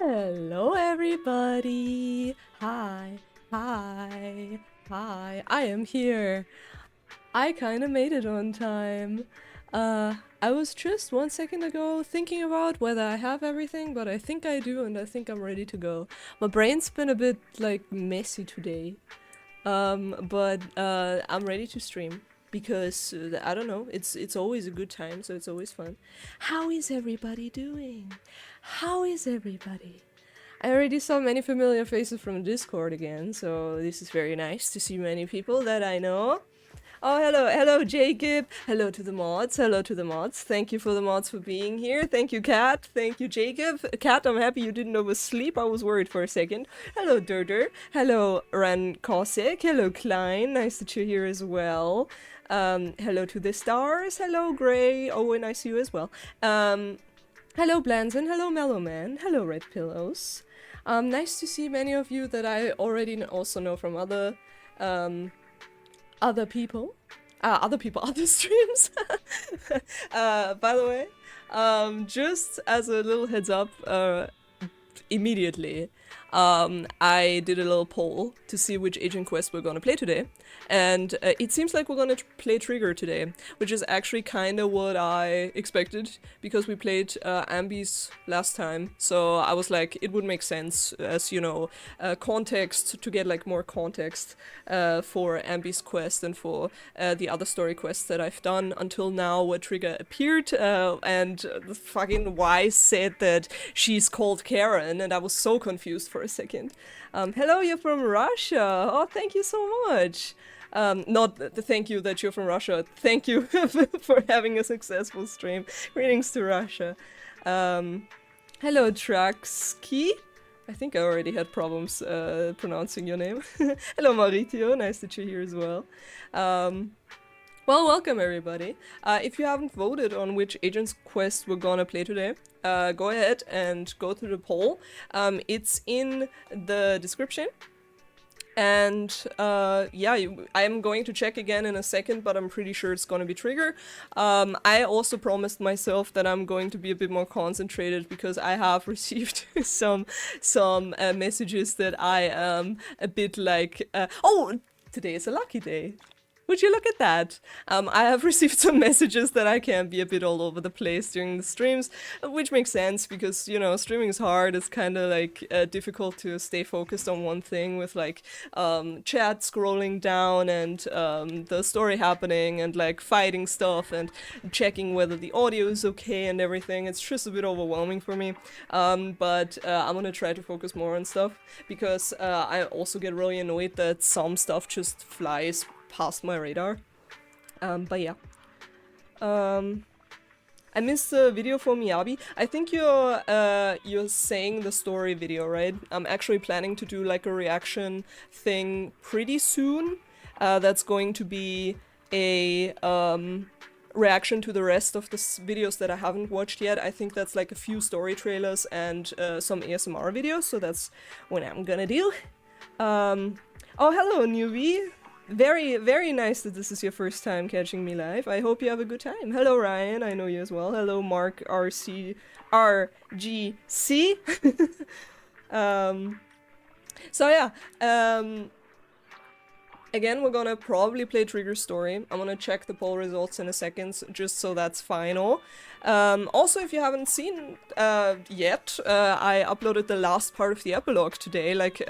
Hello, everybody. Hi, hi, hi. I am here. I kind of made it on time. I was just 1 second ago thinking about whether I have everything, but I think I do, and I think I'm ready to go. My brain's been a bit like messy today. But I'm ready to stream because I don't know. It's always a good time, so it's always fun. How is everybody doing? How is everybody? I already saw many familiar faces from Discord again, so this is very nice to see many people that I know. Oh, hello, Jacob. Hello to the mods. Hello to the mods. Thank you for the mods for being here. Thank you, Kat. Thank you, Jacob. Kat, I'm happy you didn't oversleep. I was worried for a second. Hello, Durder. Hello, Ran Kosik. Hello, Klein. Nice that you're here as well. Hello to the stars. Hello, Gray. Oh, and I see you as well. Hello, Blanzen. Hello, Mellowman. Hello, Red Pillows. Nice to see many of you that I already also know from other people, other streams. By the way, just as a little heads up, immediately, I did a little poll to see which agent quest we're gonna play today, and it seems like we're gonna play Trigger today, which is actually kind of what I expected, because we played Ambi's last time, so I was like, it would make sense, as you know, context, to get like more context for Ambi's quest and for the other story quests that I've done until now, where Trigger appeared, and the fucking Y said that she's called Karen, and I was so confused for a second. Hello, you're from Russia. Oh, thank you so much. Not the thank you that you're from Russia. Thank you for having a successful stream. Greetings to Russia. Hello, Traxki. I think I already had problems pronouncing your name. Hello, Maritio. Nice that you're here as well. Well, welcome everybody. If you haven't voted on which Agent's Quest we're gonna play today, go ahead and go to the poll. It's in the description. And yeah, I'm going to check again in a second, but I'm pretty sure it's going to be Trigger. I also promised myself that I'm going to be a bit more concentrated, because I have received some messages that I am a bit like, oh, today is a lucky day. Would you look at that? I have received some messages that I can be a bit all over the place during the streams, which makes sense because, you know, streaming is hard. It's kind of like difficult to stay focused on one thing with like chat scrolling down and the story happening and like fighting stuff and checking whether the audio is okay and everything. It's just a bit overwhelming for me. But I'm gonna try to focus more on stuff, because I also get really annoyed that some stuff just flies past my radar. But yeah. I missed the video for Miyabi. I think you're saying the story video, right? I'm actually planning to do like a reaction thing pretty soon. That's going to be a reaction to the rest of the videos that I haven't watched yet. I think that's like a few story trailers and some ASMR videos, so that's what I'm gonna do. Oh, hello, newbie. Very, very nice that this is your first time catching me live. I hope you have a good time. Hello, Ryan. I know you as well. Hello, Mark RGC. So yeah. Again, we're gonna probably play Trigger Story. I'm gonna check the poll results in a second, just so that's final. Also, if you haven't seen yet, I uploaded the last part of the epilogue today, like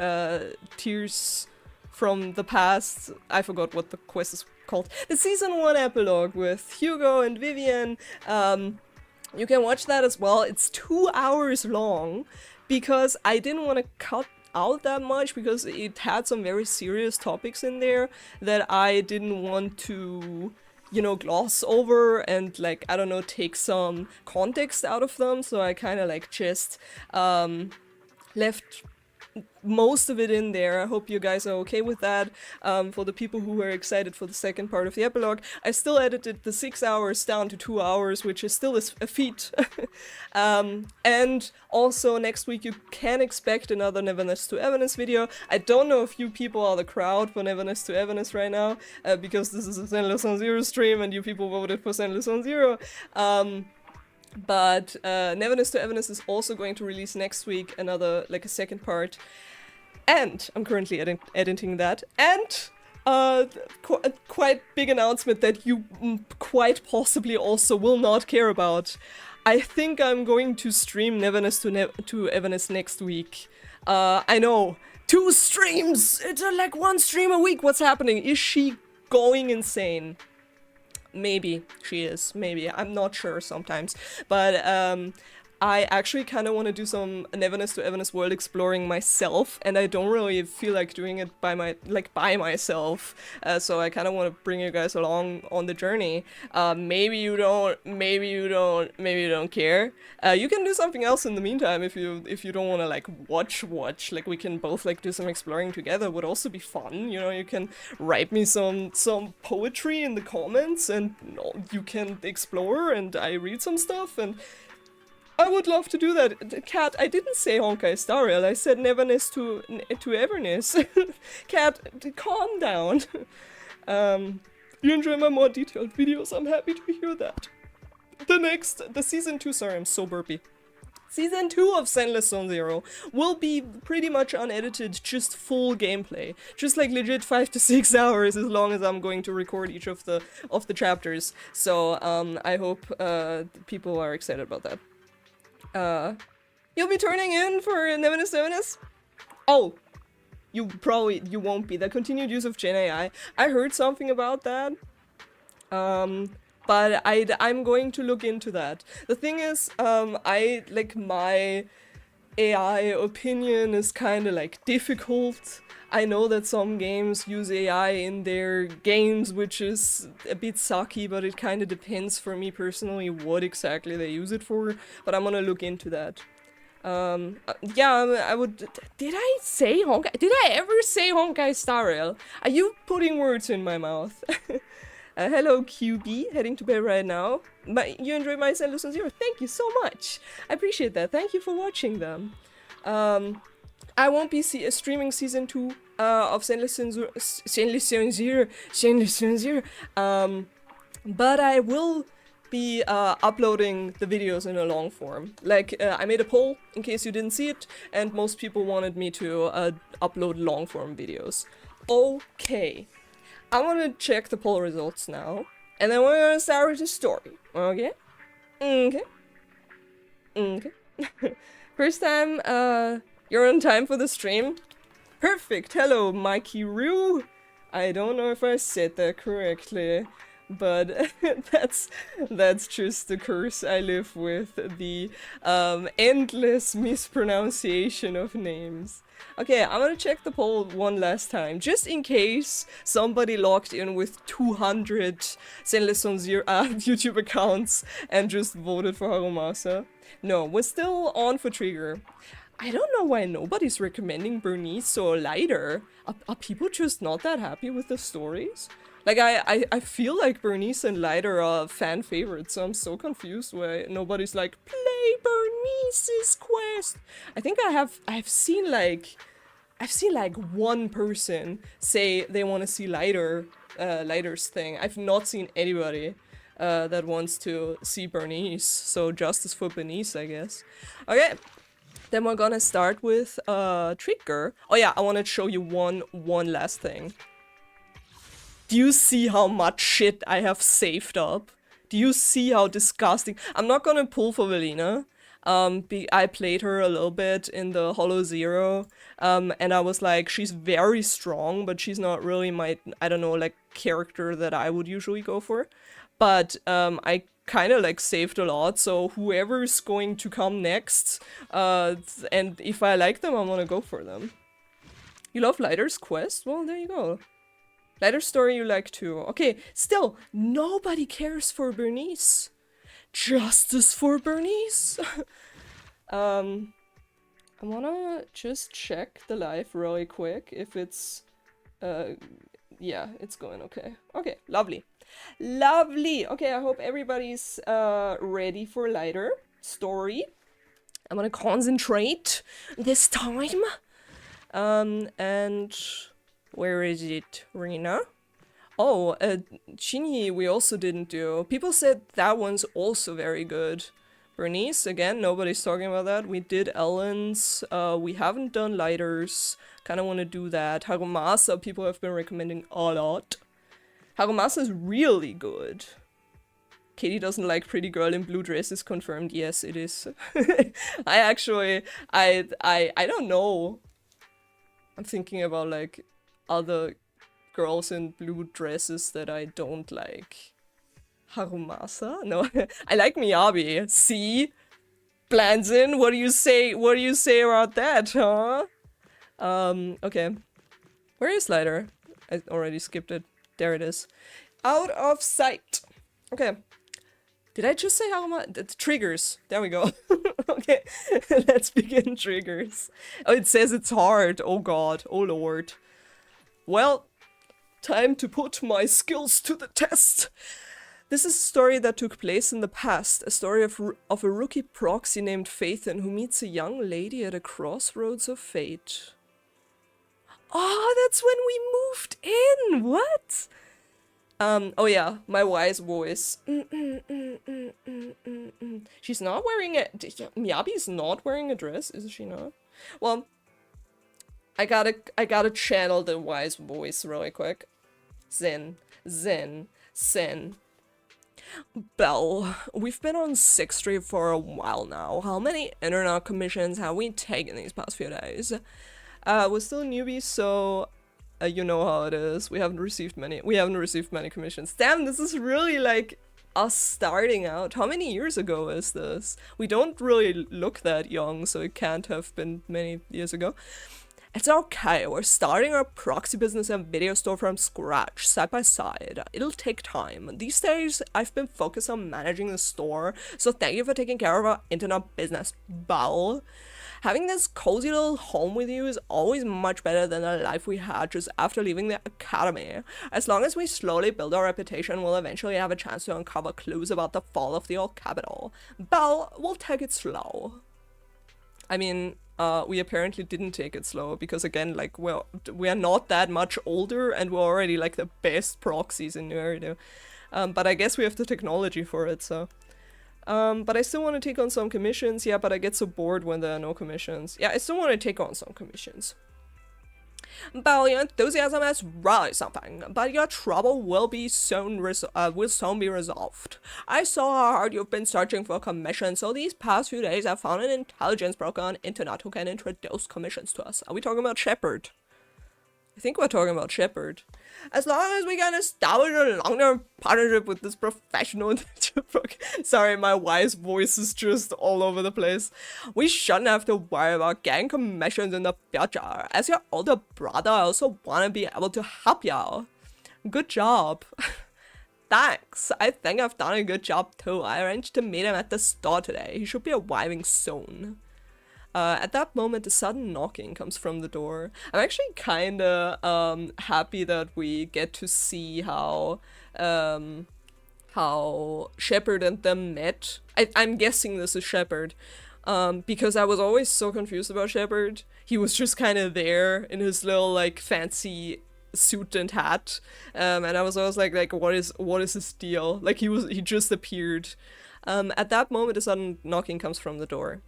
Tears from the Past. I forgot what the quest is called. The season 1 epilogue with Hugo and Vivian. You can watch that as well. It's 2 hours long, because I didn't want to cut out that much, because it had some very serious topics in there that I didn't want to, you know, gloss over and, like, I don't know, take some context out of them. So I kind of like just left most of it in there. I hope you guys are okay with that. For the people who were excited for the second part of the epilogue, I still edited the 6 hours down to 2 hours, which is still a feat. And also next week you can expect another Neverness to Everness video. I don't know if you people are the crowd for Neverness to Everness right now, because this is a Zenless on Zero stream and you people voted for Zenless on Zero. But Neverness to Everness is also going to release next week another, like a second part. And I'm currently editing that. And a quite big announcement that you quite possibly also will not care about. I think I'm going to stream Neverness to Everness next week. I know, 2 streams! It's like 1 stream a week. What's happening? Is she going insane? Maybe she is, maybe. I'm not sure sometimes. But I actually kind of want to do some Neverness to Everness world exploring myself, and I don't really feel like doing it by myself. So I kind of want to bring you guys along on the journey. Maybe you don't care. You can do something else in the meantime if you don't want to like watch. Like we can both like do some exploring together. Would also be fun. You know, you can write me some poetry in the comments, and you can explore, and I read some stuff, and I would love to do that. Cat, I didn't say Honkai Star Rail, I said Neverness to Everness. Cat, calm down. You enjoy my more detailed videos, I'm happy to hear that. The season 2, sorry, I'm so burpy. Season 2 of Zenless Zone Zero will be pretty much unedited, just full gameplay. Just like legit 5 to 6 hours, as long as I'm going to record each of the chapters. So I hope people are excited about that. You'll be turning in for Neverness to Everness? Oh, you won't be. The continued use of Gen AI. I heard something about that. But I'm going to look into that. The thing is, my AI opinion is kind of like difficult. I know that some games use AI in their games, which is a bit sucky, but it kind of depends for me personally what exactly they use it for, but I'm gonna look into that. Yeah, I would... Did I say Honkai? Did I ever say Honkai Star Rail? Are you putting words in my mouth? Hello QB, heading to bed right now. You enjoyed my Zenless Zone Zero? Thank you so much! I appreciate that, thank you for watching them. I won't be streaming season 2 of Zenless Zone Zero, but I will be uploading the videos in a long form. Like, I made a poll, in case you didn't see it, and most people wanted me to upload long form videos. Okay, I want to check the poll results now, and then we're gonna start with the story, okay? Okay. Okay. First time, you're on time for the stream? Perfect! Hello, Mikey Roo! I don't know if I said that correctly, but that's just the curse I live with, the endless mispronunciation of names. Okay, I'm gonna check the poll one last time, just in case somebody logged in with 200 Zenless Zone Zero YouTube accounts and just voted for Harumasa. No, we're still on for Trigger. I don't know why nobody's recommending Bernice or Lighter. Are people just not that happy with the stories? Like, I feel like Bernice and Lighter are fan favorites, so I'm so confused why nobody's like, play Bernice's quest! I think I've seen like one person say they want to see Lighter's thing. I've not seen anybody that wants to see Bernice, so justice for Bernice, I guess. Okay. Then we're gonna start with Trigger. Oh yeah, I want to show you one last thing. Do you see how much shit I have saved up? Do you see how disgusting? I'm not gonna pull for Velina. I played her a little bit in the Hollow Zero, and I was like, she's very strong, but she's not really my, I don't know, like, character that I would usually go for. But I kind of like saved a lot, so whoever's going to come next, and if I like them, I'm gonna go for them. You love Lighter's quest? Well, there you go. Lighter's story you like too. Okay, still, nobody cares for Bernice. Justice for Bernice! I wanna just check the live really quick if it's, yeah, it's going okay. Okay, lovely. Lovely! Okay, I hope everybody's ready for Lighter story. I'm gonna concentrate this time. And where is it, Rena? Oh, Shinji we also didn't do. People said that one's also very good, Bernice, again, nobody's talking about that. We did Ellen's. We haven't done Lighters. Kind of want to do that. Harumasa, people have been recommending a lot. Harumasa is really good. Katie doesn't like pretty girl in blue dresses, confirmed. Yes, it is. I don't know. I'm thinking about, like, other girls in blue dresses that I don't like. Harumasa? No, I like Miyabi. See? Blends in. What do you say? What do you say about that, huh? Okay. Where is Lighter? I already skipped it. There it is. Out of sight. Okay. Did I just say Harumasa? Triggers. There we go. Okay. Let's begin triggers. Oh, it says it's hard. Oh god. Oh lord. Well, time to put my skills to the test. This is a story that took place in the past, a story of a rookie proxy named Phaethon who meets a young lady at a crossroads of fate. Oh, that's when we moved in! What? Oh yeah, my wise voice. She's not wearing a... Miyabi's not wearing a dress, is she not? Well, I gotta channel the wise voice really quick. Zen. Belle, we've been on 6th Street for a while now. How many internet commissions have we taken these past few days? We're still newbies, so you know how it is. We haven't received many commissions. Damn, this is really like us starting out. How many years ago is this? We don't really look that young, so it can't have been many years ago. It's okay, we're starting our proxy business and video store from scratch, side by side. It'll take time. These days, I've been focused on managing the store, so thank you for taking care of our internet business, Belle. Having this cozy little home with you is always much better than the life we had just after leaving the academy. As long as we slowly build our reputation, we'll eventually have a chance to uncover clues about the fall of the old capital. Belle, we'll take it slow. I mean, we apparently didn't take it slow because, again, like, well, we are not that much older and we're already like the best proxies in New Area. But I guess we have the technology for it, so. But I still want to take on some commissions. Yeah, but I get so bored when there are no commissions. Yeah, I still want to take on some commissions. Belle, your enthusiasm is really something, but your trouble will soon be resolved. I saw how hard you've been searching for commissions, so these past few days I found an intelligence broker on internet who can introduce commissions to us. Are we talking about Shepard? I think we're talking about Shepard. As long as we can establish a long-term partnership with this professional... Sorry, my wise voice is just all over the place. We shouldn't have to worry about getting commissions in the future. As your older brother, I also want to be able to help you. Good job. Thanks. I think I've done a good job too. I arranged to meet him at the store today. He should be arriving soon. At that moment, a sudden knocking comes from the door. I'm actually kinda happy that we get to see how Shepard and them met. I'm guessing this is Shepard, because I was always so confused about Shepard. He was just kind of there in his little like fancy suit and hat, and I was always like what is his deal? Like he just appeared. At that moment, a sudden knocking comes from the door.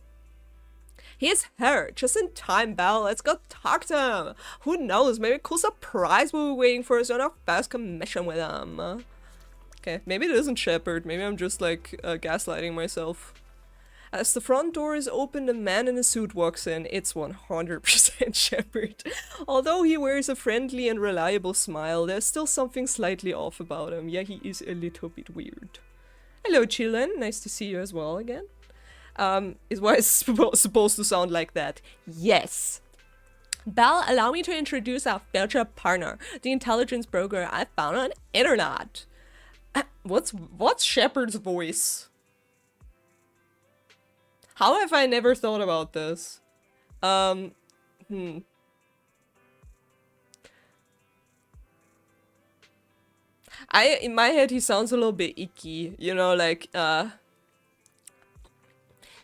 He's here, just in time, Belle. Let's go talk to him. Who knows, maybe a cool surprise we'll be waiting for us on our first commission with him. Okay, maybe it isn't Shepard. Maybe I'm just like gaslighting myself. As the front door is opened, a man in a suit walks in. It's 100% Shepard. Although he wears a friendly and reliable smile, there's still something slightly off about him. Yeah, he is a little bit weird. Hello, Chillin. Nice to see you as well again. Is what it's supposed to sound like that. Yes. Belle, allow me to introduce our future partner, the intelligence broker I found on internet. What's Shepard's voice? How have I never thought about this? In my head he sounds a little bit icky, you know, like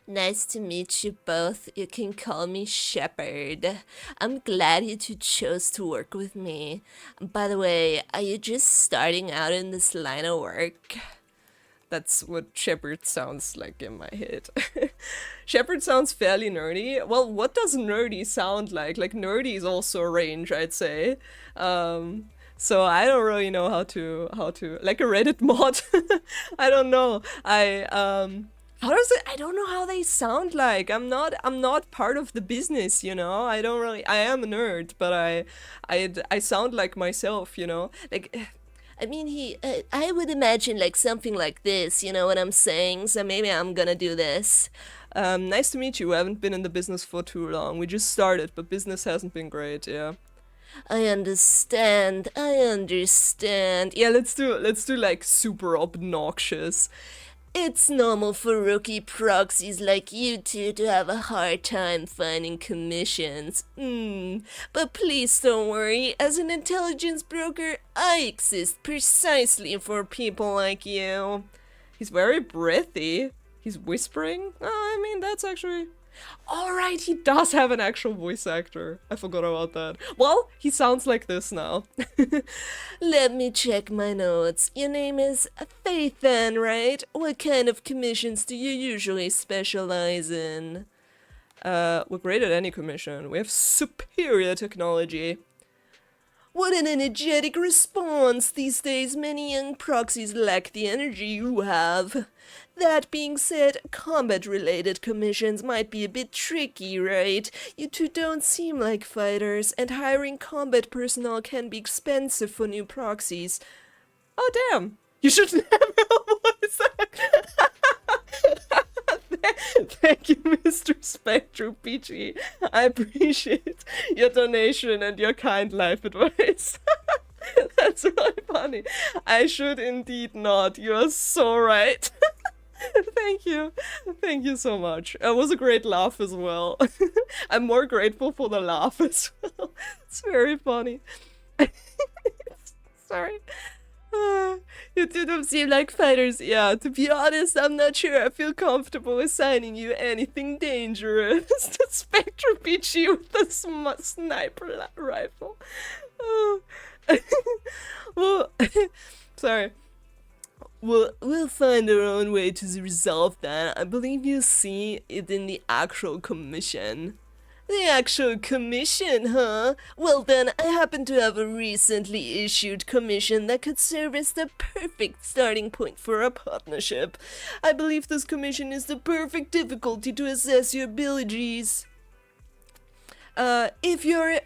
nice to meet you both. You can call me Shepard. I'm glad you two chose to work with me. By the way, are you just starting out in this line of work? That's what Shepard sounds like in my head. Shepard sounds fairly nerdy. Well, what does nerdy sound like? Like, nerdy is also a range, I'd say. So I don't really know how to like a Reddit mod. I don't know. How does it? I don't know how they sound like. I'm not part of the business, you know. I don't really. I am a nerd, but I sound like myself, you know. Like, I mean, I would imagine like something like this, you know what I'm saying? So maybe I'm gonna do this. Nice to meet you. I haven't been in the business for too long. We just started, but business hasn't been great, yeah. I understand. I understand. Yeah, let's do like super obnoxious. It's normal for rookie proxies like you two to have a hard time finding commissions. But please don't worry, as an intelligence broker, I exist precisely for people like you. He's very breathy. He's whispering? I mean, that's actually... Alright, he does have an actual voice actor. I forgot about that. Well, he sounds like this now. Let me check my notes. Your name is Faithan, right? What kind of commissions do you usually specialize in? We're great at any commission. We have superior technology. What an energetic response! These days, many young proxies lack the energy you have. That being said, combat-related commissions might be a bit tricky, right? You two don't seem like fighters, and hiring combat personnel can be expensive for new proxies. Oh, damn! You shouldn't have a voice actor! Thank you, Mr. Spectrum PG. I appreciate your donation and your kind life advice. That's really funny. I should indeed not. You are so right. Thank you. Thank you so much. It was a great laugh as well. I'm more grateful for the laugh as well. It's very funny. Sorry. You two don't seem like fighters. Yeah, to be honest, I'm not sure I feel comfortable assigning you anything dangerous. The Spectrum PG with the sniper rifle. Oh. Well, sorry. We'll find our own way to resolve that. I believe you'll see it in the actual commission. The actual commission, huh? Well then, I happen to have a recently issued commission that could serve as the perfect starting point for a partnership. I believe this commission is the perfect difficulty to assess your abilities. If you're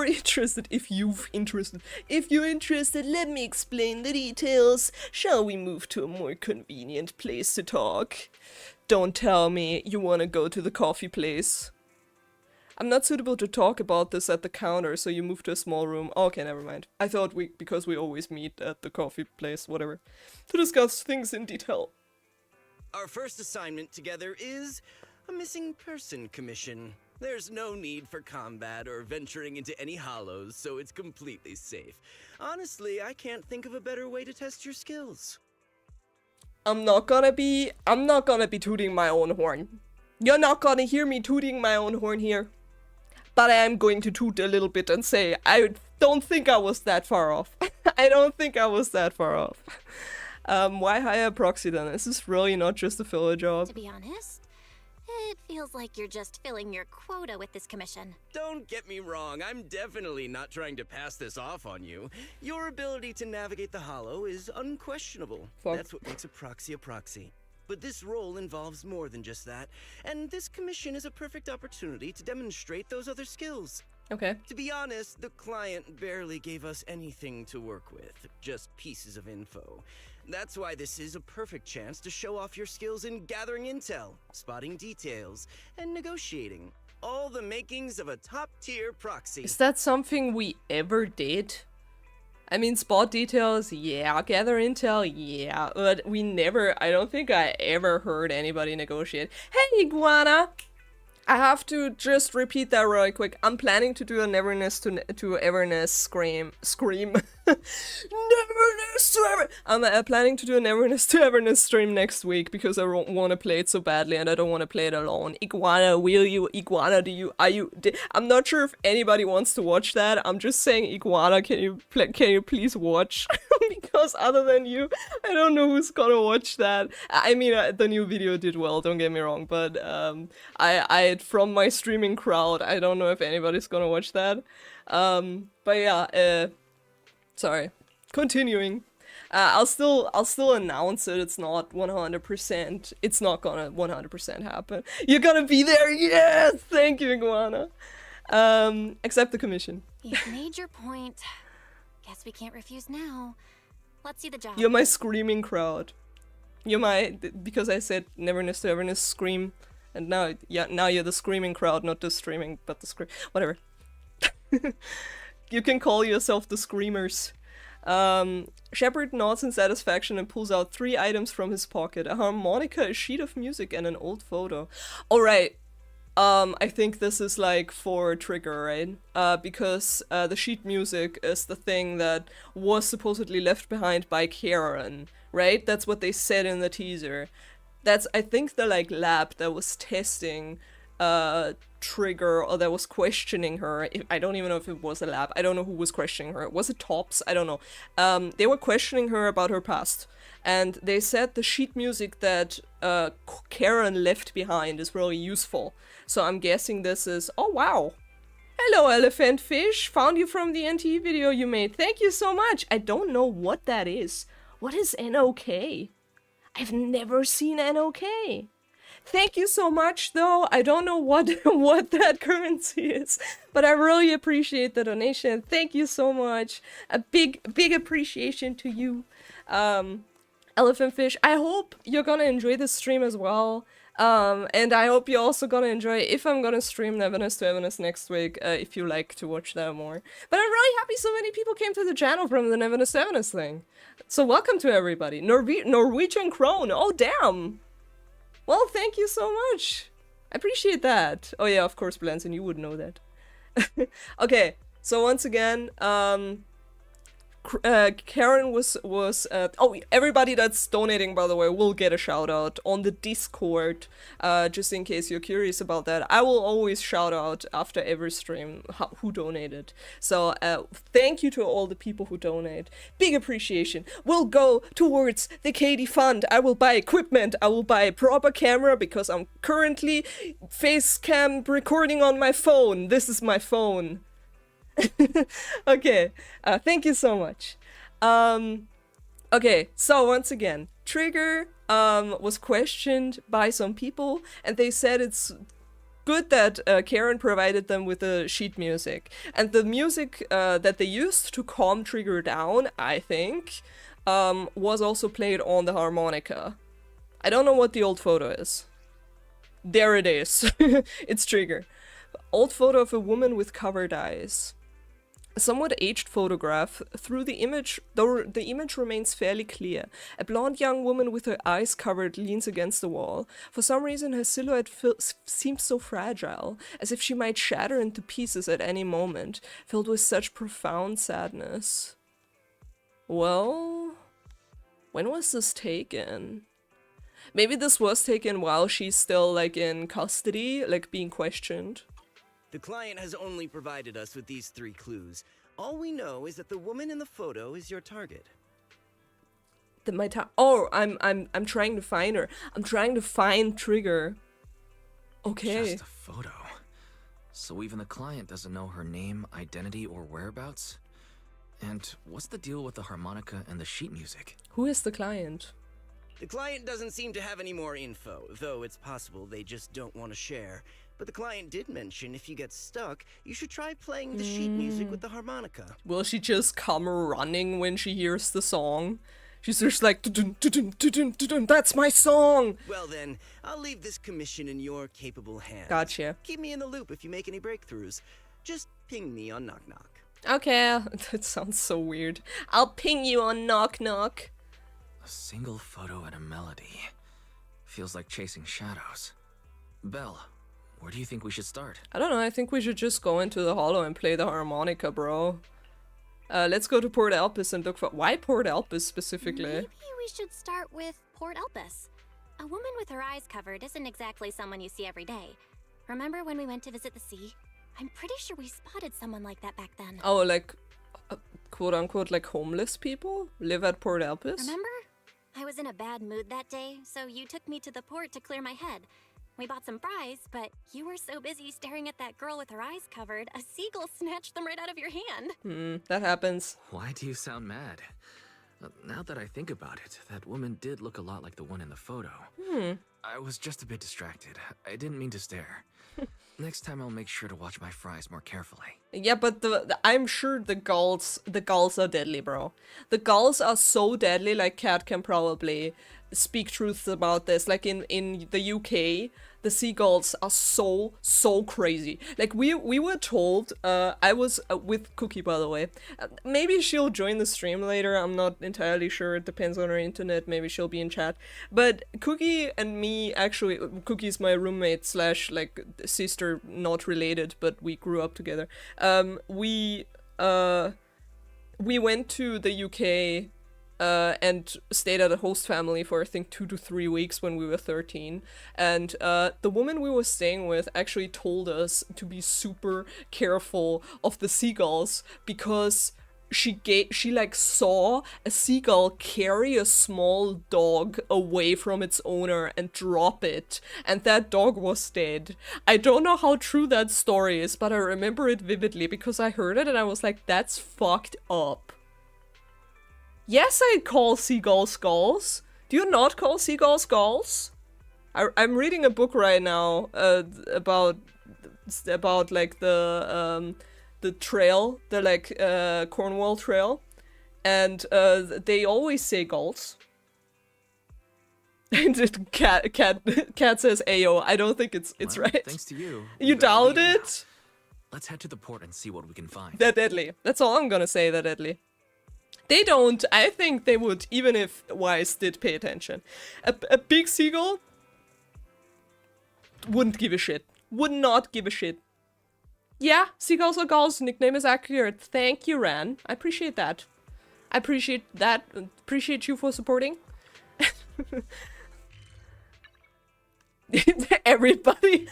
interested, let me explain the details. Shall we move to a more convenient place to talk? Don't tell me you want to go to the coffee place. I'm not suitable to talk about this at the counter, so you move to a small room. Okay, never mind. I thought because we always meet at the coffee place, whatever, to discuss things in detail. Our first assignment together is a missing person commission. There's no need for combat or venturing into any hollows, so it's completely safe. Honestly, I can't think of a better way to test your skills. I'm not gonna be tooting my own horn. You're not gonna hear me tooting my own horn here. But I am going to toot a little bit and say, I don't think I was that far off. I don't think I was that far off. Why hire a proxy then? Is this really not just a filler job? To be honest, it feels like you're just filling your quota with this commission. Don't get me wrong, I'm definitely not trying to pass this off on you. Your ability to navigate the hollow is unquestionable. Fuck. That's what makes a proxy. But this role involves more than just that, and this commission is a perfect opportunity to demonstrate those other skills. Okay. To be honest, the client barely gave us anything to work with, just pieces of info. That's why this is a perfect chance to show off your skills in gathering intel, spotting details, and negotiating. All the makings of a top-tier proxy. Is that something we ever did? I mean, spot details, yeah. Gather intel, yeah. But we never, I don't think I ever heard anybody negotiate. Hey, Iguana! I have to just repeat that really quick. I'm planning to do a Neverness to Everness scream. Neverness to Ever. I'm planning to do a Neverness to Everness stream next week because I want to play it so badly and I don't want to play it alone. Iguana, will you? Iguana, I'm not sure if anybody wants to watch that. I'm just saying, Iguana, can you please watch? Because other than you, I don't know who's gonna watch that. I mean, the new video did well, don't get me wrong, but I from my streaming crowd, I don't know if anybody's gonna watch that. But yeah, sorry. Continuing. I'll still announce it. It's not 100%. It's not gonna 100% happen. You're gonna be there. Yes. Thank you, Iguana. Accept the commission. You've made your point. Guess we can't refuse now. Let's see the job. You're my screaming crowd. You're my, because I said Neverness to Everness scream, and now you're the screaming crowd, not the streaming, but the scream. Whatever. You can call yourself the screamers. Shepard nods in satisfaction and pulls out 3 items from his pocket: a harmonica, a sheet of music, and an old photo. Alright, I think this is like for Trigger, right? Because the sheet music is the thing that was supposedly left behind by Karen, right? That's what they said in the teaser. That's, I think, the like lab that was testing Trigger, or that was questioning her. I don't even know if it was a lab. I don't know who was questioning her. Was it Tops? I don't know. They were questioning her about her past, and they said the sheet music that Karen left behind is really useful. So I'm guessing this is... Oh, wow. Hello, Elephant Fish. Found you from the NT video you made. Thank you so much. I don't know what that is. What is NOK? I've never seen NOK. Thank you so much, though. I don't know what that currency is, but I really appreciate the donation. Thank you so much. A big appreciation to you, Elephant Fish. I hope you're gonna enjoy this stream as well. And I hope you're also gonna enjoy, if I'm gonna stream Neverness to Everness next week, if you like to watch that more. But I'm really happy so many people came to the channel from the Neverness to Everness thing. So welcome to everybody. Norwegian Crone. Oh, damn. Well, thank you so much. I appreciate that. Oh yeah, of course, Blanson, you would know that. Okay, so once again, Karen was oh, everybody that's donating, by the way, will get a shout out on the Discord, just in case you're curious about that. I will always shout out after every stream who donated. So thank you to all the people who donate. Big appreciation will go towards the Katie Fund. I will buy equipment. I will buy a proper camera because I'm currently face cam recording on my phone. This is my phone. Okay, thank you so much. Okay, so once again, Trigger was questioned by some people, and they said it's good that Karen provided them with the sheet music. And the music that they used to calm Trigger down, I think, was also played on the harmonica. I don't know what the old photo is. There it is. It's Trigger. Old photo of a woman with covered eyes. A somewhat aged photograph. Through the image, though the image remains fairly clear. A blonde young woman with her eyes covered leans against the wall. For some reason her silhouette seems so fragile, as if she might shatter into pieces at any moment, filled with such profound sadness. Well, when was this taken? Maybe this was taken while she's still, like, in custody, like, being questioned. The client has only provided us with these 3 clues. All we know is that the woman in the photo is your target. Oh, I'm trying to find her. I'm trying to find Trigger. Okay. Just a photo. So even the client doesn't know her name, identity, or whereabouts? And what's the deal with the harmonica and the sheet music? Who is the client? The client doesn't seem to have any more info, though it's possible they just don't want to share. But the client did mention if you get stuck, you should try playing the sheet music with the harmonica. Will she just come running when she hears the song? She's just like, dun, dun, dun, dun, dun, dun, that's my song! Well then, I'll leave this commission in your capable hands. Gotcha. Keep me in the loop if you make any breakthroughs. Just ping me on Knock Knock. Okay, that sounds so weird. I'll ping you on Knock Knock. A single photo and a melody. Feels like chasing shadows. Belle, where do you think we should start? I don't know, I think we should just go into the hollow and play the harmonica, bro. Let's go to Port Elpis and look for... Why Port Elpis specifically? Maybe we should start with Port Elpis. A woman with her eyes covered isn't exactly someone you see every day. Remember when we went to visit the sea? I'm pretty sure we spotted someone like that back then. Oh, like, quote-unquote, like homeless people live at Port Elpis? Remember? I was in a bad mood that day, so you took me to the port to clear my head. We bought some fries, but you were so busy staring at that girl with her eyes covered, a seagull snatched them right out of your hand. That happens. Why do you sound mad? Now that I think about it, that woman did look a lot like the one in the photo. I was just a bit distracted. I didn't mean to stare. Next time I'll make sure to watch my fries more carefully. Yeah, but I'm sure the gulls are deadly, bro. The gulls are so deadly, like Cat can probably speak truths about this. Like in the UK, the seagulls are so crazy. Like we were told, I was with Cookie, by the way. Maybe she'll join the stream later, I'm not entirely sure, it depends on her internet, maybe she'll be in chat. But Cookie and me, actually, Cookie's my roommate slash like sister, not related, but we grew up together. We went to the UK and stayed at a host family for I think 2 to 3 weeks when we were 13, and the woman we were staying with actually told us to be super careful of the seagulls because she like saw a seagull carry a small dog away from its owner and drop it, and that dog was dead. I don't know how true that story is, but I remember it vividly because I heard it and I was like, that's fucked up. Yes, I call seagulls skulls. Do you not call seagulls skulls? I'm reading a book right now about like the trail, the like Cornwall Trail, and they always say gulls. And Cat says Ayo. I don't think it's Well, right. Thanks to you. You better doubt leave now. it? Let's head to the port and see what we can find. They're deadly. That's all I'm gonna say, they're deadly. They don't. I think they would, even if Wise did pay attention. A big seagull wouldn't give a shit. Would not give a shit. Yeah, seagulls are gulls. Nickname is accurate. Thank you, Ran. I appreciate that. I appreciate that. Appreciate you for supporting. everybody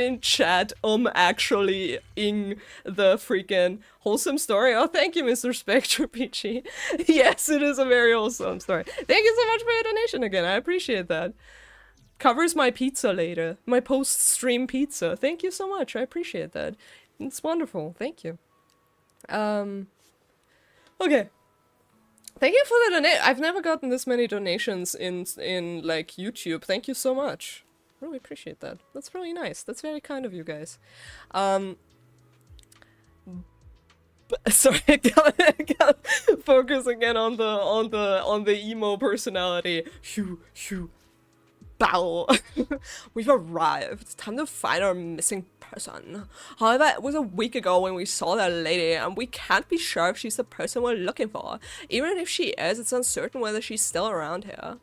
in chat actually in the freaking wholesome story. Oh, thank you, Mr. Spectre Peachy. Yes, it is a very wholesome story. Thank you so much for your donation again. I appreciate that. Covers my pizza later. My post-stream pizza. Thank you so much. I appreciate that. It's wonderful. Thank you. Okay. Thank you for the donate. I've never gotten this many donations in like YouTube. Thank you so much. Really appreciate that. That's really nice. That's very kind of you guys. Sorry, I gotta focus again on the emo personality. Shoo. Bow. We've arrived. It's time to find our missing person. However, it was a week ago when we saw that lady, and we can't be sure if she's the person we're looking for. Even if she is, it's uncertain whether she's still around here.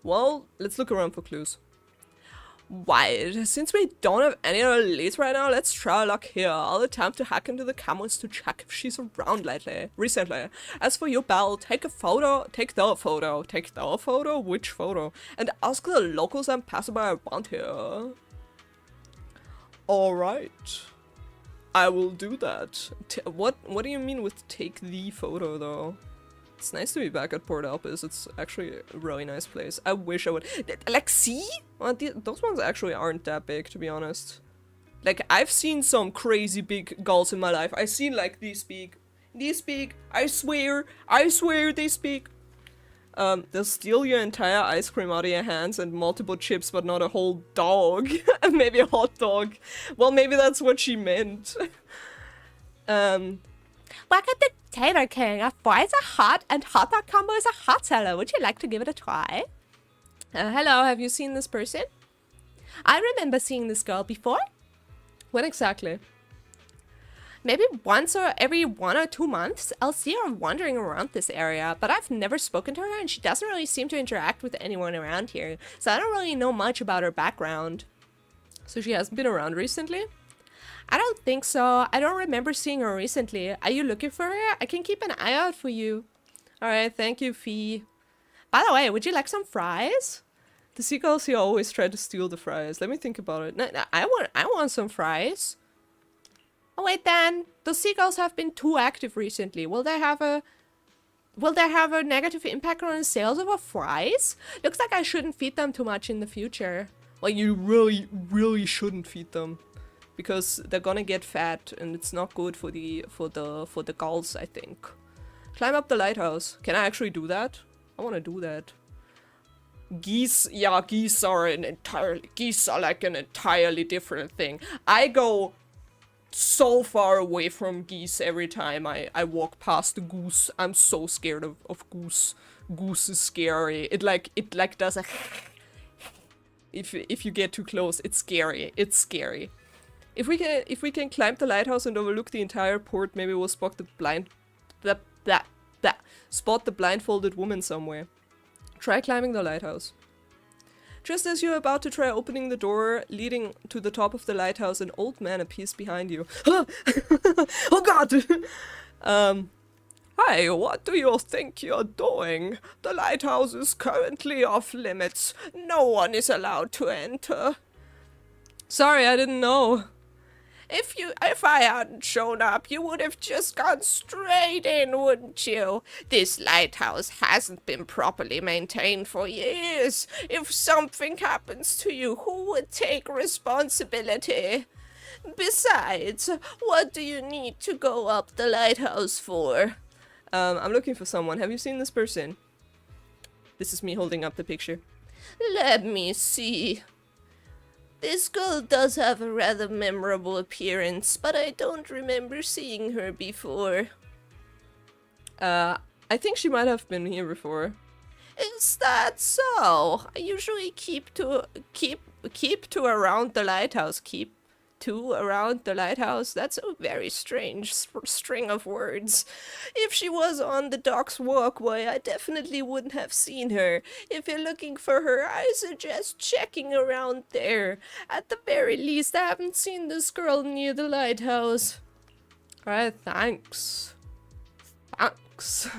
Well, let's look around for clues. Right, since we don't have any other leads right now, let's try our luck here. I'll attempt to hack into the cameras to check if she's around recently. As for you, Belle, take the photo, which photo? And ask the locals and passerby around here. Alright. I will do that. What do you mean with take the photo, though? It's nice to be back at Port Elpis. It's actually a really nice place. I wish I would... Like, see? Well, those ones actually aren't that big, to be honest. Like, I've seen some crazy big gulls in my life. I've seen, like, these big. I swear they speak. They'll steal your entire ice cream out of your hands and multiple chips, but not a whole dog. Maybe a hot dog. Well, maybe that's what she meant. Welcome to Taylor King. Our fries are hot, and hot dog combo is a hot seller. Would you like to give it a try? Hello, have you seen this person? I remember seeing this girl before. When exactly? Maybe once or every 1 or 2 months. I'll see her wandering around this area, but I've never spoken to her, and she doesn't really seem to interact with anyone around here, so I don't really know much about her background. So she hasn't been around recently? I don't think so. I don't remember seeing her recently. Are you looking for her? I can keep an eye out for you. Alright, thank you, Fee. By the way, would you like some fries? The seagulls here always try to steal the fries. Let me think about it. No, I want some fries. Oh wait, then. The seagulls have been too active recently. Will they have a negative impact on the sales of our fries? Looks like I shouldn't feed them too much in the future. Like, you really shouldn't feed them. Because they're gonna get fat and it's not good for the gulls, I think. Climb up the lighthouse. Can I actually do that? I wanna do that. Geese, yeah, geese are like an entirely different thing. I go so far away from geese every time I walk past the goose. I'm so scared of goose. Goose is scary. It like does a if you get too close, it's scary. It's scary. If we can climb the lighthouse and overlook the entire port, maybe we'll spot the blindfolded woman somewhere. Try climbing the lighthouse. Just as you're about to try opening the door leading to the top of the lighthouse, an old man appears behind you. Oh god! Hi, what do you think you're doing? The lighthouse is currently off limits. No one is allowed to enter. Sorry, I didn't know. If I hadn't shown up, you would have just gone straight in, wouldn't you? This lighthouse hasn't been properly maintained for years. If something happens to you, who would take responsibility? Besides, what do you need to go up the lighthouse for? I'm looking for someone. Have you seen this person? This is me holding up the picture. Let me see. This girl does have a rather memorable appearance, but I don't remember seeing her before. I think she might have been here before. Is that so? I usually keep to around the lighthouse. Keep to around the lighthouse? That's a very strange string of words. If she was on the dock's walkway, I definitely wouldn't have seen her. If you're looking for her, I suggest checking around there. At the very least, I haven't seen this girl near the lighthouse. Alright, thanks. Thanks.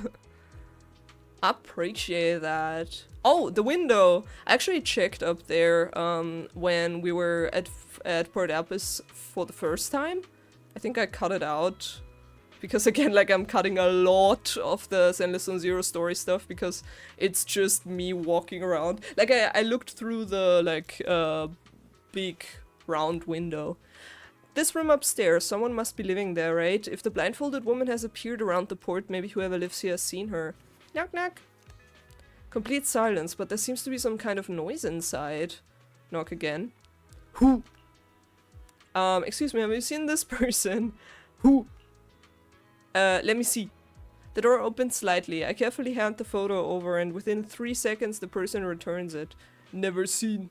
Appreciate that. Oh, the window! I actually checked up there when we were at Port Alpes for the first time. I think I cut it out. Because again, like, I'm cutting a lot of the Zenless on Zero story stuff because it's just me walking around. Like, I looked through the, like, big round window. This room upstairs, someone must be living there, right? If the blindfolded woman has appeared around the port, maybe whoever lives here has seen her. Knock knock. Complete silence, but there seems to be some kind of noise inside. Knock again. Who? Excuse me, have you seen this person? Who? Let me see. The door opens slightly. I carefully hand the photo over and within 3 seconds the person returns it. Never seen.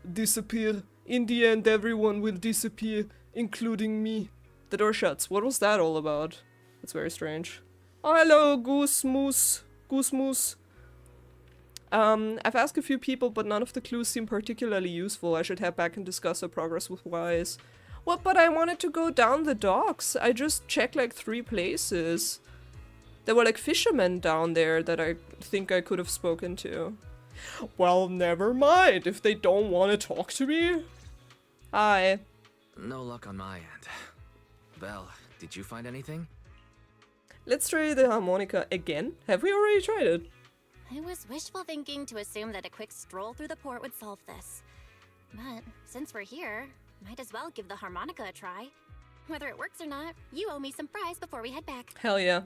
Disappear. In the end everyone will disappear, including me. The door shuts. What was that all about? That's very strange. Oh, hello, Goose Moose. Goose Moose. I've asked a few people, but none of the clues seem particularly useful. I should head back and discuss our progress with Wise. What? But I wanted to go down the docks. I just checked like 3 places. There were like fishermen down there that I think I could have spoken to. Well, never mind if they don't want to talk to me. Hi. No luck on my end. Belle, did you find anything? Let's try the harmonica again. Have we already tried it? It was wishful thinking to assume that a quick stroll through the port would solve this. But since we're here, might as well give the harmonica a try. Whether it works or not, you owe me some fries before we head back. Hell yeah.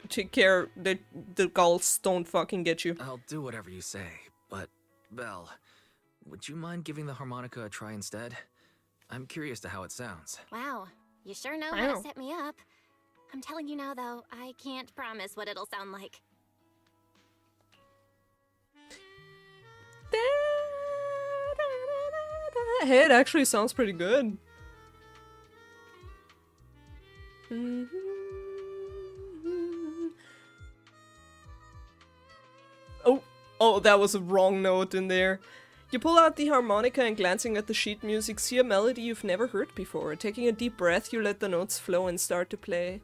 Take care that the gulls don't fucking get you. I'll do whatever you say, but Belle, would you mind giving the harmonica a try instead? I'm curious to how it sounds. Wow, you sure know how to set me up. I'm telling you now though, I can't promise what it'll sound like. Hey, it actually sounds pretty good. Oh, that was a wrong note in there. You pull out the harmonica and glancing at the sheet music, see a melody you've never heard before. Taking a deep breath, you let the notes flow and start to play.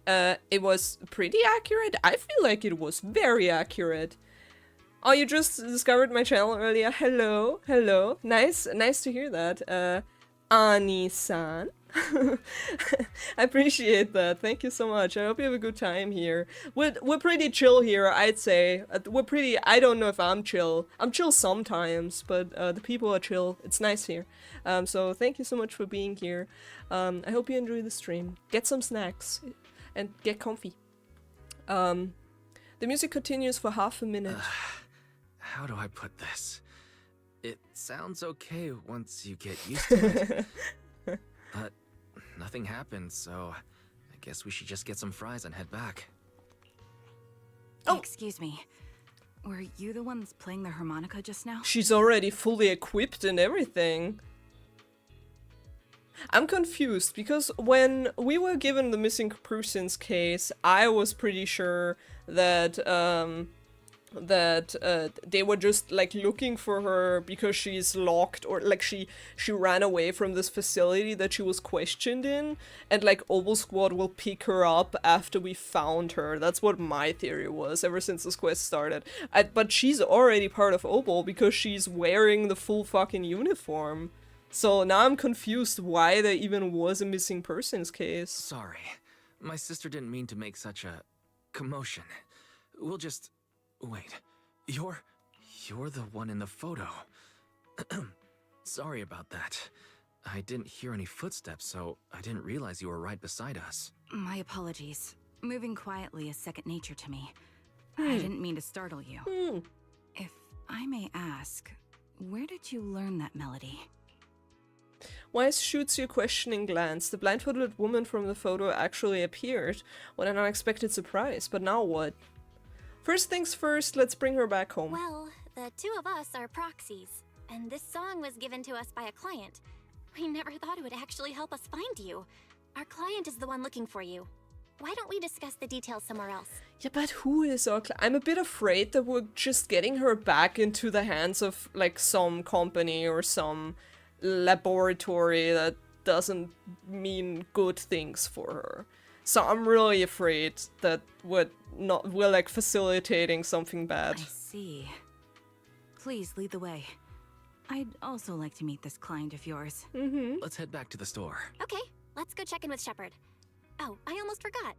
It was pretty accurate. I feel like it was very accurate. Oh, you just discovered my channel earlier. Hello, hello. Nice to hear that. Ani-san. I appreciate that. Thank you so much. I hope you have a good time here. We're pretty chill here, I'd say. We're pretty... I don't know if I'm chill. I'm chill sometimes, but the people are chill. It's nice here. So thank you so much for being here. I hope you enjoy the stream. Get some snacks and get comfy. The music continues for half a minute. How do I put this? It sounds okay once you get used to it. But nothing happened, so I guess we should just get some fries and head back. Oh! Excuse me. Were you the ones playing the harmonica just now? She's already fully equipped and everything. I'm confused, because when we were given the missing persons case, I was pretty sure that, they were just like looking for her because she's locked, or like she ran away from this facility that she was questioned in, and like Obo Squad will pick her up after we found her. That's what my theory was ever since this quest started. But she's already part of Obo because she's wearing the full fucking uniform. So now I'm confused why there even was a missing persons case. Sorry, my sister didn't mean to make such a commotion. We'll just... Wait, you're the one in the photo. Sorry about that. I didn't hear any footsteps, so I didn't realize you were right beside us. My apologies. Moving quietly is second nature to me. I didn't mean to startle you. If I may ask, where did you learn that melody? Wise shoots you a questioning glance. The blindfolded woman from the photo actually appeared. What an unexpected surprise, but now what? First things first, let's bring her back home. Well, the two of us are proxies, and this song was given to us by a client. We never thought it would actually help us find you. Our client is the one looking for you. Why don't we discuss the details somewhere else? Yeah, but who is our client? I'm a bit afraid that we're just getting her back into the hands of, like, some company or some laboratory that doesn't mean good things for her. So I'm really afraid that we're like facilitating something bad. I see. Please lead the way. I'd also like to meet this client of yours. Let's head back to the store. Okay, let's go check in with Shepard. Oh, I almost forgot.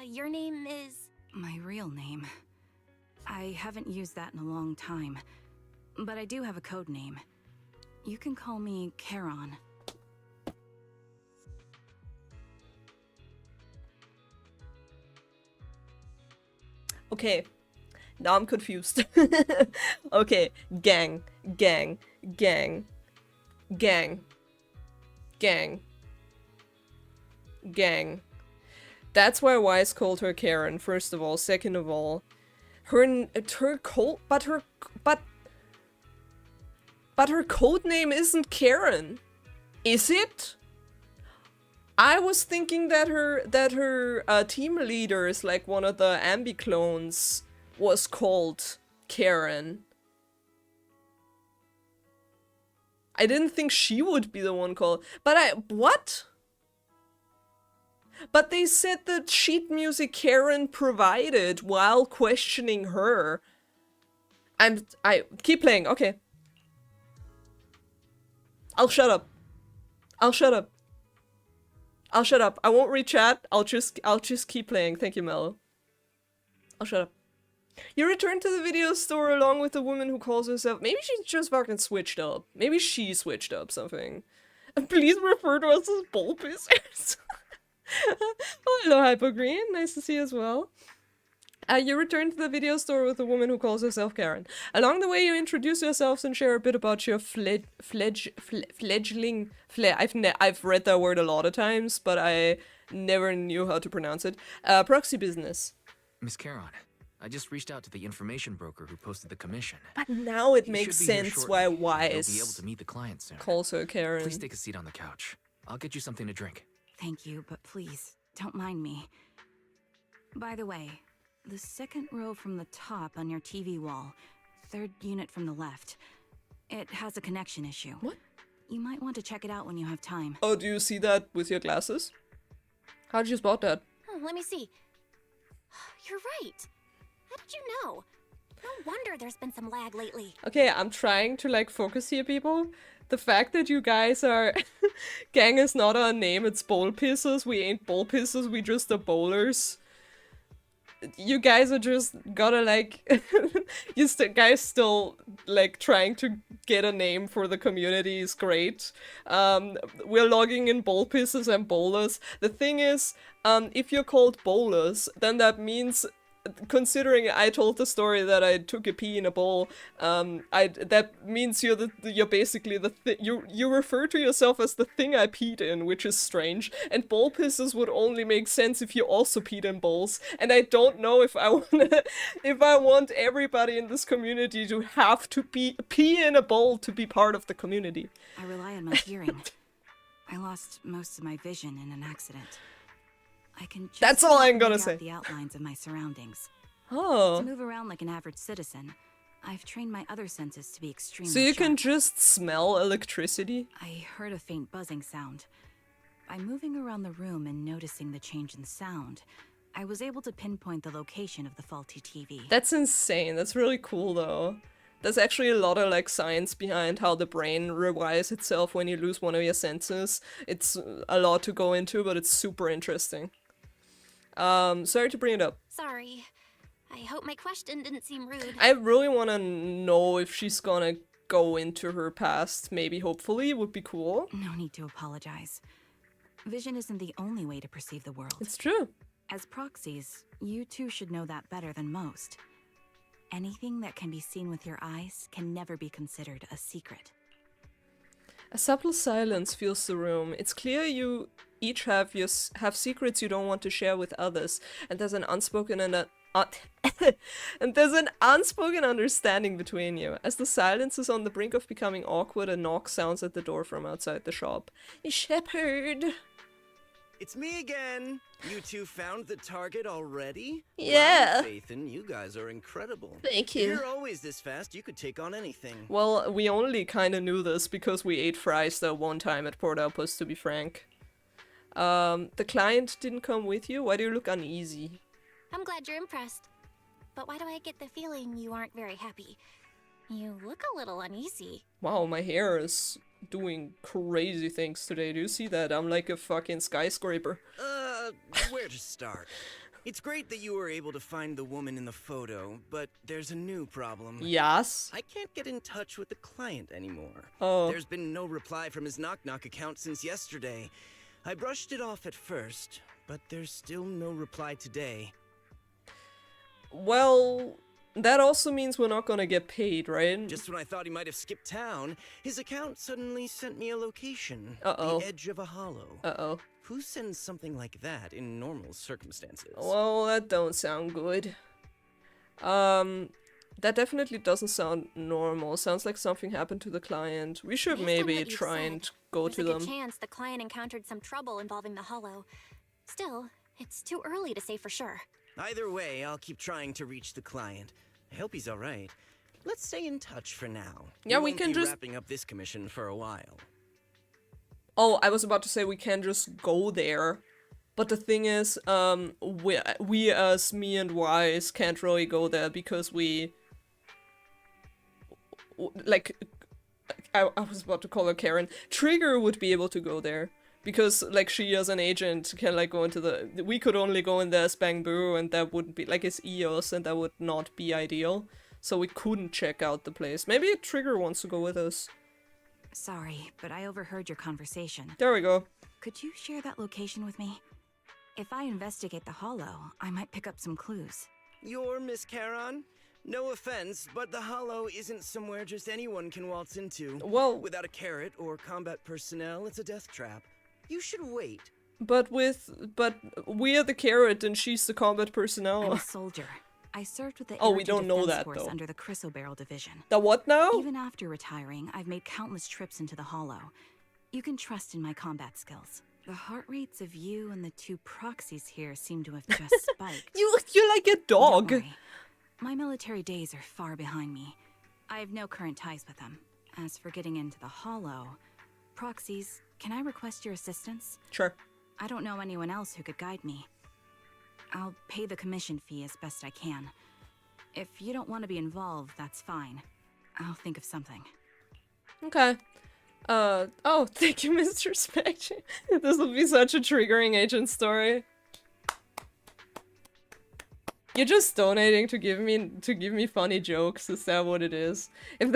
Your name is... My real name. I haven't used that in a long time. But I do have a code name. You can call me Charon. Okay, now I'm confused. Okay, gang. That's why Wise called her Karen, first of all. Second of all, her code name isn't Karen, is it? I was thinking that her team leader is like one of the Ambi clones was called Karen. I didn't think she would be the one called, what? But they said that sheet music Karen provided while questioning her. I keep playing, okay. I'll shut up. I won't read chat. I'll just keep playing. Thank you, Mello. I'll shut up. You return to the video store along with the woman who calls herself... Maybe she's just fucking switched up. Maybe she switched up something. Please refer to us as bulbizers. Oh, hello, Hypogreen. Nice to see you as well. You return to the video store with a woman who calls herself Karen. Along the way, you introduce yourselves and share a bit about your fledgling... I've read that word a lot of times, but I never knew how to pronounce it. Proxy business. Miss Charon, I just reached out to the information broker who posted the commission. But now it He makes should be here sense shortly. why You'll be able Wise to meet the client soon. calls her Karen. Please take a seat on the couch. I'll get you something to drink. Thank you, but please, don't mind me. By the way, the second row from the top on your TV wall, third unit from the left. It has a connection issue. What? You might want to check it out when you have time. Oh, do you see that with your glasses? How'd you spot that? Oh, let me see. You're right. How did you know? No wonder there's been some lag lately. Okay, I'm trying to like focus here, people. The fact that you guys are gang is not our name, it's bowl pissers. We ain't bowl pissers, we just are bowlers. You guys are just gotta like guys still like trying to get a name for the community is great. We're logging in bowl pissers and bowlers. The thing is, if you're called bowlers, then that means, considering I told the story that I took a pee in a bowl, that means you're basically you refer to yourself as the thing I peed in, which is strange. And bowl pisses would only make sense if you also peed in bowls. And I don't know if I want everybody in this community to have to pee in a bowl to be part of the community. I rely on my hearing. I lost most of my vision in an accident. I can just That's all I'm gonna make out say. the outlines of my surroundings. To Oh. move around like an average citizen, I've trained my other senses to be extremely So you can sharp. just smell electricity? I heard a faint buzzing sound. By moving around the room and noticing the change in sound, I was able to pinpoint the location of the faulty TV. That's insane. That's really cool though. There's actually a lot of like science behind how the brain rewires itself when you lose one of your senses. It's a lot to go into, but it's super interesting. Sorry to bring it up. Sorry. I hope my question didn't seem rude. I really want to know if she's gonna go into her past. Maybe, hopefully, would be cool. No need to apologize. Vision isn't the only way to perceive the world. It's true. As proxies, you two should know that better than most. Anything that can be seen with your eyes can never be considered a secret. A subtle silence fills the room. It's clear you each have secrets you don't want to share with others, and there's an unspoken and there's an unspoken understanding between you. As the silence is on the brink of becoming awkward, a knock sounds at the door from outside the shop. Shepherd. It's me again. You two found the target already? Yeah. Well, Ethan, you guys are incredible. Thank If you. you're always this fast, you could take on anything. Well, we only kind of knew this because we ate fries that one time at Port Outpost, to be frank. The client didn't come with you? Why do you look uneasy? I'm glad you're impressed. But why do I get the feeling you aren't very happy? You look a little uneasy. Wow, my hair is doing crazy things today. Do you see that? I'm like a fucking skyscraper. Where to start? It's great that you were able to find the woman in the photo, but there's a new problem. Yes? I can't get in touch with the client anymore. Oh. There's been no reply from his Knock Knock account since yesterday. I brushed it off at first, but there's still no reply today. Well, that also means we're not gonna get paid, right? Just when I thought he might have skipped town, his account suddenly sent me a location. Uh-oh. The edge of a hollow. Uh-oh. Who sends something like that in normal circumstances? Well, that don't sound good. That definitely doesn't sound normal. Sounds like something happened to the client. We should Based on maybe what you try said, and go there's to a good them. chance the client encountered some trouble involving the hollow. Still, it's too early to say for sure. Either way, I'll keep trying to reach the client. I hope he's alright. Let's stay in touch for now. Yeah, we won't can be just- wrapping up this commission for a while. Oh, I was about to say we can just go there. But the thing is, we as me and Wise can't really go there because like, I was about to call her Karen. Trigger would be able to go there. Because, like, she as an agent can, like, go into we could only go in there as Bang Boo, and that wouldn't be, like, it's EOS, and that would not be ideal. So we couldn't check out the place. Maybe Trigger wants to go with us. Sorry, but I overheard your conversation. There we go. Could you share that location with me? If I investigate the hollow, I might pick up some clues. You're Miss Charon? No offense, but the hollow isn't somewhere just anyone can waltz into. Well, Without a carrot or combat personnel, it's a death trap. You should wait. but we're the carrot and she's the combat I'm personnel. a soldier. I served with the Oh, we Air don't know Defense that, Force though. under the Chrysoberyl Division. The what now? Even after retiring, I've made countless trips into the hollow. You can trust in my combat skills. The heart rates of you and the two proxies here seem to have just spiked. You're like a Don't dog. worry. My military days are far behind me. I have no current ties with them. As for getting into the Hollow, proxies, can I request your assistance? Sure. I don't know anyone else who could guide me. I'll pay the commission fee as best I can. If you don't want to be involved, that's fine. I'll think of something. Okay. Oh, thank you, Mr. Spectre. This will be such a triggering agent story. You're just donating to give me funny jokes. Is that what it is? If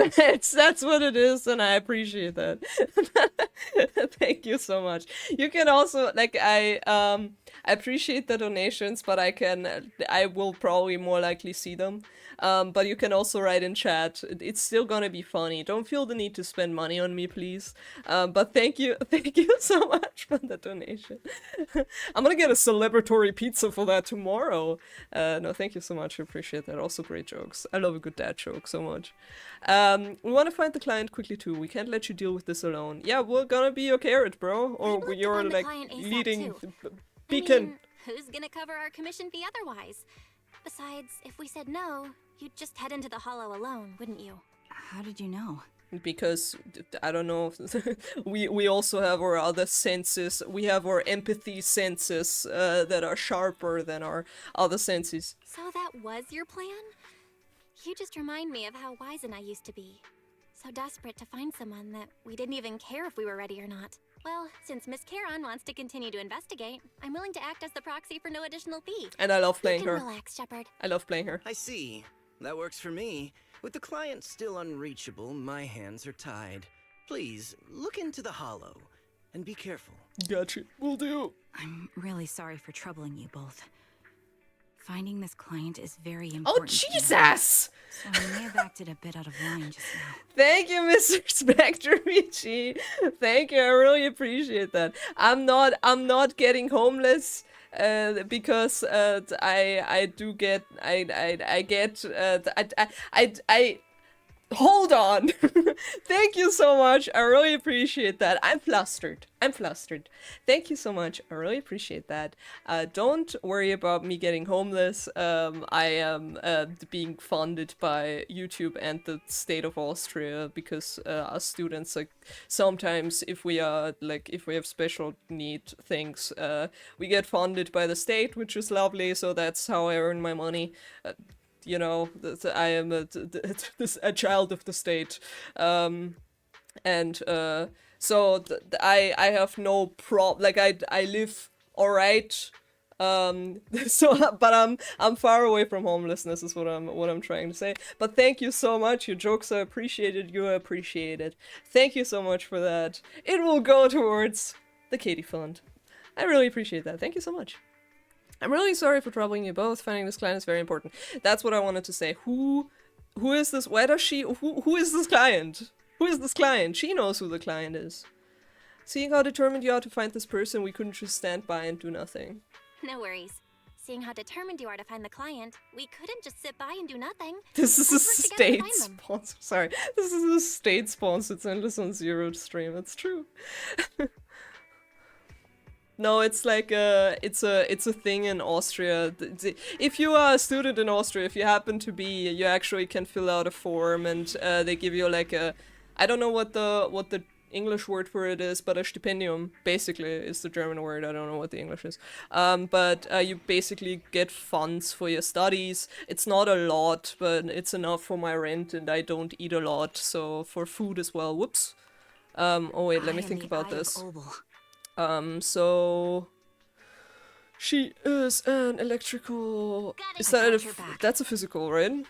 that's what it is, then I appreciate that. Thank you so much. You can also I appreciate the donations, but I will probably more likely see them. But you can also write in chat. It's still gonna be funny. Don't feel the need to spend money on me, please. But thank you so much for the donation. I'm gonna get a celebratory pizza for that tomorrow. No, thank you so much. I appreciate that. Also great jokes. I love a good dad joke so much. We want to find the client quickly too. We can't let you deal with this alone. Yeah, we're gonna be your carrot, bro. Or you're like leading beacon. Who's gonna cover our commission fee otherwise? Besides, if we said no, you'd just head into the Hollow alone, wouldn't you? How did you know? Because, I don't know, we also have our other senses. We have our empathy senses that are sharper than our other senses. So that was your plan? You just remind me of how wise and I used to be. So desperate to find someone that we didn't even care if we were ready or not. Well, since Miss Charon wants to continue to investigate, I'm willing to act as the proxy for no additional fee. And I love playing her. Relax, Shepard. I love playing her. I see. That works for me. With the client still unreachable, my hands are tied. Please, look into the Hollow, and be careful. Gotcha. Will do. I'm really sorry for troubling you both. Finding this client is very important. Oh, Jesus! So I may have acted a bit out of line just now. Thank you, Mr. Spectre Michi. Thank you, I really appreciate that. I'm not getting homeless. Because I do get I get I hold on. Thank you so much. I really appreciate that. I'm flustered. Thank you so much. I really appreciate that. Don't worry about me getting homeless. I am being funded by YouTube and the state of Austria because us students, like, sometimes if we have special need things, we get funded by the state, which is lovely. So that's how I earn my money. You know, I am a child of the state, so I have no problem. Like I live all right. But I'm far away from homelessness is what I'm trying to say. But thank you so much. Your jokes are appreciated. You are appreciated. Thank you so much for that. It will go towards the Katie Fund. I really appreciate that. Thank you so much. I'm really sorry for troubling you both. Finding this client is very important. That's what I wanted to say. Who is this? Why does she? Who is this client? Who is this client? She knows who the client is. Seeing how determined you are to find this person, we couldn't just stand by and do nothing. No worries. Seeing how determined you are to find the client, we couldn't just sit by and do nothing. This is a Let's work together to find them. state-sponsored. Sorry, this is a state-sponsored Endless on Zero stream. It's true. No, it's like it's a thing in Austria. If you are a student in Austria, if you happen to be, you actually can fill out a form, and they give you like a, I don't know what the English word for it is, but a stipendium basically is the German word. I don't know what the English is. But you basically get funds for your studies. It's not a lot, but it's enough for my rent, and I don't eat a lot, so for food as well. Whoops. Oh wait, let me think about this. So she is an electrical. Is that that's a physical, right?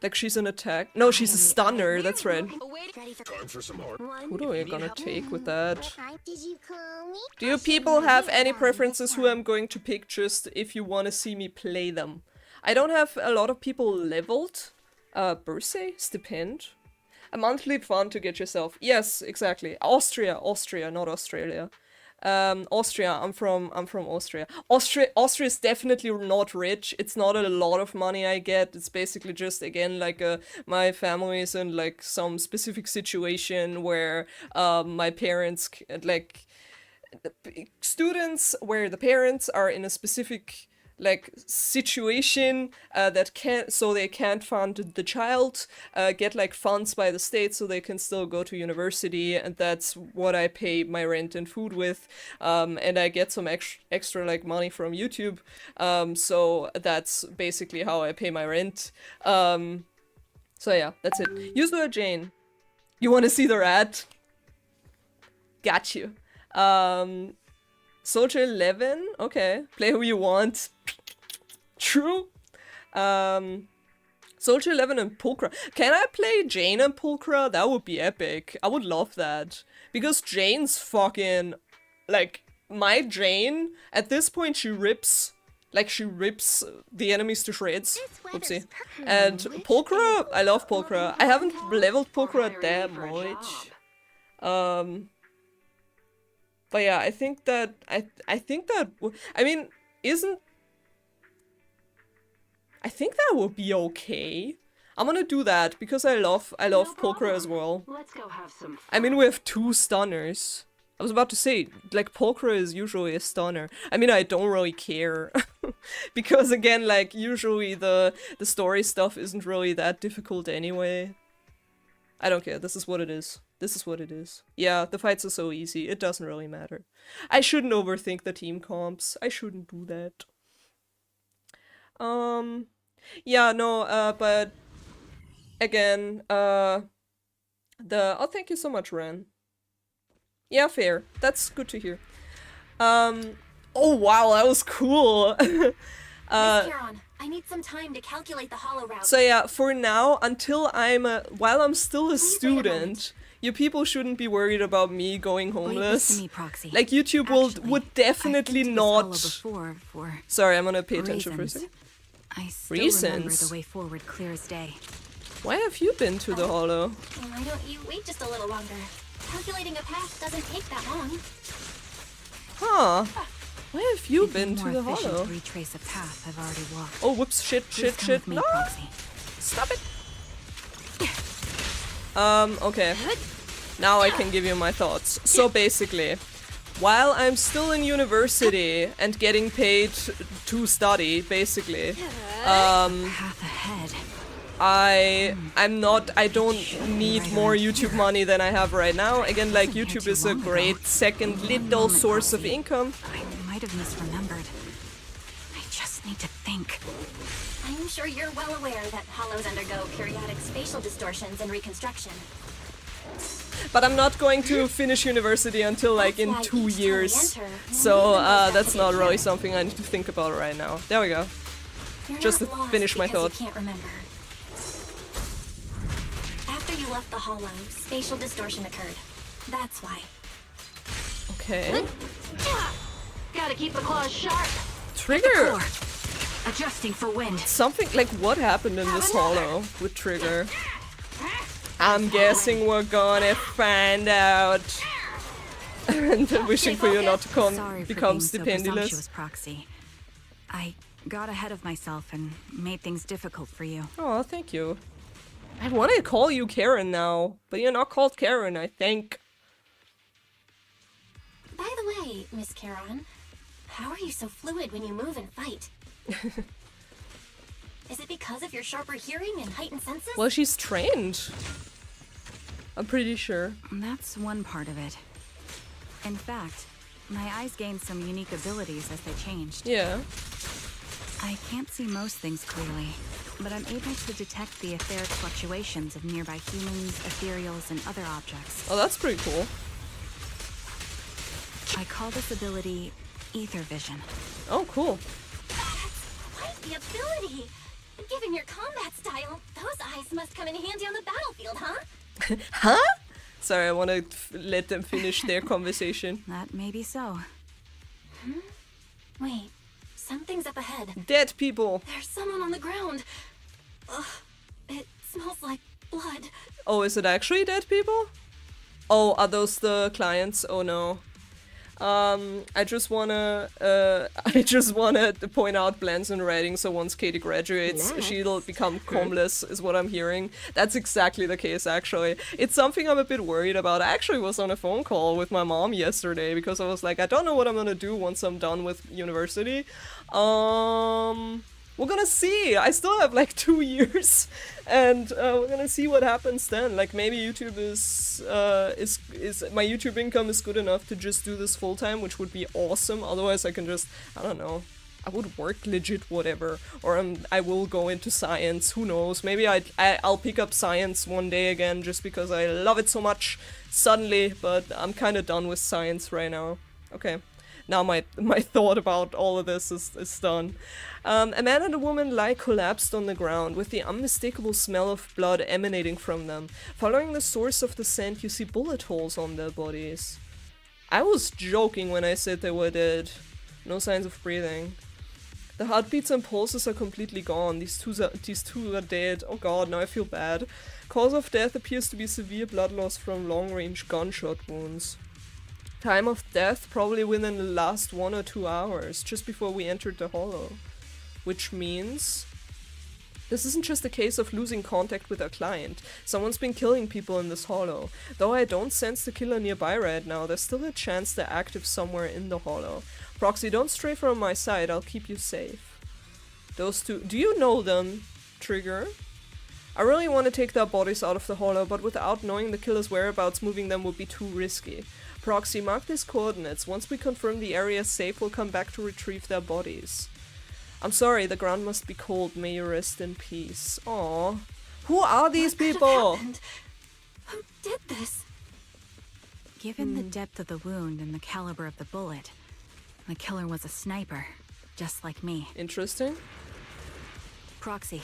Like she's an attack. No, she's a stunner. That's right. Time for some more. Who do we gonna take with that? Do you people have any preferences who I'm going to pick? Just if you want to see me play them. I don't have a lot of people leveled. Bursay, stipend, a monthly fund to get yourself. Yes, exactly. Austria, not Australia. Austria. I'm from Austria. Austria is definitely not rich. It's not a lot of money I get. It's basically just, again, like my family is in like some specific situation where my parents, like students where the parents are in a specific like situation that can't, so they can't fund the child, get like funds by the state so they can still go to university, and that's what I pay my rent and food with, and I get some extra like money from YouTube, so that's basically how I pay my rent. So yeah, that's it. Yuzu or Jane? You want to see the rat? Got you. Soldier 11? Okay. Play who you want. True. Soldier 11 and Pulchra. Can I play Jane and Pulchra? That would be epic. I would love that. Because Jane's fucking... Like, my Jane, at this point she rips... Like, she rips the enemies to shreds. Oopsie. And Pulchra, I love Pulchra. I haven't leveled Pulchra that much. But yeah, I think that I mean, isn't... I think that would be okay. I'm gonna do that because I love Pulchra as well. Let's go have some fun. I mean, we have 2 stunners. I was about to say, like, Pulchra is usually a stunner. I mean, I don't really care. Because again, like, usually the story stuff isn't really that difficult anyway. I don't care, this is what it is. This is what it is. Yeah, the fights are so easy, it doesn't really matter. I shouldn't overthink the team comps. I shouldn't do that. Yeah, no, but again, oh, thank you so much, Ren. Yeah, fair. That's good to hear. Oh wow, that was cool. Miss Charon, I need some time to calculate the hollow route. So yeah, for now, until while I'm still a student, you people shouldn't be worried about me going homeless. Wait, listen to me, Proxy. Like, YouTube would definitely not... Before, for Sorry, I'm gonna pay attention for a reasons. second. I still remember Reasons? the way forward clear as day. Why have you been to the Hollow? Why don't you wait just a little longer? Calculating a path doesn't take that long. Huh. Why have you It'd be been to more the efficient Hollow? to retrace a path I've already walked. Oh, whoops, shit. Please come with me, No! Proxy. Stop it! Okay. Now I can give you my thoughts. So basically, while I'm still in university and getting paid to study, basically, Path ahead. I don't need more YouTube money than I have right now. Again, like, YouTube is a great second little source of income. I might have misremembered. I just need to think. I'm sure you're well aware that hollows undergo periodic spatial distortions and reconstruction. But I'm not going to finish university until like in 2 years. So that's not really something I need to think about right now. There we go. You're Just not to lost finish my because thought. You can't remember. After you left the hollow, spatial distortion occurred. That's why. Okay. Gotta keep the claws sharp. Trigger! Core. Adjusting for wind. Something like, what happened in this hollow with Trigger? I'm guessing we're gonna find out. And wishing for you not to Sorry for become being so stipendulous. presumptuous, Proxy. I got ahead of myself and made things difficult for you. Oh, thank you. I want to call you Karen now, but you're not called Karen, I think. By the way, Miss Charon, how are you so fluid when you move and fight? Is it because of your sharper hearing and heightened senses? Well, she's trained. I'm pretty sure. That's one part of it. In fact, my eyes gained some unique abilities as they changed. Yeah. I can't see most things clearly, but I'm able to detect the etheric fluctuations of nearby humans, ethereals, and other objects. Oh, that's pretty cool. I call this ability Ether Vision. Oh, cool. That's quite the ability! Given your combat style, those eyes must come in handy on the battlefield, huh? Huh? Sorry, I want to let them finish their conversation. That may be so. Wait, something's up ahead. Dead people. There's someone on the ground. Ugh, it smells like blood. Oh, is it actually dead people? Oh, are those the clients? Oh no. I just wanna point out Blan's in writing, so once Katie graduates, she'll become homeless, is what I'm hearing. That's exactly the case, actually. It's something I'm a bit worried about. I actually was on a phone call with my mom yesterday because I was like, I don't know what I'm gonna do once I'm done with university. We're gonna see. I still have like 2 years, and we're gonna see what happens then. Like maybe YouTube is my YouTube income is good enough to just do this full time, which would be awesome. Otherwise, I can just, I don't know, I would work legit whatever, or I will go into science. Who knows? Maybe I'll pick up science one day again just because I love it so much suddenly. But I'm kind of done with science right now. Okay. Now my thought about all of this is done. A man and a woman lie collapsed on the ground with the unmistakable smell of blood emanating from them. Following the source of the scent, you see bullet holes on their bodies. I was joking when I said they were dead. No signs of breathing. The heartbeats and pulses are completely gone. These two are dead. Oh god, now I feel bad. Cause of death appears to be severe blood loss from long-range gunshot wounds. Time of death probably within the last 1 or 2 hours, just before we entered the hollow. Which means this isn't just a case of losing contact with our client. Someone's been killing people in this hollow. Though I don't sense the killer nearby right now, there's still a chance they're active somewhere in the hollow. Proxy, don't stray from my side, I'll keep you safe. Those two, do you know them, Trigger? I really want to take their bodies out of the hollow, but without knowing the killer's whereabouts, moving them would be too risky. Proxy, mark these coordinates. Once we confirm the area is safe, we'll come back to retrieve their bodies. I'm sorry, the ground must be cold. May you rest in peace. Aww. Who are these people? Who did this? Given the depth of the wound and the caliber of the bullet, the killer was a sniper, just like me. Interesting. Proxy,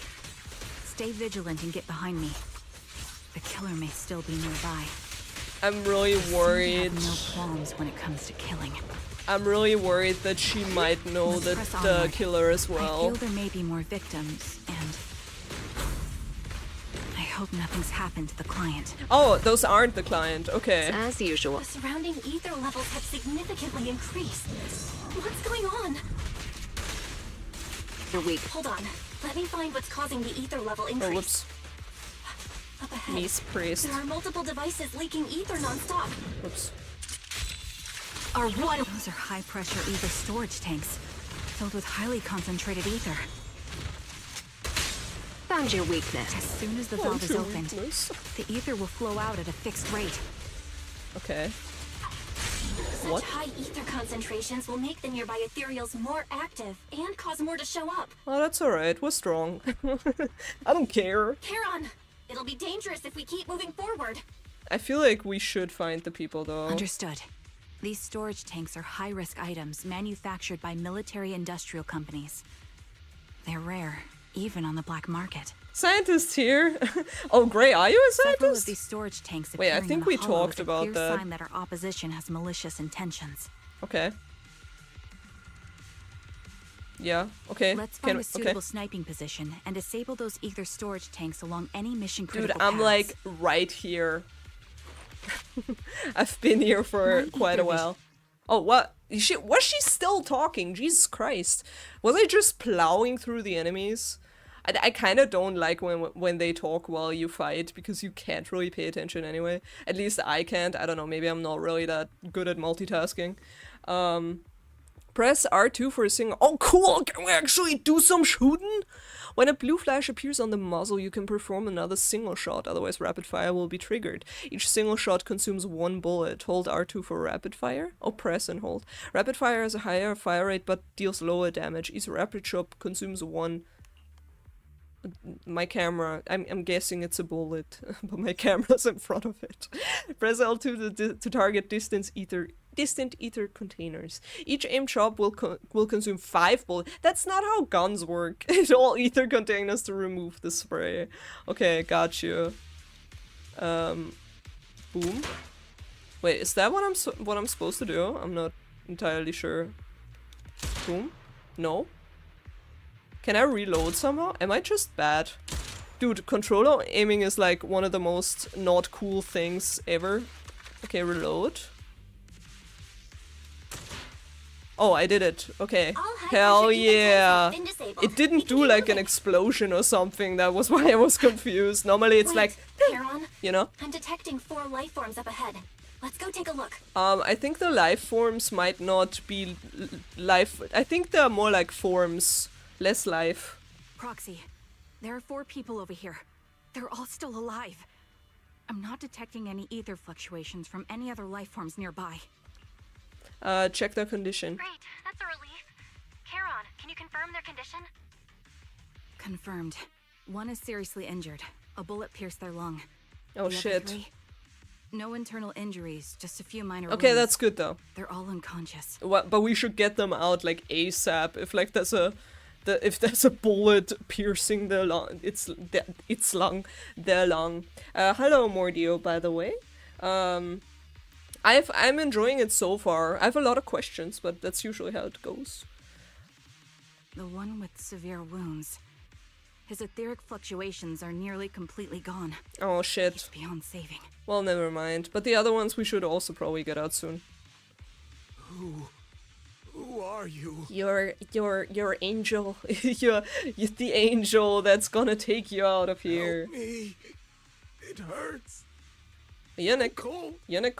stay vigilant and get behind me. The killer may still be nearby. I'm really worried. I have no qualms when it comes to killing. I'm really worried that she might know that the killer as I well. feel there may be more victims, and I hope nothing's happened to the client. Oh, those aren't the client. Okay. As usual. The surrounding ether levels have significantly increased. What's going on? You're weak. Hold on. Let me find what's causing the ether level increase. Oh, whoops. Up ahead. Mies priest. There are multiple devices leaking ether nonstop. Whoops. Our water. Those are high-pressure ether storage tanks, filled with highly concentrated ether. Found your weakness. As soon as the Oh, valve is your opened, weakness. the ether will flow out at a fixed rate. Okay. Such What? high ether concentrations will make the nearby ethereals more active and cause more to show up. Oh, that's alright. We're strong. I don't care. Charon, it'll be dangerous if we keep moving forward. I feel like we should find the people though. Understood. These storage tanks are high-risk items manufactured by military-industrial companies. They're rare, even on the black market. Scientist here. Oh, Gray, are you a Several of scientist? these storage tanks Wait, I appearing think in we the hollow talked is a about clear that. sign that our opposition has malicious intentions. Okay. Yeah. Okay. Let's find a suitable sniping position and disable those ether storage tanks along any mission-critical Dude, I'm paths. like right here. I've been here for quite a while. Oh, what? Was she still talking? Jesus Christ. Was I just plowing through the enemies? I kind of don't like when they talk while you fight, because you can't really pay attention anyway. At least I can't. I don't know, maybe I'm not really that good at multitasking. Press R2 for a single. Oh, cool! Can we actually do some shooting? When a blue flash appears on the muzzle, you can perform another single shot, otherwise rapid fire will be triggered. Each single shot consumes 1 bullet. Hold R2 for rapid fire. Oh, press and hold. Rapid fire has a higher fire rate but deals lower damage. Each rapid shot consumes 1. My camera, I'm guessing it's a bullet, but my camera's in front of it. Press L2 to target distant ether containers. Each aim shot will consume 5 bullets. That's not how guns work. It's all ether containers to remove the spray. Okay, got you. Boom. Wait, is that what I'm supposed to do? I'm not entirely sure. Boom. No. Can I reload somehow? Am I just bad? Dude, controller aiming is like one of the most not cool things ever. Okay, reload. Oh, I did it. Okay. All high Hell pressure defenses yeah. have been disabled. It didn't We can do keep like an moving. explosion or something. That was why I was confused. Normally it's Wait, like, Charon, you know? I'm detecting 4 life forms up ahead. Let's go take a look. I think the life forms might not be life. I think they're more like forms, less life. Proxy, there are 4 people over here. They're all still alive. I'm not detecting any ether fluctuations from any other life forms nearby. Check their condition. Great, that's a relief. Charon, can you confirm their condition? Confirmed. 1 is seriously injured. A bullet pierced their lung. Oh The other shit. 3, no internal injuries, just a few minor Okay, wounds. that's good though. They're all unconscious. But we should get them out like ASAP. If like if there's a bullet piercing their lung, their lung. Hello Mordio, by the way. I'm enjoying it so far. I have a lot of questions, but that's usually how it goes. The one with severe wounds. His etheric fluctuations are nearly completely gone. Oh He's shit. beyond saving. Well, never mind. But the other ones we should also probably get out soon. Who are you? Your angel. you're the angel that's gonna take you out of here. Help me. It hurts. You're an, Cold. you're an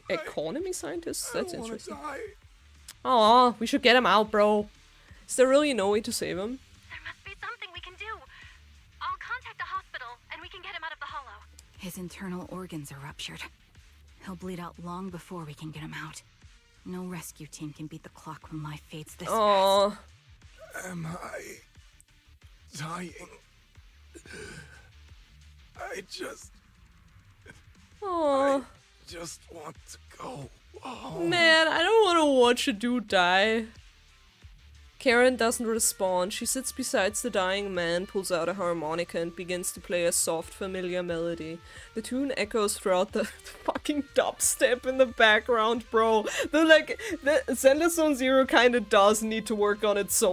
economy scientist? That's I don't wanna interesting. die. Aw, we should get him out, bro. Is there really no way to save him? There must be something we can do. I'll contact the hospital and we can get him out of the hollow. His internal organs are ruptured. He'll bleed out long before we can get him out. No rescue team can beat the clock when life fades this fast. Aw. Am I dying? I just Aw. want to go home. Man, I don't want to watch a dude die. Karen doesn't respond. She sits beside the dying man, pulls out a harmonica and begins to play a soft, familiar melody. The tune echoes throughout the fucking dubstep in the background, bro. The Zelda Zone Zero kinda does need to work on its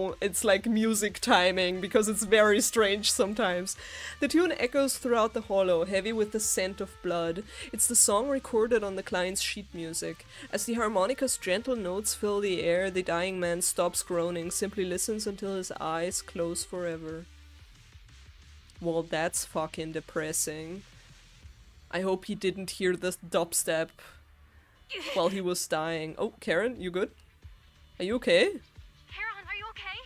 like music timing, because it's very strange sometimes. The tune echoes throughout the hollow, heavy with the scent of blood. It's the song recorded on the client's sheet music. As the harmonica's gentle notes fill the air, the dying man stops groaning, simply listens until his eyes close forever. Well, that's fucking depressing. I hope he didn't hear the dubstep while he was dying. Oh, Karen, you good? Are you okay? Charon, are you okay?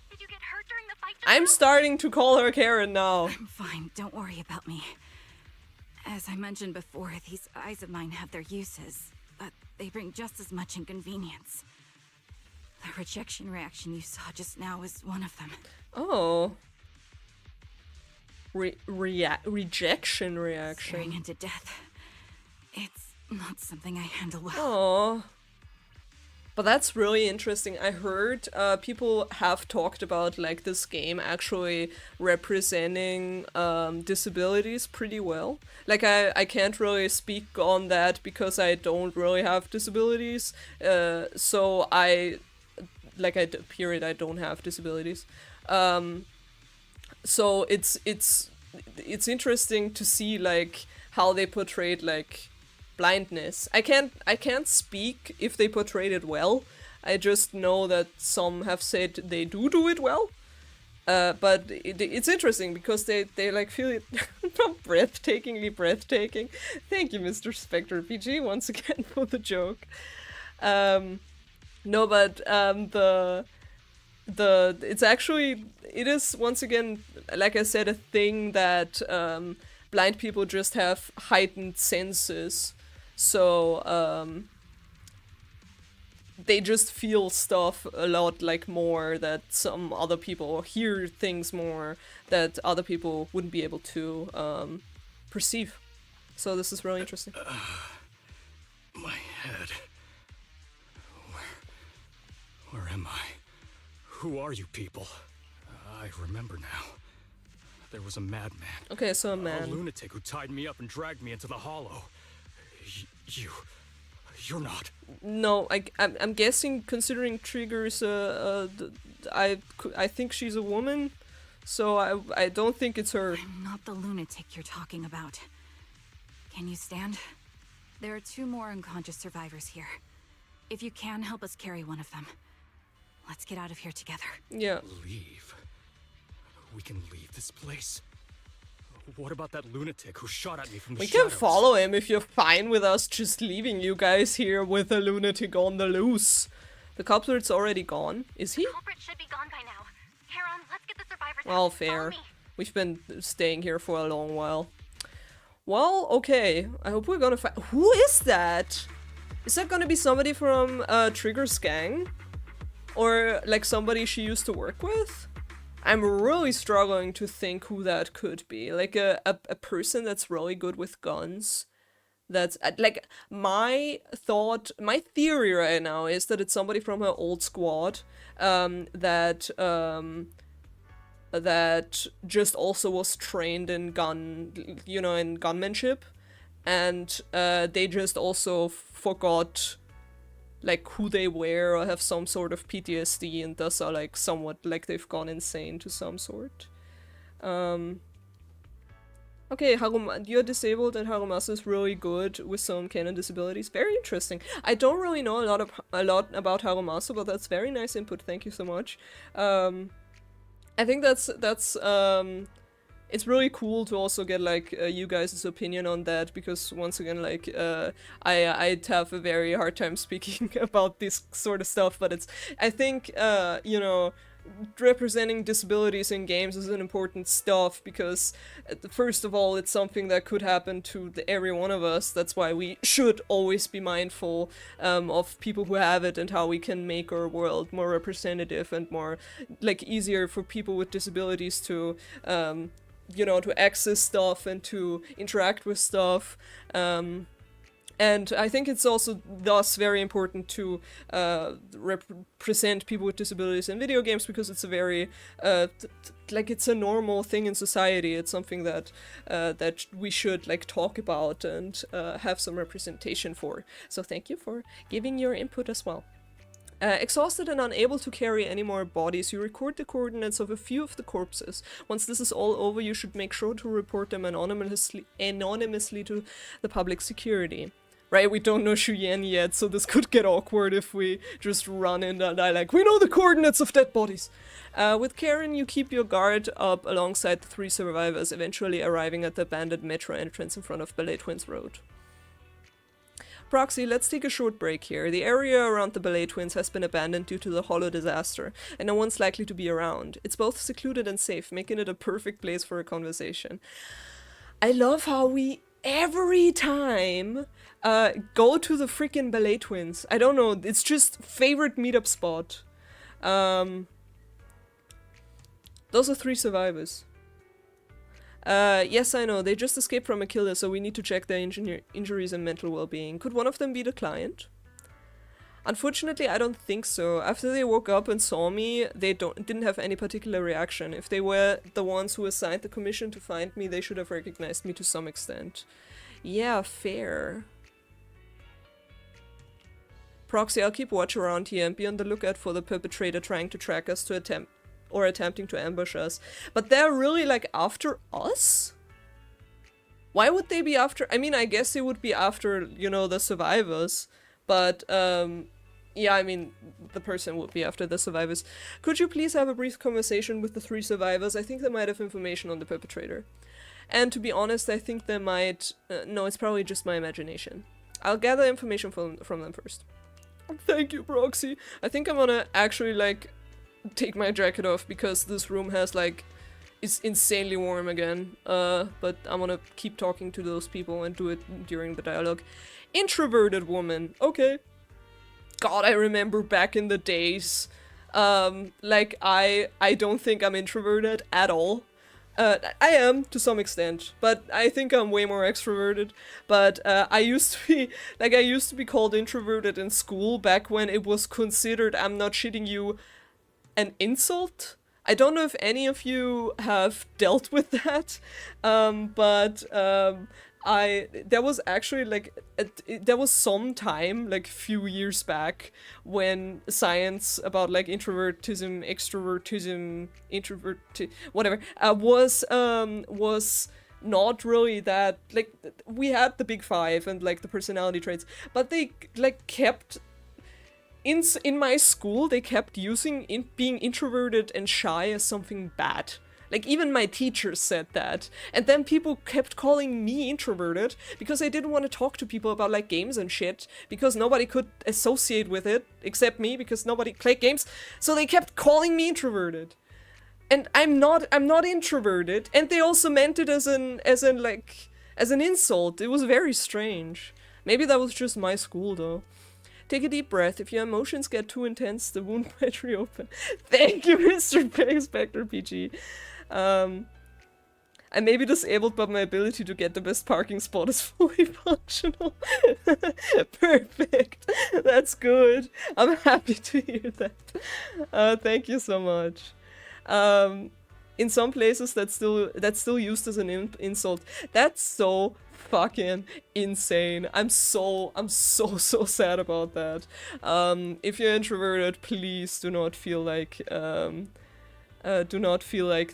Did you get hurt during the fight? I'm starting to call her Karen now. I'm fine, don't worry about me. As I mentioned before, these eyes of mine have their uses, but they bring just as much inconvenience. The rejection reaction you saw just now was one of them. Oh. Rejection Staring reaction. into death. It's not something I handle well. Oh. But that's really interesting. I heard people have talked about like this game actually representing disabilities pretty well. Like I can't really speak on that because I don't really have disabilities. So I don't have disabilities. So it's interesting to see like how they portrayed like blindness. I can't speak if they portrayed it well. I just know that some have said they do it well. But it's interesting because they like feel it breathtakingly breathtaking. Thank you, Mr. Spectre PG, once again for the joke. No, but it's actually, it is once again, like I said, a thing that blind people just have heightened senses. So they just feel stuff a lot like more that some other people, or hear things more that other people wouldn't be able to perceive. So this is really interesting. My head. Where am I? Who are you people? I remember now. There was a madman. Okay, so a A man. lunatic who tied me up and dragged me into the hollow. You're not. No, I'm guessing, considering Trigger's I think she's a woman, so I don't think it's her. I'm not the lunatic you're talking about. Can you stand? There are 2 more unconscious survivors here. If you can, help us carry one of them. Let's get out of here together. Yeah. Leave? We can leave this place? What about that lunatic who shot at me from the We shadows? can follow him if you're fine with us just leaving you guys here with a lunatic on the loose. The culprit's already gone. Is he? Culprit should be gone by now. Heron, let's get the survivors Well, out. Follow fair. me. We've been staying here for a long while. Well, okay. I hope we're gonna find. Who is that? Is that gonna be somebody from Trigger's gang? Or like somebody she used to work with? I'm really struggling to think who that could be. Like a person that's really good with guns. That's like my theory right now is that it's somebody from her old squad that just also was trained in in gunmanship, and they just also forgot like who they were or have some sort of PTSD and thus are like somewhat like they've gone insane to some sort. Okay, you're disabled and Harumasa is really good with some canon disabilities. Very interesting. I don't really know a lot about Harumasa, but that's very nice input. Thank you so much. I think that's it's really cool to also get like you guys' opinion on that, because once again, like I'd have a very hard time speaking about this sort of stuff, but I think representing disabilities in games is an important stuff, because first of all, it's something that could happen to every one of us. That's why we should always be mindful of people who have it and how we can make our world more representative and more like easier for people with disabilities to to access stuff and to interact with stuff. And I think it's also thus very important to represent people with disabilities in video games, because it's a very it's a normal thing in society. It's something that that we should like talk about and have some representation for. So thank you for giving your input as well. Exhausted and unable to carry any more bodies, you record the coordinates of a few of the corpses. Once this is all over, you should make sure to report them anonymously to the public security. Right, we don't know Shuyen yet, so this could get awkward if we just run in and I like, we know the coordinates of dead bodies! With Karen, you keep your guard up alongside the 3 survivors, eventually arriving at the abandoned metro entrance in front of Ballet Twins Road. Proxy, let's take a short break here. The area around the Ballet Twins has been abandoned due to the Hollow disaster, and no one's likely to be around. It's both secluded and safe, making it a perfect place for a conversation. I love how we, every time, go to the freaking Ballet Twins. I don't know, it's just favorite meetup spot. Those are 3 survivors. Yes, I know. They just escaped from a killer, so we need to check their injuries and mental well-being. Could one of them be the client? Unfortunately, I don't think so. After they woke up and saw me, they didn't have any particular reaction. If they were the ones who assigned the commission to find me, they should have recognized me to some extent. Yeah, fair. Proxy, I'll keep watch around here and be on the lookout for the perpetrator trying to track us to attempting to ambush us. But they're really like after us? Why would they be after? I mean, I guess they would be after, the survivors. But, yeah, I mean, the person would be after the survivors. Could you please have a brief conversation with the 3 survivors? I think they might have information on the perpetrator. And to be honest, I think they might... no, it's probably just my imagination. I'll gather information from them first. Thank you, Proxy. I think I'm gonna actually, take my jacket off, because this room has, it's insanely warm again. But I'm gonna keep talking to those people and do it during the dialogue. Introverted woman. Okay. God, I remember back in the days. I don't think I'm introverted at all. I am, to some extent, but I think I'm way more extroverted. But I used to be called introverted in school back when it was considered, I'm not shitting you, an insult. I don't know if any of you have dealt with that, but there was actually there was some time, few years back, when science about introvertism, extrovertism, whatever, was not really that, we had the big 5 and the personality traits, but they kept in my school, they kept using being introverted and shy as something bad. Like, even my teachers said that. And then people kept calling me introverted because I didn't want to talk to people about, like, games and shit. Because nobody could associate with it, except me, because nobody played games. So they kept calling me introverted. And I'm not introverted. And they also meant it as an insult. It was very strange. Maybe that was just my school, though. Take a deep breath. If your emotions get too intense, the wound might reopen. Thank you, Mr. Spectre PG. I may be disabled, but my ability to get the best parking spot is fully functional. Perfect. That's good. I'm happy to hear that. Thank you so much. In some places, that's still used as an insult. That's so fucking insane. I'm so sad about that. If you're introverted, please do not feel like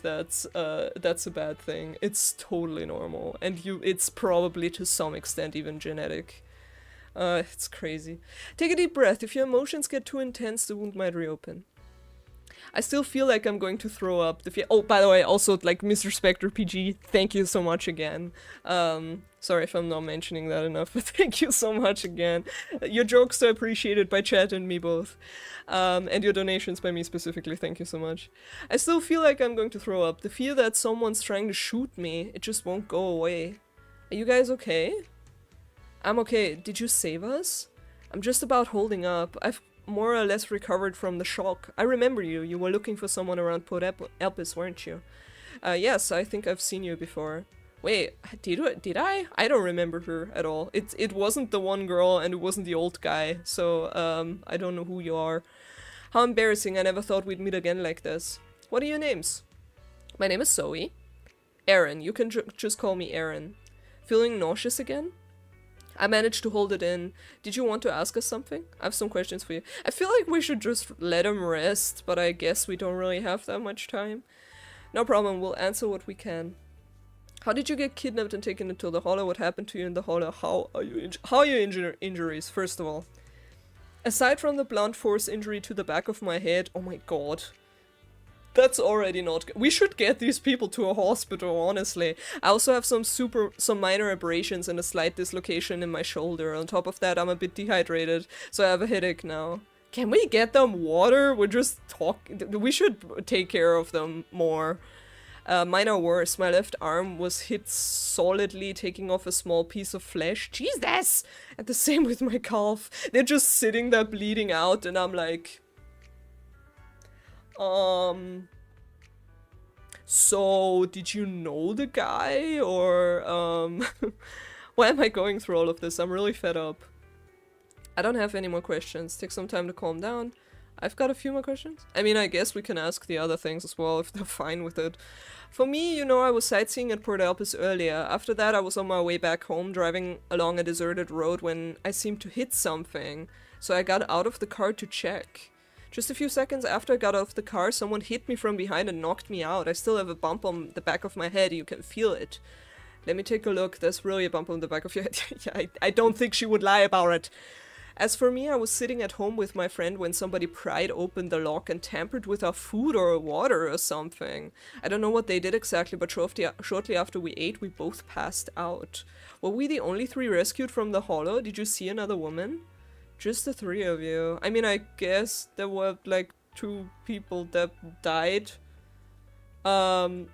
that's a bad thing. It's totally normal, and it's probably to some extent even genetic. It's crazy. Take a deep breath. If your emotions get too intense, the wound might reopen. I still feel like I'm going to throw up. Oh, by the way, also, like, Mr. Spectre PG, thank you so much again. Sorry if I'm not mentioning that enough, but thank you so much again. Your jokes are appreciated by chat and me both. And your donations by me specifically, thank you so much. I still feel like I'm going to throw up. The fear that someone's trying to shoot me, it just won't go away. Are you guys okay? I'm okay. Did you save us? I'm just about holding up. I've more or less recovered from the shock. I remember you. You were looking for someone around Port Elpis, weren't you? Yes, I think I've seen you before. Wait, did I? I don't remember her at all. It wasn't the one girl and it wasn't the old guy, so I don't know who you are. How embarrassing, I never thought we'd meet again like this. What are your names? My name is Zoe. Aaron, you can just call me Aaron. Feeling nauseous again? I managed to hold it in. Did you want to ask us something? I have some questions for you. I feel like we should just let him rest, but I guess we don't really have that much time. No problem, we'll answer what we can. How did you get kidnapped and taken into the Hollow? What happened to you in the Hollow? How are your injuries, first of all? Aside from the blunt force injury to the back of my head, oh my god. That's already not good. We should get these people to a hospital, honestly. I also have some minor abrasions and a slight dislocation in my shoulder. On top of that, I'm a bit dehydrated, so I have a headache now. Can we get them water? We're just talking. We should take care of them more. Mine are worse. My left arm was hit solidly, taking off a small piece of flesh. Jesus! And the same with my calf. They're just sitting there bleeding out, and I'm like... So, did you know the guy, or, why am I going through all of this? I'm really fed up. I don't have any more questions. Take some time to calm down. I've got a few more questions. I mean, I guess we can ask the other things as well, if they're fine with it. For me, you know, I was sightseeing at Port Elpis earlier. After that, I was on my way back home, driving along a deserted road when I seemed to hit something. So I got out of the car to check. Just a few seconds after I got out of the car, someone hit me from behind and knocked me out. I still have a bump on the back of my head. You can feel it. Let me take a look. There's really a bump on the back of your head. Yeah, I don't think she would lie about it. As for me, I was sitting at home with my friend when somebody pried open the lock and tampered with our food or water or something. I don't know what they did exactly, but shortly after we ate, we both passed out. Were we the only three rescued from the Hollow? Did you see another woman? Just the three of you. I mean, I guess there were, like, 2 people that died. I'm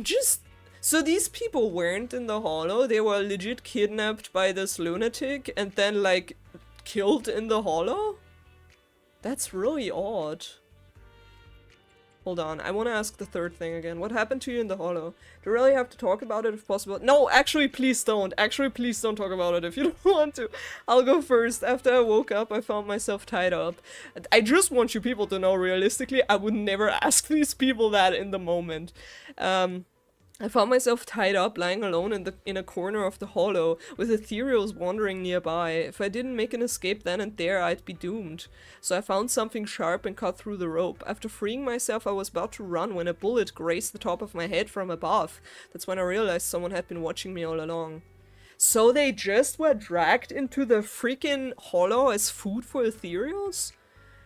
just... So these people weren't in the Hollow, they were legit kidnapped by this lunatic and then, like, killed in the Hollow? That's really odd. Hold on, I want to ask the third thing again. What happened to you in the Hollow? Do you really have to talk about it if possible? No, actually, please don't. Actually, please don't talk about it if you don't want to. I'll go first. After I woke up, I found myself tied up. I just want you people to know, realistically, I would never ask these people that in the moment. I found myself tied up, lying alone in a corner of the Hollow, with ethereals wandering nearby. If I didn't make an escape then and there, I'd be doomed. So I found something sharp and cut through the rope. After freeing myself, I was about to run when a bullet grazed the top of my head from above. That's when I realized someone had been watching me all along. So they just were dragged into the freaking hollow as food for ethereals?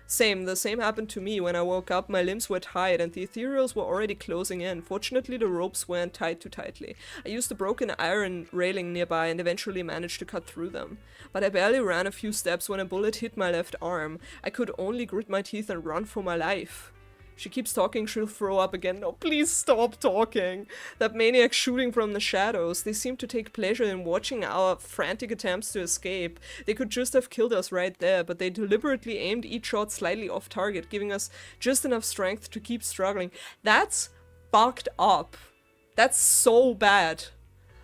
The same happened to me. When I woke up, my limbs were tied and the ethereals were already closing in. Fortunately, the ropes weren't tied too tightly. I used a broken iron railing nearby and eventually managed to cut through them. But I barely ran a few steps when a bullet hit my left arm. I could only grit my teeth and run for my life. She keeps talking, she'll throw up again. No, please stop talking. That maniac shooting from the shadows. They seem to take pleasure in watching our frantic attempts to escape. They could just have killed us right there, but they deliberately aimed each shot slightly off target, giving us just enough strength to keep struggling. That's fucked up. That's so bad.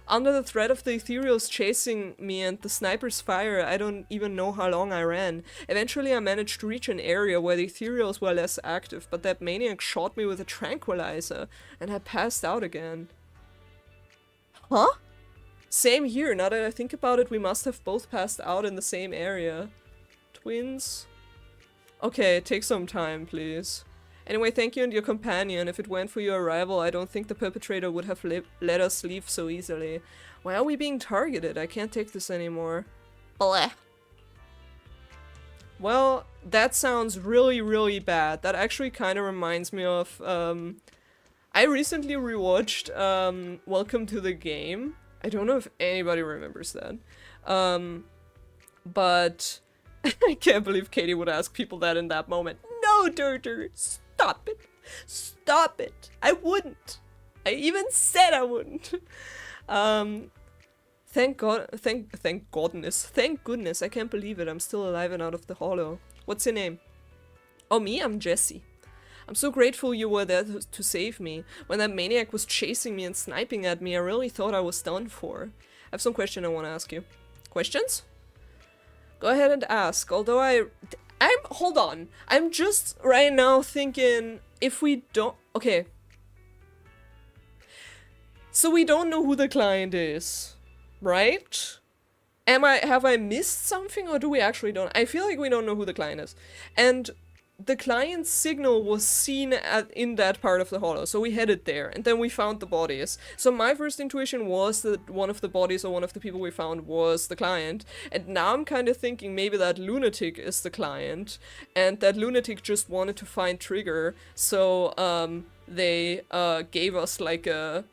Under the threat of the ethereals chasing me and the sniper's fire, I don't even know how long I ran. Eventually I managed to reach an area where the ethereals were less active, but that maniac shot me with a tranquilizer, and I passed out again. Huh? Same here, now that I think about it, we must have both passed out in the same area. Twins? Okay, take some time, please. Anyway, thank you and your companion. If it weren't for your arrival, I don't think the perpetrator would have let us leave so easily. Why are we being targeted? I can't take this anymore. Blech. Well, that sounds really, really bad. That actually kind of reminds me of, I recently rewatched, Welcome to the Game. I don't know if anybody remembers that. But I can't believe Katie would ask people that in that moment. No, Durter, stop it. Stop it. I wouldn't. I even said I wouldn't. Thank goodness, I can't believe it. I'm still alive and out of the hollow. What's your name? Oh, me? I'm Jessie. I'm so grateful you were there to save me. When that maniac was chasing me and sniping at me, I really thought I was done for. I have some questions I want to ask you. Questions? Go ahead and ask, although hold on. I'm just right now thinking, if we don't... Okay. So we don't know who the client is, right? Have I missed something, or do we actually don't? I feel like we don't know who the client is. And the client's signal was seen in that part of the hollow, so we headed there, and then we found the bodies. So my first intuition was that one of the bodies or one of the people we found was the client, and now I'm kind of thinking maybe that lunatic is the client, and that lunatic just wanted to find Trigger, so they gave us like a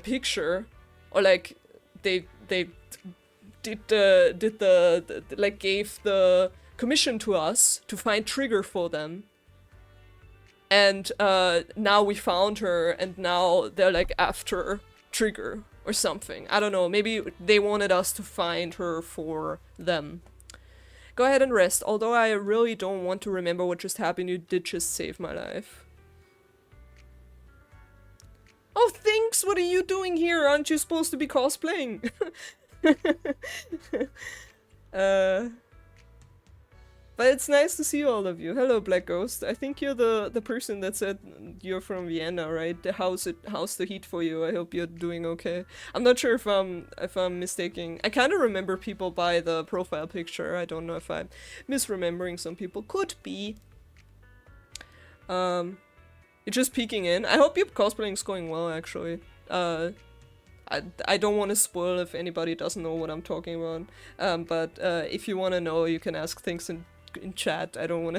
picture, or like they gave the commission to us to find Trigger for them. And now we found her, and now they're like after Trigger or something. I don't know, maybe they wanted us to find her for them. Go ahead and rest, although I really don't want to remember what just happened. You did just save my life. Oh, thanks! What are you doing here? Aren't you supposed to be cosplaying? But it's nice to see all of you. Hello, Black Ghost. I think you're the person that said you're from Vienna, right? How's the heat for you? I hope you're doing okay. I'm not sure if I'm mistaking. I kind of remember people by the profile picture. I don't know if I'm misremembering some people. Could be. You're just peeking in. I hope your cosplaying's going well, actually. I don't want to spoil if anybody doesn't know what I'm talking about. But if you want to know, you can ask things in chat. I don't want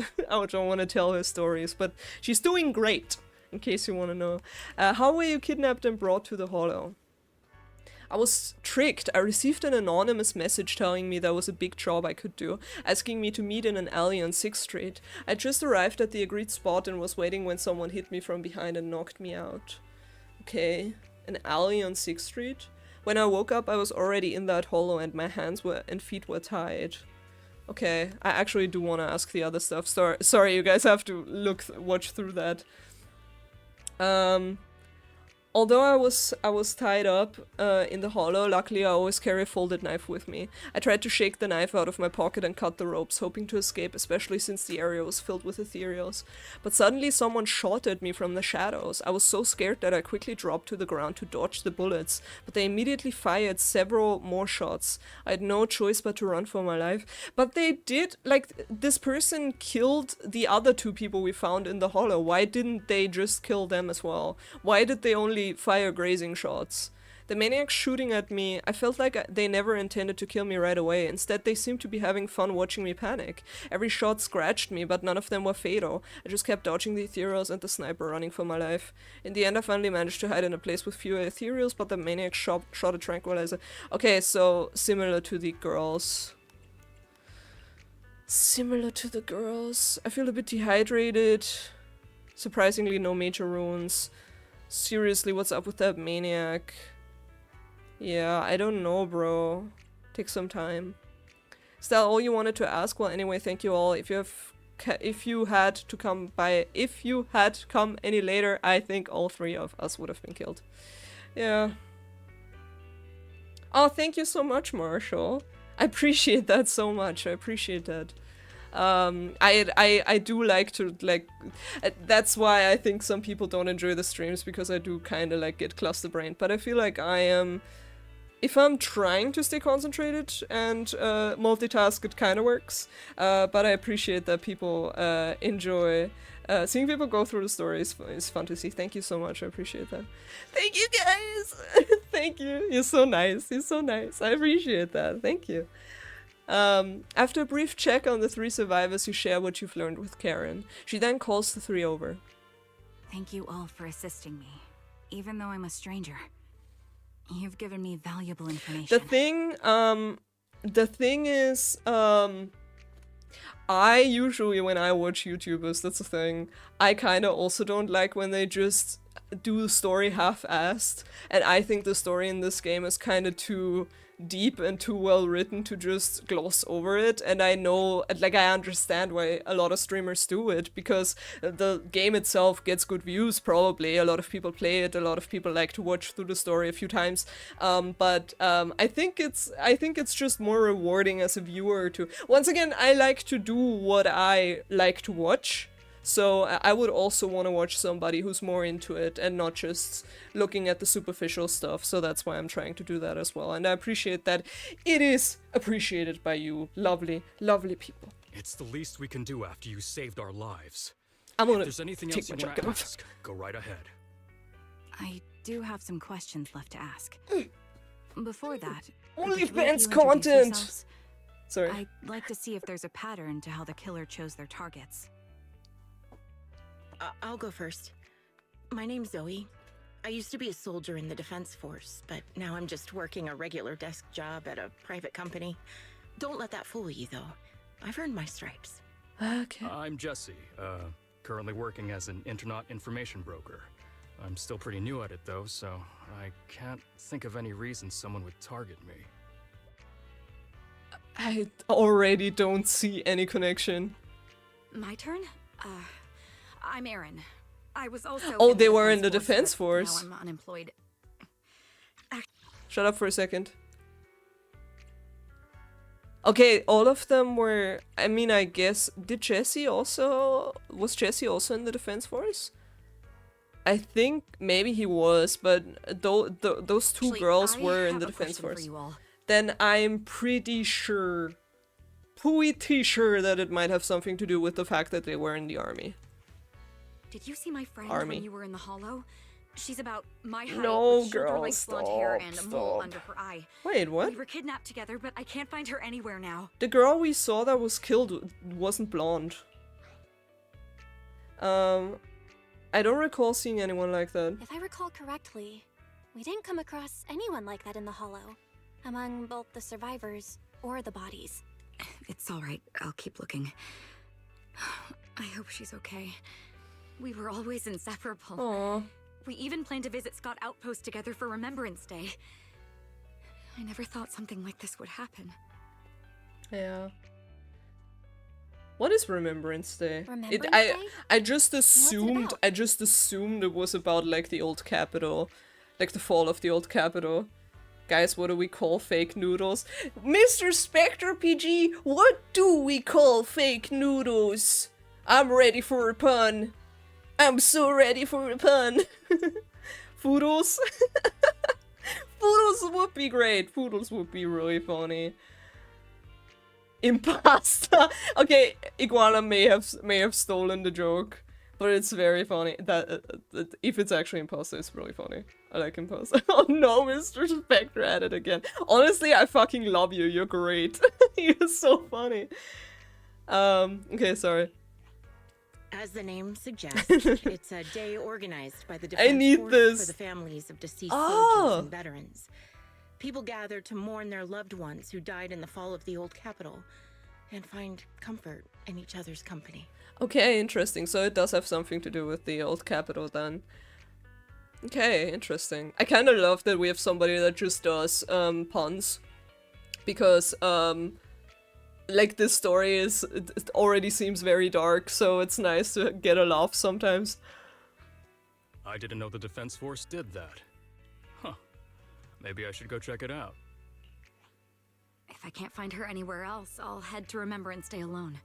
to tell her stories, but she's doing great, in case you want to know. How were you kidnapped and brought to the hollow? I was tricked. I received an anonymous message telling me there was a big job I could do, asking me to meet in an alley on 6th Street. I just arrived at the agreed spot and was waiting when someone hit me from behind and knocked me out. Okay, an alley on 6th Street? When I woke up, I was already in that hollow and my hands and feet were tied. Okay, I actually do want to ask the other stuff. Sorry, you guys have to watch through that. Although I was tied up in the hollow, luckily I always carry a folded knife with me. I tried to shake the knife out of my pocket and cut the ropes, hoping to escape, especially since the area was filled with ethereals. But suddenly someone shot at me from the shadows. I was so scared that I quickly dropped to the ground to dodge the bullets, but they immediately fired several more shots. I had no choice but to run for my life. But they did, like, this person killed the other 2 people we found in the hollow. Why didn't they just kill them as well? Why did they only fire grazing shots? The maniacs shooting at me, I felt like they never intended to kill me right away. Instead, they seemed to be having fun watching me panic. Every shot scratched me, but none of them were fatal. I just kept dodging the ethereals and the sniper, running for my life. In the end, I finally managed to hide in a place with fewer ethereals, but the maniac shot a tranquilizer. Okay, so similar to the girls. Similar to the girls. I feel a bit dehydrated. Surprisingly, no major wounds. Seriously, what's up with that maniac? Yeah, I don't know, bro. Take some time. Is that all you wanted to ask? Well, anyway, thank you all. If you had come any later, I think all three of us would have been killed. Yeah. Oh, thank you so much, Marshall. I appreciate that so much. I appreciate that. I do like to, like, that's why I think some people don't enjoy the streams, because I do kind of, like, get cluster-brained. But I feel like I am, if I'm trying to stay concentrated and multitask, it kind of works. But I appreciate that people enjoy seeing people go through the story is fun to see. Thank you so much. I appreciate that. Thank you, guys. Thank you. You're so nice. You're so nice. I appreciate that. Thank you. After a brief check on the three survivors, you share what you've learned with Karen. She then calls the three over. Thank you all for assisting me. Even though I'm a stranger, you've given me valuable information. The thing is, I usually, when I watch YouTubers, that's the thing, I kinda also don't like when they just do the story half-assed, and I think the story in this game is kinda too deep and too well written to just gloss over it. And I know, like, I understand why a lot of streamers do it, because the game itself gets good views, probably. A lot of people play it, a lot of people like to watch through the story a few times. But I think it's just more rewarding as a viewer to, once again, I like to do what I like to watch. So I would also want to watch somebody who's more into it and not just looking at the superficial stuff. So that's why I'm trying to do that as well. And I appreciate that it is appreciated by you lovely, lovely people. It's the least we can do after you saved our lives. I'm gonna If there's anything else you want to ask, go right ahead. I do have some questions left to ask. Before that, OnlyFans content! Sorry. I'd like to see if there's a pattern to how the killer chose their targets. I'll go first. My name's Zoe. I used to be a soldier in the Defense Force, but now I'm just working a regular desk job at a private company. Don't let that fool you, though. I've earned my stripes. Okay. I'm Jesse, currently working as an internet information broker. I'm still pretty new at it, though, so I can't think of any reason someone would target me. I already don't see any connection. My turn? I'm Erin. I was also Oh, they were in the Defense Force. Now I'm unemployed. Shut up for a second. Okay, all of them were, I mean, I guess, was Jesse also in the Defense Force? I think maybe he was, but those two girls were in the Defense Force. Then I'm pretty sure that it might have something to do with the fact that they were in the army. Did you see my friend Army. when you were in the hollow? She's about my height, No, with girl, shoulder-length blonde hair stop, and a mole stop. under her eye. Wait, what? We were kidnapped together, but I can't find her anywhere now. The girl we saw that was killed wasn't blonde. I don't recall seeing anyone like that. If I recall correctly, we didn't come across anyone like that in the Hollow, among both the survivors or the bodies. It's all right. I'll keep looking. I hope she's okay. We were always inseparable. Aww. We even planned to visit Scott Outpost together for Remembrance Day. I never thought something like this would happen. Yeah. What is Remembrance Day? Remembrance Day? I just assumed about? It was about like the old capital, like the fall of the old capital. Guys, what do we call fake noodles? Mr. Spectre PG, what do we call fake noodles? I'm ready for a pun. I'm so ready for a pun. Foodles? Foodles would be great. Foodles would be really funny. Impasta. Okay, Iguana may have stolen the joke. But it's very funny that if it's actually imposter, it's really funny. I like imposter. Oh no, Mr. Spectre at it again. Honestly, I fucking love you. You're great. You're so funny. Okay, sorry. As the name suggests, it's a day organized by the Defense need Force this. for the families of deceased Oh. soldiers and veterans. People gather to mourn their loved ones who died in the fall of the old capital and find comfort in each other's company. Okay, interesting. So it does have something to do with the old capital then. Okay, interesting. I kind of love that we have somebody that just does puns. Because, like, this story it already seems very dark, so it's nice to get a laugh sometimes. I didn't know the Defense Force did that. Huh. Maybe I should go check it out. If I can't find her anywhere else, I'll head to Remembrance Day alone.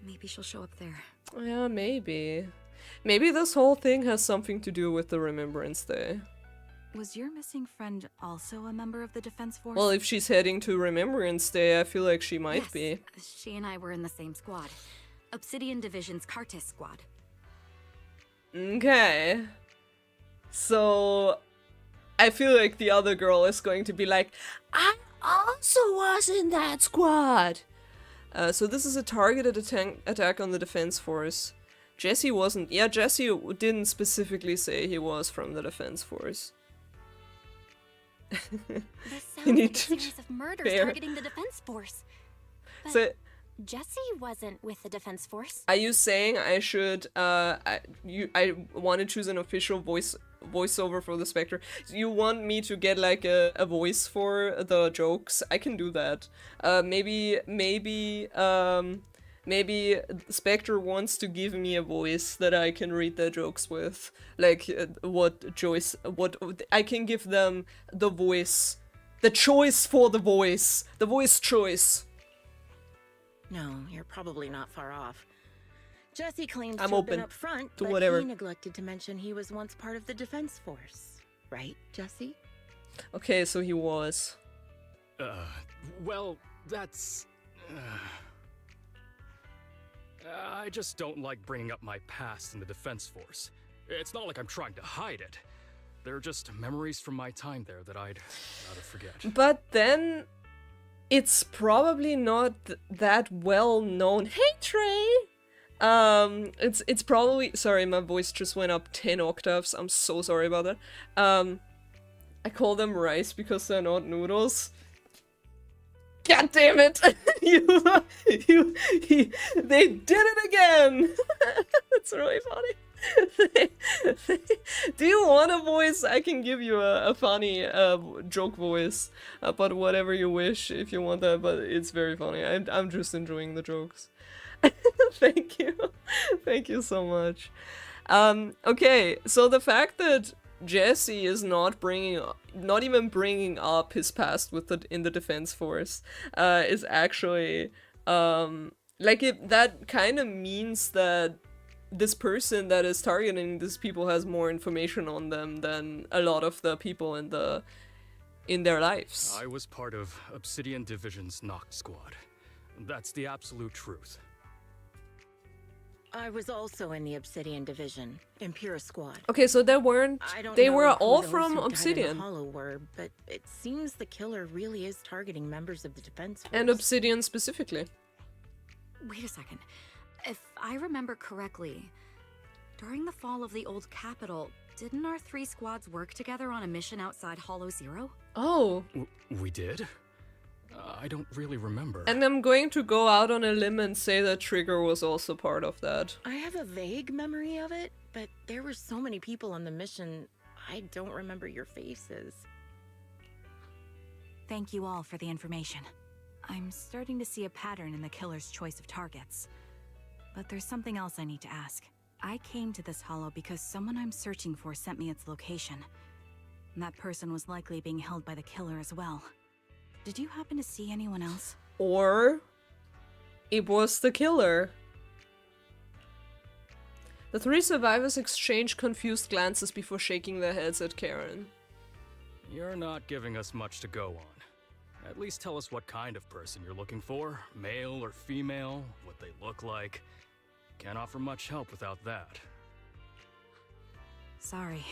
Maybe she'll show up there. Yeah, maybe. Maybe this whole thing has something to do with the Remembrance Day. Was your missing friend also a member of the Defense Force? Well, if she's heading to Remembrance Day, I feel like she might Yes, be. she and I were in the same squad. Obsidian Division's Cartis squad. Okay. So, I feel like the other girl is going to be like, I also was in that squad. So this is a targeted attack on the Defense Force. Jesse wasn't. Yeah, Jesse didn't specifically say he was from the Defense Force. This You sounds need like a to series of murders fair. targeting the Defense Force. But So, Jesse wasn't with the Defense Force. are you saying I should, I want to choose an official voiceover for the Spectre? You want me to get like a voice for the jokes? I can do that. Maybe Spectre wants to give me a voice that I can read their jokes with. Like, what I can give them the voice. The choice for the voice choice. No, you're probably not far off. Jesse claims I'm to have open been up front, to but whatever. he neglected to mention he was once part of the Defense Force. Right, Jesse? Okay, so he was. Well, that's... I just don't like bringing up my past in the Defense Force. It's not like I'm trying to hide it. They're just memories from my time there that I'd rather forget. But then, it's probably not that well known. Hey Trey! It's probably, sorry, my voice just went up 10 octaves. I'm so sorry about that. I call them rice because they're not noodles. God damn it! They did it again! That's really funny. Do you want a voice? I can give you a funny joke voice, but whatever you wish if you want that, but it's very funny. I'm just enjoying the jokes. Thank you. Thank you so much. Okay, so the fact that Jesse is not even bringing up his past in the Defense Force, is actually, that kind of means that this person that is targeting these people has more information on them than a lot of the people in their lives. I was part of Obsidian Division's Noct squad. That's the absolute truth. I was also in the Obsidian Division, Impera Squad. Okay, so they weren't. I don't They know were who all those from who died in the Obsidian. Hollow were, but it seems the killer really is targeting members of the Defense Force. And Obsidian specifically. Wait a second. If I remember correctly, during the fall of the old capital, didn't our 3 squads work together on a mission outside Hollow Zero? Oh. We did? I don't really remember. And I'm going to go out on a limb and say that Trigger was also part of that. I have a vague memory of it, but there were so many people on the mission, I don't remember your faces. Thank you all for the information. I'm starting to see a pattern in the killer's choice of targets. But there's something else I need to ask. I came to this hollow because someone I'm searching for sent me its location. And that person was likely being held by the killer as well. Did you happen to see anyone else? Or it was the killer. The 3 survivors exchange confused glances before shaking their heads at Karen. You're not giving us much to go on. At least tell us what kind of person you're looking for. Male or female, what they look like. Can't offer much help without that. Sorry,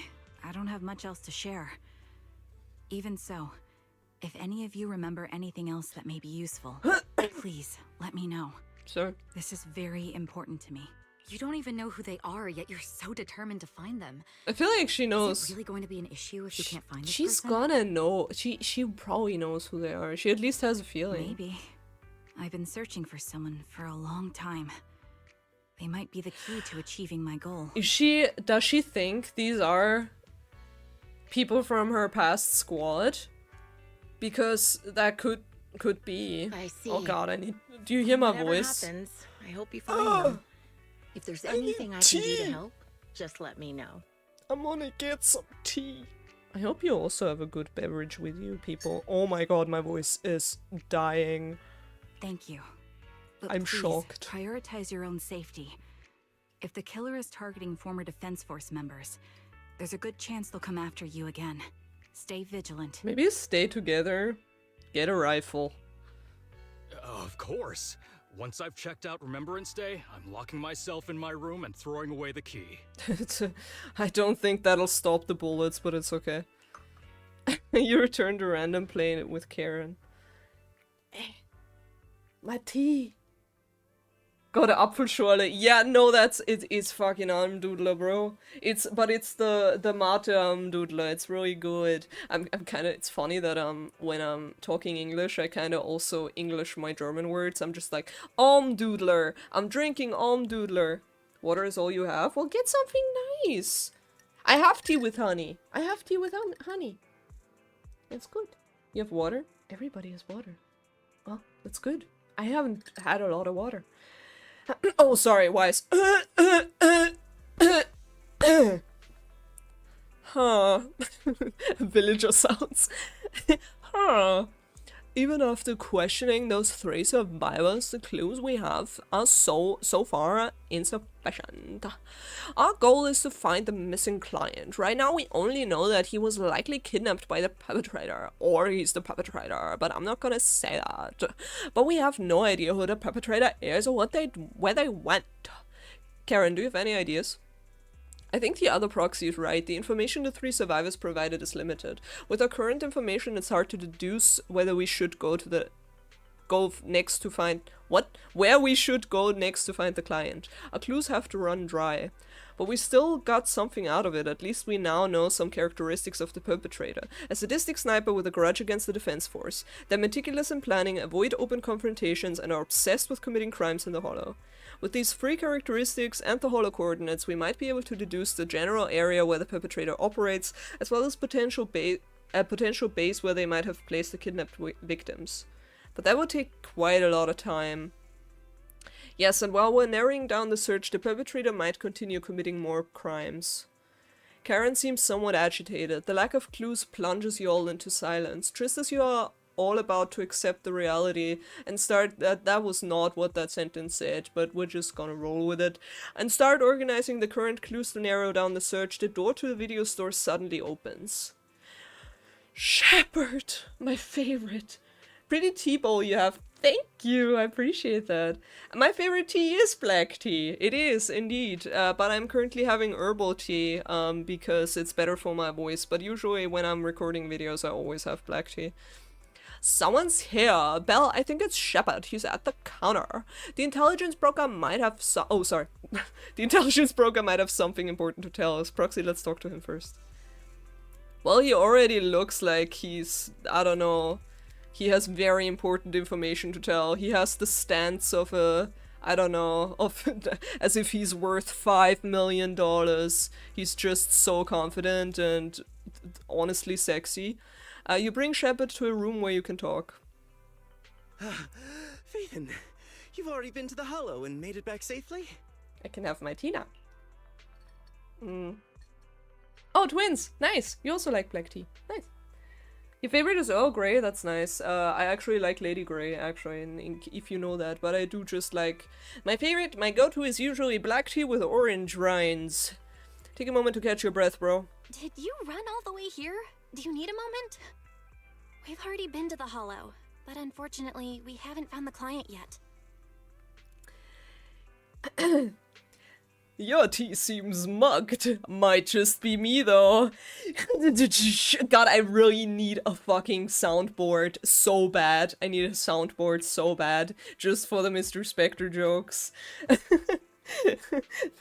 I don't have much else to share. Even so, if any of you remember anything else that may be useful, please let me know. Sure. This is very important to me. You don't even know who they are, yet you're so determined to find them. I feel like she knows. Is it really going to be an issue if you can't find this She's person? gonna know. She probably knows who they are. She at least has a feeling. Maybe. I've been searching for someone for a long time. They might be the key to achieving my goal. Does she think these are people from her past squad? Because that could be. I see. Oh god, do you hear my Whatever voice? happens, I hope you find them. If there's anything I can do to help, just let me know. I'm gonna get some tea. I hope you also have a good beverage with you, people. Oh my god, my voice is dying. Thank you. But I'm please, shocked. Prioritize your own safety. If the killer is targeting former Defense Force members, there's a good chance they'll come after you again. Stay vigilant. Maybe stay together. Get a rifle. Of course. Once I've checked out Remembrance Day, I'm locking myself in my room and throwing away the key. I don't think that'll stop the bullets, but it's okay. You return to random playing it with Karen. My tea. Got a Apfelschorle. Yeah, no, it's fucking Almdudler, bro. It's the Mate Almdudler. It's really good. I'm kind of, it's funny that when I'm talking English, I kind of also English my German words. I'm just like Almdudler. I'm drinking Almdudler. Water is all you have? Well, get something nice. I have tea with honey. I have tea with honey. It's good. You have water? Everybody has water. Well, that's good. I haven't had a lot of water. Oh, sorry, Wise. Huh. Villager sounds. Huh. Even after questioning those 3 survivors, the clues we have are so far insufficient. Our goal is to find the missing client. Right now we only know that he was likely kidnapped by the perpetrator, or he's the perpetrator, but I'm not gonna say that. But we have no idea who the perpetrator is or where they went. Karen, do you have any ideas? I think the other proxy is right. The information the 3 survivors provided is limited. With our current information, it's hard to deduce whether we should where we should go next to find the client. Our clues have to run dry. But we still got something out of it. At least we now know some characteristics of the perpetrator. A sadistic sniper with a grudge against the Defense Force. They're meticulous in planning, avoid open confrontations, and are obsessed with committing crimes in the Hollow. With these 3 characteristics and the Hollow coordinates, we might be able to deduce the general area where the perpetrator operates, as well as a potential base where they might have placed the kidnapped victims. But that would take quite a lot of time. Yes, and while we're narrowing down the search, the perpetrator might continue committing more crimes. Karen seems somewhat agitated. The lack of clues plunges you all into silence. Just as you are all about to accept the reality and start that was not what that sentence said, but we're just gonna roll with it, and start organizing the current clues to narrow down the search, the door to the video store suddenly opens. Shepard! My favorite. Pretty tea bowl you have. Thank you, I appreciate that. My favorite tea is black tea. It is, indeed. But I'm currently having herbal tea, because it's better for my voice. But usually when I'm recording videos, I always have black tea. Someone's here. Belle, I think it's Shepard. He's at the counter. The intelligence broker might have oh, sorry. The intelligence broker might have something important to tell us. Proxy, let's talk to him first. Well, he already looks like he's, I don't know, he has very important information to tell. He has the stance of a, I don't know, of as if he's worth $5 million. He's just so confident and honestly sexy. You bring Shepard to a room where you can talk. Phaethon, you've already been to the Hollow and made it back safely? I can have my tea now. Oh, twins! Nice! You also like black tea. Nice. Your favorite is Earl Grey? That's nice. I actually like Lady Grey, actually, if you know that. But I do just like... My go-to is usually black tea with orange rinds. Take a moment to catch your breath, bro. Did you run all the way here? Do you need a moment? We've already been to the Hollow, but unfortunately, we haven't found the client yet. Your tea seems mugged. Might just be me though. God, I really need a fucking soundboard so bad. I need a soundboard so bad. Just for the Mr. Spectre jokes.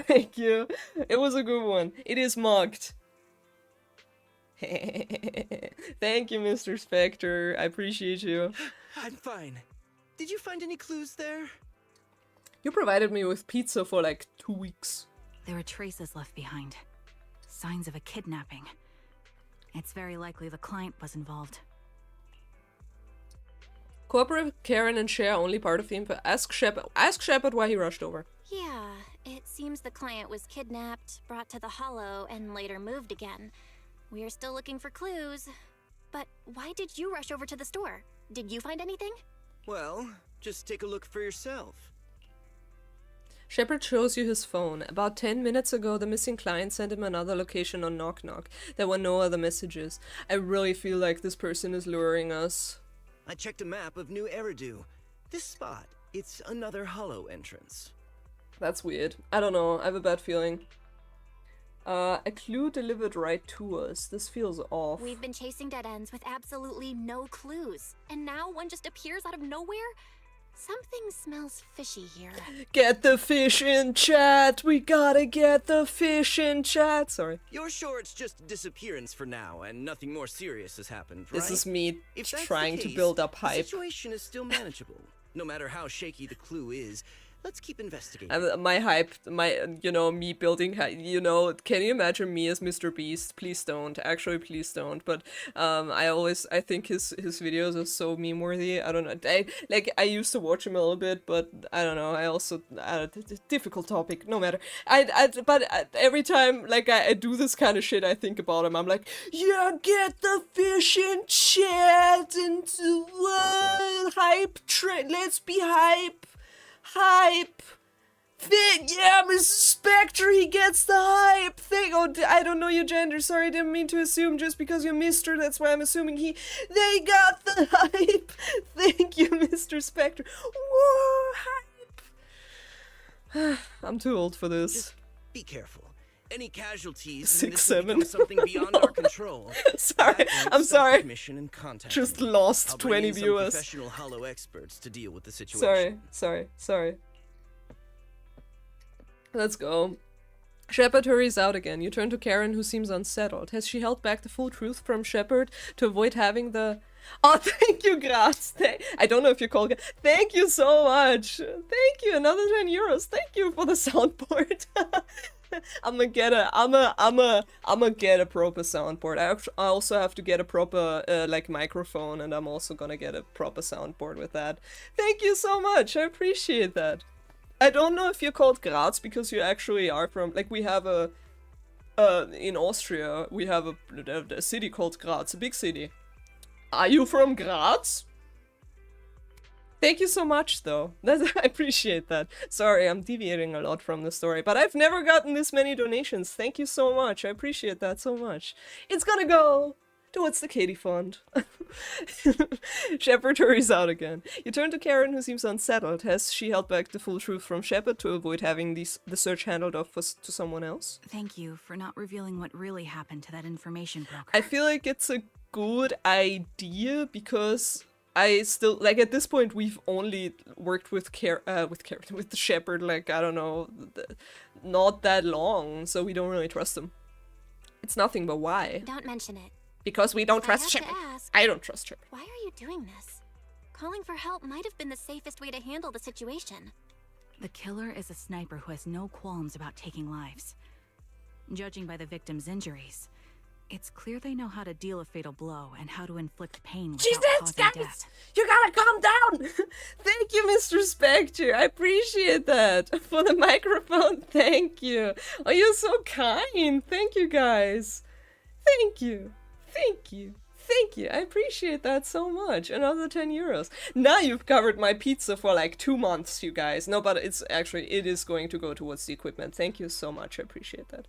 Thank you. It was a good one. It is mugged. Thank you, Mr. Spectre. I appreciate you. I'm fine. Did you find any clues there? You provided me with pizza for like 2 weeks. There are traces left behind. Signs of a kidnapping. It's very likely the client was involved. Cooperate with Karen and share only part of the info. Ask Shepard why he rushed over. Yeah, it seems the client was kidnapped, brought to the Hollow, and later moved again. We are still looking for clues. But why did you rush over to the store? Did you find anything? Well, just take a look for yourself. Shepard shows you his phone. About 10 minutes ago, the missing client sent him another location on Knock Knock. There were no other messages. I really feel like this person is luring us. I checked a map of New Eridu. This spot, it's another Hollow entrance. That's weird. I don't know. I have a bad feeling. A clue delivered right to us. This feels off. We've been chasing dead ends with absolutely no clues. And now one just appears out of nowhere? Something smells fishy here. Get the fish in chat! We gotta get the fish in chat! Sorry. You're sure it's just a disappearance for now, and nothing more serious has happened, right? This is me If that's trying the to case, build up the hype. situation is still manageable. No matter how shaky the clue is, let's keep investigating. My hype, me building hype, can you imagine me as Mr. Beast? Please don't. Actually, please don't. But, I think his videos are so meme-worthy. I don't know. I used to watch him a little bit, but I don't know. I also, difficult topic, no matter. But every time, I do this kind of shit, I think about him. I'm like, yeah, get the fish in chat into hype train. Let's be hype. Hype! Yeah, Mr. Spectre, he gets the hype thing! Oh, I don't know your gender, sorry, I didn't mean to assume just because you're Mr., that's why I'm assuming they got the hype! Thank you, Mr. Spectre. Whoa, hype! I'm too old for this. Just be careful. Any casualties 6-7. something beyond our control. Sorry, I'm sorry. Mission and contact Just me. lost I'll bring 20 in some viewers. professional Hollow experts to deal with the situation. Sorry. Let's go. Shepard hurries out again. You turn to Karen, who seems unsettled. Has she held back the full truth from Shepard to avoid having the... Oh, thank you, Graz. I don't know if you call it. Thank you so much. Thank you. Another 10 euros. Thank you for the soundboard. I'ma get a proper soundboard. I also have to get a proper microphone, and I'm also gonna get a proper soundboard with that. Thank you so much. I appreciate that. I don't know if you're called Graz because you actually are from, we have in Austria we have a city called Graz, a big city. Are you from Graz? Thank you so much, though. I appreciate that. Sorry, I'm deviating a lot from the story, but I've never gotten this many donations. Thank you so much. I appreciate that so much. It's gonna go towards the Katie Fund. Shepard hurries out again. You turn to Karen, who seems unsettled. Has she held back the full truth from Shepard to avoid having the search handled off to someone else? Thank you for not revealing what really happened to that information broker. I feel like it's a good idea because... I still, at this point, we've only worked with the Shepard, I don't know, not that long, so we don't really trust him. It's nothing but why. Don't mention it. Because we don't trust Shepard. I don't trust Shepard. Why are you doing this? Calling for help might have been the safest way to handle the situation. The killer is a sniper who has no qualms about taking lives. Judging by the victim's injuries, it's clear they know how to deal a fatal blow and how to inflict pain without causing death. You gotta calm down! Thank you, Mr. Spectre. I appreciate that. For the microphone, thank you. Oh, you're so kind. Thank you, guys. Thank you. Thank you. Thank you. I appreciate that so much. Another 10 euros. Now you've covered my pizza for 2 months, you guys. No, but it is going to go towards the equipment. Thank you so much. I appreciate that.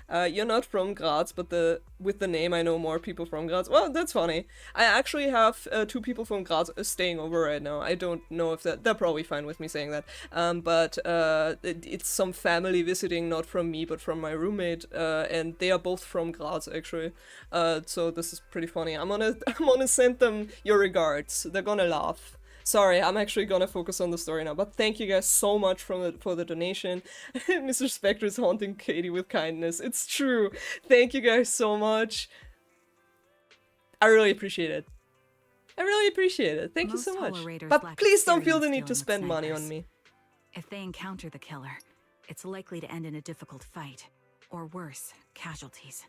You're not from Graz, but with the name I know more people from Graz. Well, that's funny. I actually have 2 people from Graz staying over right now. I don't know if they're probably fine with me saying that. But it's some family visiting, not from me, but from my roommate. And they are both from Graz, actually. So this is pretty funny. I'm gonna send them your regards. They're gonna laugh. Sorry, I'm actually gonna focus on the story now, but thank you guys so much for the donation. Mr. Spectre is haunting Katie with kindness. It's true. Thank you guys so much. I really appreciate it. I really appreciate it. Thank you so much. But please don't feel the need to spend money on me. If they encounter the killer, it's likely to end in a difficult fight, or worse, casualties.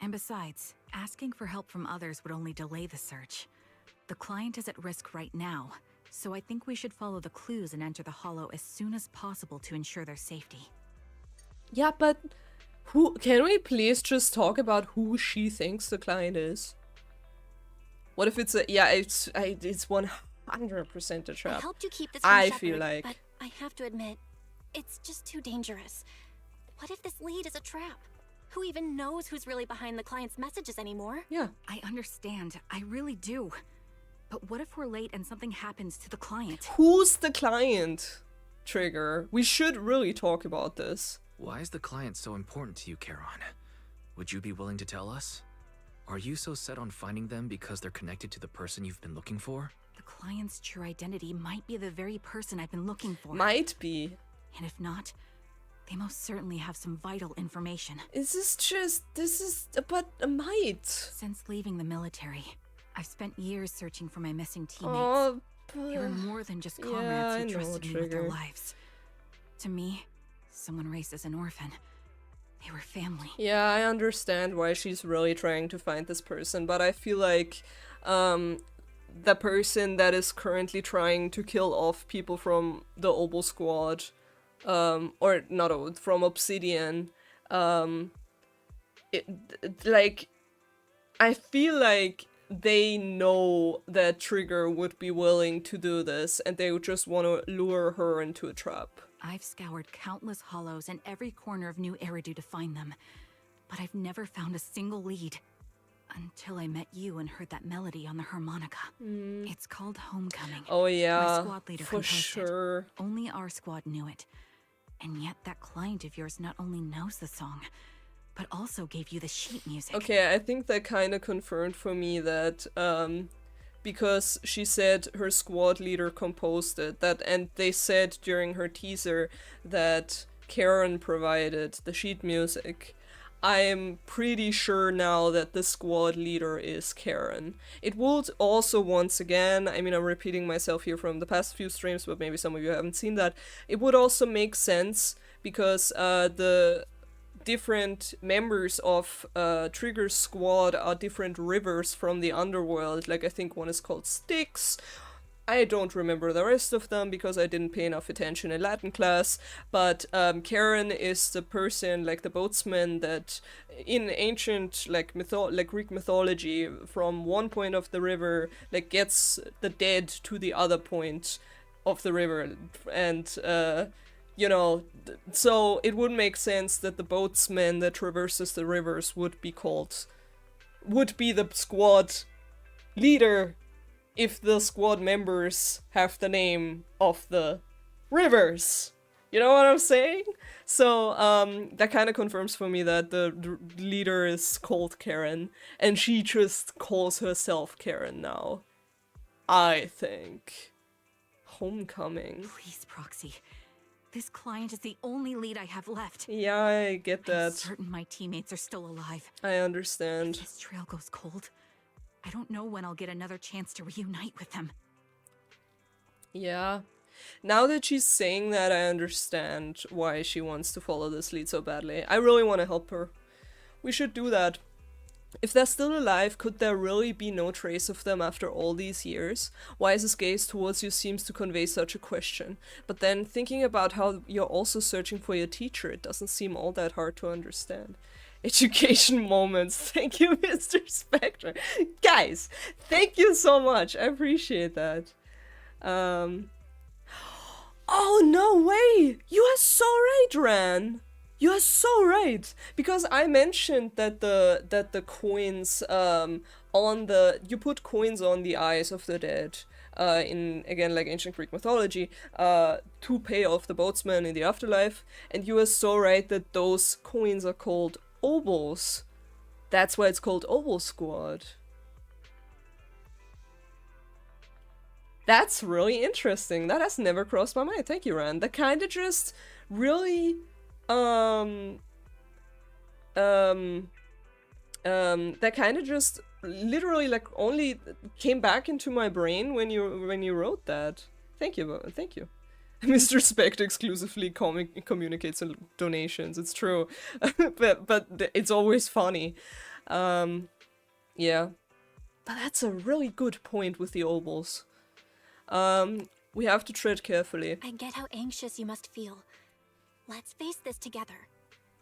And besides, asking for help from others would only delay the search. The client is at risk right now, so I think we should follow the clues and enter the Hollow as soon as possible to ensure their safety. Yeah, but can we please just talk about who she thinks the client is? What if it's it's 100% a trap. I helped you keep this from I Shepard, feel like. but I have to admit, it's just too dangerous. What if this lead is a trap? Who even knows who's really behind the client's messages anymore? Yeah. I understand, I really do. But what if we're late and something happens to the client? Who's the client? Trigger. We should really talk about this. Why is the client so important to you, Charon? Would you be willing to tell us? Are you so set on finding them because they're connected to the person you've been looking for? The client's true identity might be the very person I've been looking for. Might be. And if not, they most certainly have some vital information. But a might. Since leaving the military, I've spent years searching for my missing teammates. Oh, they were more than just comrades who trusted me with their Trigger. lives. To me, someone raised as an orphan, they were family. Yeah, I understand why she's really trying to find this person, but I feel like the person that is currently trying to kill off people from the Obo Squad, or not Obo, from Obsidian, I feel like they know that Trigger would be willing to do this, and they would just want to lure her into a trap. I've scoured countless hollows and every corner of New Eridu to find them, but I've never found a single lead. Until I met you and heard that melody on the harmonica. It's called Homecoming. Oh yeah, My squad leader for composed sure. it. Only our squad knew it. And yet that client of yours not only knows the song, but also gave you the sheet music. Okay, I think that kind of confirmed for me that, because she said her squad leader composed it, and they said during her teaser that Karen provided the sheet music. I'm pretty sure now that the squad leader is Karen. It would also, once again, I mean, I'm repeating myself here from the past few streams, but maybe some of you haven't seen that. It would also make sense because the different members of Trigger's squad are different rivers from the underworld. Like, I think one is called Styx. I don't remember the rest of them because I didn't pay enough attention in Latin class, but Karen is the person, like the boatsman, that in ancient like Greek mythology, from one point of the river, like gets the dead to the other point of the river, and you know, so it would make sense that the boatsman that traverses the rivers would be the squad leader if the squad members have the name of the rivers. You know what I'm saying? So, that kind of confirms for me that the leader is called Karen, and she just calls herself Karen now. I think. Homecoming. Please, Proxy. This client is the only lead I have left. Yeah, I get that. I'm certain my teammates are still alive. I understand. If this trail goes cold, I don't know when I'll get another chance to reunite with them. Yeah. Now that she's saying that, I understand why she wants to follow this lead so badly. I really want to help her. We should do that. If they're still alive, could there really be no trace of them after all these years? Wise's gaze towards you seems to convey such a question. But then, thinking about how you're also searching for your teacher, it doesn't seem all that hard to understand. Education moments. Thank you, Mr. Spectre. Guys, thank you so much. I appreciate that. Oh, no way! You are so right, Ran! You are so right, because I mentioned that the coins on the you put coins on the eyes of the dead in again like ancient Greek mythology to pay off the boatsman in the afterlife, and you are so right that those coins are called obols. That's why it's called Obol Squad. That's really interesting. That has never crossed my mind. Thank you, Rand. That kind of just really that kind of just literally like only came back into my brain when you wrote that. Thank you. Mr. Spect exclusively communicates in donations. It's true, but it's always funny. Yeah, but that's a really good point with the obols. We have to tread carefully. I get how anxious you must feel. Let's face this together.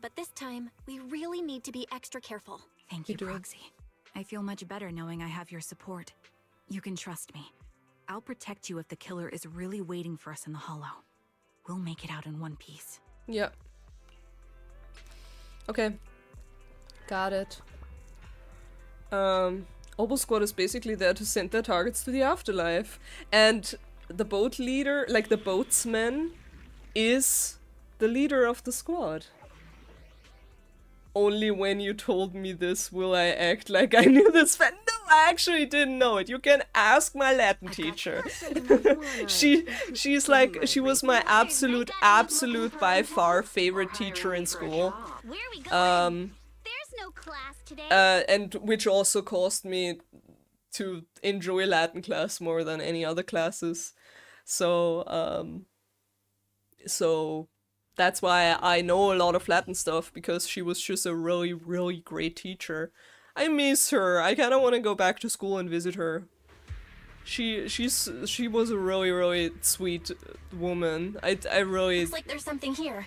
But this time, we really need to be extra careful. Thank you, Proxy. I feel much better knowing I have your support. You can trust me. I'll protect you if the killer is really waiting for us in the Hollow. We'll make it out in one piece. Yeah. Okay. Got it. Obol Squad is basically there to send their targets to the afterlife. And the boat leader, like the boatsman, is the leader of the squad. Only when you told me this will I act like I knew this. No, I actually didn't know it. You can ask my Latin teacher. She's like, she was my absolute by far favorite teacher in school. Where are we going? There's no class today. And which also caused me to enjoy Latin class more than any other classes. So, so that's why I know a lot of Latin stuff, because she was just a really, really great teacher. I miss her. I kind of want to go back to school and visit her. She was a really, really sweet woman. I really. Looks like there's something here.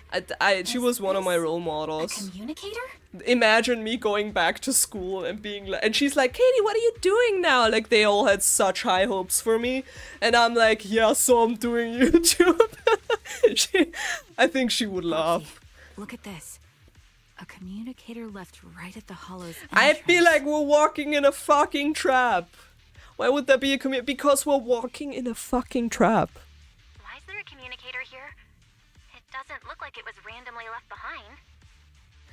She was one of my role models. A communicator? Imagine me going back to school and being like, and she's like, Katie, what are you doing now? Like, they all had such high hopes for me, and I'm like, yeah, so I'm doing YouTube. I think she would laugh. Look at this. A communicator left right at the Hollow's entrance. I feel like we're walking in a fucking trap. Why would there be a Because we're walking in a fucking trap. Why is there a communicator here? It doesn't look like it was randomly left behind.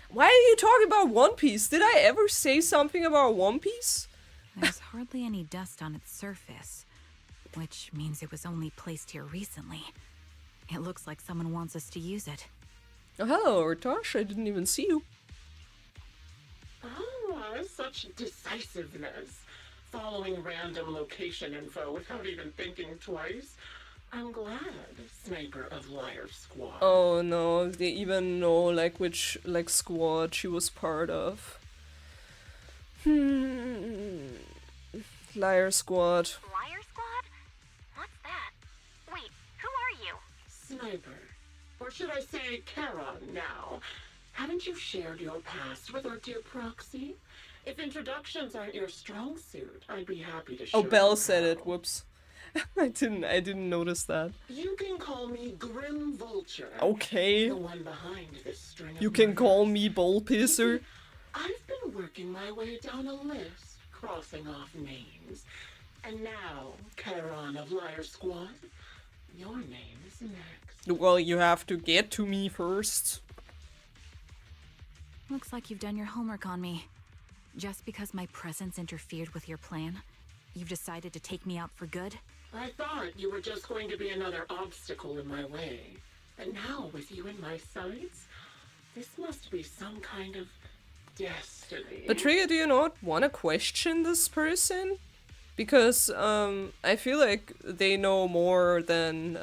Why are you talking about One Piece? Did I ever say something about One Piece? There's hardly any dust on its surface, which means it was only placed here recently. It looks like someone wants us to use it. Oh, hello, Artosh. I didn't even see you. Oh, such decisiveness. Following random location info without even thinking twice. I'm glad, Sniper of Liar Squad. Oh no, they even know like which like squad she was part of. Liar Squad. Liar Squad? What's that? Wait, who are you? Sniper. Or should I say Charon now? Haven't you shared your past with our dear Proxy? If introductions aren't your strong suit, I'd be happy to show Oh, Belle you said how. it. Whoops. I didn't notice that. You can call me Grim Vulture. Okay. The one behind this string of You can murders. call me Bull Pisser. I've been working my way down a list, crossing off names. And now, Charon of Liar Squad, your name is next. Well, you have to get to me first. Looks like you've done your homework on me. Just because my presence interfered with your plan, you've decided to take me out for good? I thought you were just going to be another obstacle in my way. And now, with you in my sights, this must be some kind of destiny. But Trigger, do you not want to question this person? Because I feel like they know more than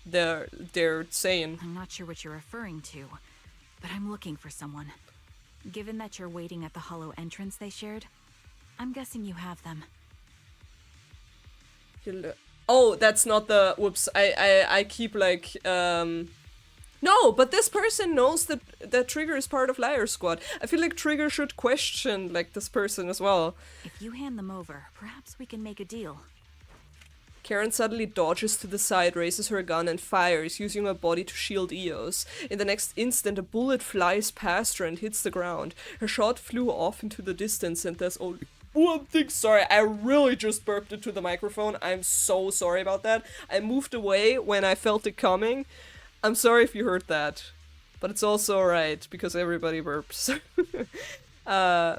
they're saying. I'm not sure what you're referring to, but I'm looking for someone. Given that you're waiting at the Hollow entrance they shared, I'm guessing you have them. Oh, that's not the... Whoops, I keep like... No, but this person knows that Trigger is part of Liar Squad. I feel like Trigger should question like this person as well. If you hand them over, perhaps we can make a deal. Karen suddenly dodges to the side, raises her gun, and fires, using her body to shield Eos. In the next instant, a bullet flies past her and hits the ground. Her shot flew off into the distance, and there's only one thing. Sorry, I really just burped into the microphone. I'm so sorry about that. I moved away when I felt it coming. I'm sorry if you heard that. But it's also alright, because everybody burps.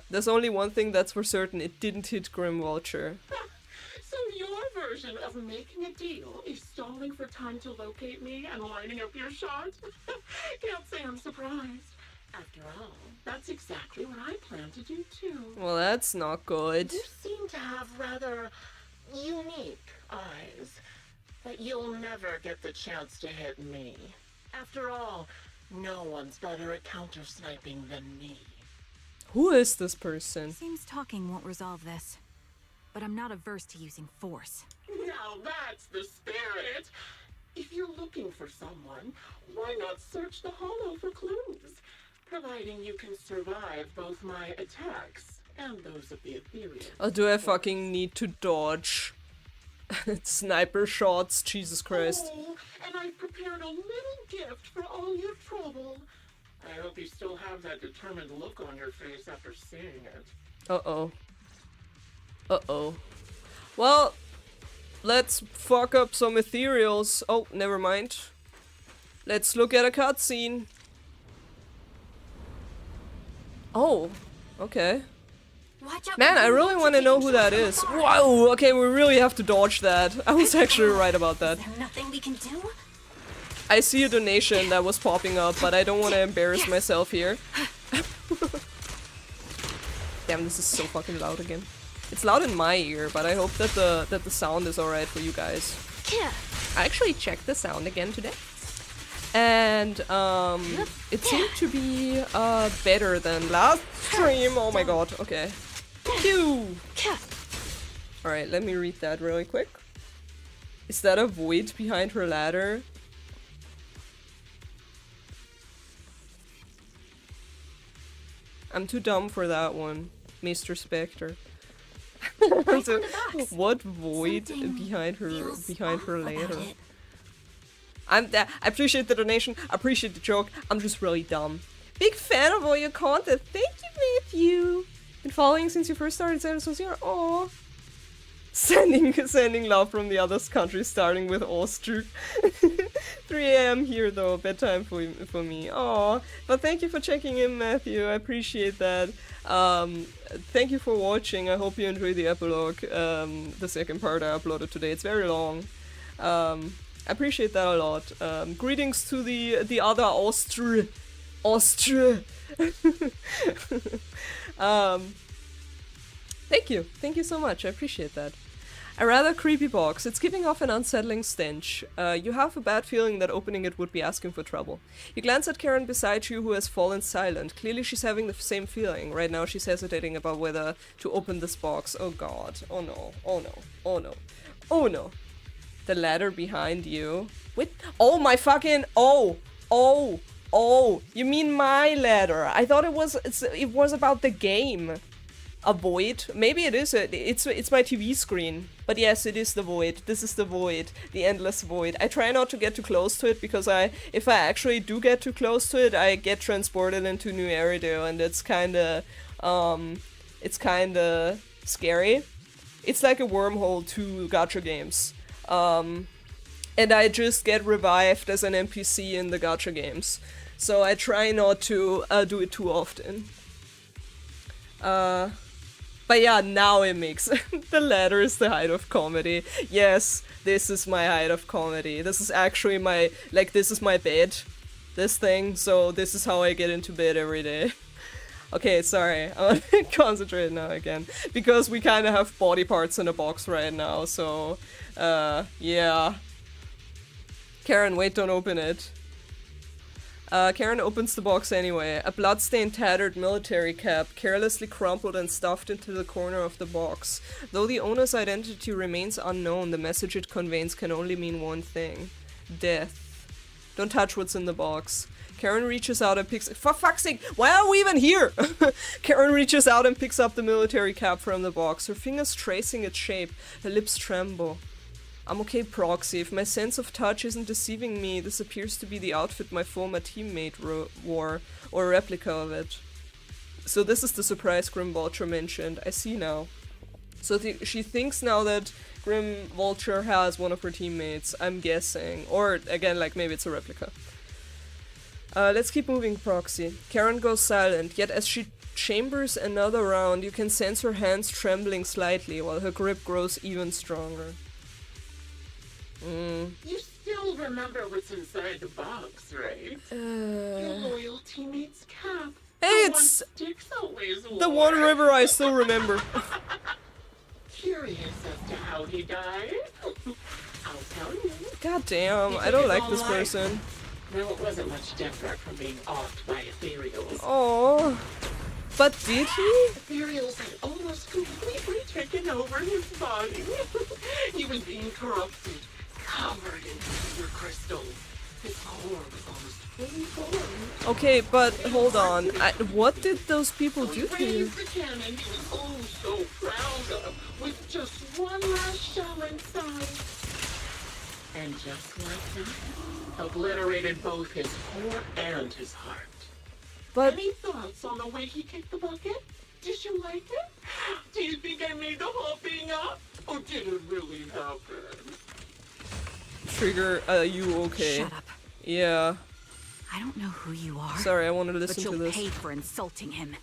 There's only one thing that's for certain. It didn't hit Grim Vulture. So your version of making a deal is stalling for time to locate me and lining up your shot? Can't say I'm surprised. After all, that's exactly what I plan to do too. Well, that's not good. You seem to have rather unique eyes, but you'll never get the chance to hit me. After all, no one's better at counter-sniping than me. Who is this person? Seems talking won't resolve this. But I'm not averse to using force. Now that's the spirit! If you're looking for someone, why not search the hollow for clues? Providing you can survive both my attacks and those of the ethereal. Or do I fucking need to dodge sniper shots? Jesus Christ. Oh, and I've prepared a little gift for all your trouble. I hope you still have that determined look on your face after seeing it. Uh-oh. Uh-oh. Well, let's fuck up some ethereals. Oh, never mind. Let's look at a cutscene. Oh, okay. Watch out. Man, I really want to know who that is. Wow, okay, we really have to dodge that. I was actually right about that. Is there nothing we can do? I see a donation that was popping up, but I don't want to embarrass myself here. Damn, this is so fucking loud again. It's loud in my ear, but I hope that the sound is alright for you guys. I actually checked the sound again today. And it seemed to be better than last stream. Oh my god, okay. Pew! Alright, let me read that really quick. Is that a void behind her ladder? I'm too dumb for that one, Mr. Spectre. So, what void behind her ladder? I appreciate the donation, I appreciate the joke, I'm just really dumb. Big fan of all your content, thank you, Matthew! Been following since you first started episode 0. Aww. Sending love from the other countries, starting with Austria. 3 AM here though, bedtime for me. Aww. But thank you for checking in, Matthew, I appreciate that. Thank you for watching, I hope you enjoyed the epilogue, the second part I uploaded today. It's very long. I appreciate that a lot. Greetings to the other Austria. Thank you so much, I appreciate that. A rather creepy box, it's giving off an unsettling stench. You have a bad feeling that opening it would be asking for trouble. You glance at Karen beside you, who has fallen silent. Clearly she's having the same feeling. Right now she's hesitating about whether to open this box. Oh god, oh no, oh no, oh no, oh no. The ladder behind you. Wait, oh my fucking, oh, you mean my ladder. I thought it was about the game. A void? Maybe it is it's my TV screen. But yes, it is the void. This is the void. The endless void. I try not to get too close to it because if I actually do get too close to it, I get transported into New Erido, and it's kinda scary. It's like a wormhole to gacha games. And I just get revived as an NPC in the gacha games. So I try not to do it too often. But yeah, now it makes the ladder is the height of comedy. Yes, this is my height of comedy. This is actually this is my bed. This thing, so this is how I get into bed every day. Okay, sorry, I'm gonna concentrate now again. Because we kinda have body parts in a box right now, so yeah. Karen, wait, don't open it. Karen opens the box anyway. A bloodstained, tattered military cap, carelessly crumpled and stuffed into the corner of the box. Though the owner's identity remains unknown, the message it conveys can only mean one thing. Death. Don't touch what's in the box. Karen reaches out and picks- For fuck's sake, why are we even here? Karen reaches out and picks up the military cap from the box, her fingers tracing its shape. Her lips tremble. I'm okay, Proxy. If my sense of touch isn't deceiving me, this appears to be the outfit my former teammate wore, or a replica of it. So this is the surprise Grim Vulture mentioned. I see now. So she thinks now that Grim Vulture has one of her teammates, I'm guessing. Or, again, like, maybe it's a replica. Let's keep moving, Proxy. Karen goes silent, yet as she chambers another round, you can sense her hands trembling slightly, while her grip grows even stronger. You still remember what's inside the box, right? Your loyal teammate's cap. Hey, it's Dick's always the one river I still remember. Curious as to how he died? I'll tell you. God damn, I don't like this person. No, it wasn't much different from being offed by ethereals. Oh, but did he? Ethereals had almost completely taken over his body. He was being corrupted, covered in silver crystals. His core was almost fully formed. Okay, but hold on. What did those people do to you? The cannon he was oh so proud of, with just one last shell inside. And just like that, obliterated both his core and his heart. But any thoughts on the way he kicked the bucket? Did you like it? Do you think I made the whole thing up? Or did it really happen? Trigger, you okay? Shut up. Yeah. I don't know who you are. Sorry, I wanted to listen but to you'll this. pay for insulting him.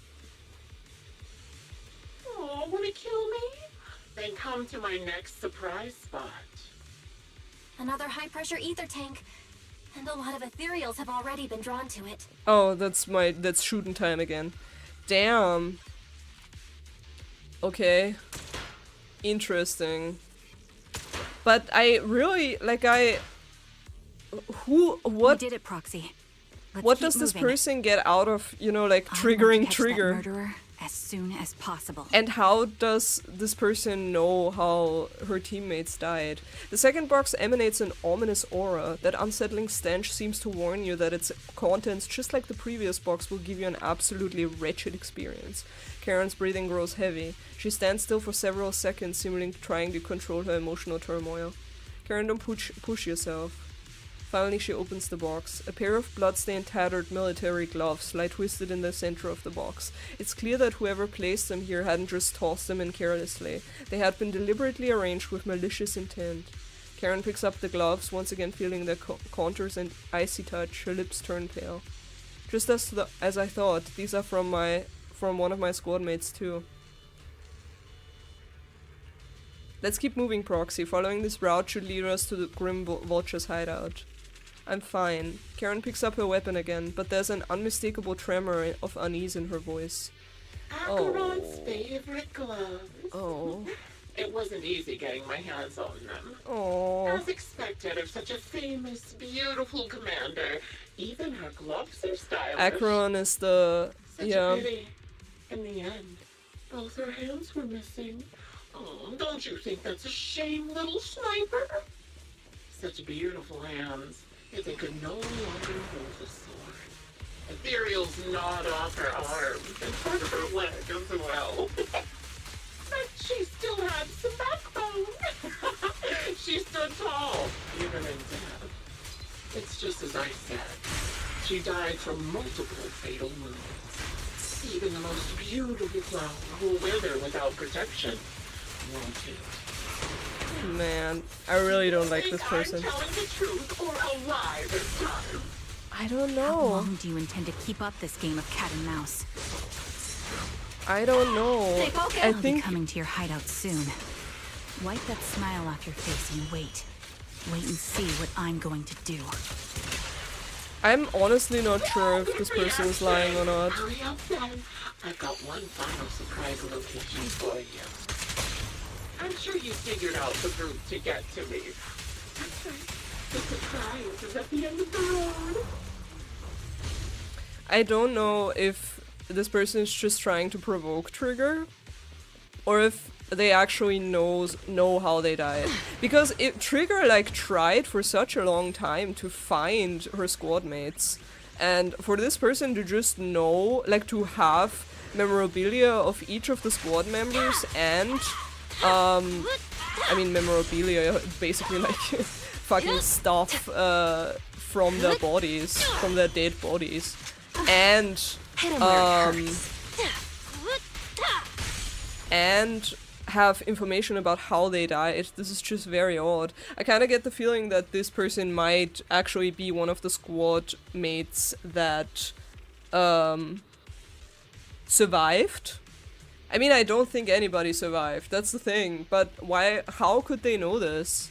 Oh, wanna kill me? Then come to my next surprise spot. Another high-pressure ether tank. And a lot of ethereals have already been drawn to it. Oh, that's shooting time again. Damn. Okay. Interesting. But I really, like, what You did it, Proxy. Let's what keep does this moving. person get out of, you know, like, I want triggering to catch trigger? that murderer as soon as possible. And how does this person know how her teammates died? The second box emanates an ominous aura. That unsettling stench seems to warn you that its contents, just like the previous box, will give you an absolutely wretched experience. Karen's breathing grows heavy. She stands still for several seconds, seemingly trying to control her emotional turmoil. Karen, don't push yourself. Finally, she opens the box. A pair of bloodstained, tattered military gloves lie twisted in the center of the box. It's clear that whoever placed them here hadn't just tossed them in carelessly. They had been deliberately arranged with malicious intent. Karen picks up the gloves, once again feeling their contours and icy touch. Her lips turn pale. Just as I thought, these are from one of my squad mates too. Let's keep moving, Proxy. Following this route should lead us to the Grim Vulture's hideout. I'm fine. Karen picks up her weapon again, but there's an unmistakable tremor of unease in her voice. Acheron's favorite gloves. Oh. It wasn't easy getting my hands on them. Oh. As expected of such a famous, beautiful commander, even her gloves are stylish. Acheron is the... Such yeah. a pity. In the end, both her hands were missing. Oh, don't you think that's a shame, little sniper? Such beautiful hands, yet they could no longer hold a sword. Ethereal's gnawed off her arms and part of her leg as well. But she still had some backbone. She stood tall, even in death. It's just as I said. She died from multiple fatal wounds. Even the most beautiful flower will wither without protection. Won't it? Man, I really don't like this person. I'm telling the truth or a lie this time. I don't How know. long do you intend to keep up this game of cat and mouse? I don't know. I I'll be think... coming to your hideout soon. Wipe that smile off your face and wait. Wait and see what I'm going to do. I'm honestly not sure if this person is lying or not. Hurry up then. I've got one final surprise location for you. I'm sure you figured out the route to get to me. That's right. The surprise is at the end of the road. I don't know if this person is just trying to provoke Trigger, or if they actually know how they died. Because if Trigger like tried for such a long time to find her squad mates, and for this person to just know, like to have memorabilia of each of the squad members and I mean memorabilia, basically like fucking stuff from their bodies, from their dead bodies, and have information about how they died. This is just very odd. I kind of get the feeling that this person might actually be one of the squad mates that survived. I mean, I don't think anybody survived, that's the thing, but why, how could they know this?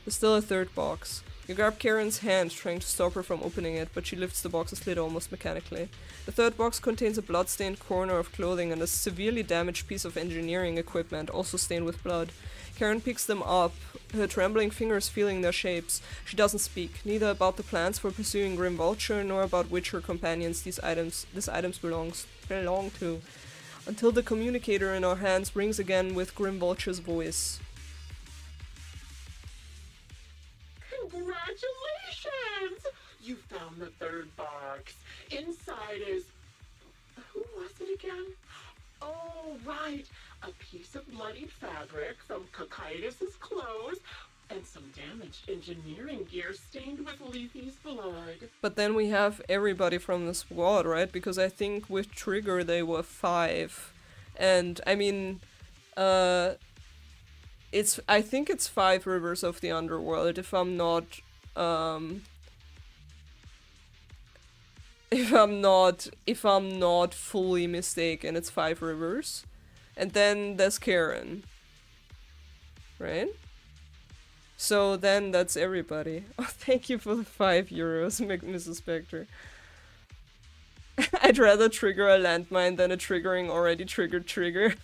There's still a third box. You grab Karen's hand, trying to stop her from opening it, but she lifts the box's lid almost mechanically. The third box contains a blood-stained corner of clothing and a severely damaged piece of engineering equipment, also stained with blood. Karen picks them up, her trembling fingers feeling their shapes. She doesn't speak, neither about the plans for pursuing Grim Vulture, nor about which her companions these items belong to, until the communicator in our hands rings again with Grim Vulture's voice. Congratulations! You found the third box. Inside is... Who was it again? Oh, right. A piece of bloodied fabric from Cocytus's clothes and some damaged engineering gear stained with Leafy's blood. But then we have everybody from the squad, right? Because I think with Trigger they were 5. And, I mean, I think it's 5 Rivers of the Underworld, if I'm not, if I'm not fully mistaken, it's 5 Rivers. And then there's Karen. Right? So then that's everybody. Oh, thank you for the €5, Mrs. Spectre. I'd rather trigger a landmine than a triggering already triggered trigger.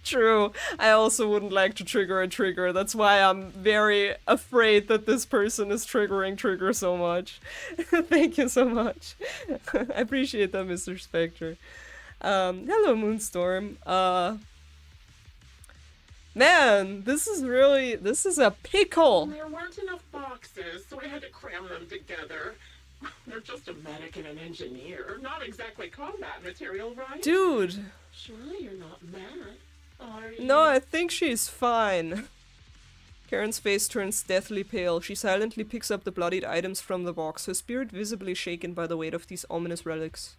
True. I also wouldn't like to trigger a trigger. That's why I'm very afraid that this person is triggering trigger so much. Thank you so much. I appreciate that, Mr. Spectre. Hello, Moonstorm. Man, this is a pickle. There weren't enough boxes, so I had to cram them together. They're just a medic and an engineer, not exactly combat material, right? Dude. Surely you're not mad, are you? No, I think she's fine. Karen's face turns deathly pale. She silently picks up the bloodied items from the box, her spirit visibly shaken by the weight of these ominous relics.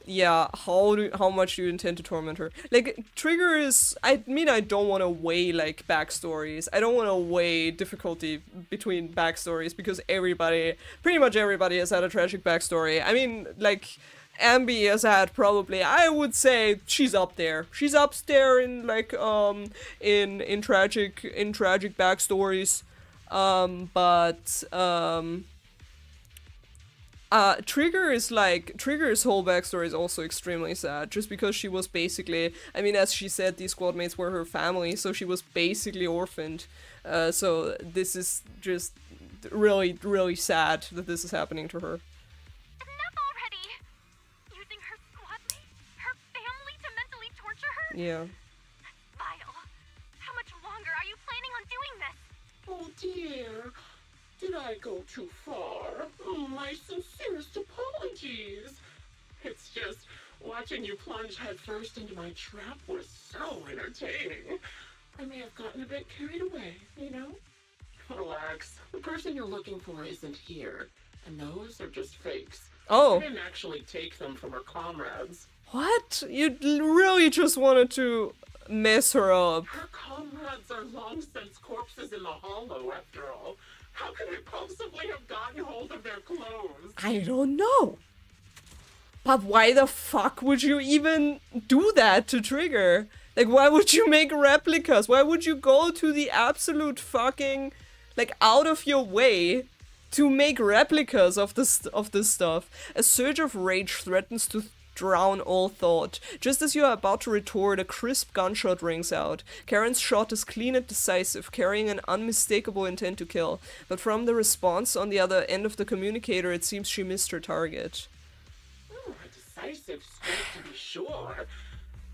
Yeah, how much do you intend to torment her? Like, Trigger is... I mean, I don't want to weigh, like, backstories. I don't want to weigh difficulty between backstories, because pretty much everybody has had a tragic backstory. I mean, like, Ambi has had probably, I would say, she's up there. She's up there in, like, in tragic backstories. Trigger's whole backstory is also extremely sad, just because she was basically, I mean, as she said, these squad mates were her family, so she was basically orphaned. So this is just really, really sad that this is happening to her. Enough already! Using her squad mates, her family to mentally torture her? Yeah. That's vile. How much longer are you planning on doing this? Oh dear. Did I go too far? My sincerest apologies. It's just, watching you plunge headfirst into my trap was so entertaining. I may have gotten a bit carried away, you know? Relax. The person you're looking for isn't here. And those are just fakes. Oh. I didn't actually take them from her comrades. What? You really just wanted to mess her up. Her comrades are long since corpses in the hollow, after all. How could I possibly have gotten hold of their clothes? I don't know. But why the fuck would you even do that to Trigger? Like, why would you make replicas? Why would you go to the absolute fucking, like, out of your way to make replicas of this stuff? A surge of rage threatens to drown all thought. Just as you are about to retort, a crisp gunshot rings out. Karen's shot is clean and decisive, carrying an unmistakable intent to kill. But from the response on the other end of the communicator, it seems she missed her target. Oh, a decisive strike to be sure.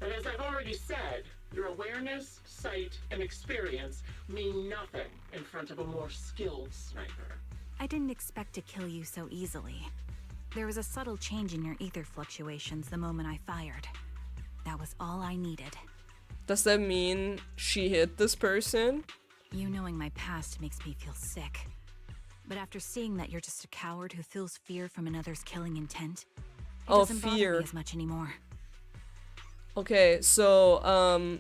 But as I've already said, your awareness, sight, and experience mean nothing in front of a more skilled sniper. I didn't expect to kill you so easily. There was a subtle change in your ether fluctuations the moment I fired. That was all I needed. Does that mean she hit this person? You knowing my past makes me feel sick. But after seeing that you're just a coward who feels fear from another's killing intent, it doesn't bother fear. me as much anymore. Okay, so,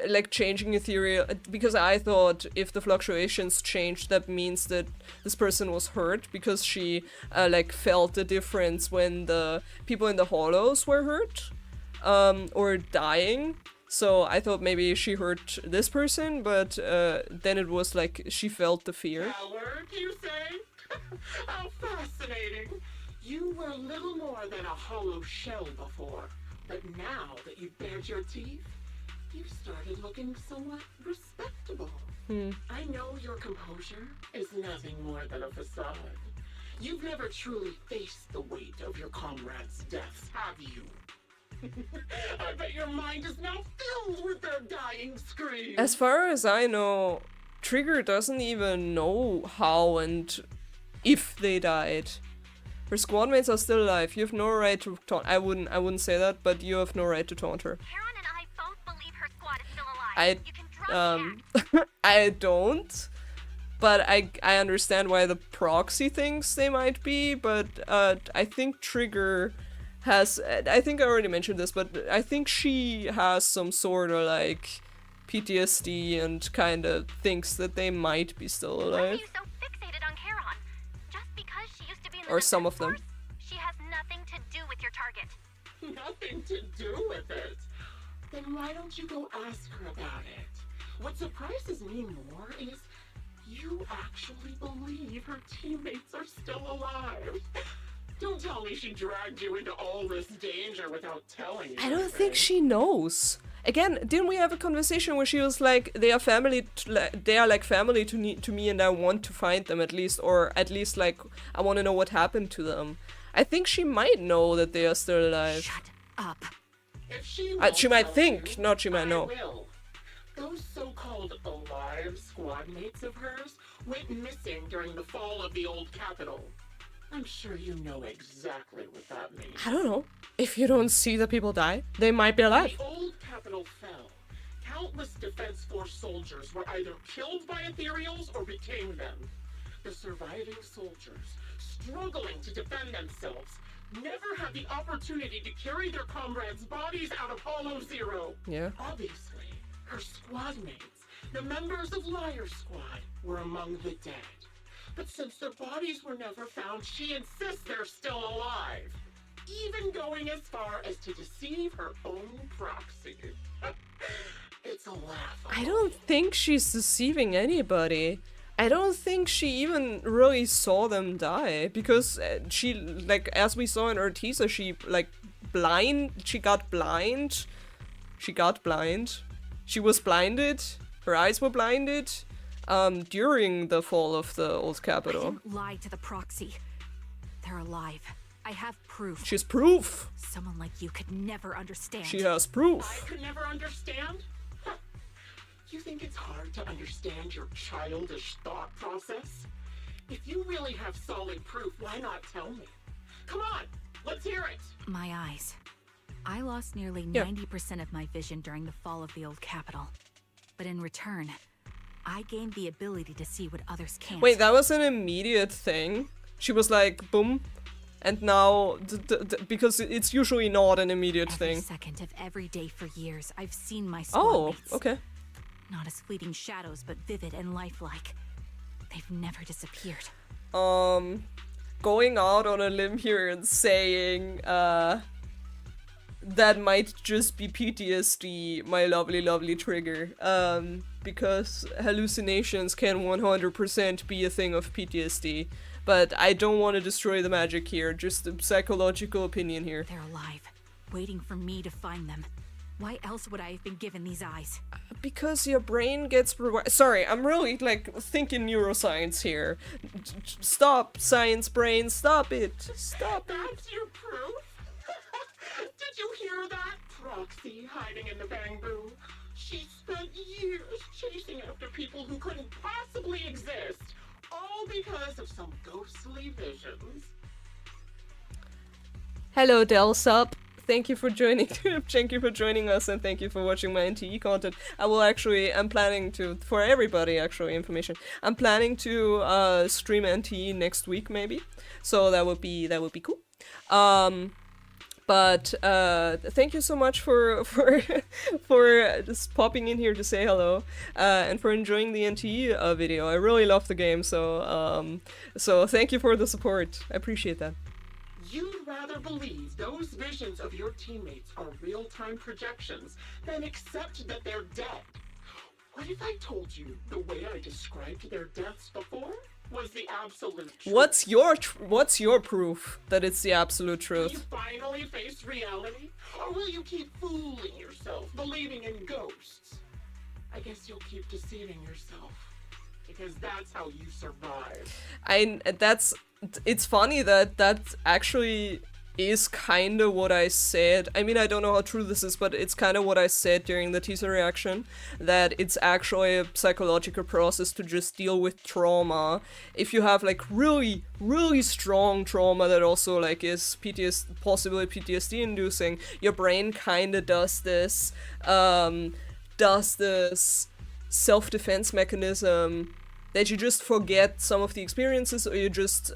like changing ethereal, because I thought if the fluctuations changed, that means that this person was hurt because she, like, felt the difference when the people in the hollows were hurt, or dying. So I thought maybe she hurt this person, but then it was like she felt the fear. Coward, you say? How fascinating. You were little more than a hollow shell before, but now that you've bared your teeth, you've started looking somewhat respectable. I know your composure is nothing more than a facade. You've never truly faced the weight of your comrades' deaths, have you? I bet your mind is now filled with their dying screams. As far as I know, Trigger doesn't even know how and if they died. Her squad mates are still alive. You have no right to taunt. I wouldn't say that, but you have no right to taunt her. Karen and I both believe her squad is still alive. You can drop that. I don't. But I understand why the proxy thinks they might be, but I think Trigger has, I think I already mentioned this, but I think she has some sort of like PTSD and kind of thinks that they might be still Why are alive. you so fixated on Karen? Just because she used to be in the Or some defense of them. force, she has nothing to do with your target. Nothing to do with it. Then why don't you go ask her about it? What surprises me more is you actually believe her teammates are still alive. Don't tell me she dragged you into all this danger without telling you. I don't think she knows. Again, didn't we have a conversation where she was like, they are family, they are like family to me, and I want to find them at least, or at least like I want to know what happened to them. I think she might know that they are still alive. Shut up. If she She might think, not she might know. I will. Those so-called alive squad mates of hers went missing during the fall of the old capital. I'm sure you know exactly what that means. I don't know. If you don't see the people die, they might be alive. The old capital fell. Countless Defense Force soldiers were either killed by ethereals or became them. The surviving soldiers, struggling to defend themselves, never had the opportunity to carry their comrades' bodies out of Hollow Zero. Yeah. Obviously, her squad mates, the members of Liar Squad, were among the dead. But since their bodies were never found, she insists they're still alive. Even going as far as to deceive her own proxy. It's a laugh. I don't think she's deceiving anybody. I don't think she even really saw them die, because she, like, as we saw in her teaser, she got blind. She was blinded. Her eyes were blinded. During the fall of the old I capital. didn't lie to the proxy. They're alive. I have proof. She's proof. Someone like you could never understand. She has proof. I could never understand? Huh. You think it's hard to understand your childish thought process? If you really have solid proof, why not tell me? Come on, let's hear it. My eyes. I lost nearly 90% of my vision during the fall of the old capital. But in return, I gained the ability to see what others can't. Wait, that was an immediate thing? She was like, boom, and now, because it's usually not an immediate Every thing. second of every day for years, I've seen my Oh, squadmates. okay. Not as fleeting shadows, but vivid and lifelike. They've never disappeared. Going out on a limb here and saying, that might just be PTSD, my lovely, lovely Trigger. Because hallucinations can 100% be a thing of PTSD. But I don't want to destroy the magic here, just a psychological opinion here. They're alive, waiting for me to find them. Why else would I have been given these eyes? Because your brain gets sorry, I'm really, like, thinking neuroscience here. Stop, science brain, stop it. Stop it. That's your proof? Did you hear that? Proxy hiding in the bamboo. She spent years chasing after people who couldn't possibly exist, all because of some ghostly visions. Hello, Delsup. thank you for joining. Thank you for joining us, and thank you for watching my NTE content. I'm planning to, for everybody actually, information. I'm planning to stream NTE next week maybe, so that would be cool. But thank you so much for just popping in here to say hello, and for enjoying the NTE video. I really love the game, so thank you for the support. I appreciate that. You'd rather believe those visions of your teammates are real-time projections than accept that they're dead. What if I told you the way I described their deaths before was the absolute truth? What's your proof that it's the absolute Will you truth? finally face reality? Or will you keep fooling yourself, believing in ghosts? I guess you'll keep deceiving yourself. Because that's how you survive. It's funny that actually is kind of what I said. I mean, I don't know how true this is, but it's kind of what I said during the teaser reaction, that it's actually a psychological process to just deal with trauma. If you have like really, really strong trauma that also like is possibly PTSD inducing, your brain kind of does this self-defense mechanism that you just forget some of the experiences, or you just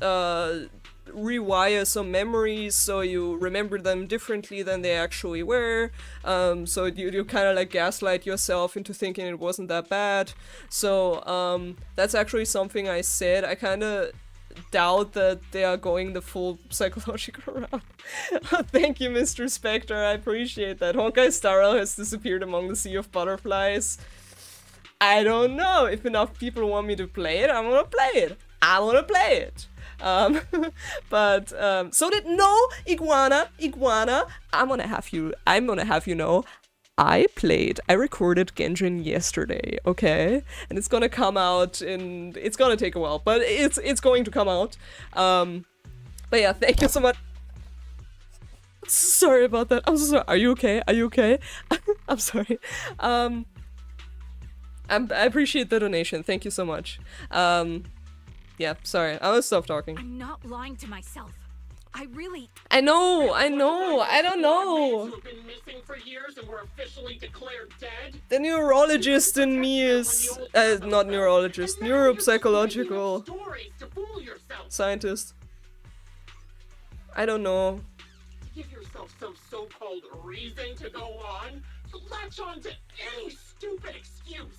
rewire some memories so you remember them differently than they actually were. So you kind of like gaslight yourself into thinking it wasn't that bad. So that's actually something I said. I kind of doubt that they are going the full psychological route. Thank you, Mr. Spectre. I appreciate that. Honkai Star Rail has disappeared among the sea of butterflies. I don't know. If enough people want me to play it, I'm gonna play it. So did no Iguana. I'm gonna have you know, I recorded Genshin yesterday, okay? And it's gonna come out it's gonna take a while, but it's going to come out. But yeah, thank you so much. Sorry about that. I'm so sorry. Are you okay? I'm sorry. I appreciate the donation. Thank you so much. Yeah, sorry. I will stop talking. I'm not lying to myself. I know. I don't know. Who have been missing for years and were officially declared dead? The neurologist in me is not neurologist, neuropsychological scientist. I don't know. To give yourself some so-called reason to go on, to latch on to any stupid excuse.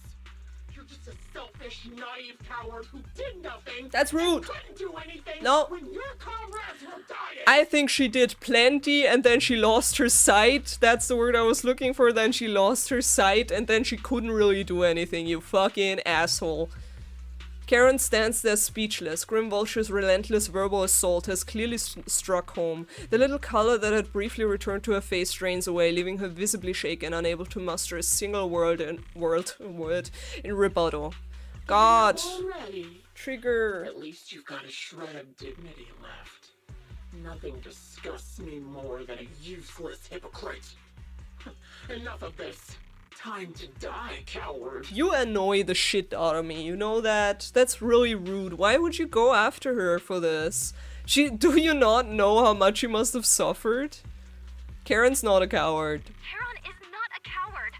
You're just a selfish, naive coward who did nothing. That's rude. Couldn't do anything no. When your comrades were dying. I think she did plenty, and then she lost her sight. That's the word I was looking for. Then she lost her sight, and then she couldn't really do anything. You fucking asshole. Karen stands there speechless. Grim Vulture's relentless verbal assault has clearly struck home. The little color that had briefly returned to her face drains away, leaving her visibly shaken, unable to muster a single word in rebuttal. God. Already. Trigger. At least you've got a shred of dignity left. Nothing disgusts me more than a useless hypocrite. Enough of this. Time to die, coward. You annoy the shit out of me, you know that? That's really rude. Why would you go after her for this? Do you not know how much she must have suffered? Karen's not a coward. Karen is not a coward.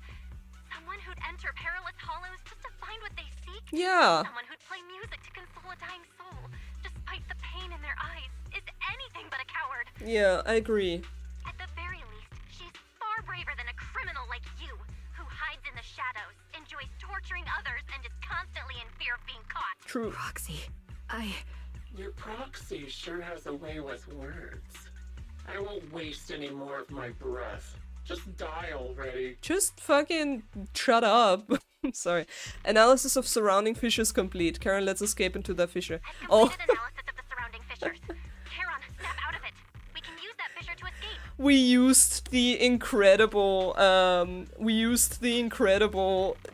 Someone who'd enter perilous hollows just to find what they seek. Yeah. Someone who'd play music to console a dying soul, despite the pain in their eyes, is anything but a coward. Yeah, I agree. At the very least, she's far braver than a criminal like you, who hides in the shadows, enjoys torturing others, and is constantly in fear of being caught. True. Proxy, Your proxy sure has a way with words. I won't waste any more of my breath. Just die already. Just fucking shut up. Sorry. Analysis of surrounding fissures complete. Karen, let's escape into that fissure. I've completed analysis of the surrounding fissures. Karen, snap out of it. We can use that fissure to escape. We used the incredible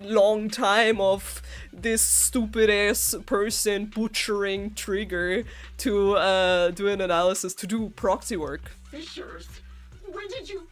long time of this stupid ass person butchering Trigger to do an analysis, to do proxy work. Fissures? When did you...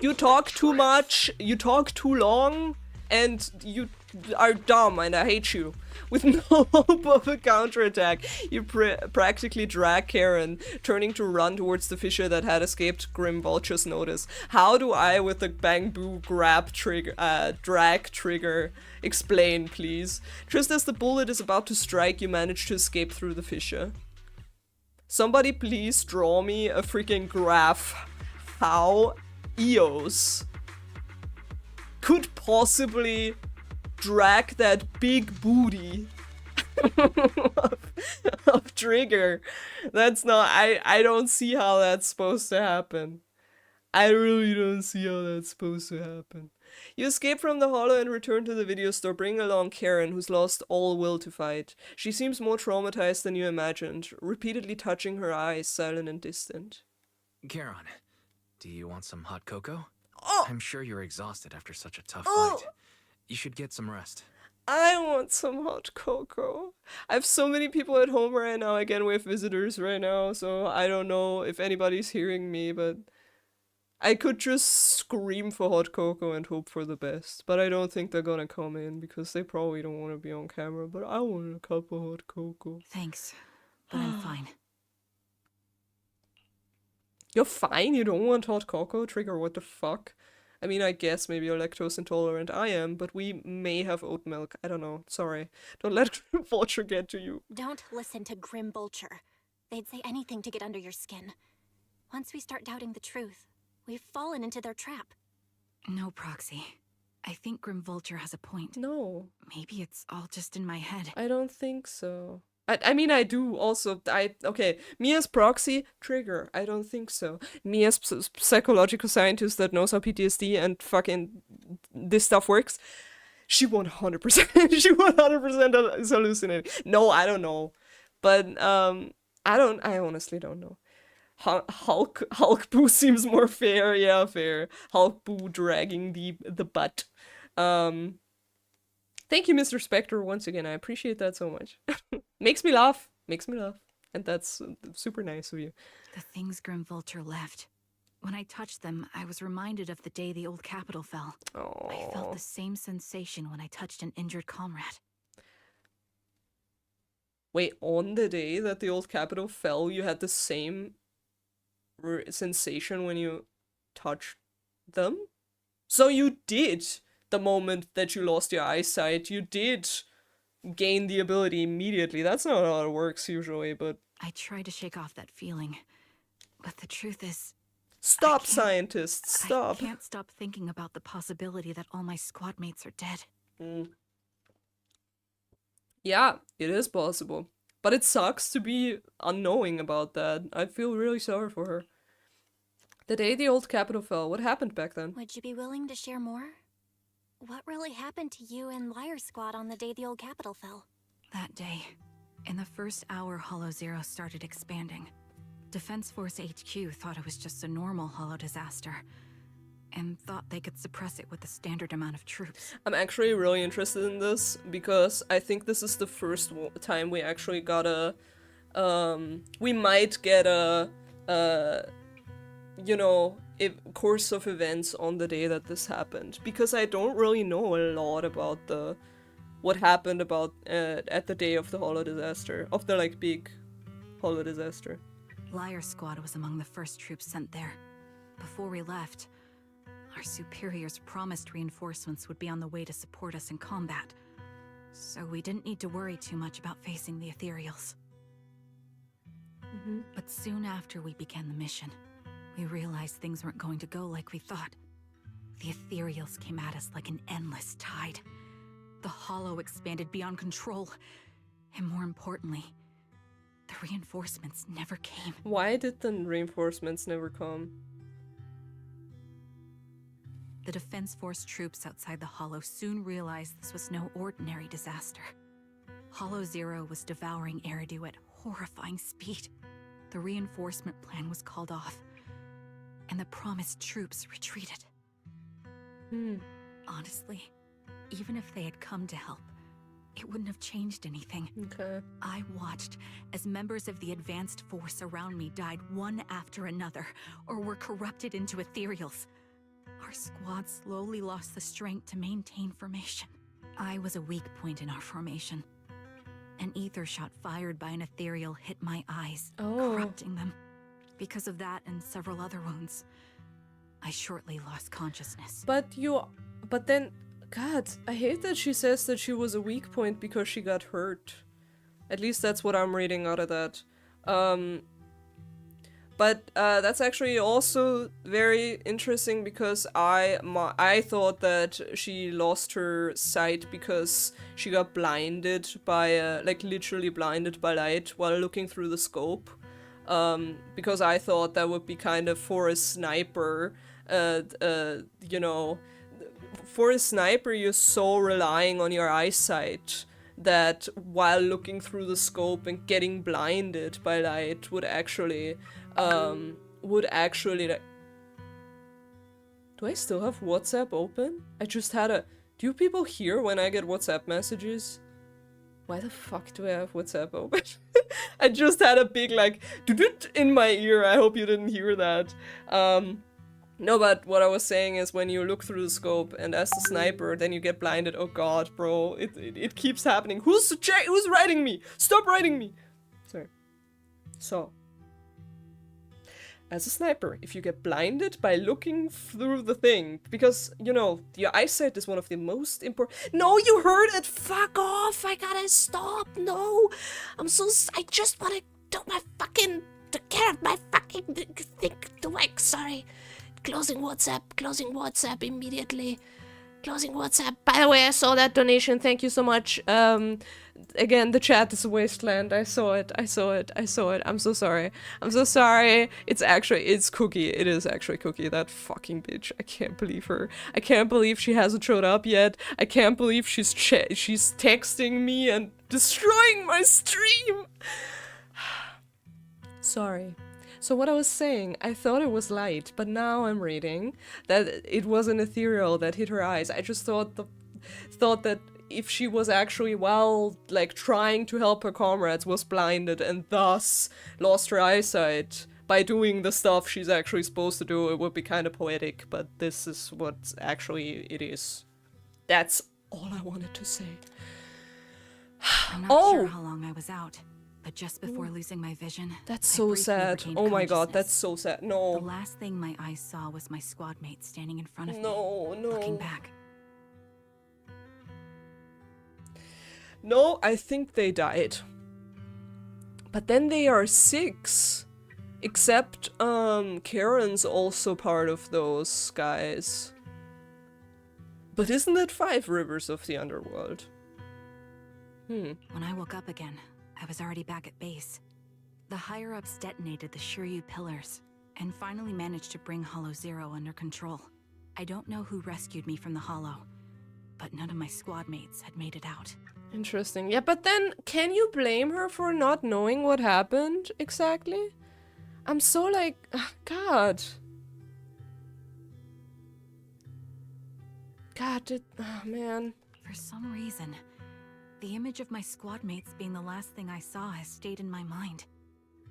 You talk too much, you talk too long, and you are dumb, and I hate you. With no hope of a counterattack, you practically drag Karen, turning to run towards the fissure that had escaped Grim Vulture's notice. How do I, with the bamboo grab trigger, drag trigger, explain, please? Just as the bullet is about to strike, you manage to escape through the fissure. Somebody please draw me a freaking graph how Eos could possibly drag that big booty of Trigger. That's not, I don't see how that's supposed to happen. I really don't see how that's supposed to happen. You escape from the hollow and return to the video store, bringing along Karen, who's lost all will to fight. She seems more traumatized than you imagined, repeatedly touching her eyes, silent and distant. Karen, do you want some hot cocoa? Oh! I'm sure you're exhausted after such a tough fight. You should get some rest. I want some hot cocoa. I have so many people at home right now. Again, we have visitors right now, so I don't know if anybody's hearing me, but I could just scream for hot cocoa and hope for the best. But I don't think they're gonna come in because they probably don't want to be on camera. But I want a cup of hot cocoa. Thanks, but I'm fine. You're fine? You don't want hot cocoa? Trigger, what the fuck? I mean, I guess maybe you're lactose intolerant. I am, but we may have oat milk. I don't know. Sorry. Don't let Grim Vulture get to you. Don't listen to Grim Vulture. They'd say anything to get under your skin. Once we start doubting the truth, we've fallen into their trap. No, Proxy. I think Grim Vulture has a point. No. Maybe it's all just in my head. I don't think so. I mean, I do also. Okay, me as Proxy, Trigger. I don't think so. Me as psychological scientist that knows how PTSD and fucking this stuff works, she 100%. She 100% is hallucinating. No, I don't know. But, I honestly don't know. Hulk Boo seems more fair. Yeah, fair. Hulk Boo dragging the butt. Thank you, Mr. Spectre, once again. I appreciate that so much. Makes me laugh. Makes me laugh. And that's super nice of you. The things Grim Vulture left. When I touched them, I was reminded of the day the old capital fell. Aww. I felt the same sensation when I touched an injured comrade. Wait, on the day that the old capital fell, you had the same sensation when you touched them? So you did! The moment that you lost your eyesight, you did gain the ability immediately. That's not how it works usually, but... I tried to shake off that feeling, but the truth is... Stop, scientists, stop! I can't stop thinking about the possibility that all my squad mates are dead. Yeah, it is possible. But it sucks to be unknowing about that. I feel really sorry for her. The day the old capital fell, what happened back then? Would you be willing to share more? What really happened to you and Liar Squad on the day the old capital fell? That day, in the first hour Hollow Zero started expanding, Defense Force HQ thought it was just a normal Hollow disaster, and thought they could suppress it with the standard amount of troops. I'm actually really interested in this, because I think this is the first time we actually got a... we might get a... you know, course of events on the day that this happened, because I don't really know a lot about what happened about at the day of the Hollow disaster, of the like big Hollow disaster. Liar Squad was among the first troops sent there. Before we left, our superiors promised reinforcements would be on the way to support us in combat, so we didn't need to worry too much about facing the Ethereals. But soon after we began the mission, we realized things weren't going to go like we thought. The Ethereals came at us like an endless tide. The Hollow expanded beyond control. And more importantly, the reinforcements never came. Why did the reinforcements never come? The Defense Force troops outside the Hollow soon realized this was no ordinary disaster. Hollow Zero was devouring Eridu at horrifying speed. The reinforcement plan was called off, and the promised troops retreated. Honestly, even if they had come to help, it wouldn't have changed anything. Okay. I watched as members of the advanced force around me died one after another, or were corrupted into ethereals. Our squad slowly lost the strength to maintain formation. I was a weak point in our formation. An ether shot fired by an ethereal hit my eyes, Oh. corrupting them. Because of that and several other wounds, I shortly lost consciousness. But then, God, I hate that she says that she was a weak point because she got hurt. At least that's what I'm reading out of that. But that's actually also very interesting because I thought that she lost her sight because she got blinded by, like literally blinded by light while looking through the scope. Because I thought that would be kind of for a sniper, you know, for a sniper you're so relying on your eyesight that while looking through the scope and getting blinded by light would actually like... Do I still have WhatsApp open? I just had a... Do people hear when I get WhatsApp messages? Why the fuck do I have WhatsApp open? I just had a big like doo-doot in my ear. I hope you didn't hear that. No, but what I was saying is when you look through the scope and as the sniper, then you get blinded. Oh god, bro, it keeps happening. Who's writing me? Stop writing me. Sorry. So, as a sniper, if you get blinded by looking through the thing, because, you know, your eyesight is one of the most important... No, you heard it! Fuck off! I gotta stop! No! I just wanna do my fucking... Take care of my fucking thing. Sorry. Closing WhatsApp immediately. Closing WhatsApp. By the way, I saw that donation. Thank you so much. Again, the chat is a wasteland. I saw it. I'm so sorry. It's Cookie. It is actually Cookie, that fucking bitch. I can't believe her. I can't believe she hasn't showed up yet. I can't believe she's texting me and destroying my stream. Sorry. So what I was saying, I thought it was light, but now I'm reading that it was an ethereal that hit her eyes. I just thought that if she was actually, like trying to help her comrades, was blinded and thus lost her eyesight by doing the stuff she's actually supposed to do, it would be kind of poetic, but this is what actually it is. That's all I wanted to say. I'm not sure how long I was out. But just before losing my vision, that's so sad. Oh my god, that's so sad. No. The last thing my eyes saw was my squad mate standing in front of me. No. Looking back. No, I think they died. But then they are 6. Except, Karen's also part of those guys. But isn't it 5 rivers of the underworld? When I woke up again, I was already back at base. The higher-ups detonated the Shiryu pillars, and finally managed to bring Hollow Zero under control. I don't know who rescued me from the Hollow, but none of my squad mates had made it out. Interesting. Yeah, but then, can you blame her for not knowing what happened, exactly? I'm so like, God. God, oh man. For some reason, the image of my squad mates being the last thing I saw has stayed in my mind.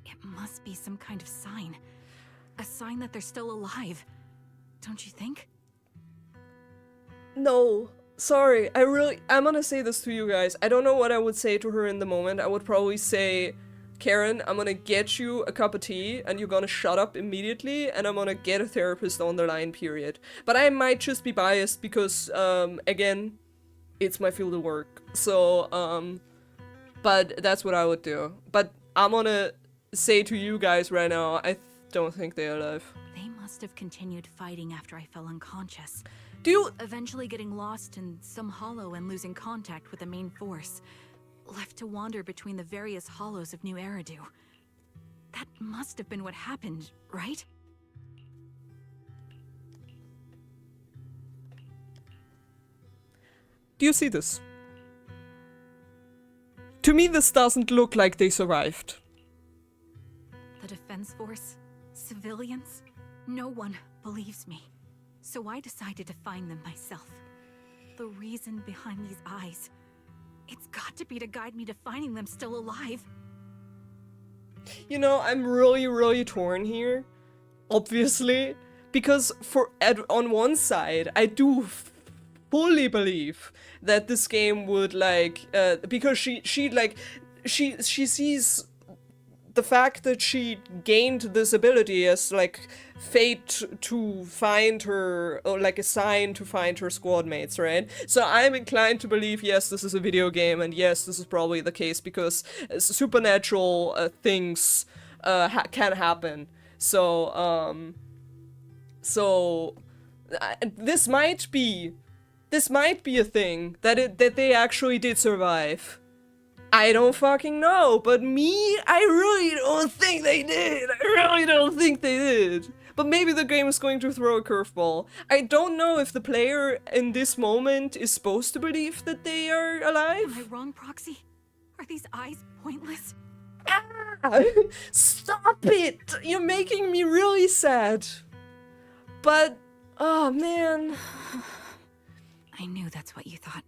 It must be some kind of sign. A sign that they're still alive. Don't you think? No. Sorry. I'm gonna say this to you guys. I don't know what I would say to her in the moment. I would probably say, Karen, I'm gonna get you a cup of tea and you're gonna shut up immediately and I'm gonna get a therapist on the line, period. But I might just be biased because, again, it's my field of work. So, but that's what I would do. But I'm gonna say to you guys right now, I don't think they're alive. They must have continued fighting after I fell unconscious. Do you... Eventually getting lost in some hollow and losing contact with the main force. Left to wander between the various hollows of New Eridu. That must have been what happened, right? Do you see this? To me, this doesn't look like they survived. The defense force? Civilians? No one believes me. So I decided to find them myself. The reason behind these eyes. It's got to be to guide me to finding them still alive. You know, I'm really torn here. Obviously. Because on one side, I do fully believe that this game would like because she sees the fact that she gained this ability as like fate to find her, or like a sign to find her squad mates, right? So I'm inclined to believe, yes, this is a video game, and yes, this is probably the case because supernatural things can happen. So this might be a thing that they actually did survive. I don't fucking know, but I really don't think they did. I really don't think they did. But maybe the game is going to throw a curveball. I don't know if the player in this moment is supposed to believe that they are alive. Am I wrong, Proxy? Are these eyes pointless? Ah, stop it! You're making me really sad. But, oh man. I knew that's what you thought.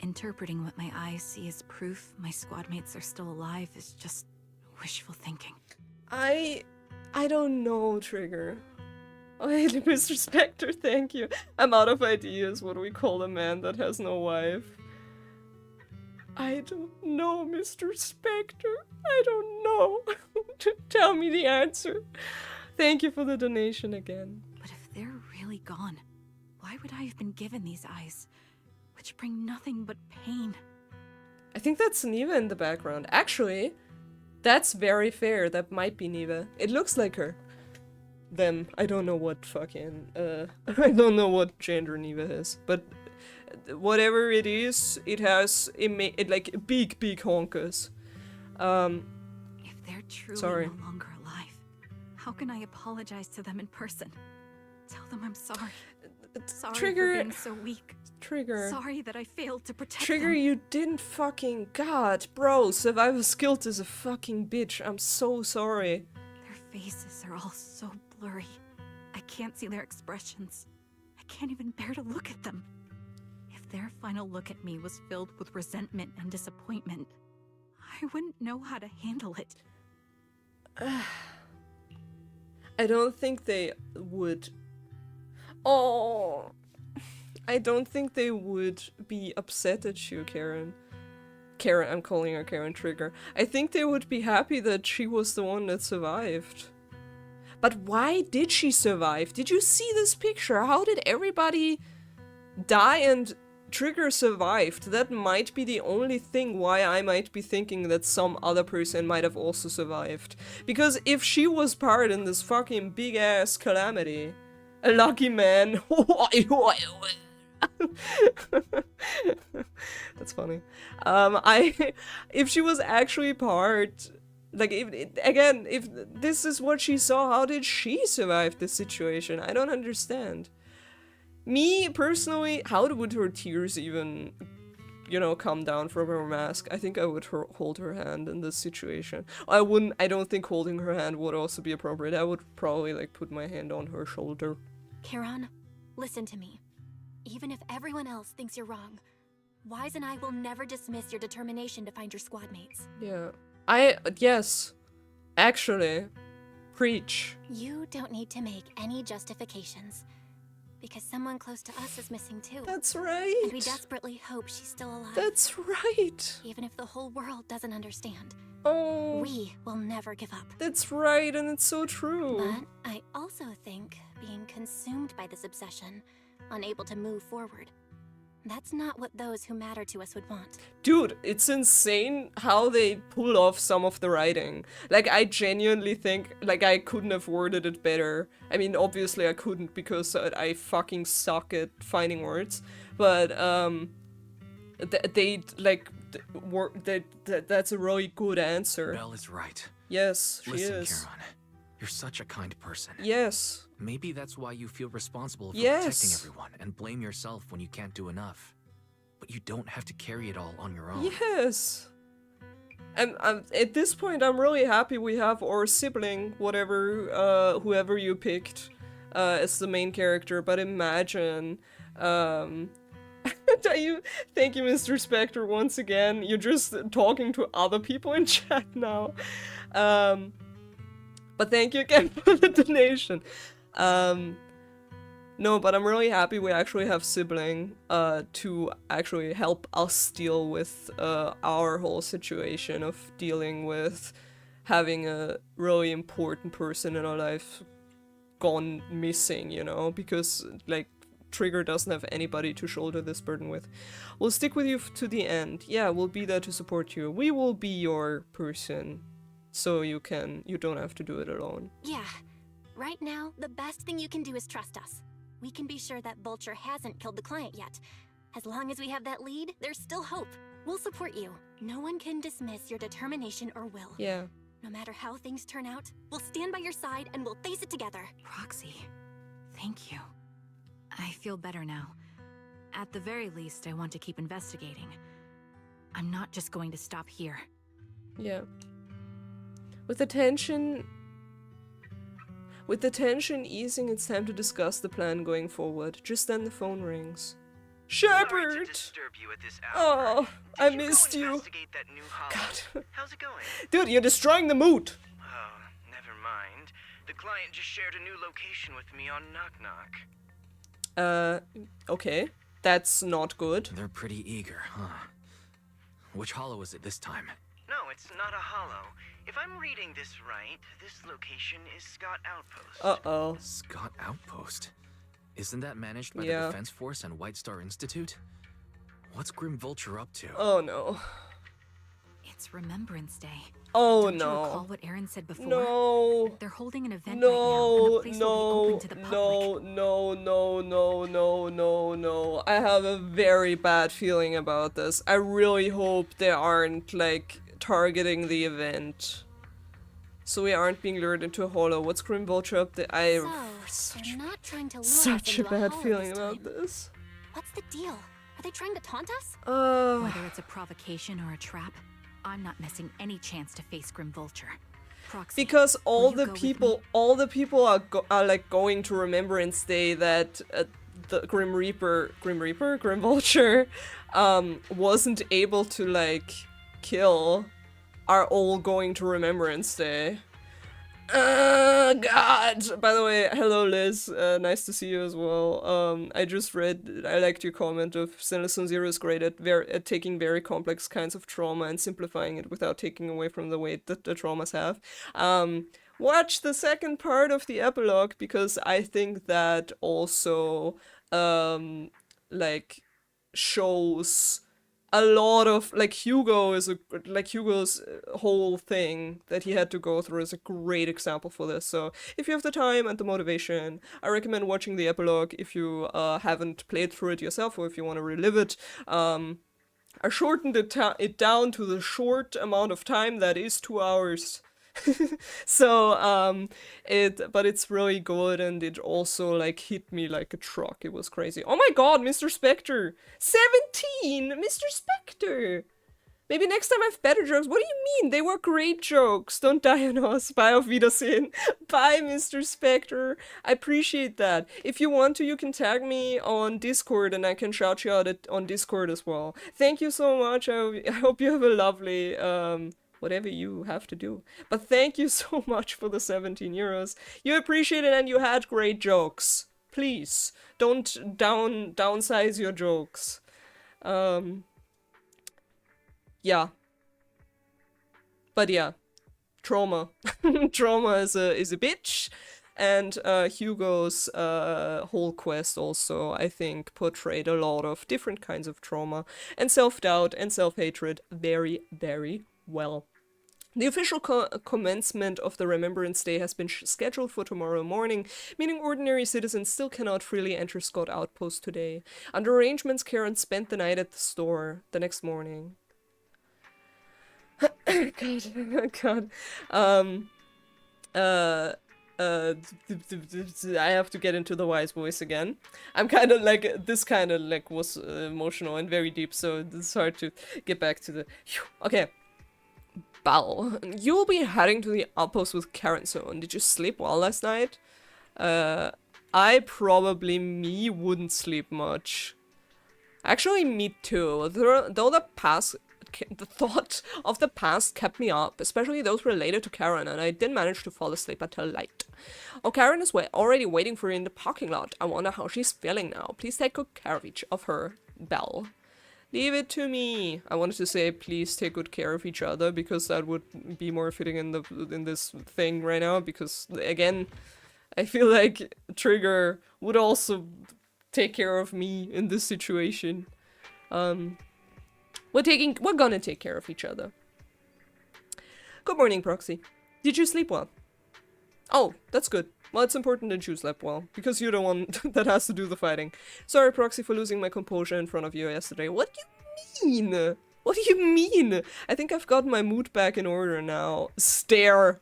Interpreting what my eyes see as proof my squad mates are still alive is just wishful thinking. I don't know, Trigger. Wait, Mr. Spectre, thank you. I'm out of ideas. What do we call a man that has no wife? I don't know, Mr. Spectre. I don't know. Tell me the answer. Thank you for the donation again. But if they're really gone, why would I have been given these eyes, which bring nothing but pain? I think that's Neva in the background. Actually, that's very fair. That might be Neva. It looks like her. Them. I don't know what fucking, I don't know what gender Neva is. But whatever it is, it has, like, big honkers. If they're truly sorry. no longer alive, how can I apologize to them in person? Tell them I'm sorry. Sorry Trigger. for being so weak. Trigger. Sorry that I failed to protect Trigger, them. you didn't fucking... God, bro, survival skills is a fucking bitch. I'm so sorry. Their faces are all so blurry. I can't see their expressions. I can't even bear to look at them. If their final look at me was filled with resentment and disappointment, I wouldn't know how to handle it. I don't think they would... Oh... I don't think they would be upset at you, Karen. Karen, I'm calling her Karen Trigger. I think they would be happy that she was the one that survived. But why did she survive? Did you see this picture? How did everybody die and Trigger survived? That might be the only thing why I might be thinking that some other person might have also survived. Because if she was part in this fucking big ass calamity, a lucky man. That's funny. If she was actually part, like, if this is what she saw, how did she survive this situation? I don't understand. Me, personally, how would her tears even, you know, come down from her mask? I think I would hold her hand in this situation. I don't think holding her hand would also be appropriate. I would probably, like, put my hand on her shoulder. Kieran, listen to me. Even if everyone else thinks you're wrong, Wise and I will never dismiss your determination to find your squad mates. Yeah. Yes. Actually. Preach. You don't need to make any justifications. Because someone close to us is missing too. That's right. And we desperately hope she's still alive. That's right. Even if the whole world doesn't understand. Oh. We will never give up. That's right, and it's so true. But I also think being consumed by this obsession, unable to move forward, that's not what those who matter to us would want. Dude, it's insane how they pull off some of the writing. Like, I genuinely think, like, I couldn't have worded it better. I mean, obviously I couldn't because I fucking suck at finding words. But, that's a really good answer. Belle is right. Yes, she Listen, is. Kieran, you're such a kind person. Yes. Maybe that's why you feel responsible for Yes. protecting everyone and blame yourself when you can't do enough. But you don't have to carry it all on your own. Yes. And at this point, I'm really happy we have our sibling, whoever you picked, as the main character. But imagine, thank you, Mr. Spectre, once again. You're just talking to other people in chat now. But thank you again for the donation. No, but I'm really happy we actually have sibling to actually help us deal with our whole situation of dealing with having a really important person in our life gone missing, you know, because like Trigger doesn't have anybody to shoulder this burden with. We'll stick with you to the end. Yeah, we'll be there to support you. We will be your person, so you don't have to do it alone. Yeah. Right now, the best thing you can do is trust us. We can be sure that Vulture hasn't killed the client yet. As long as we have that lead, there's still hope. We'll support you. No one can dismiss your determination or will. Yeah. No matter how things turn out, we'll stand by your side and we'll face it together. Roxy, thank you. I feel better now. At the very least, I want to keep investigating. I'm not just going to stop here. Yeah. With the tension easing, it's time to discuss the plan going forward. Just then the phone rings. Shepard! Sorry to disturb you at this hour. Oh, I Did missed you. Go you. investigate that new hollow? God. How's it going? Dude, you're destroying the mood. Oh, never mind. The client just shared a new location with me on Knock Knock. Okay. That's not good. They're pretty eager, huh? Which hollow is it this time? No, it's not a hollow. If I'm reading this right, this location is Scott Outpost. Uh-oh. Scott Outpost? Isn't that managed by Yeah. the Defense Force and White Star Institute? What's Grim Vulture up to? Oh no. It's Remembrance Day. Oh Don't you recall no. what Aaron said before? No. They're holding an event right now, and the place will be open to the public. No. I have a very bad feeling about this. I really hope they aren't, like, targeting the event. So we aren't being lured into a hollow. What's Grim Vulture up there? They're not trying to lure us Such a into bad hollow feeling this about time. this. What's the deal? Are they trying to taunt us? Whether it's a provocation or a trap, I'm not missing any chance to face Grim Vulture. Proxy, Because all will you the go with people, me? all the people are like going to Remembrance Day that the Grim Vulture, wasn't able to like kill, are all going to Remembrance Day. God. By the way, hello Liz. Nice to see you as well. I just read. I liked your comment of Citizen Zero is great at taking very complex kinds of trauma and simplifying it without taking away from the weight that the traumas have. Watch the second part of the epilogue because I think that also like shows a lot of like Hugo's whole thing that he had to go through is a great example for this. So if you have the time and the motivation, I recommend watching the epilogue if you haven't played through it yourself or if you want to relive it. I shortened it down to the short amount of time that is 2 hours. So but it's really good, and it also like hit me like a truck. It was crazy. Oh my god, Mr. Spectre 17. Mr. Spectre, maybe next time I have better jokes. What do you mean? They were great jokes. Don't die on us. Bye, auf Wiedersehen. Bye, Mr. Spectre. I appreciate that. If you want to, you can tag me on Discord and I can shout you out on Discord as well. Thank you so much. I hope you have a lovely whatever you have to do. But thank you so much for the 17 euros. You appreciate it and you had great jokes. Please, don't downsize your jokes. Yeah. But yeah. Trauma. Trauma is a bitch. And Hugo's whole quest also, I think, portrayed a lot of different kinds of trauma and self-doubt and self-hatred very, very well. The official commencement of the Remembrance Day has been scheduled for tomorrow morning, meaning ordinary citizens still cannot freely enter Scott Outpost today. Under arrangements, Karen spent the night at the store the next morning. God. I have to get into the wise voice again. I'm kind of like, this kind of like was emotional and very deep, so it's hard to get back to the... Okay. Bal, you'll be heading to the outpost with Karen soon. Did you sleep well last night? I probably wouldn't sleep much. Actually, me too. Though the past the thought of the past kept me up, especially those related to Karen, and I didn't manage to fall asleep until late. Oh, Karen is already waiting for you in the parking lot. I wonder how she's feeling now. Please take good care of each of her, Belle. Leave it to me. I wanted to say please take good care of each other because that would be more fitting in this thing right now, because again, I feel like Trigger would also take care of me in this situation. We're gonna take care of each other. Good morning, Proxy. Did you sleep well? Oh, that's good. Well, it's important that you slept well, because you're the one that has to do the fighting. Sorry, Proxy, for losing my composure in front of you yesterday. What do you mean? What do you mean? I think I've got my mood back in order now. Stare.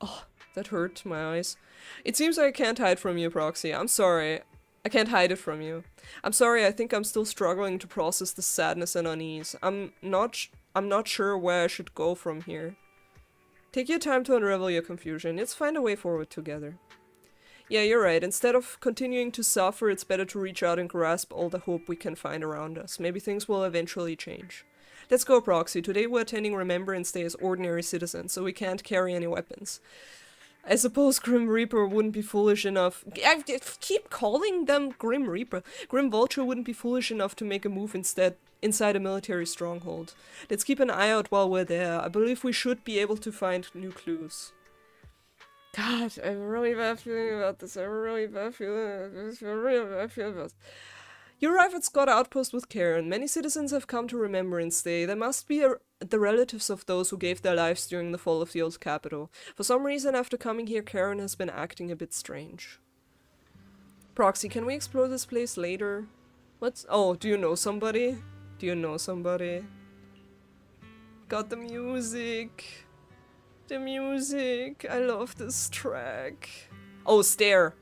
Oh, that hurt my eyes. It seems I can't hide from you, Proxy. I'm sorry. I can't hide it from you. I'm sorry, I think I'm still struggling to process the sadness and unease. I'm not sure where I should go from here. Take your time to unravel your confusion. Let's find a way forward together. Yeah, you're right. Instead of continuing to suffer, it's better to reach out and grasp all the hope we can find around us. Maybe things will eventually change. Let's go, Proxy. Today we're attending Remembrance Day as ordinary citizens, so we can't carry any weapons. I suppose Grim Reaper wouldn't be foolish enough. I keep calling them Grim Reaper. Grim Vulture wouldn't be foolish enough to make a move inside a military stronghold. Let's keep an eye out while we're there. I believe we should be able to find new clues. God, I have a really bad feeling about this. I have a really bad feeling about this. You arrive at Scott Outpost with Karen. Many citizens have come to Remembrance Day. There must be the relatives of those who gave their lives during the fall of the old capital. For some reason, after coming here, Karen has been acting a bit strange. Proxy, can we explore this place later? What's... Oh, do you know somebody? Do you know somebody? Got the music. The music. I love this track. Oh, stare.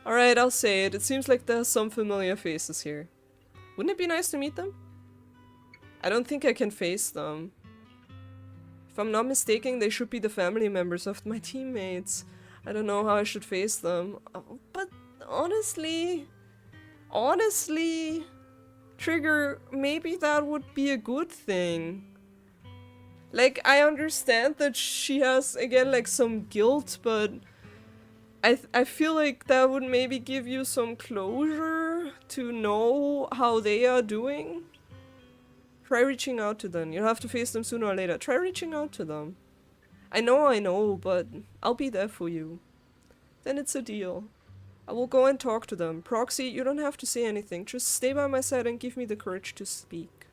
Alright, I'll say it. It seems like there's some familiar faces here. Wouldn't it be nice to meet them? I don't think I can face them. If I'm not mistaken, they should be the family members of my teammates. I don't know how I should face them. Oh, but honestly, Trigger, maybe that would be a good thing. Like, I understand that she has, again, like, some guilt, but I feel like that would maybe give you some closure to know how they are doing. Try reaching out to them. You'll have to face them sooner or later. Try reaching out to them. I know, but I'll be there for you. Then it's a deal. I will go and talk to them. Proxy, you don't have to say anything. Just stay by my side and give me the courage to speak.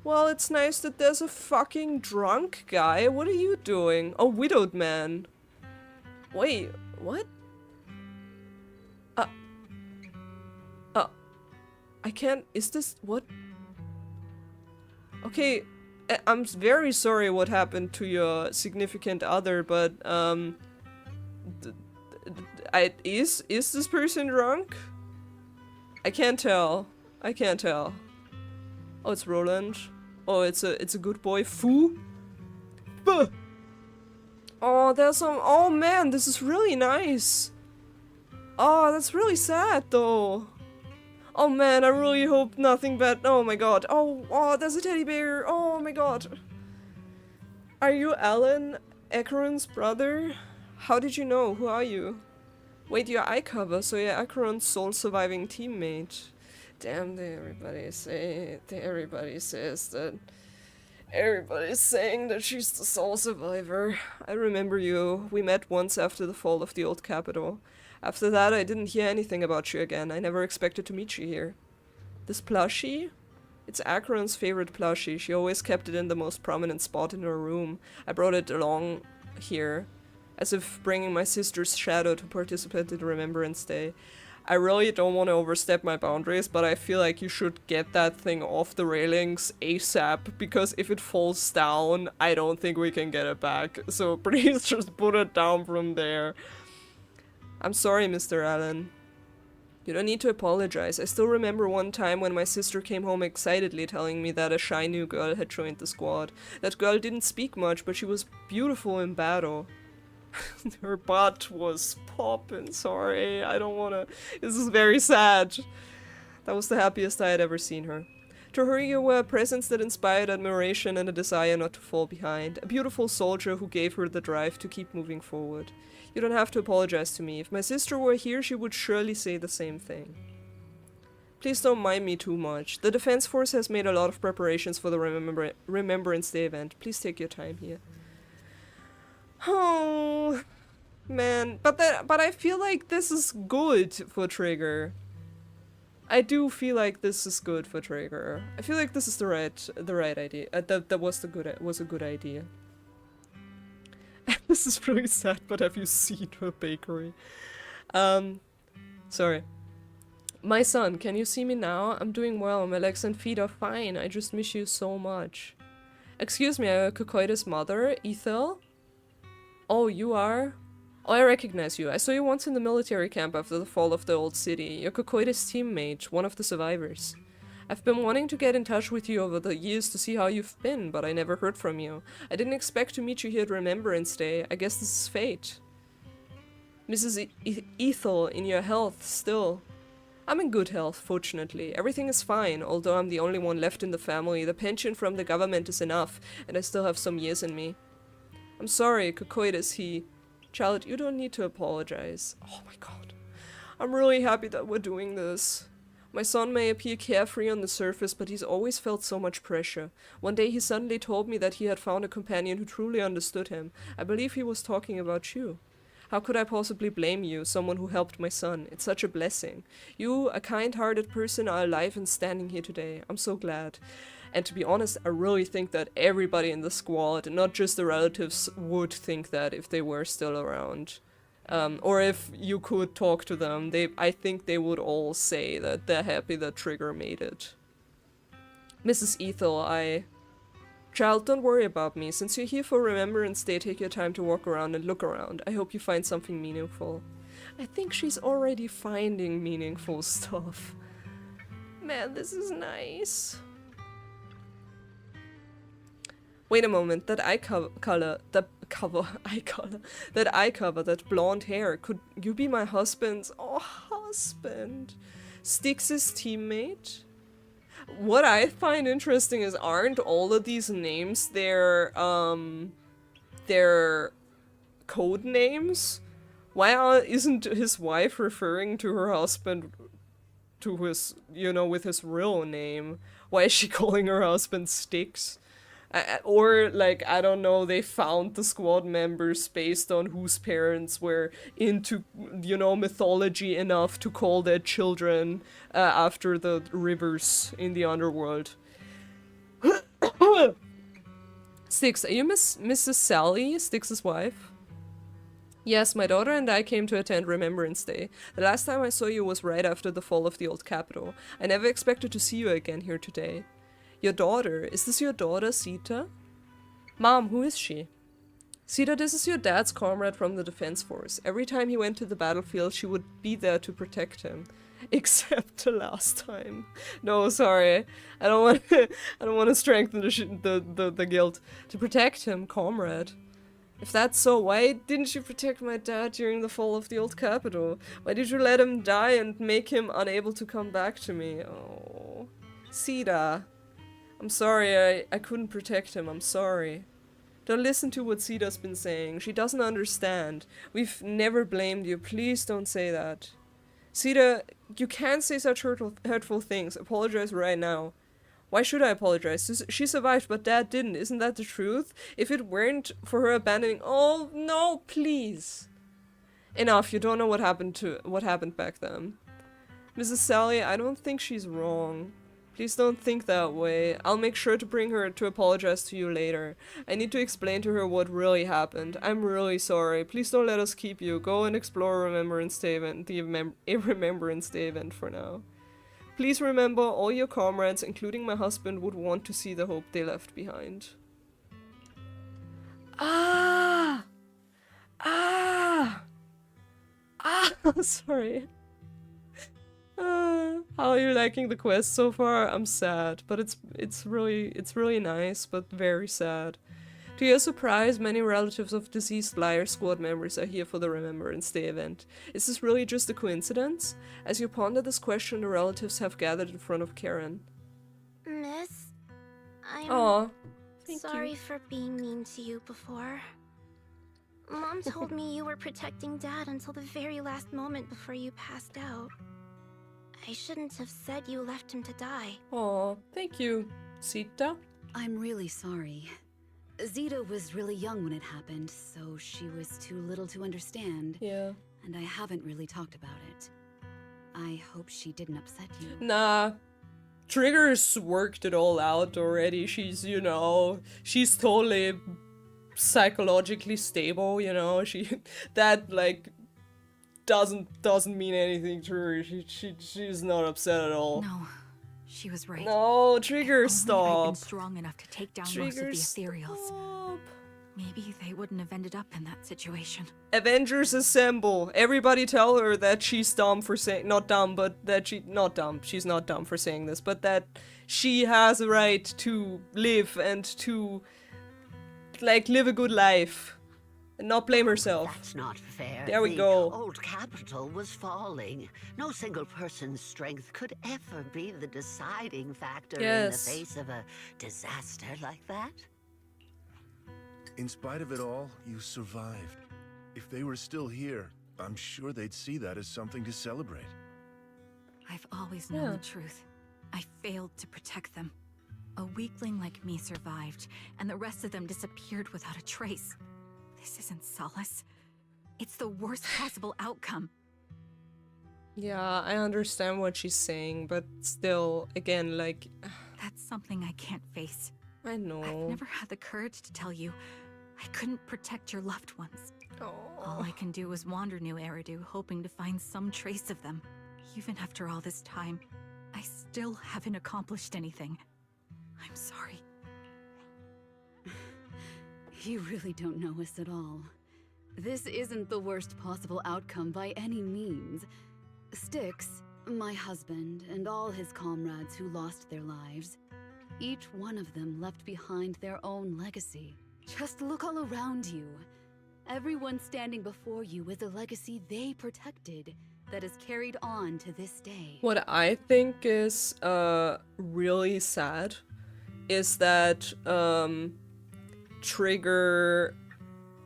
Well, it's nice that there's a fucking drunk guy. What are you doing? A widowed man. Wait, what? I can't... Is this... What? Okay, I'm very sorry what happened to your significant other, but, is this person drunk? I can't tell. I can't tell. Oh, it's Roland. Oh, it's a good boy. Foo? Buh! Oh, there's some... Oh man, this is really nice. Oh, that's really sad though. Oh man, I really hope nothing bad... Oh my god. Oh, there's a teddy bear. Oh my god. Are you Alan, Acheron's brother? How did you know? Who are you? Wait, your eye cover, so you're Acheron's sole surviving teammate. Damn, everybody says that... Everybody's saying that she's the sole survivor. I remember you. We met once after the fall of the old capital. After that, I didn't hear anything about you again. I never expected to meet you here. This plushie? It's Acheron's favorite plushie. She always kept it in the most prominent spot in her room. I brought it along here, as if bringing my sister's shadow to participate in Remembrance Day. I really don't want to overstep my boundaries, but I feel like you should get that thing off the railings ASAP, because if it falls down, I don't think we can get it back. So please just put it down from there. I'm sorry, Mr. Allen. You don't need to apologize. I still remember one time when my sister came home excitedly telling me that a shy new girl had joined the squad. That girl didn't speak much, but she was beautiful in battle. Her butt was popping. Sorry, I don't wanna. This is very sad. That was the happiest I had ever seen her. To her you were a presence that inspired admiration and a desire not to fall behind. A beautiful soldier who gave her the drive to keep moving forward. You don't have to apologize to me. If my sister were here, she would surely say the same thing. Please don't mind me too much. The Defense Force has made a lot of preparations for the Remembrance Day event. Please take your time here. Oh, man. But I feel like this is good for Trigger. I do feel like this is good for Trigger. I feel like this is the right idea. That was a good idea. This is really sad, but have you seen her bakery? Sorry. My son, can you see me now? I'm doing well. My legs and feet are fine. I just miss you so much. Excuse me, I'm Kokoida's mother, Ethel? Oh, you are? Oh, I recognize you. I saw you once in the military camp after the fall of the old city. You're Kokoida's teammate, one of the survivors. I've been wanting to get in touch with you over the years to see how you've been, but I never heard from you. I didn't expect to meet you here at Remembrance Day. I guess this is fate. Mrs. Ethel, in your health, still. I'm in good health, fortunately. Everything is fine, although I'm the only one left in the family. The pension from the government is enough, and I still have some years in me. I'm sorry, Kokoida's he. Child, you don't need to apologize. Oh my god. I'm really happy that we're doing this. My son may appear carefree on the surface, but he's always felt so much pressure. One day he suddenly told me that he had found a companion who truly understood him. I believe he was talking about you. How could I possibly blame you, someone who helped my son? It's such a blessing. You, a kind-hearted person, are alive and standing here today. I'm so glad. And to be honest, I really think that everybody in the squad, not just the relatives, would think that if they were still around. Or if you could talk to them, I think they would all say that they're happy that Trigger made it. Mrs. Ethel, Child, don't worry about me. Since you're here for Remembrance Day, take your time to walk around and look around. I hope you find something meaningful. I think she's already finding meaningful stuff. Man, this is nice. Wait a moment, that eye cover, that blonde hair, could you be my husband's? Oh, husband. Styx's teammate? What I find interesting is, aren't all of these names their code names? Why isn't his wife referring to her husband to his, with his real name? Why is she calling her husband Styx? Or, like, I don't know, they found the squad members based on whose parents were into, mythology enough to call their children after the rivers in the underworld. Styx, are you Mrs. Sally, Styx's wife? Yes, my daughter and I came to attend Remembrance Day. The last time I saw you was right after the fall of the old capital. I never expected to see you again here today. Your daughter? Is this your daughter, Sita? Mom, who is she? Sita, this is your dad's comrade from the Defense Force. Every time he went to the battlefield, she would be there to protect him. Except the last time. No, sorry. I don't want to strengthen the guilt. To protect him, comrade. If that's so, why didn't you protect my dad during the fall of the old capital? Why did you let him die and make him unable to come back to me? Oh. Sita. I'm sorry, I couldn't protect him, I'm sorry. Don't listen to what Sita's been saying. She doesn't understand. We've never blamed you. Please don't say that. Sita, you can't say such hurtful things. Apologize right now. Why should I apologize? She survived, but Dad didn't. Isn't that the truth? If it weren't for her abandoning... Oh, no, please. Enough, you don't know what happened back then. Mrs. Sally, I don't think she's wrong. Please don't think that way. I'll make sure to bring her to apologize to you later. I need to explain to her what really happened. I'm really sorry. Please don't let us keep you. Go and explore Remembrance Day event, the Remembrance Day event for now. Please remember, all your comrades, including my husband, would want to see the hope they left behind. Sorry. How are you liking the quest so far? I'm sad, but it's really nice, but very sad. To your surprise, many relatives of deceased Liar Squad members are here for the Remembrance Day event. Is this really just a coincidence? As you ponder this question, the relatives have gathered in front of Karen. Miss, I'm Aw, thank sorry you. for being mean to you before. Mom told me you were protecting Dad until the very last moment before you passed out. I shouldn't have said you left him to die. Aw, thank you, Sita. I'm really sorry. Zeta was really young when it happened, so she was too little to understand. Yeah. And I haven't really talked about it. I hope she didn't upset you. Nah. Trigger's worked it all out already. She's, you know, she's totally psychologically stable, you know. She that like doesn't mean anything to her. She's not upset at all. No, she was right. No, Trigger, If only I'd stop. been strong enough to take down most of the Trigger, ethereals. stop. Maybe they wouldn't have ended up in that situation. Avengers assemble. Everybody tell her that she's dumb for saying, not dumb, but that not dumb. She's not dumb for saying this, but that she has a right to live and to, like, live a good life. And not blame herself. That's not fair. There we The go. old capital was falling. No single person's strength could ever be the deciding factor in the Yes. face of a disaster like that. In spite of it all, you survived. If they were still here, I'm sure they'd see that as something to celebrate. I've always known the truth. I failed to protect them. A weakling like me survived, and the rest of them disappeared without a trace. This isn't solace. It's the worst possible outcome. Yeah, I understand what she's saying, but still, again, like... That's something I can't face. I know. I've never had the courage to tell you I couldn't protect your loved ones. All I can do is wander New Eridu, hoping to find some trace of them. Even after all this time, I still haven't accomplished anything. I'm sorry. You really don't know us at all. This isn't the worst possible outcome by any means. Styx, my husband, and all his comrades who lost their lives, each one of them left behind their own legacy. Just look all around you. Everyone standing before you is a legacy they protected that is carried on to this day. What I think is really sad is that Trigger,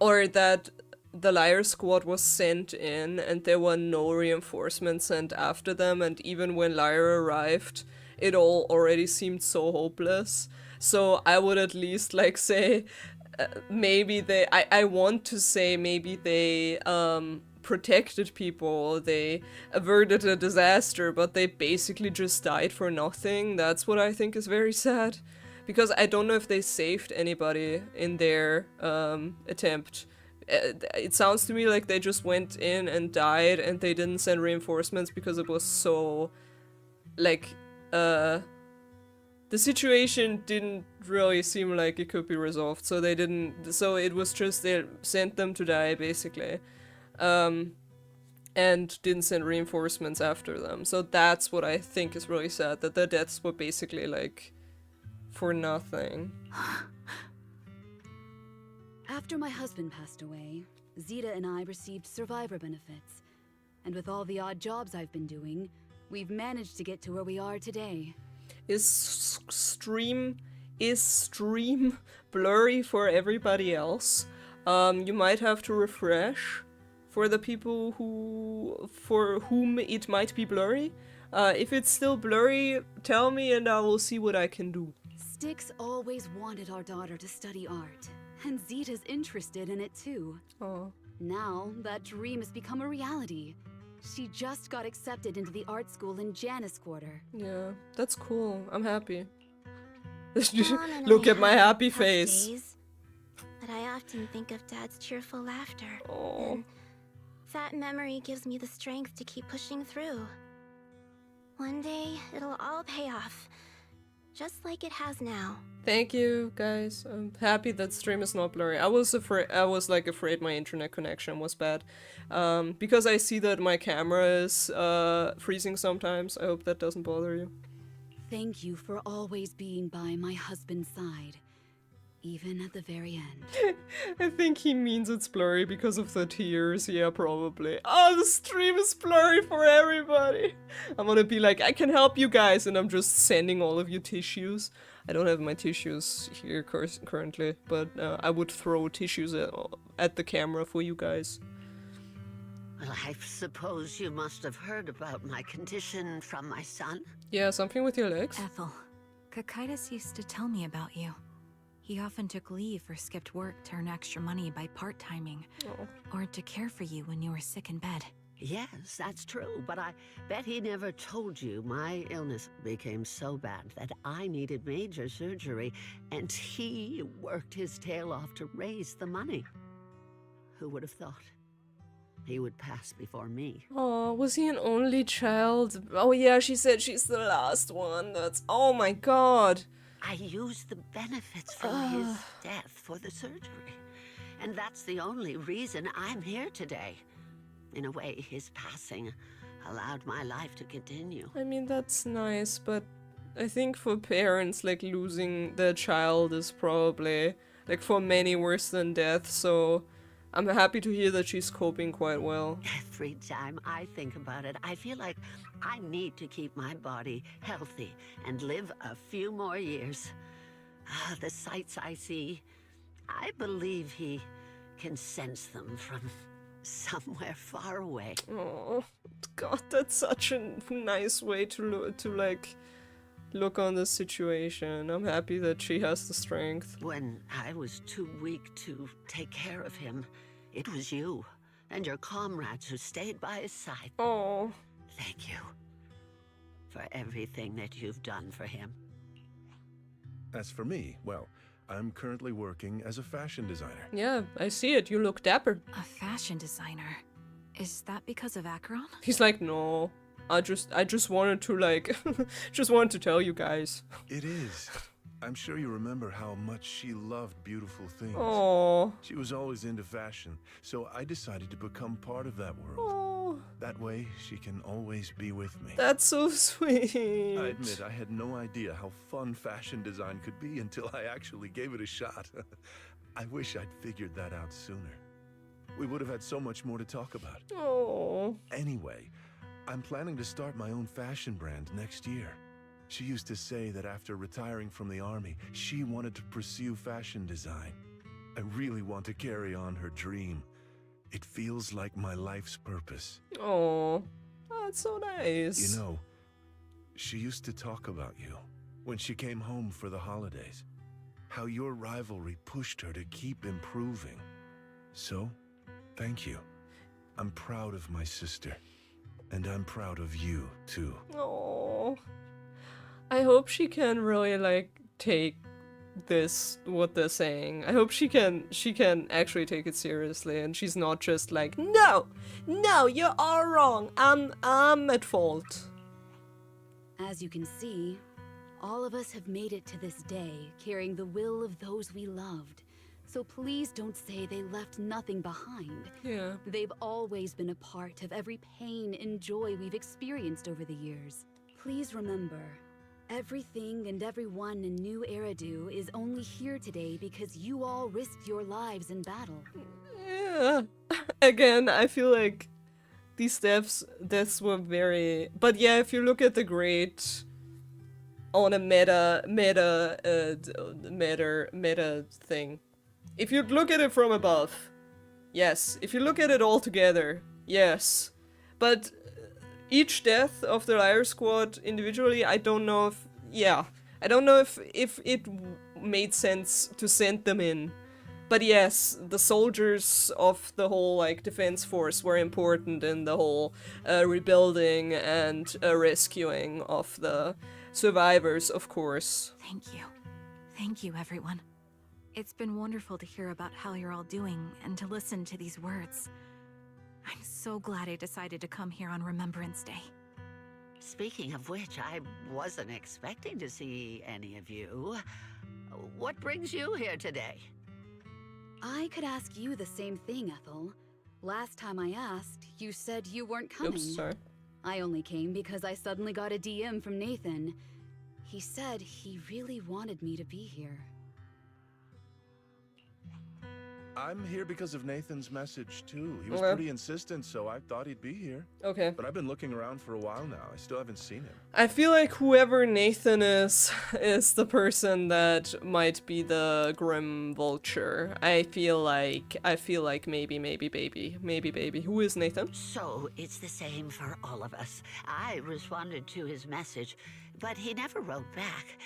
or that the Liar Squad was sent in and there were no reinforcements sent after them, and even when Liar arrived, it all already seemed so hopeless. So I would at least like say maybe I want to say maybe they protected people, they averted a disaster, but they basically just died for nothing. That's what I think is very sad. Because I don't know if they saved anybody in their attempt. It sounds to me like they just went in and died and they didn't send reinforcements because it was so... like, the situation didn't really seem like it could be resolved, so they didn't... so it was just they sent them to die, basically. And didn't send reinforcements after them. So that's what I think is really sad, that their deaths were basically, like... for nothing. After my husband passed away, Zeta and I received survivor benefits. And with all the odd jobs I've been doing, we've managed to get to where we are today. Is stream blurry for everybody else? You might have to refresh for the people for whom it might be blurry. If it's still blurry, tell me and I will see what I can do. Styx always wanted our daughter to study art, and Zeta's interested in it too. Oh. Now, that dream has become a reality. She just got accepted into the art school in Janus Quarter. Yeah, that's cool. I'm happy. Mom and Look I at my have happy tough face. days, but I often think of Dad's cheerful laughter. Oh. And that memory gives me the strength to keep pushing through. One day, it'll all pay off. Just like it has now. Thank you, guys. I'm happy that stream is not blurry. I was afraid my internet connection was bad. Because I see that my camera is freezing sometimes. I hope that doesn't bother you. Thank you for always being by my husband's side. even at the very end. I think he means it's blurry because of the tears. Yeah, probably. Oh, the stream is blurry for everybody. I'm gonna be like, I can help you guys, and I'm just sending all of you tissues. I don't have my tissues here currently, but I would throw tissues at the camera for you guys. Well, I suppose you must have heard about my condition from my son. Yeah, something with your legs? Ethel, Kakaitis used to tell me about you. He often took leave or skipped work to earn extra money by part-timing, or to care for you when you were sick in bed. Yes, that's true, but I bet he never told you my illness became so bad that I needed major surgery, and he worked his tail off to raise the money. Who would have thought he would pass before me? Oh, was he an only child? Oh yeah, she said she's the last one. That's... oh my god. I used the benefits from his death for the surgery, and that's the only reason I'm here today. In a way, his passing allowed my life to continue. I mean, that's nice, but I think for parents, like, losing their child is probably, like, for many worse than death, so I'm happy to hear that she's coping quite well. Every time I think about it, I feel like I need to keep my body healthy and live a few more years. The sights I see, I believe he can sense them from somewhere far away. Oh, God, that's such a nice way to look on the situation. I'm happy that she has the strength. When I was too weak to take care of him, it was you and your comrades who stayed by his side. Oh. Thank you for everything that you've done for him. As for me, well, I'm currently working as a fashion designer. Yeah, I see it. You look dapper. A fashion designer? Is that because of Acheron? He's like, no. I just wanted to, like, just wanted to tell you guys. It is. I'm sure you remember how much she loved beautiful things. Oh. She was always into fashion, so I decided to become part of that world. Oh. That way, she can always be with me. That's so sweet. I admit I had no idea how fun fashion design could be until I actually gave it a shot. I wish I'd figured that out sooner. We would have had so much more to talk about. Oh. Anyway, I'm planning to start my own fashion brand next year. She used to say that after retiring from the army, she wanted to pursue fashion design. I really want to carry on her dream. It feels like my life's purpose. Oh, that's so nice. You know, she used to talk about you when she came home for the holidays. How your rivalry pushed her to keep improving. So, thank you. I'm proud of my sister. And I'm proud of you, too. Oh. I hope she can really, like, take this, what they're saying. I hope she can actually take it seriously, and she's not just like, no, you're all wrong. I'm at fault. As you can see, all of us have made it to this day, carrying the will of those we loved. So please don't say they left nothing behind. Yeah. They've always been a part of every pain and joy we've experienced over the years. Please remember, everything and everyone in New Eridu is only here today because you all risked your lives in battle. Yeah. Again, I feel like these deaths were very... But yeah, if you look at the great... on a meta thing. If you look at it from above, yes. If you look at it all together, yes. But each death of the Liar Squad individually, I don't know if... yeah. I don't know if it made sense to send them in. But yes, the soldiers of the whole, like, defense force were important in the whole rebuilding and rescuing of the survivors, of course. Thank you. Thank you, everyone. It's been wonderful to hear about how you're all doing and to listen to these words. I'm so glad I decided to come here on Remembrance Day. Speaking of which, I wasn't expecting to see any of you. What brings you here today? I could ask you the same thing, Ethel. Last time I asked, you said you weren't coming. Oops, sorry. I only came because I suddenly got a DM from Nathan. He said he really wanted me to be here. I'm here because of Nathan's message, too. He was Okay. pretty insistent, so I thought he'd be here. Okay. But I've been looking around for a while now. I still haven't seen him. I feel like whoever Nathan is the person that might be the Grim Vulture. I feel like maybe baby. Who is Nathan? So it's the same for all of us. I responded to his message, but he never wrote back.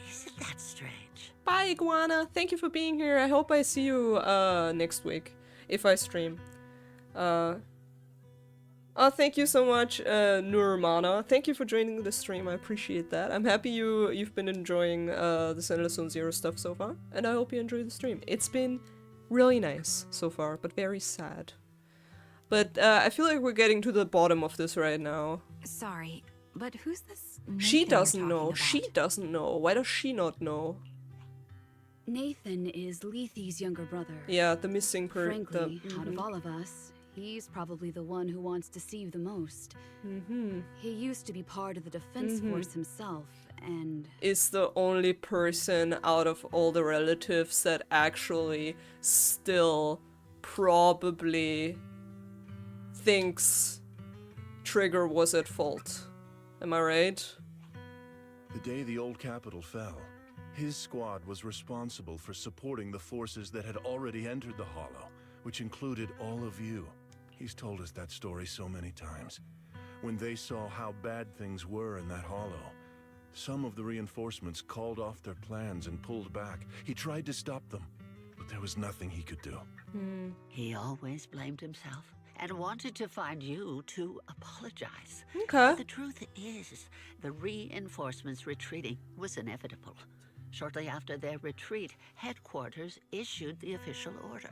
Isn't that strange? Bye, Iguana. Thank you for being here. I hope I see you next week if I stream. Oh, thank you so much, Nurmana. Thank you for joining the stream. I appreciate that. I'm happy you've been enjoying the Sentinel Zone Zero stuff so far, and I hope you enjoy the stream. It's been really nice so far, but very sad. But I feel like we're getting to the bottom of this right now. Sorry, but who's this She Nathan you're doesn't know. talking She about? doesn't know. Why does she not know? Nathan is Lethe's younger brother. Yeah, the missing Frankly, out of all of us, he's probably the one who wants to see you the most. He used to be part of the defense force himself, and is the only person out of all the relatives that actually still probably thinks Trigger was at fault. Am I right? The day the old capital fell, his squad was responsible for supporting the forces that had already entered the Hollow, which included all of you. He's told us that story so many times. When they saw how bad things were in that Hollow, some of the reinforcements called off their plans and pulled back. He tried to stop them, but there was nothing he could do. He always blamed himself and wanted to find you to apologize. Okay. The truth is, the reinforcements retreating was inevitable. Shortly after their retreat, headquarters issued the official order.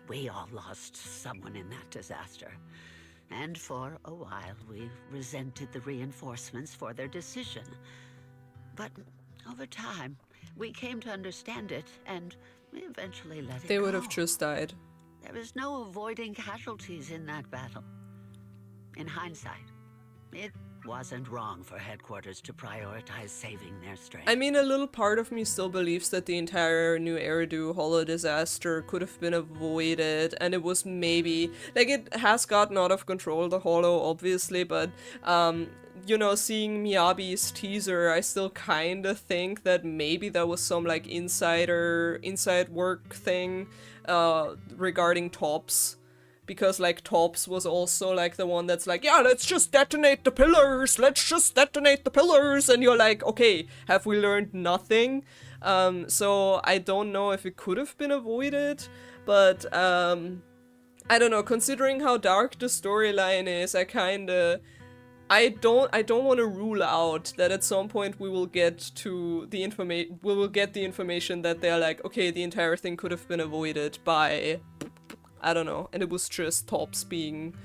We all lost someone in that disaster. And for a while, we resented the reinforcements for their decision. But over time, we came to understand it, and we eventually let it They go. would have just died. There was no avoiding casualties in that battle. In hindsight, it wasn't wrong for headquarters to prioritize saving their strength. I mean, a little part of me still believes that the entire New Eridu Hollow disaster could have been avoided, and it was maybe, like, it has gotten out of control, the Hollow, obviously, but, you know, seeing Miyabi's teaser, I still kinda think that maybe there was some, like, inside work thing, regarding Tops. Because, like, Tops was also, like, the one that's like, yeah, let's just detonate the pillars! Let's just detonate the pillars! And you're like, okay, have we learned nothing? So I don't know if it could have been avoided, but, I don't know, considering how dark the storyline is, I don't want to rule out that at some point we will get to the information that they're like, okay, the entire thing could have been avoided by, I don't know, and it was just Tops being,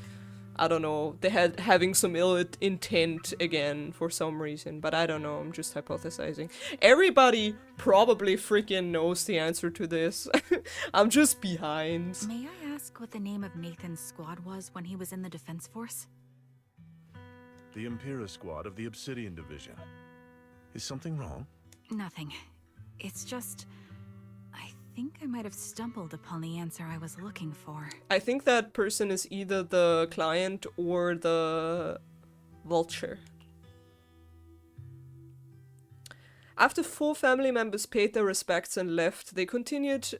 I don't know, they had having some ill intent again for some reason, but I don't know, I'm just hypothesizing. Everybody probably freaking knows the answer to this. I'm just behind. May I ask what the name of Nathan's squad was when he was in the defense force? The Impera squad of the Obsidian Division. Is something wrong? Nothing. It's just, I think I might have stumbled upon the answer I was looking for. I think that person is either the client or the vulture. After 4 family members paid their respects and left, they continued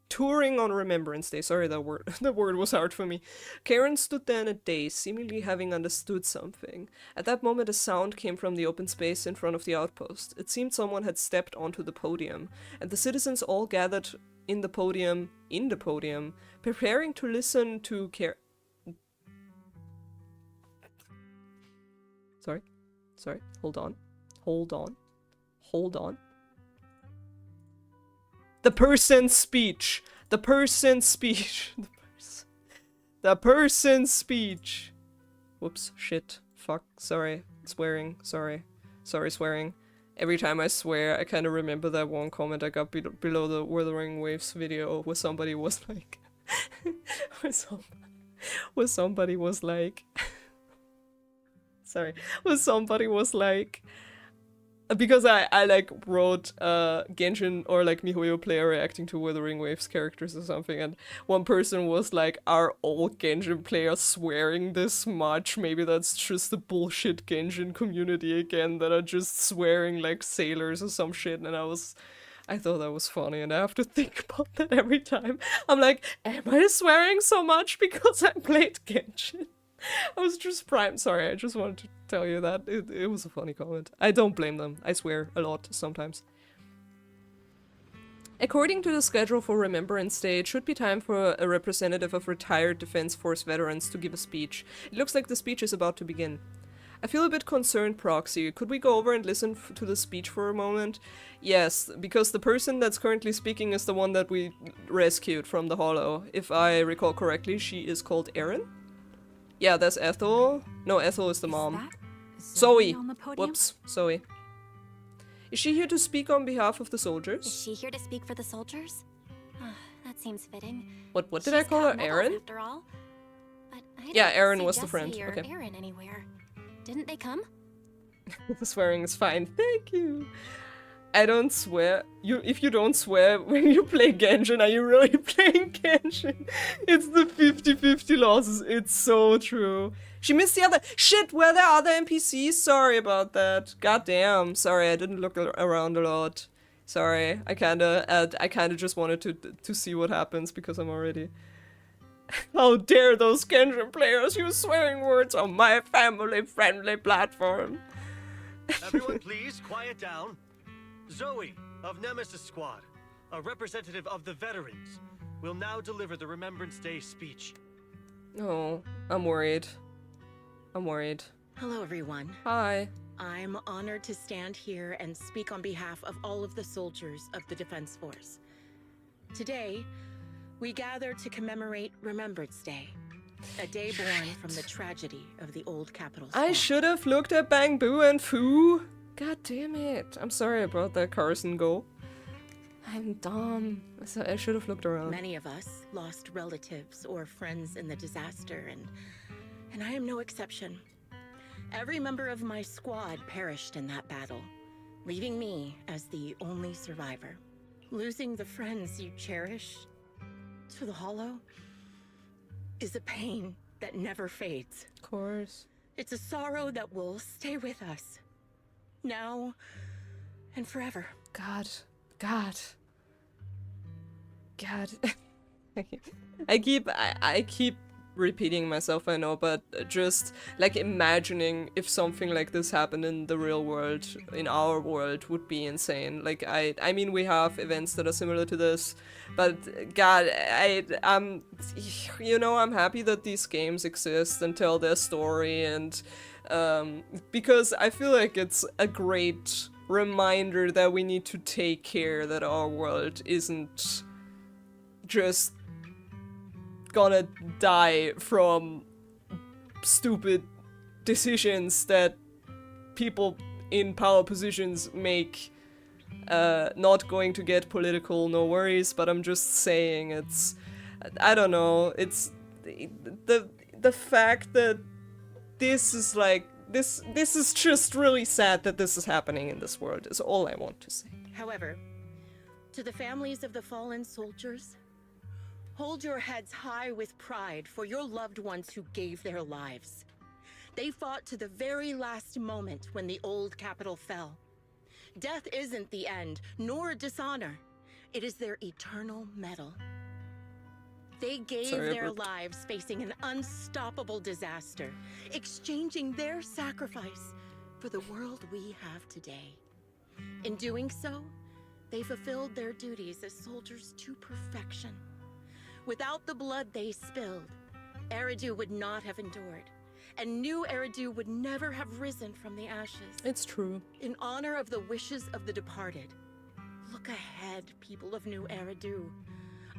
touring on Remembrance Day. Sorry, the word was hard for me. Karen stood there in a daze, seemingly having understood something. At that moment, a sound came from the open space in front of the outpost. It seemed someone had stepped onto the podium, and the citizens all gathered in the podium, preparing to listen to Sorry, hold on. The person's speech. Whoops, shit, fuck, sorry, swearing, sorry, swearing. Every time I swear, I kind of remember that one comment I got below the Wuthering Waves video where somebody was like, where somebody was like, because I like wrote Genshin or like MiHoYo player reacting to Wuthering Waves characters or something, and one person was like, are all Genshin players swearing this much? Maybe that's just the bullshit Genshin community again that are just swearing like sailors or some shit. And I thought that was funny, and I have to think about that every time. I'm like, am I swearing so much because I played Genshin? I was just primed. Sorry, I just wanted to tell you that. It was a funny comment. I don't blame them. I swear a lot sometimes. According to the schedule for Remembrance Day, it should be time for a representative of retired Defense Force veterans to give a speech. It looks like the speech is about to begin. I feel a bit concerned, Proxy. Could we go over and listen to the speech for a moment? Yes, because the person that's currently speaking is the one that we rescued from the Hollow. If I recall correctly, she is called Erin? Yeah, that's Ethel. No, Ethel is the mom. Zoe! Whoops, Zoe. Is she here to speak on behalf of the soldiers? Is she here to speak for the soldiers? That seems fitting. What did I call her? Erin? After all. But I yeah, didn't Erin see was the Jesse friend. or Okay. Erin anywhere. Didn't they come? The swearing is fine. Thank you. I don't swear. If you don't swear when you play Genshin, are you really playing Genshin? It's the 50-50 losses. It's so true. She missed the other- Shit, were there other NPCs? Sorry about that. God damn. Sorry, I didn't look around a lot. Sorry. I kinda just wanted to see what happens because I'm already... How dare those Genshin players use swearing words on my family-friendly platform. Everyone please, quiet down. Zoe, of Nemesis Squad, a representative of the veterans, will now deliver the Remembrance Day speech. Oh, I'm worried. I'm worried. Hello, everyone. Hi. I'm honored to stand here and speak on behalf of all of the soldiers of the Defense Force. Today, we gather to commemorate Remembrance Day, a day born from the tragedy of the old capital. I should have looked at Bang Boo and Foo. God damn it. I'm sorry about that, Carson Go. I'm dumb. I should have looked around. Many of us lost relatives or friends in the disaster, and I am no exception. Every member of my squad perished in that battle, leaving me as the only survivor. Losing the friends you cherish to the Hollow is a pain that never fades. Of course. It's a sorrow that will stay with us. Now and forever. God. I keep repeating myself, I know, but just like imagining if something like this happened in the real world, in our world, would be insane. Like I mean, we have events that are similar to this, but God, I'm happy that these games exist and tell their story, and because I feel like it's a great reminder that we need to take care that our world isn't just gonna die from stupid decisions that people in power positions make. Not going to get political, no worries, but I'm just saying it's, I don't know, it's the fact that this is like, this is just really sad that this is happening in this world is all I want to say. However, to the families of the fallen soldiers, hold your heads high with pride for your loved ones who gave their lives. They fought to the very last moment when the old capital fell. Death isn't the end, nor dishonor. It is their eternal medal. They gave their lives facing an unstoppable disaster, exchanging their sacrifice for the world we have today. In doing so, they fulfilled their duties as soldiers to perfection. Without the blood they spilled, Eridu would not have endured, and new Eridu would never have risen from the ashes. It's true. In honor of the wishes of the departed, look ahead, people of New Eridu.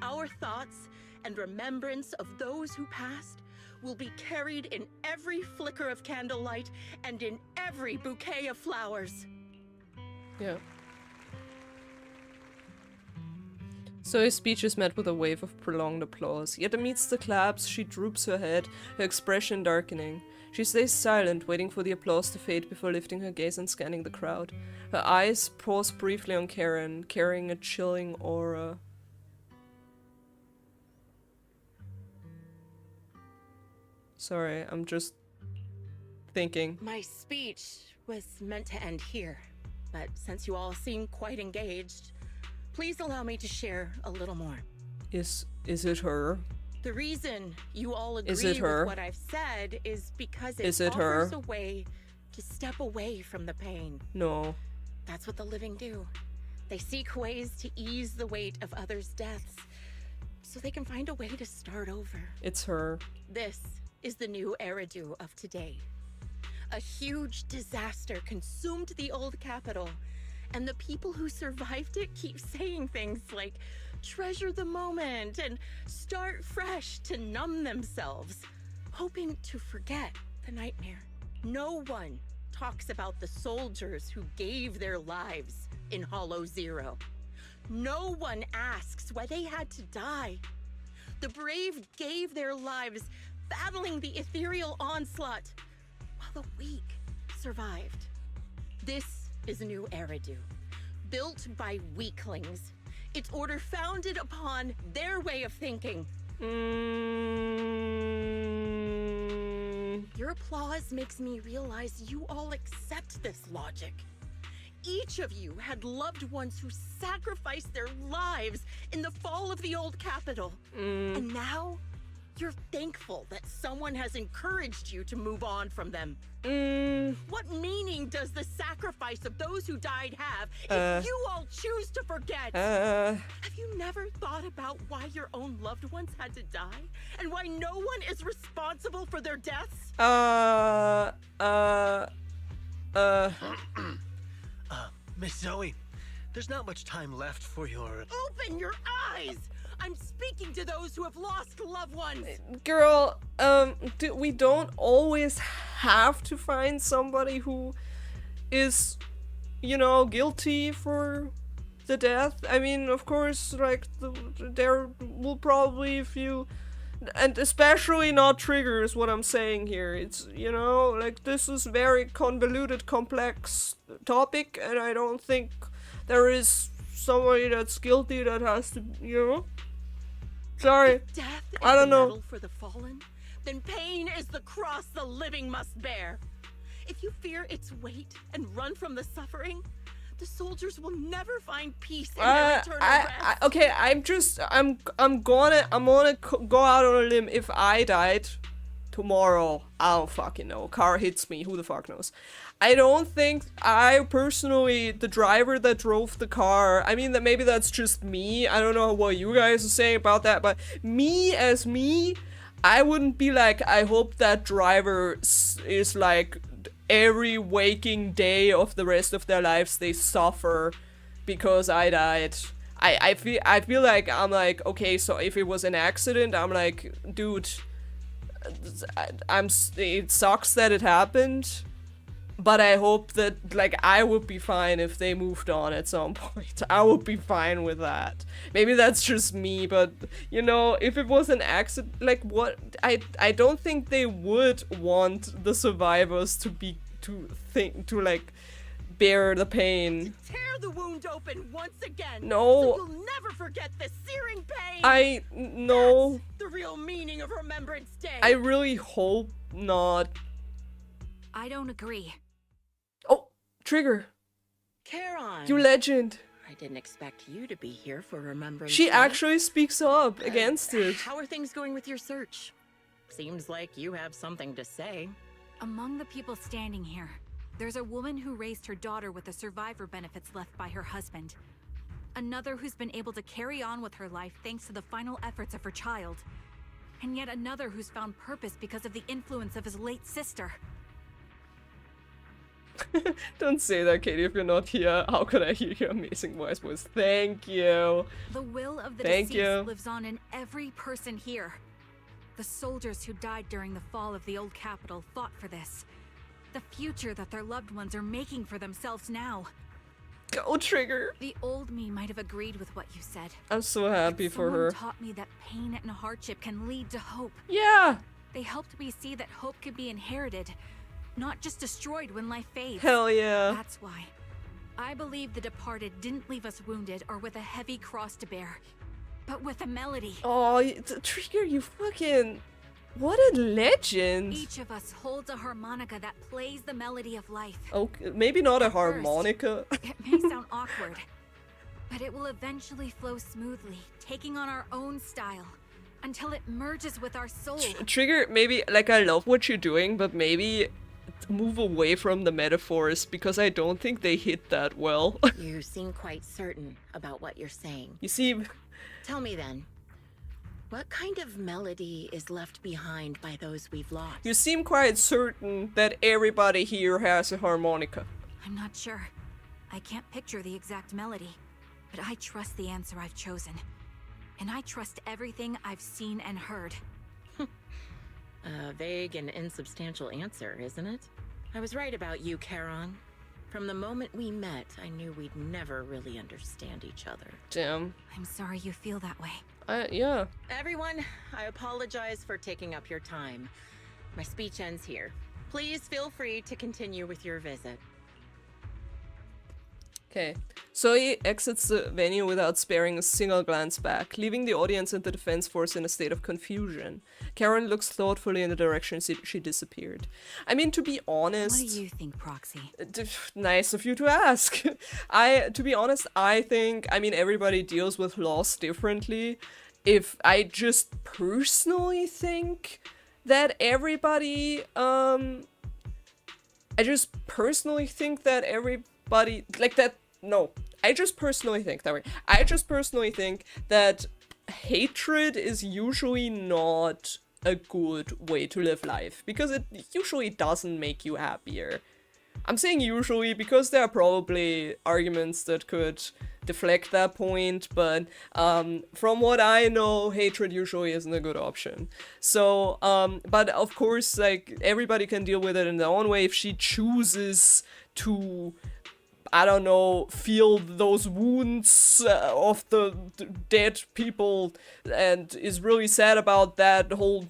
Our thoughts and remembrance of those who passed will be carried in every flicker of candlelight and in every bouquet of flowers. Yeah. Zoe's speech is met with a wave of prolonged applause. Yet amidst the claps, she droops her head, her expression darkening. She stays silent, waiting for the applause to fade before lifting her gaze and scanning the crowd. Her eyes pause briefly on Karen, carrying a chilling aura. Sorry, I'm just thinking. My speech was meant to end here, but since you all seem quite engaged, please allow me to share a little more. Is it her? The reason you all agree Is it her? with what I've said is because it Is it offers her? a way to step away from the pain. No. That's what the living do. They seek ways to ease the weight of others' deaths, so they can find a way to start over. It's her. This is the new Eridu of today. A huge disaster consumed the old capital, and the people who survived it keep saying things like, treasure the moment and start fresh to numb themselves, hoping to forget the nightmare. No one talks about the soldiers who gave their lives in Hollow Zero. No one asks why they had to die. The brave gave their lives battling the ethereal onslaught, while the weak survived. This is a new Eridu, built by weaklings. Its order founded upon their way of thinking. Your applause makes me realize you all accept this logic. Each of you had loved ones who sacrificed their lives in the fall of the old capital. And now, you're thankful that someone has encouraged you to move on from them. What meaning does the sacrifice of those who died have if you all choose to forget? Have you never thought about why your own loved ones had to die? And why no one is responsible for their deaths? Miss Zoe, there's not much time left for your... Open your eyes! I'm speaking to those who have lost loved ones! Girl, we don't always have to find somebody who is, you know, guilty for the death. I mean, of course, like, there will probably if you... And especially not triggers what I'm saying here. It's, you know, like, this is very convoluted, complex topic, and I don't think there is somebody that's guilty that has to, you know? Sorry. If death is I don't the know. medal for the fallen, then pain is the cross the living must bear. If you fear its weight and run from the suffering, the soldiers will never find peace in their eternal rest. Okay, I'm gonna go out on a limb. If I died tomorrow, I don't fucking know. Car hits me, who the fuck knows? I don't think I personally, the driver that drove the car, I mean, that maybe that's just me. I don't know what you guys are saying about that, but me as me, I wouldn't be like, I hope that driver is like, every waking day of the rest of their lives they suffer because I died. I feel like I'm like, okay, so if it was an accident, I'm like, dude, it sucks that it happened, but I hope that, like, I would be fine if they moved on at some point. I would be fine with that. Maybe that's just me, but, you know, if it was an accident, like, what, I don't think they would want the survivors to like, bear the pain. Tear the wound open once again. No. So you'll never forget the searing pain. No. That's the real meaning of Remembrance Day. I really hope not. I don't agree. Oh, Trigger. Charon. You legend. I didn't expect you to be here for Remembrance She Day. actually speaks up against it. How are things going with your search? Seems like you have something to say. Among the people standing here, there's a woman who raised her daughter with the survivor benefits left by her husband. Another who's been able to carry on with her life thanks to the final efforts of her child. And yet another who's found purpose because of the influence of his late sister. Don't say that, Katie, if you're not here. How could I hear your amazing voice? Thank you. The will of the Thank deceased you. lives on in every person here. The soldiers who died during the fall of the old capital fought for this. The future that their loved ones are making for themselves now. Go, Trigger. The old me might have agreed with what you said. I'm so happy for her. Someone taught me that pain and hardship can lead to hope. Yeah. They helped me see that hope could be inherited, not just destroyed when life fades. Hell yeah. That's why I believe the departed didn't leave us wounded or with a heavy cross to bear, but with a melody. Oh, Trigger, you fucking... What a legend! Each of us holds a harmonica that plays the melody of life. Okay, maybe not a harmonica. It may sound awkward, but it will eventually flow smoothly, taking on our own style, until it merges with our soul. Trigger, maybe, like, I love what you're doing, but maybe move away from the metaphors, because I don't think they hit that well. You seem quite certain about what you're saying. You seem... Tell me then, what kind of melody is left behind by those we've lost? You seem quite certain that everybody here has a harmonica. I'm not sure. I can't picture the exact melody, but I trust the answer I've chosen. And I trust everything I've seen and heard. A vague and insubstantial answer, isn't it? I was right about you, Charon. From the moment we met, I knew we'd never really understand each other. Damn. I'm sorry you feel that way. Yeah. Everyone, I apologize for taking up your time. My speech ends here. Please feel free to continue with your visit. Okay. Zoe exits the venue without sparing a single glance back, leaving the audience and the defense force in a state of confusion. Karen looks thoughtfully in the direction she disappeared. I mean, to be honest... What do you think, Proxy? Nice of you to ask. To be honest, I think, I mean, everybody deals with loss differently. If I just personally think that everybody, I just personally think that everybody, like that, no, I just personally think that way. I just personally think that hatred is usually not a good way to live life, because it usually doesn't make you happier. I'm saying usually because there are probably arguments that could deflect that point, but from what I know, hatred usually isn't a good option. So, but of course, like, everybody can deal with it in their own way. If she chooses to, I don't know, feel those wounds of the dead people and is really sad about that whole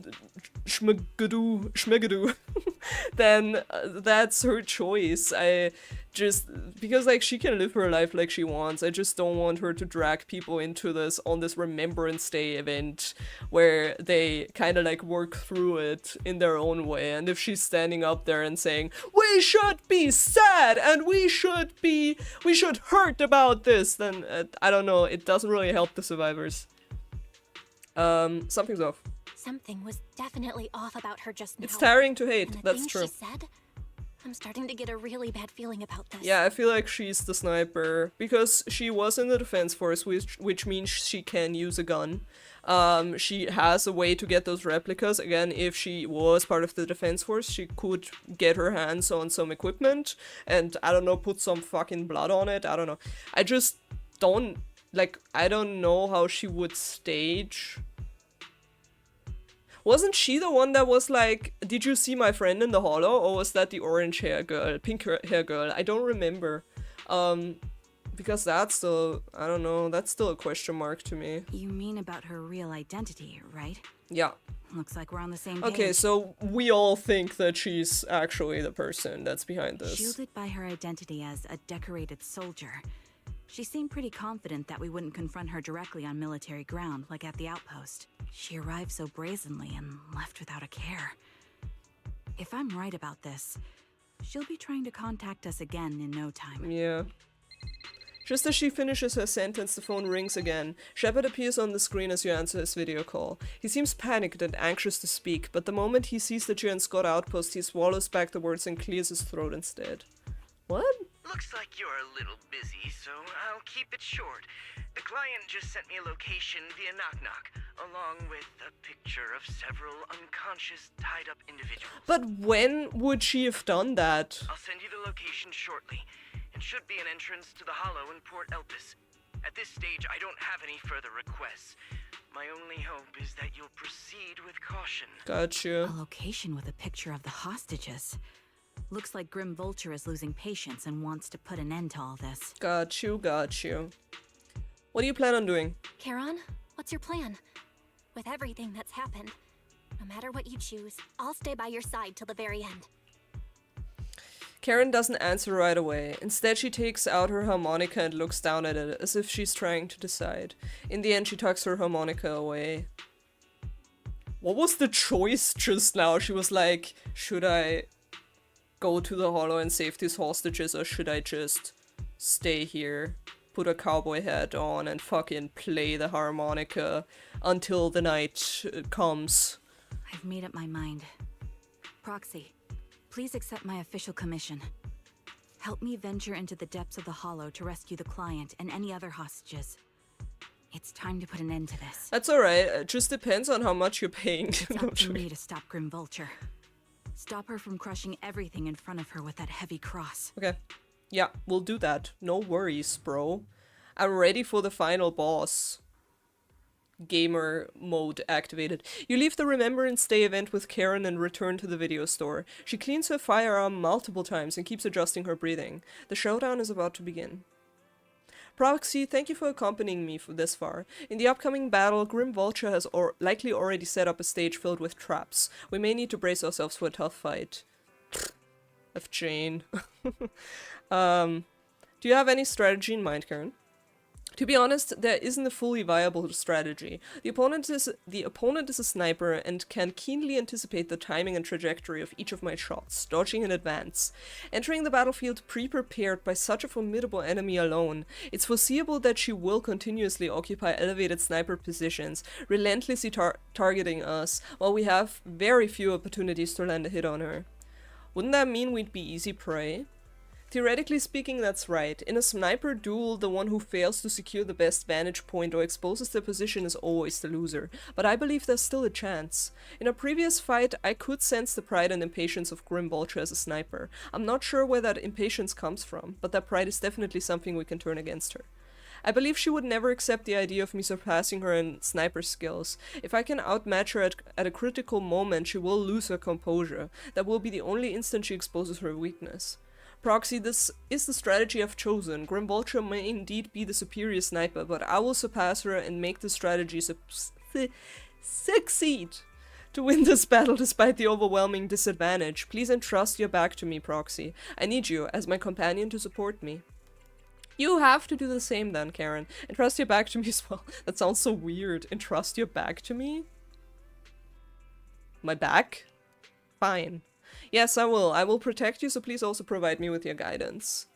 schmigadoo, then that's her choice. I just, because, like, she can live her life like she wants. I just don't want her to drag people into this, on this Remembrance Day event where they kind of, like, work through it in their own way. And if she's standing up there and saying, we should be sad and we should hurt about this, then I don't know, it doesn't really help the survivors. Something's off. Something was definitely off about her just now. It's tiring to hate, And the that's things true. She said, I'm starting to get a really bad feeling about this. Yeah, I feel like she's the sniper, because she was in the defense force, which means she can use a gun. She has a way to get those replicas. Again, if she was part of the defense force, she could get her hands on some equipment and, I don't know, put some fucking blood on it. I don't know. I just don't, like, I don't know how she would stage. Wasn't she the one that was like, did you see my friend in the hollow? Or was that the orange hair girl, pink hair girl? I don't remember. Because that's still, I don't know, that's still a question mark to me. You mean about her real identity, right? Yeah. Looks like we're on the same page. Okay, so we all think that she's actually the person that's behind this. Shielded by her identity as a decorated soldier, she seemed pretty confident that we wouldn't confront her directly on military ground, like at the outpost. She arrived so brazenly and left without a care. If I'm right about this, she'll be trying to contact us again in no time. Yeah. Just as she finishes her sentence, the phone rings again. Shepard appears on the screen as you answer his video call. He seems panicked and anxious to speak, but the moment he sees the Jian Scott outpost, he swallows back the words and clears his throat instead. What? Looks like you're a little busy, so I'll keep it short. The client just sent me a location via Knock Knock, along with a picture of several unconscious, tied-up individuals. But when would she have done that? I'll send you the location shortly. It should be an entrance to the Hollow in Port Elpis. At this stage, I don't have any further requests. My only hope is that you'll proceed with caution. Gotcha. A location with a picture of the hostages. Looks like Grim Vulture is losing patience and wants to put an end to all this. Got you. What do you plan on doing? Charon, what's your plan? With everything that's happened, No matter what you choose, I'll stay by your side till the very end. Karen doesn't answer right away. Instead, she takes out her harmonica and looks down at it, as if she's trying to decide. In the end, she tucks her harmonica away. What was the choice just now? She was like, should I go to the Hollow and save these hostages, or should I just stay here, put a cowboy hat on, and fucking play the harmonica until the night comes? I've made up my mind. Proxy, please accept my official commission. Help me venture into the depths of the Hollow to rescue the client and any other hostages. It's time to put an end to this. That's alright, it just depends on how much you're paying. It's up to me to stop Grim Vulture. Stop her from crushing everything in front of her with that heavy cross. Okay. Yeah, we'll do that. No worries, bro. I'm ready for the final boss. Gamer mode activated. You leave the Remembrance Day event with Karen and return to the video store. She cleans her firearm multiple times and keeps adjusting her breathing. The showdown is about to begin. Proxy, thank you for accompanying me for this far. In the upcoming battle, Grim Vulture has likely already set up a stage filled with traps. We may need to brace ourselves for a tough fight. Of Jane. Do you have any strategy in mind, Karen? To be honest, there isn't a fully viable strategy. The opponent is a sniper and can keenly anticipate the timing and trajectory of each of my shots, dodging in advance. Entering the battlefield pre-prepared by such a formidable enemy alone, it's foreseeable that she will continuously occupy elevated sniper positions, relentlessly targeting us, while we have very few opportunities to land a hit on her. Wouldn't that mean we'd be easy prey? Theoretically speaking, that's right. In a sniper duel, the one who fails to secure the best vantage point or exposes their position is always the loser. But I believe there's still a chance. In a previous fight, I could sense the pride and impatience of Grim Vulture as a sniper. I'm not sure where that impatience comes from, but that pride is definitely something we can turn against her. I believe she would never accept the idea of me surpassing her in sniper skills. If I can outmatch her at a critical moment, she will lose her composure. That will be the only instant she exposes her weakness. Proxy, this is the strategy I've chosen. Grim Vulture may indeed be the superior sniper, but I will surpass her and make the strategy succeed to win this battle despite the overwhelming disadvantage. Please entrust your back to me, Proxy. I need you as my companion to support me. You have to do the same then, Karen. Entrust your back to me as well. That sounds so weird. Entrust your back to me? My back? Fine. Yes, I will. I will protect you, so please also provide me with your guidance.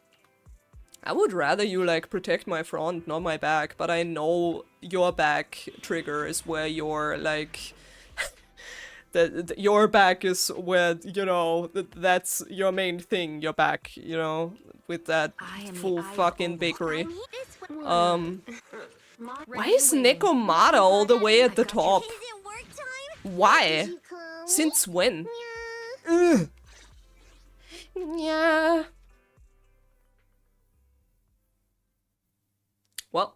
I would rather you, like, protect my front, not my back, but I know your back trigger is where your, like... your back is where, you know, that's your main thing, your back, you know, with that full fucking bakery. Why is Nekomata all the way at the top? Why? Since when? Ugh. Yeah. Well.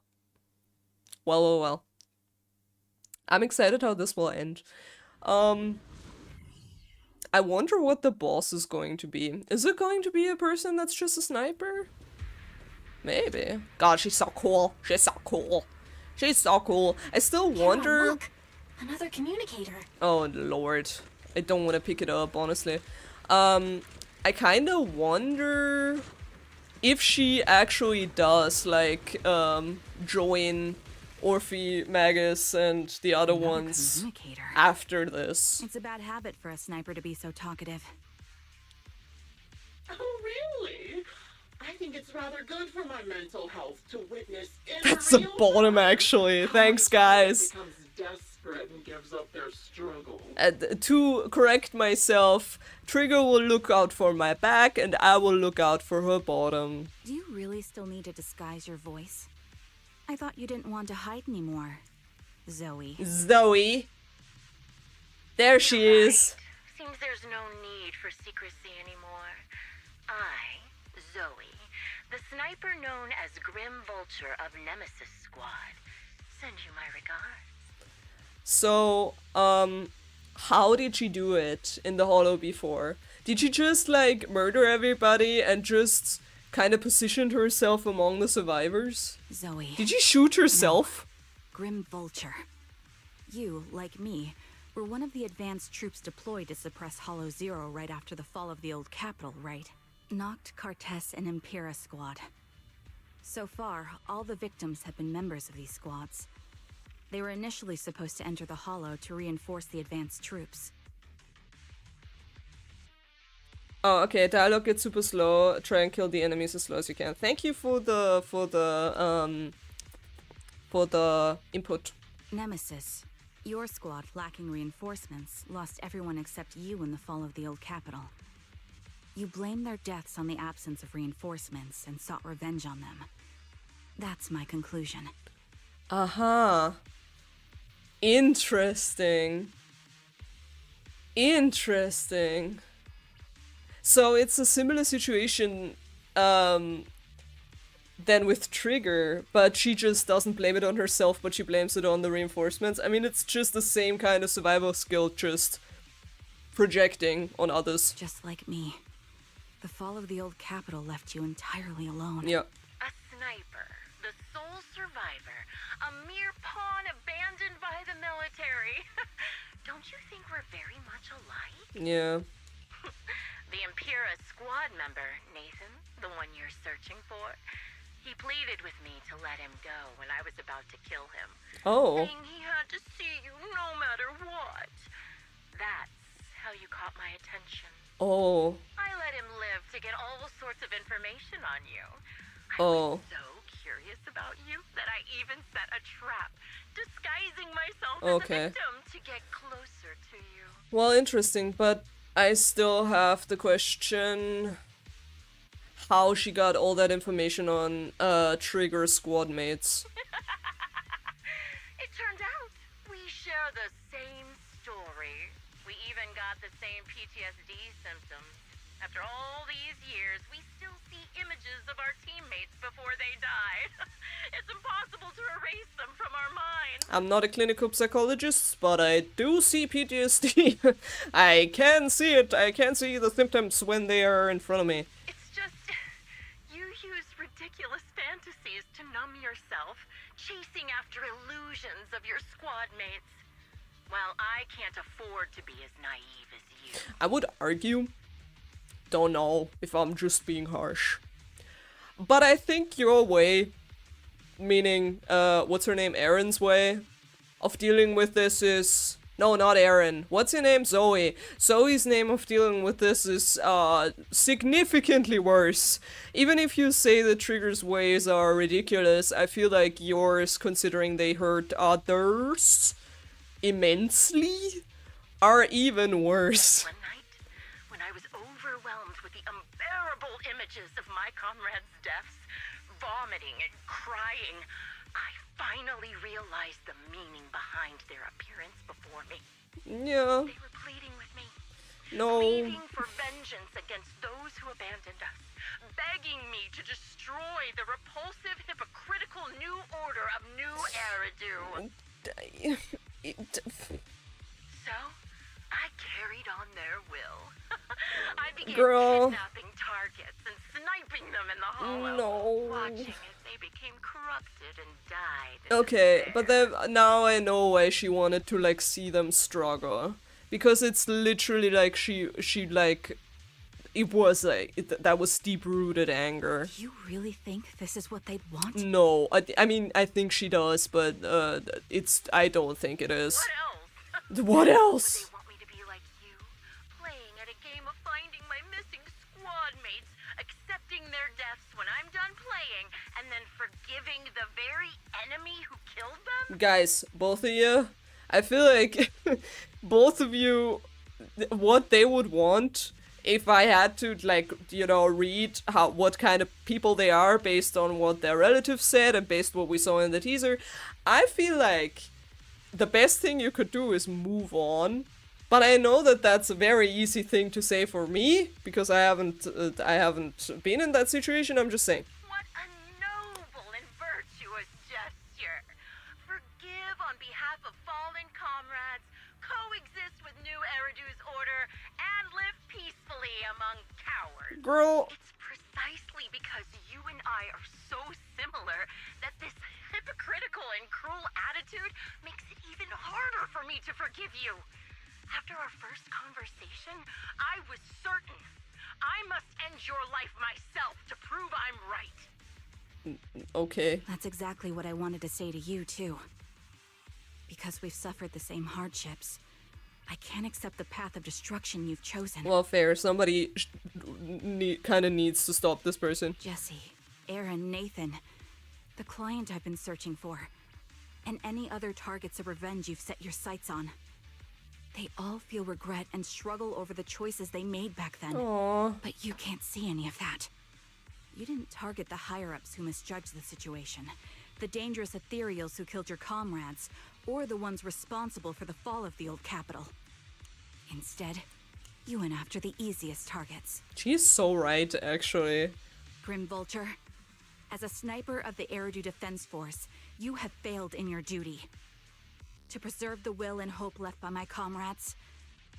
I'm excited how this will end. I wonder what the boss is going to be. Is it going to be a person that's just a sniper? Maybe. God, she's so cool. She's so cool. She's so cool. I still wonder... Look, another communicator. Oh, Lord. I don't want to pick it up, honestly. I kind of wonder if she actually does, like, join Orphe, Magus, and the other ones after this. It's a bad habit for a sniper to be so talkative. Oh, really? I think it's rather good for my mental health to witness That's the bottom, actually. Thanks, guys. becomes desperate and gives up their struggle. To correct myself, Trigger will look out for my back, and I will look out for her bottom. Do you really still need to disguise your voice? I thought you didn't want to hide anymore, Zoe. Zoe. There she is. Seems there's no need for secrecy anymore. I, Zoe, the sniper known as Grim Vulture of Nemesis Squad, send you my regards. So, how did she do it in the Hollow before? Did she just, like, murder everybody and just kind of positioned herself among the survivors? Zoe. Did she shoot herself? No. Grim Vulture. You, like me, were one of the advanced troops deployed to suppress Hollow Zero right after the fall of the old capital, right? Noct, Cartes, and Impera squad. So far, all the victims have been members of these squads. They were initially supposed to enter the Hollow to reinforce the advanced troops. Oh, okay, dialogue gets super slow. Try and kill the enemies as slow as you can. Thank you for the input. Nemesis, your squad, lacking reinforcements, lost everyone except you in the fall of the old capital. You blamed their deaths on the absence of reinforcements and sought revenge on them. That's my conclusion. Uh-huh. Interesting. Interesting. So it's a similar situation than with Trigger, but she just doesn't blame it on herself, but she blames it on the reinforcements. I mean, it's just the same kind of survival skill, just projecting on others. Just like me. The fall of the old capital left you entirely alone. Yeah. A sniper, the sole survivor, a mere pawn abandoned by the military. Don't you think we're very much alike? Yeah. The Impera squad member, Nathan, the one you're searching for, he pleaded with me to let him go when I was about to kill him. Oh. Saying he had to see you no matter what. That's how you caught my attention. Oh. I let him live to get all sorts of information on you. I Oh. was so curious about you that I even set a trap, disguising myself Okay. as a victim to get closer to you. Well, interesting, but I still have the question how she got all that information on Trigger squad mates. It turned out we share the same story. We even got the same PTSD symptoms. After all these years, we still see images of our teammates before they died. It's impossible to erase them from our minds. I'm not a clinical psychologist, but I do see PTSD. I can see it. I can see the symptoms when they are in front of me. It's just, you use ridiculous fantasies to numb yourself, chasing after illusions of your squad mates. Well, I can't afford to be as naive as you. I would argue, don't know if I'm just being harsh, but I think your way, meaning, what's her name, Erin's way of dealing with this is... No, not Erin. What's her name? Zoe. Zoe's name of dealing with this is, significantly worse. Even if you say the Trigger's ways are ridiculous, I feel like yours, considering they hurt others immensely, are even worse. One night, when I was overwhelmed with the unbearable images of my comrades' deaths, vomiting and crying, I finally realized the meaning behind their appearance before me. Yeah. They were pleading with me. No. Pleading for vengeance against those who abandoned us. Begging me to destroy the repulsive, hypocritical new order of New Eridu. So, I carried on their will. I began kidnapping targets and sniping them in the hollow. No. Watching as they became corrupted and died. Okay, but then now I know why she wanted to like see them struggle, because it's literally like she like it was like that was deep-rooted anger. Do you really think this is what they'd want? No, I mean I think she does, but I don't think it is. What else? They want me to be like you, playing at a game of finding my missing squad mates, accepting their deaths when I'm done playing, and then forgiving the very enemy who killed them? Guys, both of you, I feel like both of you, what they would want, if I had to, like, you know, read what kind of people they are based on what their relatives said and based on what we saw in the teaser, I feel like the best thing you could do is move on. But I know that that's a very easy thing to say for me, because I haven't been in that situation. I'm just saying. What a noble and virtuous gesture. Forgive on behalf of fallen comrades, coexist with New Eridu's order, and live peacefully among cowards. Girl. It's precisely because you and I are so similar that this hypocritical and cruel attitude makes it even harder for me to forgive you. After our first conversation, I was certain. I must end your life myself to prove I'm right. Okay. That's exactly what I wanted to say to you, too. Because we've suffered the same hardships, I can't accept the path of destruction you've chosen. Well, fair. Somebody kind of needs to stop this person. Jesse, Aaron, Nathan, the client I've been searching for, and any other targets of revenge you've set your sights on. They all feel regret and struggle over the choices they made back then. Aww. But you can't see any of that. You didn't target the higher-ups who misjudged the situation, the dangerous ethereals who killed your comrades, or the ones responsible for the fall of the old capital. Instead, you went after the easiest targets. She's so right, actually. Grim Vulture, as a sniper of the Eridu Defense Force, you have failed in your duty. To preserve the will and hope left by my comrades,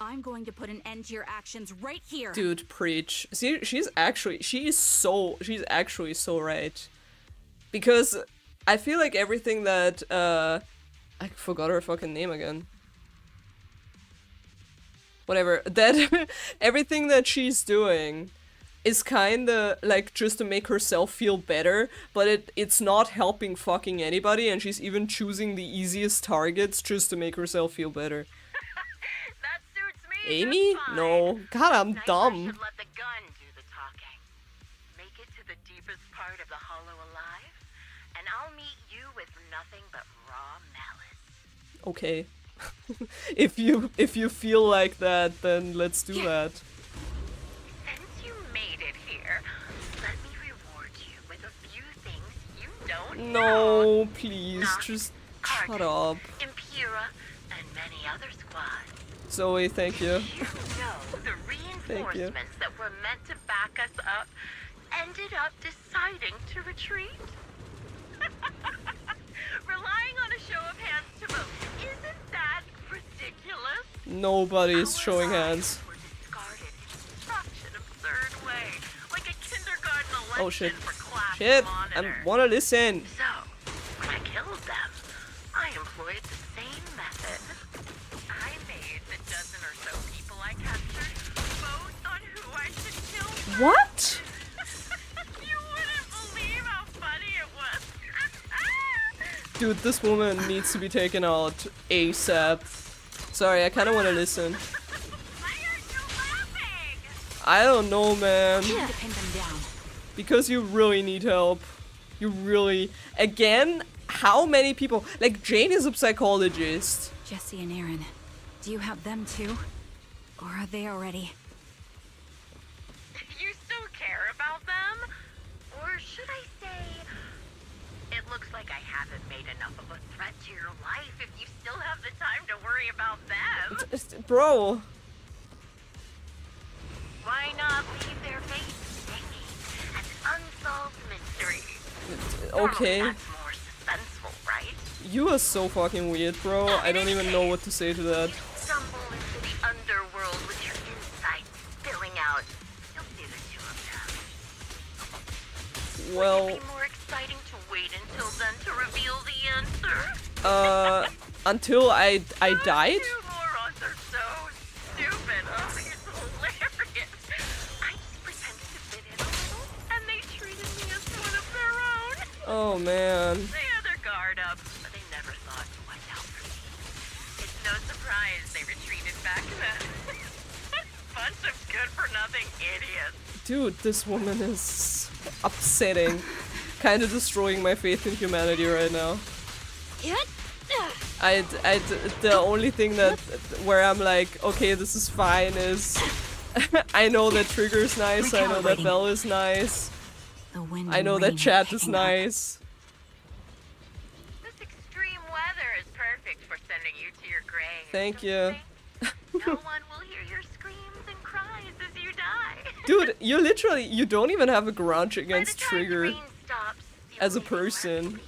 I'm going to put an end to your actions right here. Dude, preach. See, she's actually so right. Because I feel like everything that, I forgot her fucking name again. Whatever. That, everything that she's doing is kinda like just to make herself feel better, but it's not helping fucking anybody, and she's even choosing the easiest targets just to make herself feel better. That suits me. Amy? No. God, I'm dumb. Should let the gun do the talking. Make it to the deepest part of the hollow alive, and I'll meet you with nothing but raw malice. Okay. if you feel like that, then let's do that. Since you made it here, let me reward you with a few things you don't know. No, please, Noct, just Carcass, shut up. Impura, and many other squads. Zoe, thank you. You know the reinforcements that were meant to back us up ended up deciding to retreat? Relying on a show of hands to vote, isn't that ridiculous? Nobody's showing hands. Were discarded in such an absurd way, like a kindergarten election Oh shit. for class Shit, monitor. I wanna listen. So, when I killed them, I employed the same method. I made the dozen or so people I captured vote on who I should kill first. What? You wouldn't believe how funny it was. Dude, this woman needs to be taken out ASAP. Sorry, I kinda wanna listen. I don't know, man. Because you really need help. You really... Again, how many people... Like, Jane is a psychologist. Jesse and Aaron, do you have them too? Or are they already? You still care about them? Or should I say, it looks like I haven't made enough of a threat to your life if you still have the time to worry about them? Bro. Why not leave their fates hanging as unsolved mysteries? Okay. Normally that's more suspenseful, right? You are so fucking weird, bro. I don't even know what to say to that. Stumble into the underworld with your insights spilling out. You'll see the two of them. Well... Would it be more exciting to wait until then to reveal the answer? Until I died? You morons are so stupid. Oh, it's hilarious. I just pretended to fit in a little, and they treated me as one of their own. Oh, man. They had their guard up, but they never thought to watch out for me. It's no surprise they retreated back then. Bunch of good-for-nothing idiots. Dude, this woman is upsetting. Kinda destroying my faith in humanity right now. The only thing that where I'm like, okay, this is fine is I know that Trigger's nice, I know that Belle is nice, I know that chat is nice. This extreme weather is perfect for sending you to your grave. Thank you. No one will hear your screams and cries as you die. Dude, you don't even have a grudge against Trigger as a person.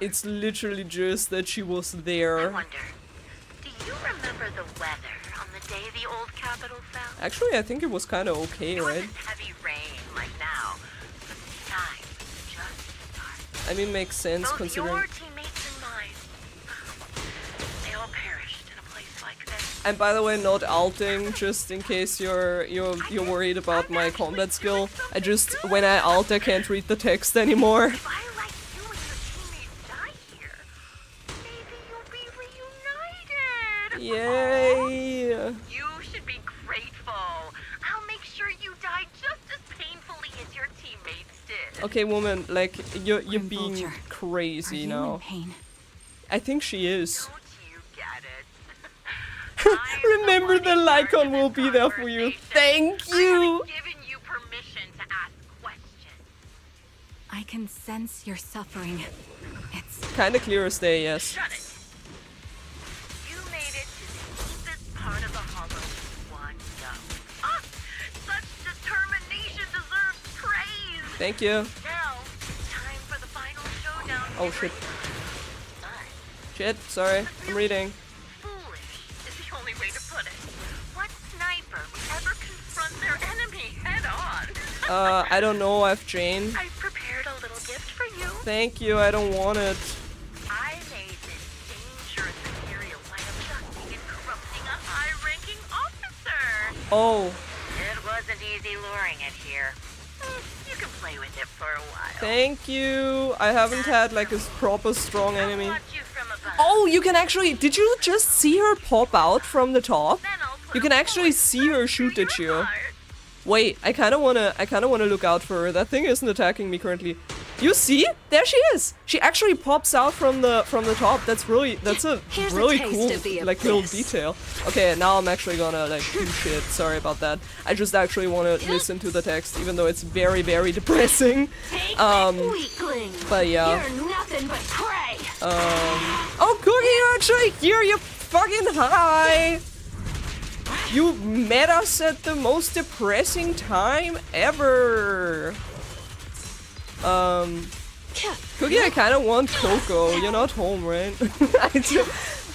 It's literally just that she was I there. wonder, do you remember the weather on the day the old capital fell? Actually, I think it was kind of okay, It right? wasn't heavy rain like now, but the sky was just dark. I mean, makes sense Both considering... your teammates and mine, they all perished in a place like this. And by the way, not alting, just in case you're worried about my combat skill. I just, when I alt, I can't read the text anymore. If I like you and your teammates die here, maybe you'll be reunited. Yay! You should be grateful. I'll make sure you die just as painfully as your teammates did. Okay, woman, like, you're Grim being Vulture, crazy are you now. in pain? I think she is. Don't you get it? Remember, the Lycon will be there for you. Thank you! Given you permission to ask questions. I can sense your suffering. It's Kinda clear as day, yes. Shut it. You made it to the deepest part of the hollow with one go. Ah! Such determination deserves praise. Thank you. Now, time for the final showdown. Oh shit. Shit, sorry. I'm reading. Foolish is the only way to put it. What sniper would ever confront their enemy head on? I don't know, I have Jane. I've prepared a little gift for you. Thank you, I don't want it. I made this dangerous material by abducting and corrupting a high-ranking officer. Oh, It wasn't easy luring it here. You can play with it for a while. thank you. I haven't had like a proper strong enemy. Watch you from above. Oh, you can actually, did you just see her pop out from the top? You can actually see her shoot at you. Wait, I kinda wanna look out for her. That thing isn't attacking me currently. You see? There she is! She actually pops out from the top. That's a really cool like little detail. Okay, now I'm actually gonna like do shit. Sorry about that. I just actually wanna listen to the text, even though it's very, very depressing. But yeah. You're nothing but prey. Oh, Cookie, you're actually here, you fucking high! You met us at the most depressing time ever! Cookie, I kinda want Cocoa. You're not home, right?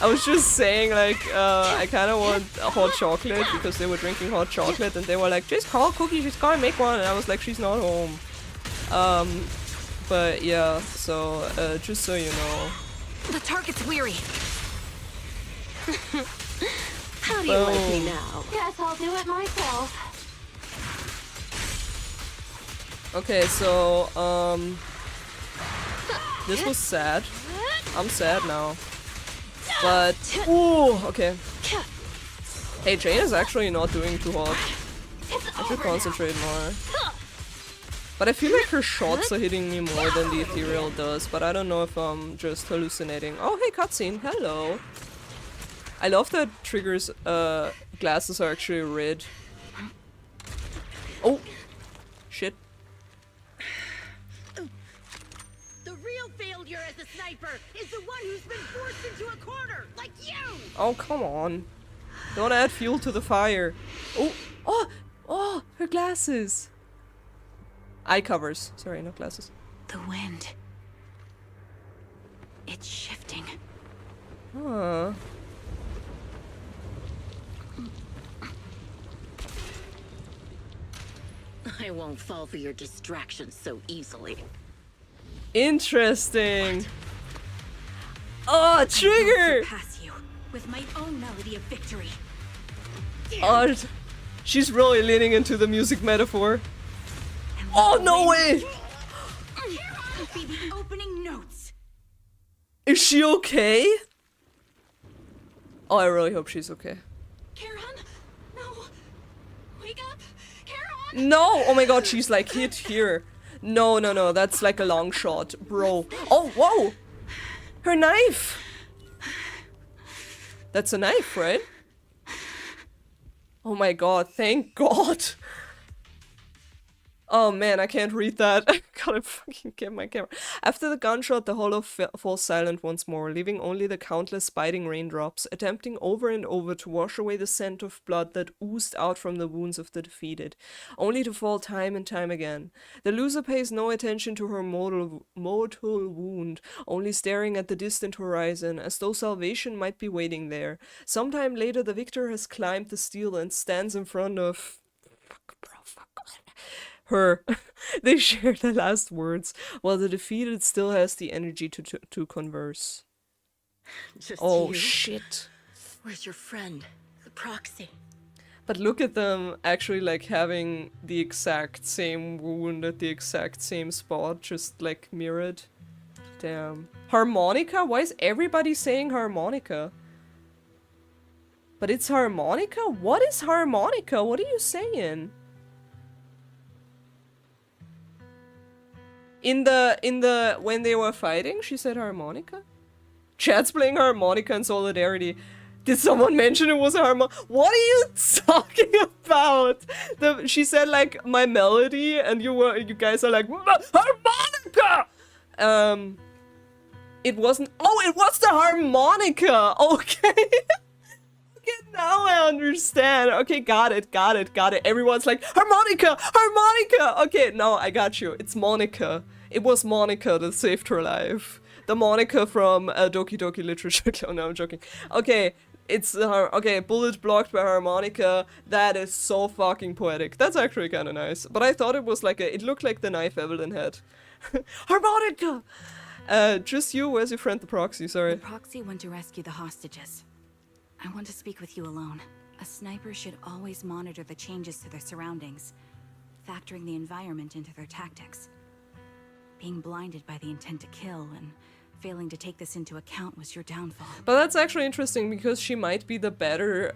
I was just saying, like, I kinda want a hot chocolate because they were drinking hot chocolate and they were like, just call Cookie, she's gonna make one. And I was like, she's not home. But yeah, so, just so you know. the target's weary. How do you like me now? Guess I'll do it myself. Okay, so, this was sad. I'm sad now. But, ooh, okay. Hey, Jane is actually not doing too hot. I should concentrate more. But I feel like her shots are hitting me more than the ethereal does, but I don't know if I'm just hallucinating. Oh, hey, cutscene. Hello. I love that Trigger's glasses are actually red. Oh, shit. The real failure as a sniper is the one who's been forced into a corner, like you! Oh, come on. Don't add fuel to the fire. Oh, oh, her glasses. Eye covers. Sorry, not glasses. The wind. It's shifting. Huh. I won't fall for your distractions so easily. Interesting. Oh, Trigger! Pass you with my own melody of victory. Oh, she's really leaning into the music metaphor. Oh, no way! Could be the opening notes. Is she okay? Oh, I really hope she's okay. Karen, no, wake up, Karen. No! Oh my god, she's like hit here. No, no, no, that's like a long shot, bro. Oh, whoa! Her knife! That's a knife, right? Oh my god, thank god! Oh man, I can't read that. I gotta fucking get my camera. After the gunshot, the hollow falls silent once more, leaving only the countless biting raindrops, attempting over and over to wash away the scent of blood that oozed out from the wounds of the defeated, only to fall time and time again. The loser pays no attention to her mortal wound, only staring at the distant horizon, as though salvation might be waiting there. Sometime later, the victor has climbed the steel and stands in front of... her. They share their last words, while the defeated still has the energy to converse. Just Oh, you? shit. Where's your friend? proxy. But look at them actually like having the exact same wound at the exact same spot, just like mirrored. Damn. Harmonica? Why is everybody saying harmonica? But it's harmonica? What is harmonica? What are you saying? When they were fighting, she said harmonica? Chat's playing harmonica in solidarity. Did someone mention it was a harmonica? What are you talking about? She said like my melody, and you guys are like harmonica. It wasn't. Oh, it was the harmonica. Okay. Okay, now I understand. Okay, got it. Everyone's like harmonica, harmonica. Okay, no, I got you. It's Monica. It was Monica that saved her life. The Monica from Doki Doki Literature Club. No, I'm joking. Okay. It's okay, bullet blocked by harmonica. That is so fucking poetic. That's actually kind of nice. But I thought it was like it looked like the knife Evelyn had. Harmonica! Just you, where's your friend the proxy? Sorry. The proxy went to rescue the hostages. I want to speak with you alone. A sniper should always monitor the changes to their surroundings, factoring the environment into their tactics. Being blinded by the intent to kill and failing to take this into account was your downfall. But that's actually interesting because she might be the better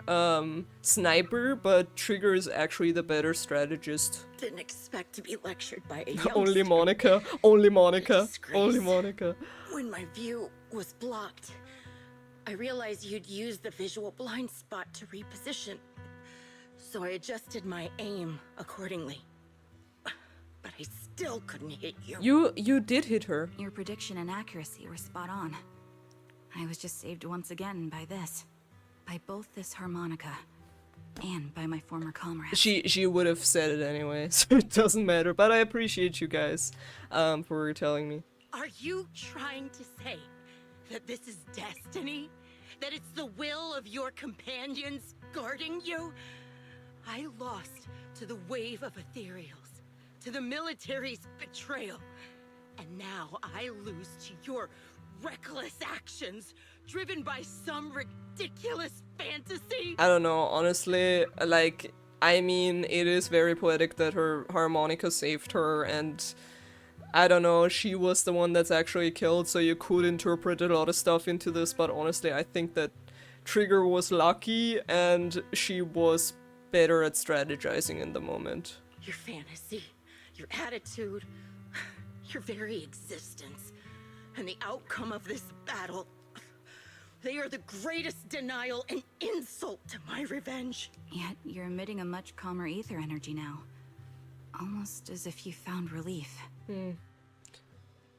sniper, but Trigger is actually the better strategist. Didn't expect to be lectured by a youngster. Only Monica. Only Monica. Only Monica. When my view was blocked, I realized you'd used the visual blind spot to reposition. So I adjusted my aim accordingly. But I still couldn't hit you. You did hit her. Your prediction and accuracy were spot on. I was just saved once again by this. By both this harmonica and by my former comrade. She would have said it anyway, so it doesn't matter. But I appreciate you guys for telling me. Are you trying to say that this is destiny? That it's the will of your companions guarding you? I lost to the wave of ethereals, to the military's betrayal. And now I lose to your reckless actions, driven by some ridiculous fantasy. I don't know, honestly, like, I mean, it is very poetic that her harmonica saved her, and I don't know, she was the one that's actually killed, so you could interpret a lot of stuff into this, but honestly, I think that Trigger was lucky, and she was better at strategizing in the moment. Your fantasy, your attitude, your very existence, and the outcome of this battle, they are the greatest denial and insult to my revenge. Yet you're emitting a much calmer ether energy now. Almost as if you found relief.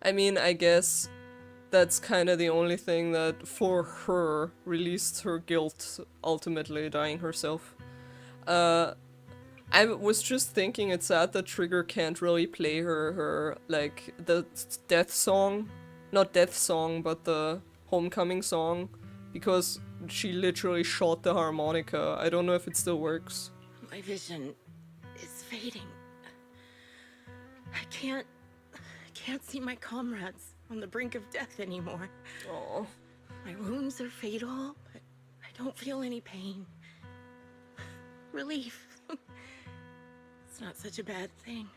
I mean, I guess that's kind of the only thing that, for her, released her guilt, ultimately dying herself. I was just thinking it's sad that Trigger can't really play her like, the death song. Not death song, but the homecoming song. Because she literally shot the harmonica. I don't know if it still works. My vision is fading. I can't see my comrades on the brink of death anymore. Oh. My wounds are fatal, but I don't feel any pain. Relief. It's not such a bad thing.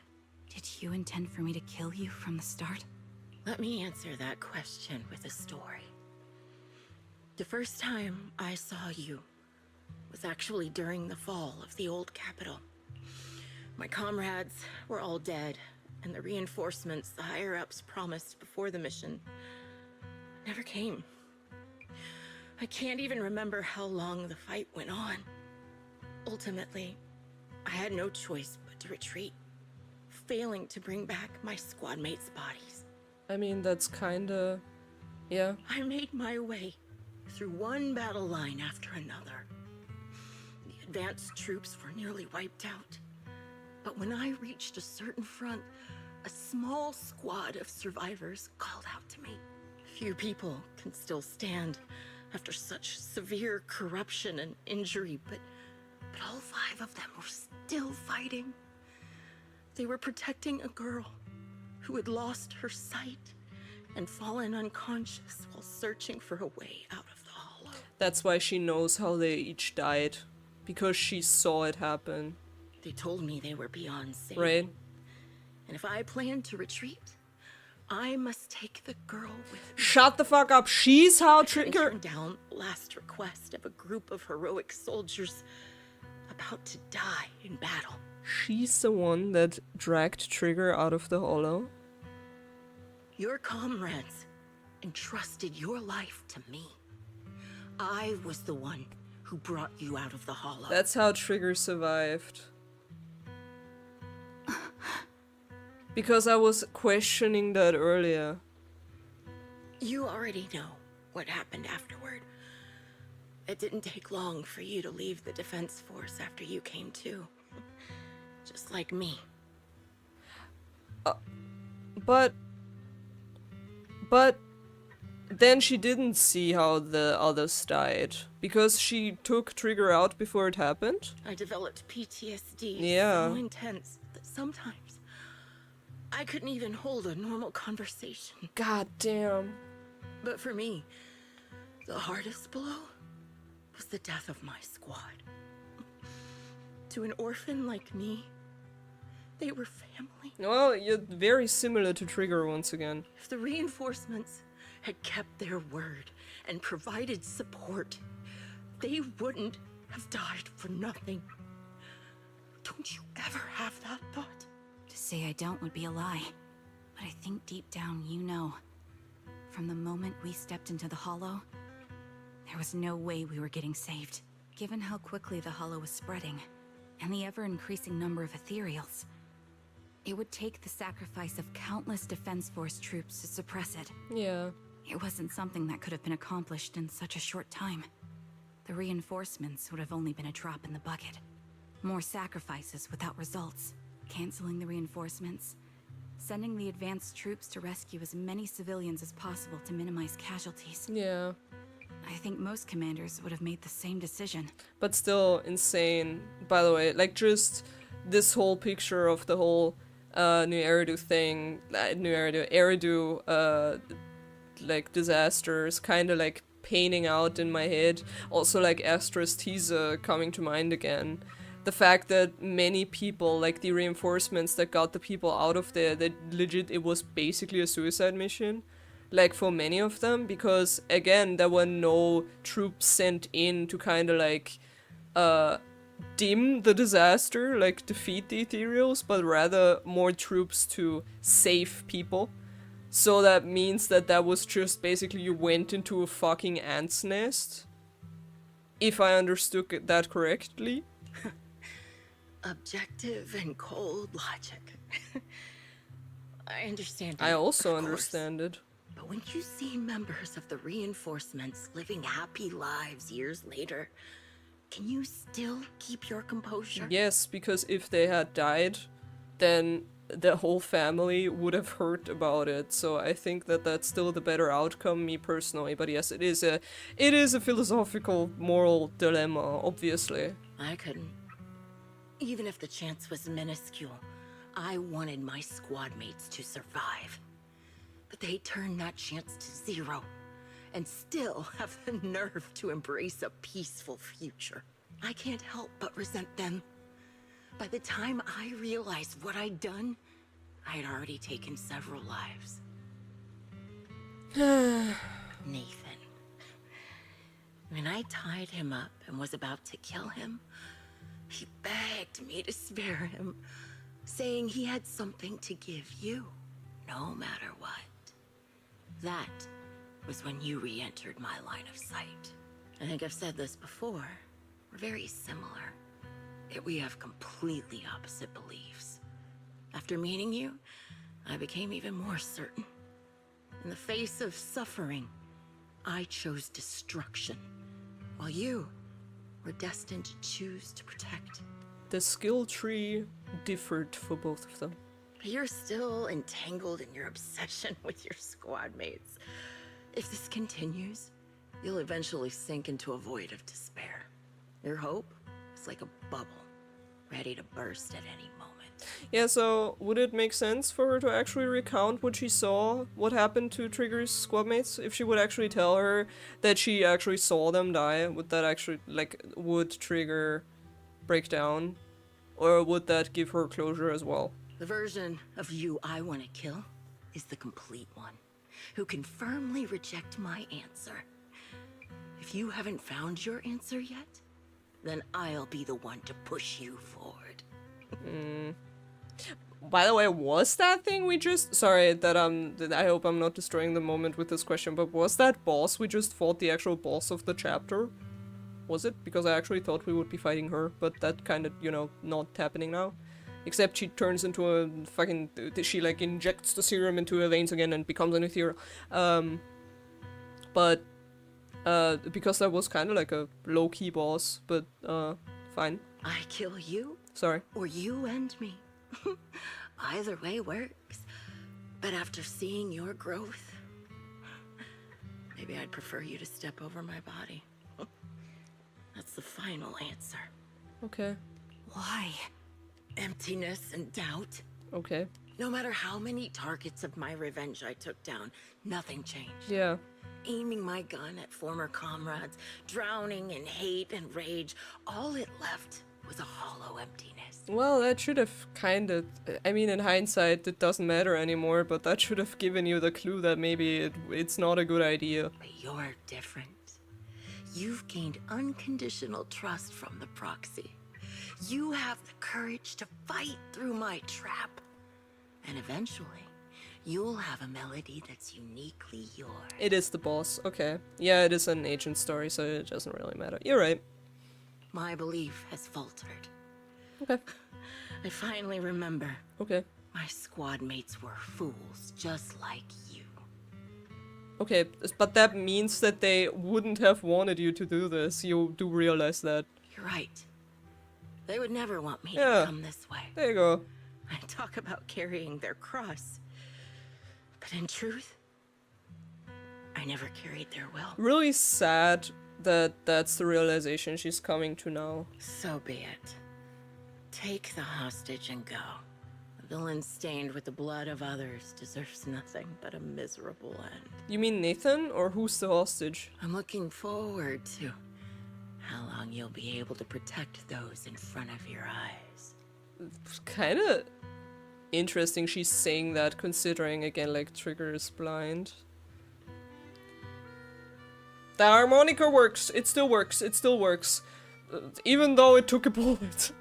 Did you intend for me to kill you from the start? Let me answer that question with a story. The first time I saw you was actually during the fall of the old capital. My comrades were all dead, and the reinforcements the higher-ups promised before the mission never came. I can't even remember how long the fight went on. Ultimately, I had no choice but to retreat, failing to bring back my squad mates' bodies. I mean, that's kinda... yeah. I made my way through one battle line after another. The advanced troops were nearly wiped out. But when I reached a certain front, a small squad of survivors called out to me. Few people can still stand after such severe corruption and injury, but all 5 of them were still fighting. They were protecting a girl who had lost her sight and fallen unconscious while searching for a way out of the hollow. That's why she knows how they each died. Because she saw it happen. They told me they were beyond safe. Right. And if I plan to retreat, I must take the girl with me. Shut the fuck up. She's how Trigger... Turn down last request of a group of heroic soldiers about to die in battle. She's the one that dragged Trigger out of the hollow. Your comrades entrusted your life to me. I was the one who brought you out of the hollow. That's how Trigger survived. Because I was questioning that earlier. You already know what happened afterward. It didn't take long for you to leave the defense force after you came to. Just like me. But then she didn't see how the others died. Because she took Trigger out before it happened? I developed PTSD Yeah. so intense that sometimes I couldn't even hold a normal conversation. God damn. But for me, the hardest blow was the death of my squad. To an orphan like me, they were family. Well, you're very similar to Trigger once again. If the reinforcements had kept their word and provided support, they wouldn't have died for nothing. Don't you ever have that thought? To say I don't would be a lie. But I think deep down you know. From the moment we stepped into the hollow, there was no way we were getting saved. Given how quickly the hollow was spreading, and the ever-increasing number of ethereals, it would take the sacrifice of countless Defense Force troops to suppress it. Yeah. It wasn't something that could have been accomplished in such a short time. The reinforcements would have only been a drop in the bucket. More sacrifices without results. Canceling the reinforcements. Sending the advanced troops to rescue as many civilians as possible to minimize casualties. Yeah. I think most commanders would have made the same decision. But still insane, by the way. Like, just this whole picture of the whole New Eridu thing, Eridu, like, disasters, kind of like painting out in my head. Also, like, Astra's teaser coming to mind again. The fact that many people, like the reinforcements that got the people out of there, that legit it was basically a suicide mission. Like, for many of them, because, again, there were no troops sent in to kind of, like, dim the disaster, like, defeat the ethereals, but rather more troops to save people. So that means that that was just basically you went into a fucking ant's nest. If I understood that correctly. Objective and cold logic. I understand. I also understand it. But when you see members of the reinforcements living happy lives years later, can you still keep your composure? Yes, because if they had died, then the whole family would have heard about it. So I think that that's still the better outcome, me personally. But yes, it is a philosophical, moral dilemma, obviously. I couldn't. Even if the chance was minuscule, I wanted my squad mates to survive. But they turned that chance to zero, and still have the nerve to embrace a peaceful future. I can't help but resent them. By the time I realized what I'd done, I had already taken several lives. Nathan. When I tied him up and was about to kill him, he begged me to spare him, saying he had something to give you, no matter what. That was when you re-entered my line of sight. I think I've said this before. We're very similar, yet we have completely opposite beliefs. After meeting you, I became even more certain. In the face of suffering, I chose destruction, while you were destined to choose to protect. The skill tree differed for both of them. But you're still entangled in your obsession with your squad mates. If this continues, you'll eventually sink into a void of despair. Your hope is like a bubble, ready to burst at any moment. Yeah, so would it make sense for her to actually recount what she saw, what happened to Trigger's squad mates? If she would actually tell her that she actually saw them die, would that actually, like, would Trigger break down? Or would that give her closure as well? The version of you I want to kill is the complete one, who can firmly reject my answer. If you haven't found your answer yet, then I'll be the one to push you forward. By the way, was that thing we just— sorry that I hope I'm not destroying the moment with this question, but was that boss we just fought the actual boss of the chapter? Was it? Because I actually thought we would be fighting her, but that kind of, you know, not happening now. Except she turns into a fucking— she like injects the serum into her veins again and becomes an ethereal. But because that was kind of like a low-key boss, but fine. I kill you? Sorry. Or you and me. Either way works. But after seeing your growth, maybe I'd prefer you to step over my body. That's the final answer. Okay. Why? Emptiness and doubt. Okay. No matter how many targets of my revenge I took down, nothing changed. Yeah. Aiming my gun at former comrades, drowning in hate and rage, all it left was a hollow emptiness. Well, that should have kind of— I mean, in hindsight, it doesn't matter anymore, but that should have given you the clue that maybe it's not a good idea. But you're different. You've gained unconditional trust from the proxy. You have the courage to fight through my trap. And eventually, you'll have a melody that's uniquely yours. It is the boss, okay. Yeah, it is an agent story, so it doesn't really matter. You're right. My belief has faltered. Okay. I finally remember. Okay. My squad mates were fools, just like you. Okay, but that means that they wouldn't have wanted you to do this. You do realize that. You're right. They would never want me Yeah. to come this way. There you go. I talk about carrying their cross. But in truth, I never carried their will. Really sad that that's the realization she's coming to now. So be it. Take the hostage and go. A villain stained with the blood of others deserves nothing but a miserable end. You mean Nathan, or who's the hostage? I'm looking forward to how long you'll be able to protect those in front of your eyes. Kinda interesting she's saying that, considering, again, like, Trigger is blind. The harmonica works! It still works, it still works. Even though it took a bullet.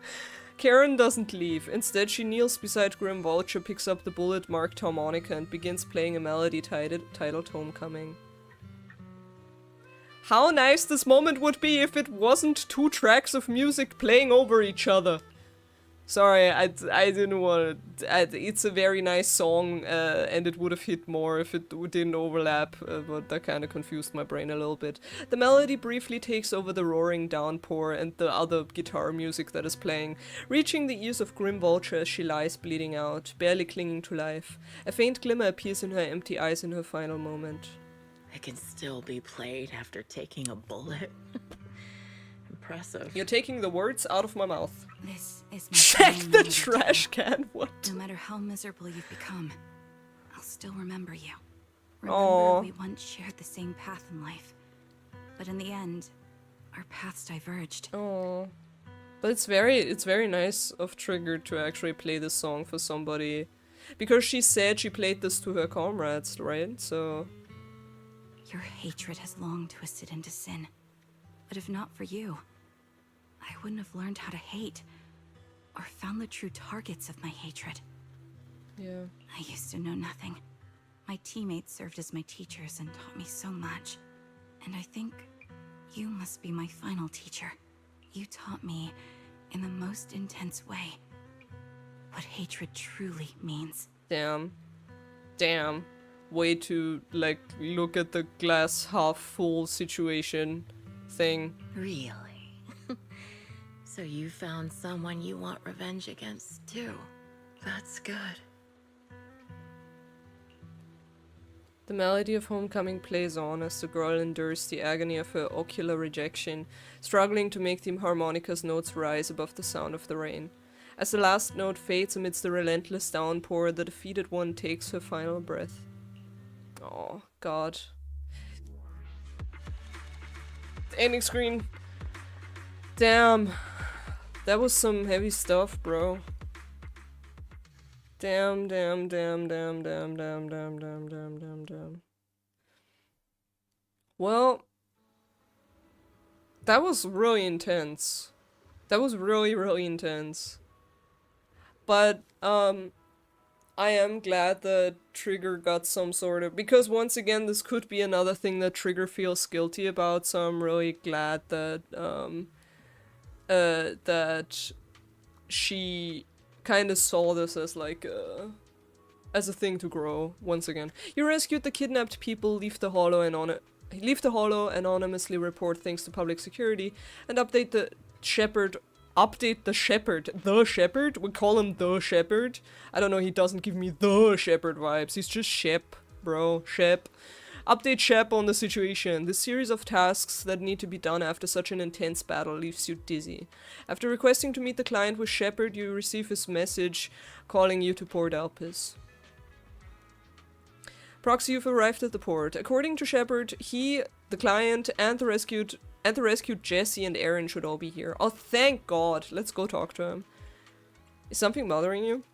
Karen doesn't leave. Instead, she kneels beside Grim Vulture, picks up the bullet-marked harmonica, and begins playing a melody titled Homecoming. How nice this moment would be if it wasn't two tracks of music playing over each other. Sorry, I didn't want to— it's a very nice song, and it would have hit more if it didn't overlap, but that kind of confused my brain a little bit. The melody briefly takes over the roaring downpour and the other guitar music that is playing, reaching the ears of Grim Vulture as she lies bleeding out, barely clinging to life. A faint glimmer appears in her empty eyes in her final moment. It can still be played after taking a bullet. Impressive. You're taking the words out of my mouth. This is my Check final the moment. trash can, what? No matter how miserable you've become, I'll still remember you. Remember Aww. we once shared the same path in life. But in the end, our paths diverged. Oh, but it's very nice of Trigger to actually play this song for somebody, because she said she played this to her comrades, right? So Your hatred has long twisted into sin. But if not for you, I wouldn't have learned how to hate, or found the true targets of my hatred. yeah. I used to know nothing. My teammates served as my teachers and taught me so much. And I think you must be my final teacher. You taught me, in the most intense way, what hatred truly means. Damn. Damn. Way to, like, look at the glass half full situation thing. Really? So you found someone you want revenge against, too. That's good. The melody of Homecoming plays on as the girl endures the agony of her ocular rejection, struggling to make the harmonica's notes rise above the sound of the rain. As the last note fades amidst the relentless downpour, the defeated one takes her final breath. Oh, God. The ending screen. Damn. That was some heavy stuff, bro. Damn, damn, damn, damn, damn, damn, damn, damn, damn, damn, damn. Well, that was really intense. That was really, really intense. But, I am glad that Trigger got some sort of... Because once again, this could be another thing that Trigger feels guilty about, so I'm really glad that, that she kind of saw this as like, as a thing to grow, once again. You rescued the kidnapped people, leave the Hollow, anonymously report things to public security, and update the Shepherd. The Shepherd? We call him the Shepherd. I don't know, he doesn't give me the Shepherd vibes. He's just Shep, bro. Shep. Update Shep on the situation. The series of tasks that need to be done after such an intense battle leaves you dizzy. After requesting to meet the client with Shepherd, you receive his message calling you to Port Alpes. Proxy, you've arrived at the port. According to Shepherd, he, the client, and the rescued Jesse and Aaron should all be here. Oh, thank God. Let's go talk to him. Is something bothering you?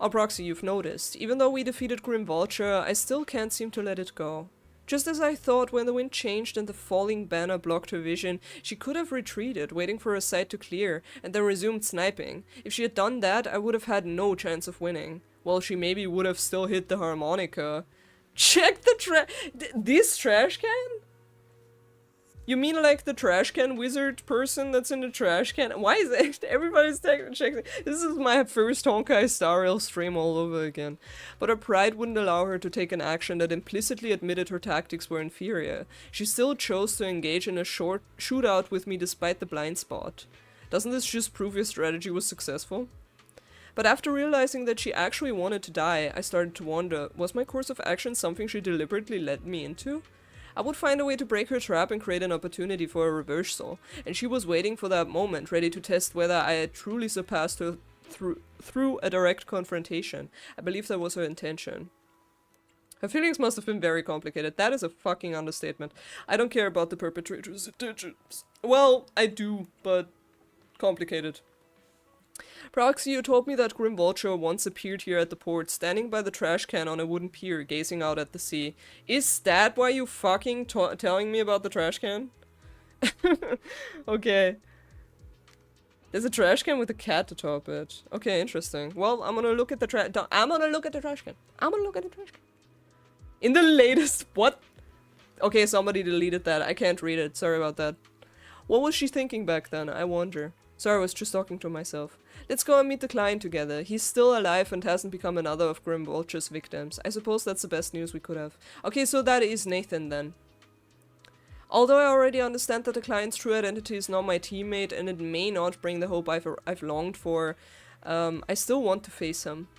Oh, Proxy, you've noticed. Even though we defeated Grim Vulture, I still can't seem to let it go. Just as I thought, when the wind changed and the falling banner blocked her vision, she could have retreated, waiting for her sight to clear, and then resumed sniping. If she had done that, I would have had no chance of winning. Well, she maybe would have still hit the harmonica. Check the this trash can? You mean like the trash can wizard person that's in the trash can? Why is it everybody's checking? This is my first Honkai Star Rail stream all over again. But her pride wouldn't allow her to take an action that implicitly admitted her tactics were inferior. She still chose to engage in a short shootout with me despite the blind spot. Doesn't this just prove your strategy was successful? But after realizing that she actually wanted to die, I started to wonder, was my course of action something she deliberately led me into? I would find a way to break her trap and create an opportunity for a reversal, and she was waiting for that moment, ready to test whether I had truly surpassed her through a direct confrontation. I believe that was her intention. Her feelings must have been very complicated. That is a fucking understatement. I don't care about the perpetrator's intentions. Well, I do, but complicated. Proxy, you told me that Grim Vulture once appeared here at the port, standing by the trash can on a wooden pier, gazing out at the sea. Is that why you fucking telling me about the trash can? Okay. There's a trash can with a cat atop it. Okay, interesting. Well, I'm gonna look at the trash can. I'm gonna look at the trash can. In the latest... What? Okay, somebody deleted that. I can't read it. Sorry about that. What was she thinking back then? I wonder. Sorry, I was just talking to myself. Let's go and meet the client together. He's still alive and hasn't become another of Grim Vulture's victims. I suppose that's the best news we could have. Okay, so that is Nathan then. Although I already understand that the client's true identity is not my teammate and it may not bring the hope I've longed for, I still want to face him.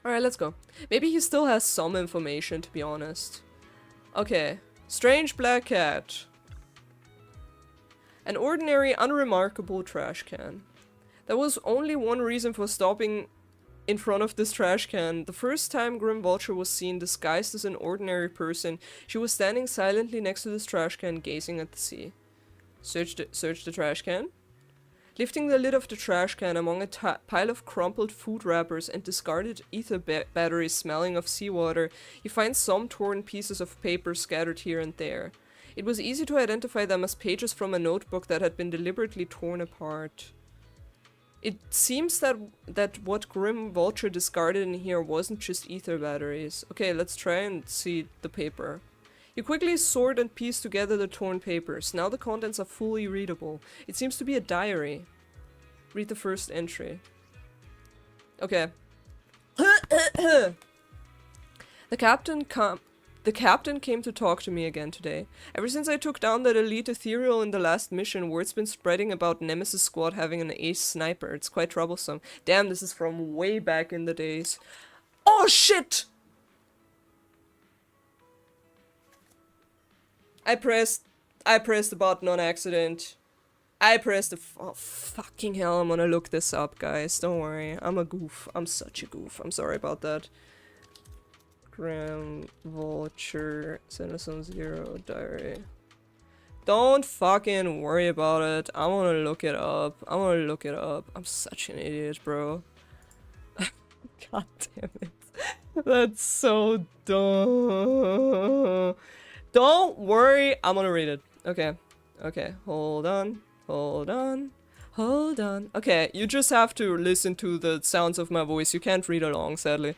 Alright, let's go. Maybe he still has some information, to be honest. Okay. Strange black cat. An ordinary, unremarkable trash can. There was only one reason for stopping in front of this trash can. The first time Grim Vulture was seen disguised as an ordinary person, she was standing silently next to this trash can, gazing at the sea. Search the trash can? Lifting the lid of the trash can among a pile of crumpled food wrappers and discarded ether batteries smelling of seawater, you find some torn pieces of paper scattered here and there. It was easy to identify them as pages from a notebook that had been deliberately torn apart. It seems that what Grim Vulture discarded in here wasn't just ether batteries. Okay, let's try and see the paper. You quickly sort and piece together the torn papers. Now the contents are fully readable. It seems to be a diary. Read the first entry. Okay. The captain came to talk to me again today. Ever since I took down that elite ethereal in the last mission, word's been spreading about Nemesis Squad having an ace sniper. It's quite troublesome. Damn, this is from way back in the days. Oh shit! I pressed the button on accident. Oh, fucking hell, I'm gonna look this up, guys. Don't worry. I'm a goof. I'm such a goof. I'm sorry about that. Grim Vulture, Citizen Zero diary. Don't fucking worry about it. I wanna look it up. I wanna look it up. I'm such an idiot, bro. God damn it. That's so dumb. Don't worry. I'm gonna read it. Okay. Okay. Hold on. Hold on. Hold on. Okay, you just have to listen to the sounds of my voice. You can't read along, sadly.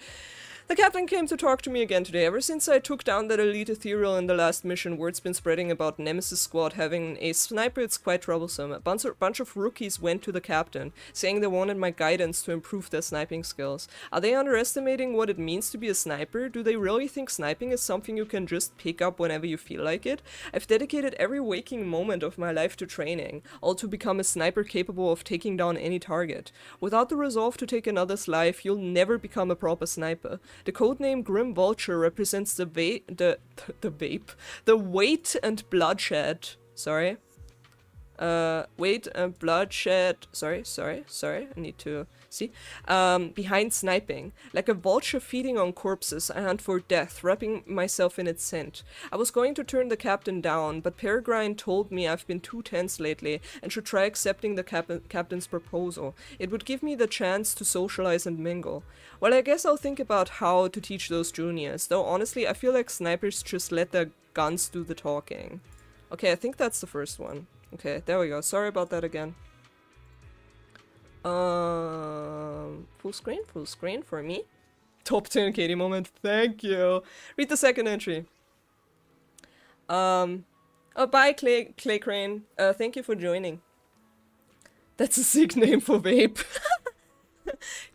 The captain came to talk to me again today. Ever since I took down that elite ethereal in the last mission, word's been spreading about Nemesis Squad having a sniper. It's quite troublesome. A bunch of rookies went to the captain, saying they wanted my guidance to improve their sniping skills. Are they underestimating what it means to be a sniper? Do they really think sniping is something you can just pick up whenever you feel like it? I've dedicated every waking moment of my life to training, all to become a sniper capable of taking down any target. Without the resolve to take another's life, you'll never become a proper sniper. The codename Grim Vulture represents the weight and bloodshed. Sorry. Weight and bloodshed. Sorry. I need to see. Behind sniping. Like a vulture feeding on corpses, I hunt for death, wrapping myself in its scent. I was going to turn the captain down, but Peregrine told me I've been too tense lately and should try accepting the captain's proposal. It would give me the chance to socialize and mingle. Well, I guess I'll think about how to teach those juniors, though honestly I feel like snipers just let their guns do the talking. Okay, I think that's the first one. Okay, there we go. Sorry about that again. Full screen for me. Top 10 Katie moment, thank you. Read the second entry. Oh, bye Clay Crane. Thank you for joining. That's a sick name for vape.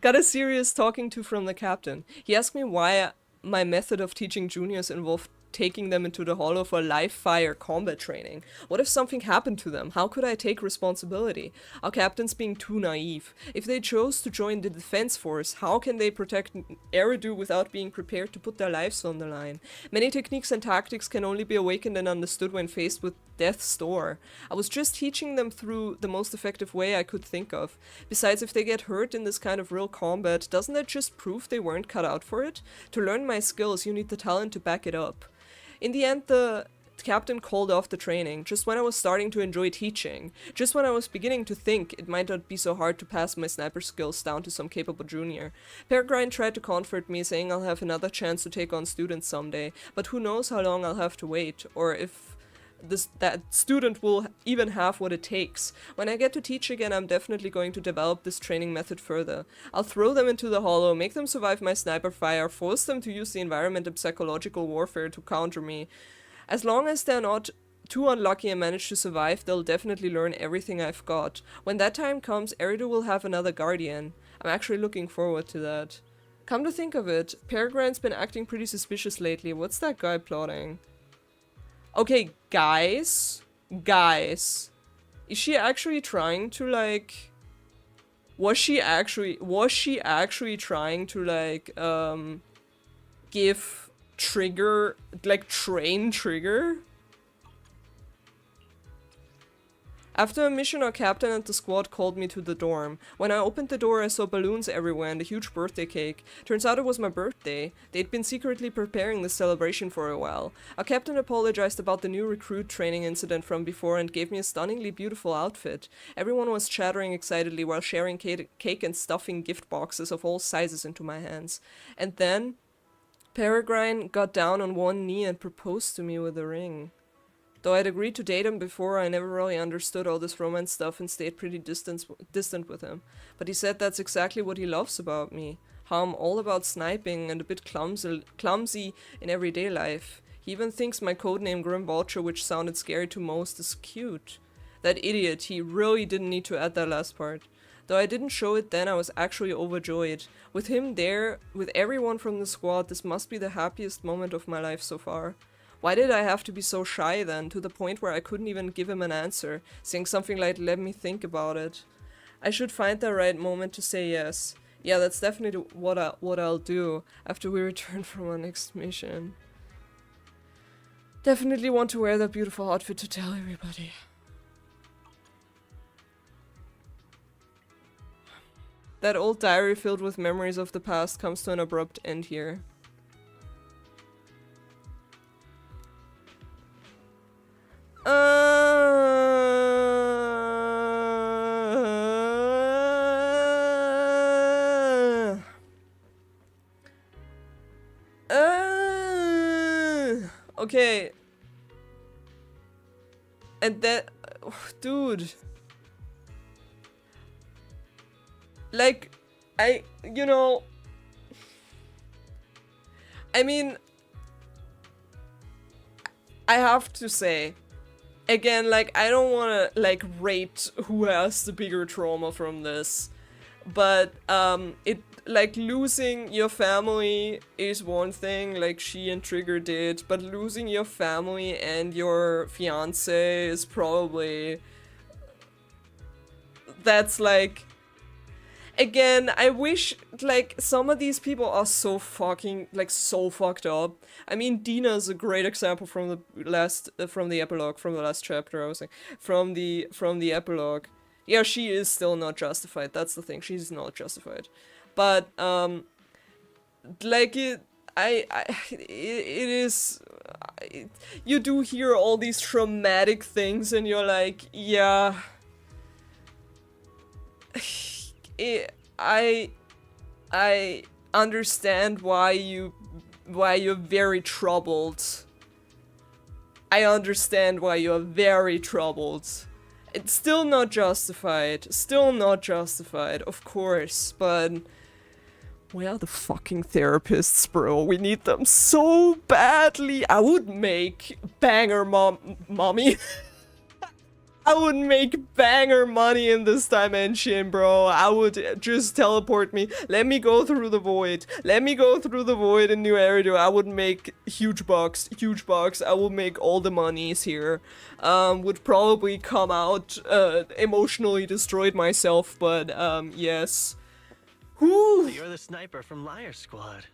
Got a serious talking to from the captain. He asked me why my method of teaching juniors involved taking them into the hollow for live fire combat training. What if something happened to them? How could I take responsibility? Our captain's being too naive. If they chose to join the defense force, how can they protect Eridu without being prepared to put their lives on the line? Many techniques and tactics can only be awakened and understood when faced with death's door. I was just teaching them through the most effective way I could think of. Besides, if they get hurt in this kind of real combat, doesn't that just prove they weren't cut out for it? To learn my skills, you need the talent to back it up. In the end, the captain called off the training, just when I was starting to enjoy teaching, just when I was beginning to think it might not be so hard to pass my sniper skills down to some capable junior. Peregrine tried to comfort me, saying I'll have another chance to take on students someday, but who knows how long I'll have to wait, or if that student will even have what it takes. When I get to teach again, I'm definitely going to develop this training method further. I'll throw them into the hollow, make them survive my sniper fire, force them to use the environment and psychological warfare to counter me. As long as they're not too unlucky and manage to survive, they'll definitely learn everything I've got. When that time comes, Eridu will have another guardian. I'm actually looking forward to that. Come to think of it, Peregrine's been acting pretty suspicious lately. What's that guy plotting? Okay, guys, is she actually trying to, like, was she actually trying to, like, give Trigger, like, train Trigger? After a mission, our captain and the squad called me to the dorm. When I opened the door, I saw balloons everywhere and a huge birthday cake. Turns out it was my birthday. They'd been secretly preparing this celebration for a while. Our captain apologized about the new recruit training incident from before and gave me a stunningly beautiful outfit. Everyone was chattering excitedly while sharing cake and stuffing gift boxes of all sizes into my hands. And then Peregrine got down on one knee and proposed to me with a ring. Though I'd agreed to date him before, I never really understood all this romance stuff and stayed pretty distant with him. But he said that's exactly what he loves about me. How I'm all about sniping and a bit clumsy in everyday life. He even thinks my codename Grim Vulture, which sounded scary to most, is cute. That idiot, he really didn't need to add that last part. Though I didn't show it then, I was actually overjoyed. With him there, with everyone from the squad, this must be the happiest moment of my life so far. Why did I have to be so shy then, to the point where I couldn't even give him an answer, saying something like, let me think about it. I should find the right moment to say yes. Yeah, that's definitely what I'll do after we return from our next mission. Definitely want to wear that beautiful outfit to tell everybody. That old diary filled with memories of the past comes to an abrupt end here. Okay. And then, dude. Like, you know, I mean, I have to say, again, like, I don't want to, like, rate who has the bigger trauma from this, but, like, losing your family is one thing, like she and Trigger did, but losing your family and your fiance is probably, that's, like, again, I wish, like, some of these people are so fucking, like, so fucked up. I mean, Dina is a great example from the epilogue, from the last chapter, I was saying. From the epilogue. Yeah, she is still not justified, that's the thing, she's not justified. But, like, it is, you do hear all these traumatic things and you're like, yeah... I understand why you're very troubled. I understand why you're very troubled. It's still not justified, of course, but we are the fucking therapists, bro. We need them so badly. I would make banger mommy. I would make banger money in this dimension, bro. I would just teleport me. Let me go through the void. Let me go through the void in New Eridu. I would make huge bucks. I will make all the monies here. Would probably come out emotionally destroyed myself, but yes. Whew. So you're the sniper from Liar Squad.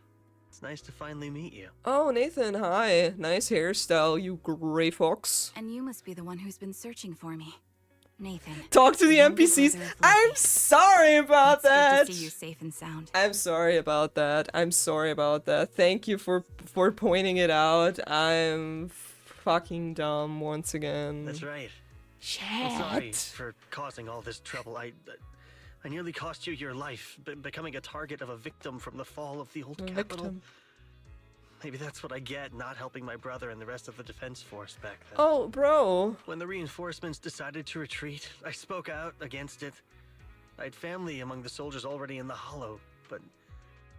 It's nice to finally meet you. Oh, Nathan, hi. Nice hairstyle, you gray fox. And you must be the one who's been searching for me. Nathan. Talk to the NPCs. I'm sorry about that. Good to see you safe and sound. I'm sorry about that. Thank you for pointing it out. I'm fucking dumb once again. That's right. Shit. I'm sorry for causing all this trouble. I nearly cost you your life, becoming a target of a victim from the fall of the old capital. Maybe that's what I get, not helping my brother and the rest of the defense force back then. Oh, bro. When the reinforcements decided to retreat, I spoke out against it. I had family among the soldiers already in the Hollow, but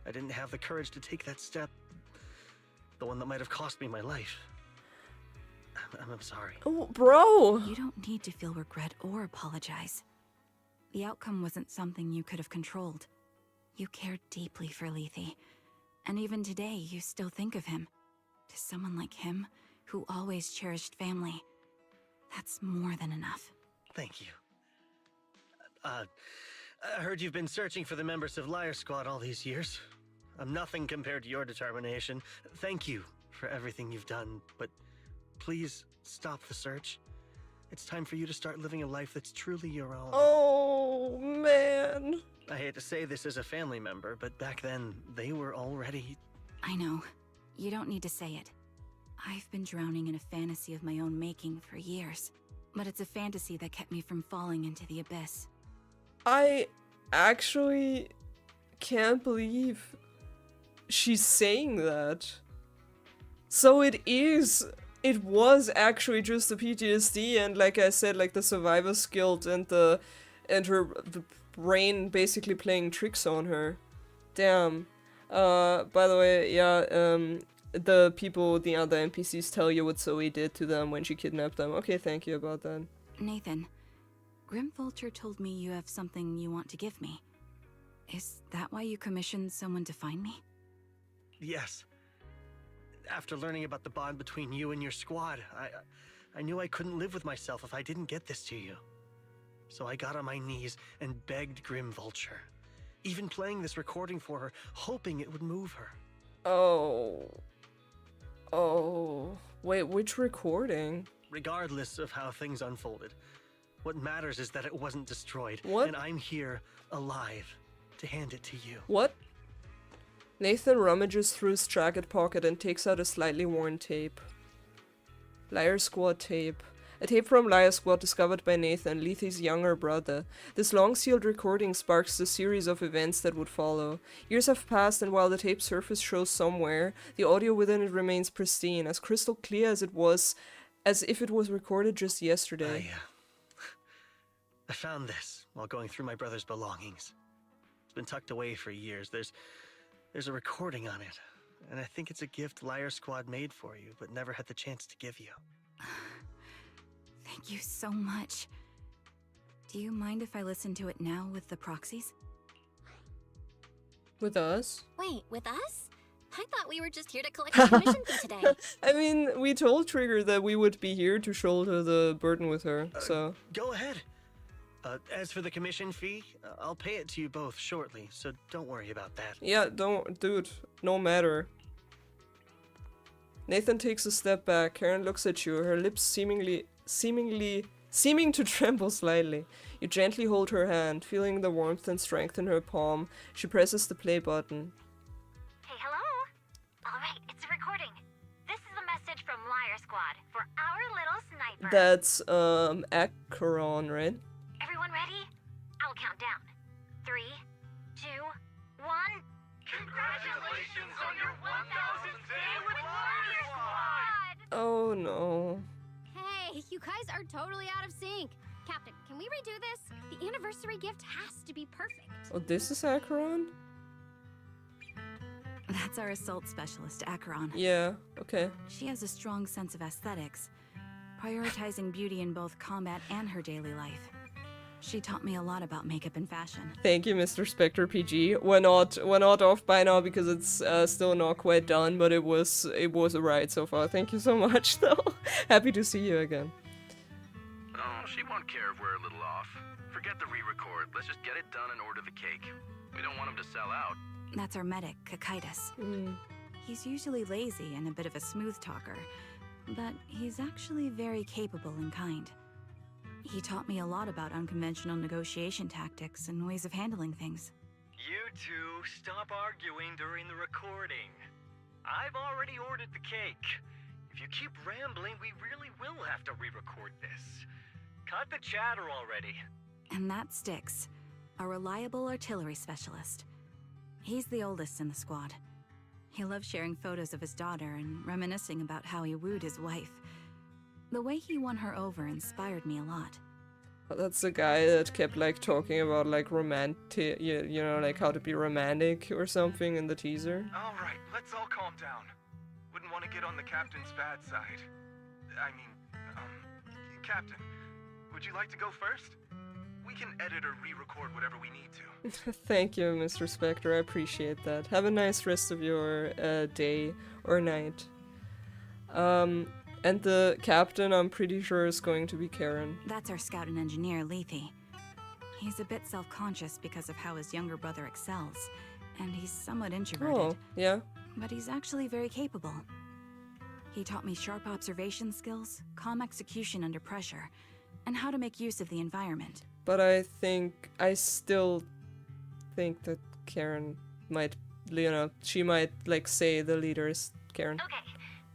I didn't have the courage to take that step. The one that might have cost me my life. I'm sorry. Oh, bro. You don't need to feel regret or apologize. The outcome wasn't something you could have controlled. You cared deeply for Lethe, and even today you still think of him. To someone like him, who always cherished family, that's more than enough. Thank you. I heard you've been searching for the members of Liar Squad all these years. I'm nothing compared to your determination. Thank you for everything you've done, but please stop the search. It's time for you to start living a life that's truly your own. Oh, man. I hate to say this as a family member, but back then, they were already... I know. You don't need to say it. I've been drowning in a fantasy of my own making for years, but it's a fantasy that kept me from falling into the abyss. I actually can't believe she's saying that. So it was actually just the PTSD and, like I said, like the survivor's guilt and the brain basically playing tricks on her. Damn. By the way, yeah, the other NPCs tell you what Zoe did to them when she kidnapped them. Okay, thank you about that. Nathan, Grim Vulture told me you have something you want to give me. Is that why you commissioned someone to find me? Yes. After learning about the bond between you and your squad, I knew I couldn't live with myself if I didn't get this to you. So I got on my knees and begged Grim Vulture, even playing this recording for her, hoping it would move her. Oh. Wait, which recording? Regardless of how things unfolded, what matters is that it wasn't destroyed. What? And I'm here, alive, to hand it to you. What? Nathan rummages through his jacket pocket and takes out a slightly worn tape. Liar Squad tape. A tape from Liar Squad discovered by Nathan, Lethe's younger brother. This long-sealed recording sparks the series of events that would follow. Years have passed, and while the tape surface shows somewhere, the audio within it remains pristine, as crystal clear as it was, as if it was recorded just yesterday. I found this while going through my brother's belongings. It's been tucked away for years. There's a recording on it, and I think it's a gift Liar Squad made for you, but never had the chance to give you. Thank you so much. Do you mind if I listen to it now with the proxies? With us? Wait, with us? I thought we were just here to collect a commission fee today. I mean, we told Trigger that we would be here to shoulder the burden with her, so... Go ahead. As for the commission fee, I'll pay it to you both shortly, so don't worry about that. Yeah, dude, no matter. Nathan takes a step back. Karen looks at you, her lips seeming to tremble slightly. You gently hold her hand, feeling the warmth and strength in her palm. She presses the play button. Hey, hello? Alright, it's a recording. This is a message from Liar Squad for our little sniper. That's, Acheron, right? Everyone ready? I'll count down. 3, 2, 1. Congratulations on your 1000th day with Liar Squad! Oh no. Hey, you guys are totally out of sync. Captain, can we redo this? The anniversary gift has to be perfect. Oh, this is Acheron? That's our assault specialist, Acheron. Yeah, okay. She has a strong sense of aesthetics, prioritizing beauty in both combat and her daily life. She taught me a lot about makeup and fashion. Thank you, Mr. Spectre PG. We're not off by now because it's still not quite done, but it was a ride so far. Thank you so much, though. Happy to see you again. Oh, she won't care if we're a little off. Forget the re-record. Let's just get it done and order the cake. We don't want him to sell out. That's our medic, Kakaitis. He's usually lazy and a bit of a smooth talker, but he's actually very capable and kind. He taught me a lot about unconventional negotiation tactics and ways of handling things. You two, stop arguing during the recording. I've already ordered the cake. If you keep rambling, we really will have to re-record this. Cut the chatter already. And that Styx, a reliable artillery specialist. He's the oldest in the squad. He loves sharing photos of his daughter and reminiscing about how he wooed his wife. The way he won her over inspired me a lot. That's the guy that kept like talking about like romantic, you know, like how to be romantic or something in the teaser. All right, let's all calm down. Wouldn't want to get on the captain's bad side. I mean, Captain, would you like to go first? We can edit or re-record whatever we need to. Thank you, Mr. Spectre. I appreciate that. Have a nice rest of your day or night. And the captain, I'm pretty sure, is going to be Karen. That's our scout and engineer, Lethe. He's a bit self-conscious because of how his younger brother excels, and he's somewhat introverted. Oh, yeah? But he's actually very capable. He taught me sharp observation skills, calm execution under pressure, and how to make use of the environment. But I still think that Karen might, you know, she might, like, say the leader is Karen. Okay,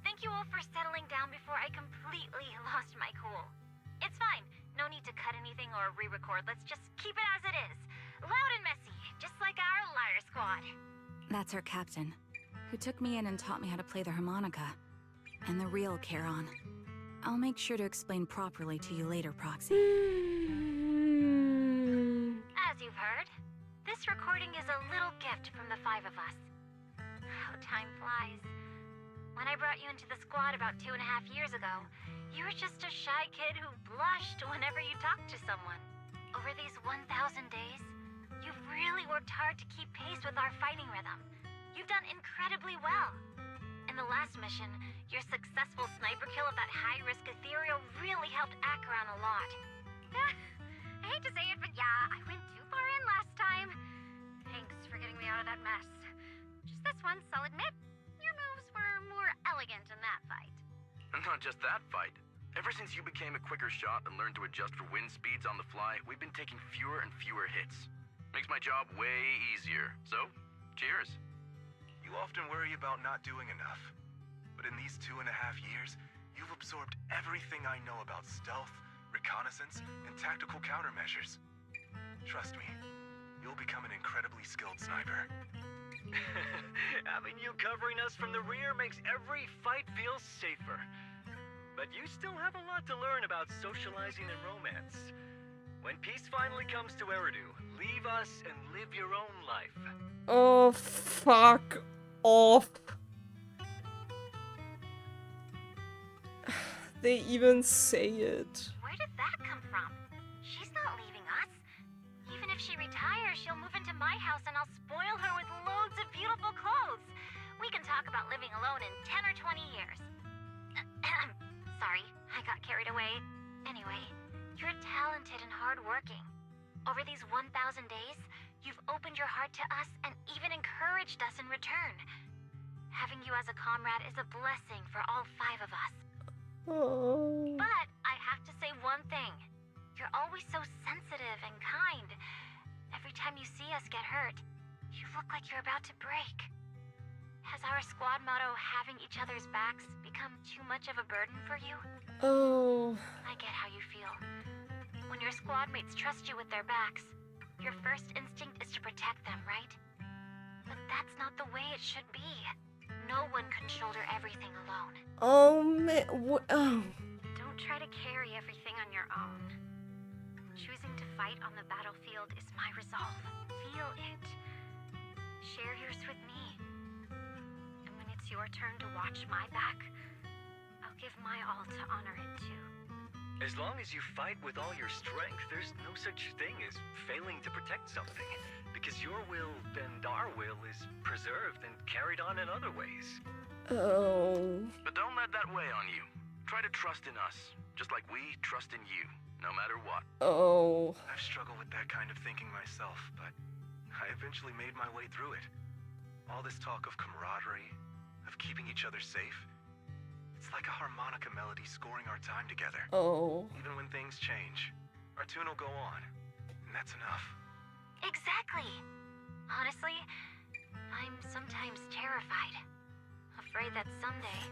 thank you all for settling down before I completely lost my cool. It's fine, no need to cut anything or re-record, let's just keep it as it is. Loud and messy, just like our Liar Squad. That's our captain, who took me in and taught me how to play the harmonica. And the real Charon. I'll make sure to explain properly to you later, Proxy. As you've heard, this recording is a little gift from the 5 of us. How time flies. When I brought you into the squad about 2.5 years ago, you were just a shy kid who blushed whenever you talked to someone. Over these 1,000 days, you've really worked hard to keep pace with our fighting rhythm. You've done incredibly well. In the last mission, your successful sniper kill of that high-risk ethereal really helped Acheron a lot. I hate to say it, but yeah, I went too far in last time. Thanks for getting me out of that mess. Just this once, I'll admit, your moves were more elegant in that fight. And not just that fight. Ever since you became a quicker shot and learned to adjust for wind speeds on the fly, we've been taking fewer and fewer hits. Makes my job way easier. So, cheers. You often worry about not doing enough. But in these 2.5 years, You've absorbed everything I know about stealth, reconnaissance, and tactical countermeasures. Trust me, you'll become an incredibly skilled sniper. Having you covering us from the rear makes every fight feel safer. But you still have a lot to learn about socializing and romance. When peace finally comes to Eridu, leave us and live your own life. Oh, fuck off. They even say it. Where did that come from? She's not leaving us. Even if she retires, she'll move into my house and I'll spoil her with loads of beautiful clothes. We can talk about living alone in 10 or 20 years. Sorry, I got carried away. Anyway, you're talented and hardworking. Over these 1,000 days, you've opened your heart to us and even encouraged us in return. Having you as a comrade is a blessing for all 5 of us. Oh. But I have to say one thing. You're always so sensitive and kind. Every time you see us get hurt, you look like you're about to break. Has our squad motto, having each other's backs, become too much of a burden for you? Oh. I get how you feel. When your squad mates trust you with their backs, your first instinct is to protect them, right? But that's not the way it should be. No one can shoulder everything alone. Oh, man. What? Oh. Don't try to carry everything on your own. Choosing to fight on the battlefield is my resolve. Feel it. Share yours with me. And when it's your turn to watch my back, I'll give my all to honor it too. As long as you fight with all your strength, there's no such thing as failing to protect something. Because your will and our will is preserved and carried on in other ways. Oh. But don't let that weigh on you. Try to trust in us, just like we trust in you, no matter what. Oh. I've struggled with that kind of thinking myself, but I eventually made my way through it. All this talk of camaraderie, of keeping each other safe, it's like a harmonica melody scoring our time together. Oh. Even when things change, our tune will go on, and that's enough. Exactly. Honestly, I'm sometimes terrified. Afraid that someday,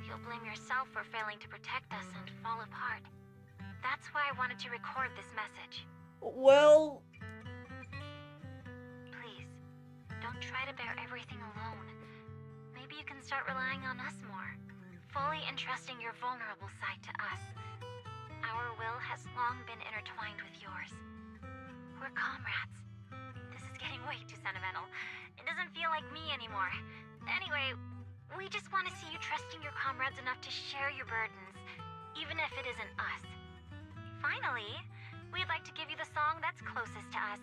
you'll blame yourself for failing to protect us and fall apart. That's why I wanted to record this message. Well... Please, don't try to bear everything alone. Maybe you can start relying on us more. Fully entrusting your vulnerable side to us. Our will has long been intertwined with yours. We're comrades. This is getting way too sentimental. It doesn't feel like me anymore. Anyway, we just want to see you trusting your comrades enough to share your burdens, even if it isn't us. Finally, we'd like to give you the song that's closest to us.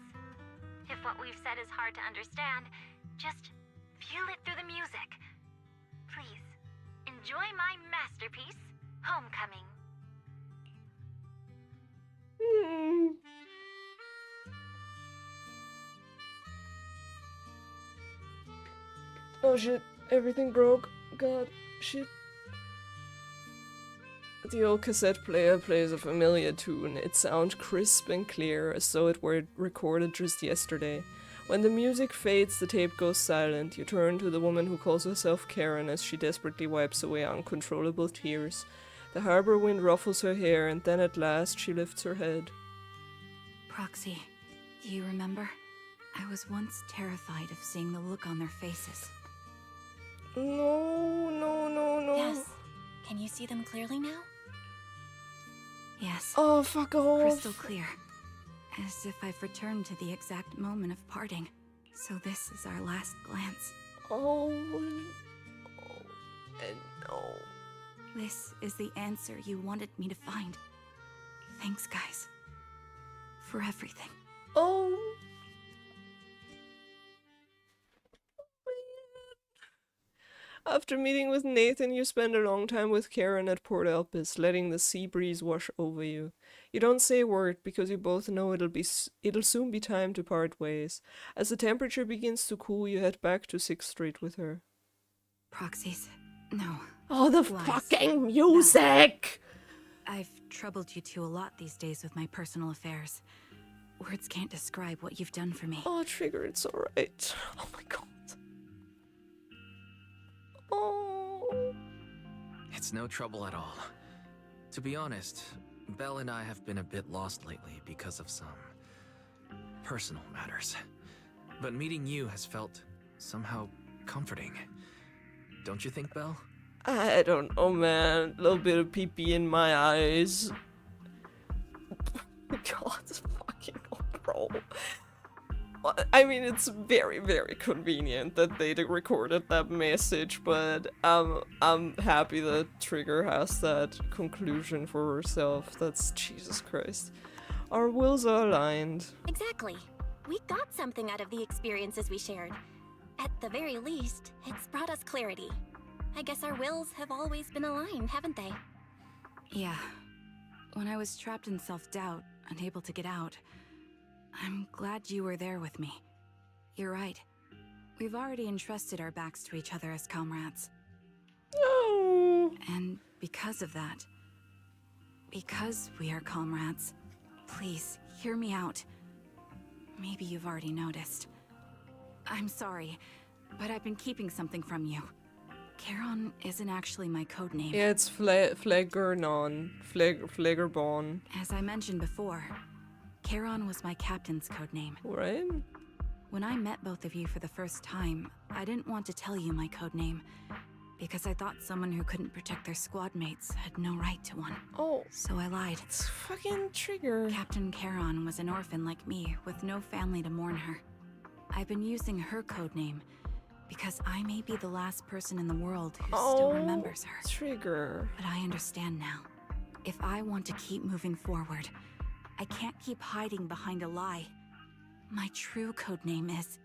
If what we've said is hard to understand, just feel it through the music. Please, enjoy my masterpiece, Homecoming. Oh shit, everything broke. God, shit. The old cassette player plays a familiar tune. It sounds crisp and clear, as though it were recorded just yesterday. When the music fades, the tape goes silent. You turn to the woman who calls herself Karen as she desperately wipes away uncontrollable tears. The harbor wind ruffles her hair, and then at last she lifts her head. Proxy, do you remember? I was once terrified of seeing the look on their faces. No, no, no, no. Yes. Can you see them clearly now? Yes. Oh, fuck off. Crystal clear. As if I've returned to the exact moment of parting. So this is our last glance. Oh, no. This is the answer you wanted me to find. Thanks, guys. For everything. Oh. After meeting with Nathan, you spend a long time with Karen at Port Elpis, letting the sea breeze wash over you. You don't say a word because you both know it'll soon be time to part ways. As the temperature begins to cool, you head back to 6th Street with her. Proxies? No. Oh, the Lies. fucking music! No. I've troubled you two a lot these days with my personal affairs. Words can't describe what you've done for me. Oh, Trigger, it's alright. Oh my god. Oh. It's no trouble at all. To be honest, Belle and I have been a bit lost lately because of some personal matters. But meeting you has felt somehow comforting. Don't you think, Belle? I don't know, man. A little bit of pee-pee in my eyes. God, fucking bro. I mean, it's very, very convenient that they recorded that message, but I'm happy that Trigger has that conclusion for herself. That's Jesus Christ. Our wills are aligned. Exactly. We got something out of the experiences we shared. At the very least, it's brought us clarity. I guess our wills have always been aligned, haven't they? Yeah. When I was trapped in self-doubt, unable to get out, I'm glad you were there with me. You're right. We've already entrusted our backs to each other as comrades. No. And because of that, because we are comrades, please, hear me out. Maybe you've already noticed. I'm sorry, but I've been keeping something from you. Charon isn't actually my code name. Yeah, it's Phlegernon. Phlegerbon. As I mentioned before, Charon was my captain's code name. Right? When I met both of you for the first time, I didn't want to tell you my code name, because I thought someone who couldn't protect their squad mates had no right to one. Oh. So I lied. It's fucking Trigger. Captain Charon was an orphan like me, with no family to mourn her. I've been using her code name because I may be the last person in the world who still remembers her. Trigger. But I understand now. If I want to keep moving forward, I can't keep hiding behind a lie. My true code name is...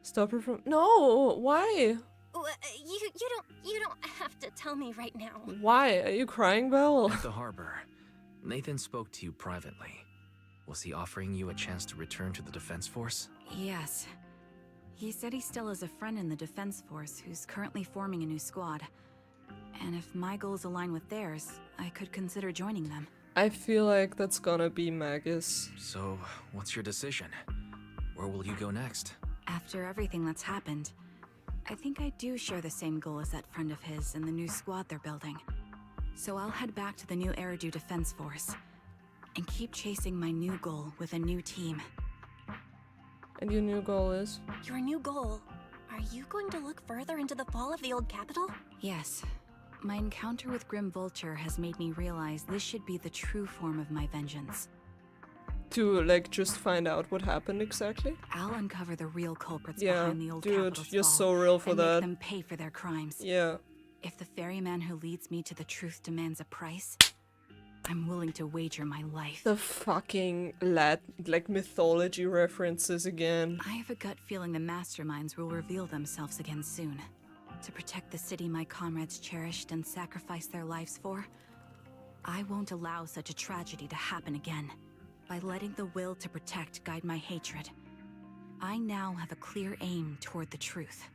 Stop her from... No! Why? You don't have to tell me right now. Why? Are you crying, Belle? At the harbor, Nathan spoke to you privately. Was he offering you a chance to return to the Defense Force? Yes. He said he still has a friend in the Defense Force who's currently forming a new squad. And if my goals align with theirs, I could consider joining them. I feel like that's gonna be Magus. So, what's your decision? Where will you go next? After everything that's happened, I think I do share the same goal as that friend of his and the new squad they're building. So I'll head back to the new Eridu Defense Force and keep chasing my new goal with a new team. And your new goal is? Your new goal? Are you going to look further into the fall of the old capital? Yes. My encounter with Grim Vulture has made me realize this should be the true form of my vengeance. To, like, just find out what happened exactly? I'll uncover the real culprits behind the old capital's you're fall so real for and that. make them pay for their crimes. Yeah. If the ferryman who leads me to the truth demands a price, I'm willing to wager my life. The fucking mythology references again. I have a gut feeling the masterminds will reveal themselves again soon. To protect the city my comrades cherished and sacrificed their lives for, I won't allow such a tragedy to happen again. By letting the will to protect guide my hatred, I now have a clear aim toward the truth.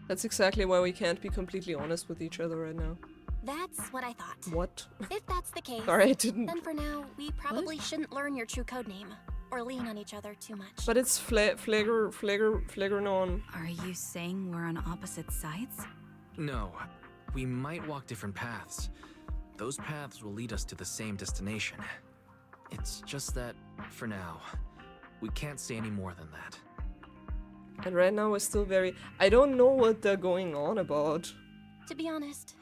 That's exactly why we can't be completely honest with each other right now. That's what I thought. What? If that's the case, Sorry, I didn't... then for now, we probably shouldn't learn your true code name, or lean on each other too much. But it's Phlegernon. Are you saying we're on opposite sides? No. We might walk different paths. Those paths will lead us to the same destination. It's just that, for now, we can't say any more than that. And right now we're still very... I don't know what they're going on about. To be honest,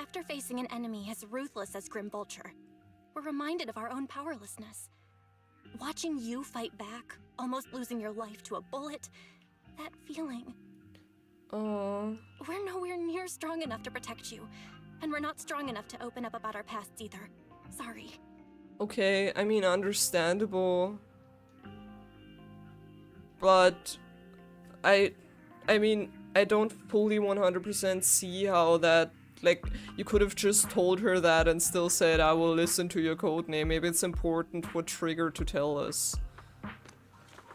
after facing an enemy as ruthless as Grim Vulture, we're reminded of our own powerlessness. Watching you fight back, almost losing your life to a bullet, that feeling... We're nowhere near strong enough to protect you, and we're not strong enough to open up about our pasts either. Sorry. Okay, I mean, understandable. But... I mean, I don't fully 100% see how that... Like, you could have just told her that and still said, I will listen to your codename. Maybe it's important for Trigger to tell us.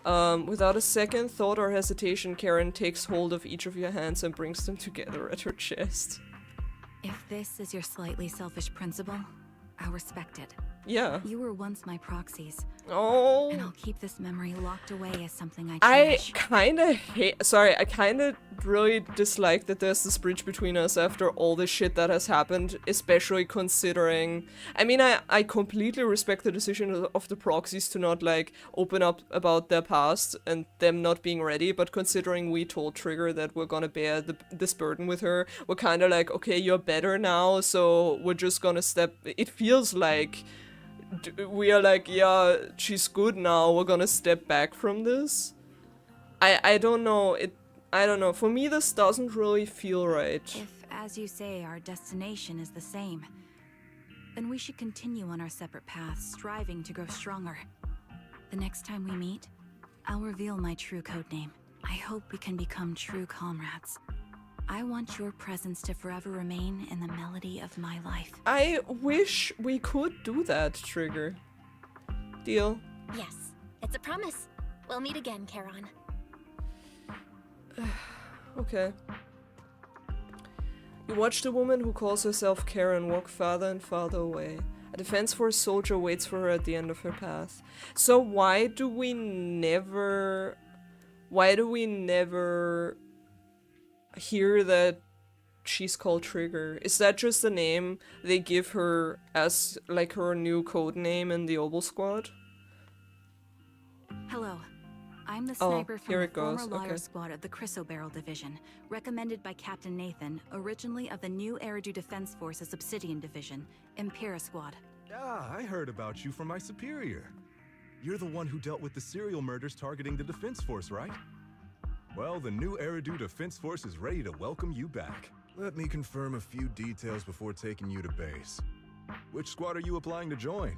Without a second thought or hesitation, Karen takes hold of each of your hands and brings them together at her chest. If this is your slightly selfish principle, I'll respect it. Yeah. You were once my proxies. Oh. And I'll keep this memory locked away as something I I cherish. kinda hate- sorry, I kinda really dislike that there's this bridge between us after all the shit that has happened, especially considering- I mean, I completely respect the decision of the proxies to not, like, open up about their past and them not being ready, but considering we told Trigger that we're gonna bear this burden with her, we're kinda like, okay, you're better now, so we're just gonna step- it feels like we are like, yeah, she's good now, we're gonna step back from this. I don't know, I don't know, for me this doesn't really feel right. If, as you say, our destination is the same, then we should continue on our separate paths, striving to grow stronger. The next time we meet, I'll reveal my true codename. I hope we can become true comrades. I want your presence to forever remain in the melody of my life. I wish we could do that, Trigger. Deal? Yes, it's a promise. We'll meet again, Charon. Okay. You watch the woman who calls herself Karen walk farther and farther away. A Defense Force soldier waits for her at the end of her path. So why do we never hear that she's called Trigger? Is that just the name they give her as like her new code name in the Obel Squad? Hello. I'm the Oh, sniper from here the it goes, former Liar okay. Squad of the Chrysoberyl Division, recommended by Captain Nathan, originally of the new Eridu Defense Force's Obsidian Division, Impera Squad. Ah, I heard about you from my superior. You're the one who dealt with the serial murders targeting the Defense Force, right? Well, the new Eridu Defense Force is ready to welcome you back. Let me confirm a few details before taking you to base. Which squad are you applying to join?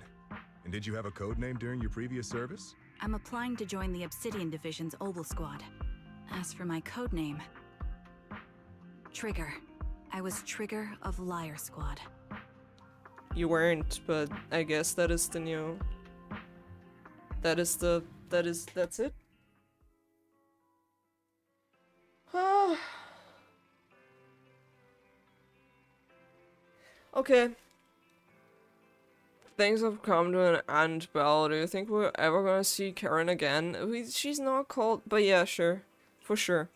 And did you have a code name during your previous service? I'm applying to join the Obsidian Division's Obel Squad. As for my codename, Trigger. I was Trigger of Liar Squad. You weren't, but I guess that is the new... that's it? Okay. Things have come to an end, Belle. Do you think we're ever gonna see Karen again? She's not called, but yeah, sure. For sure.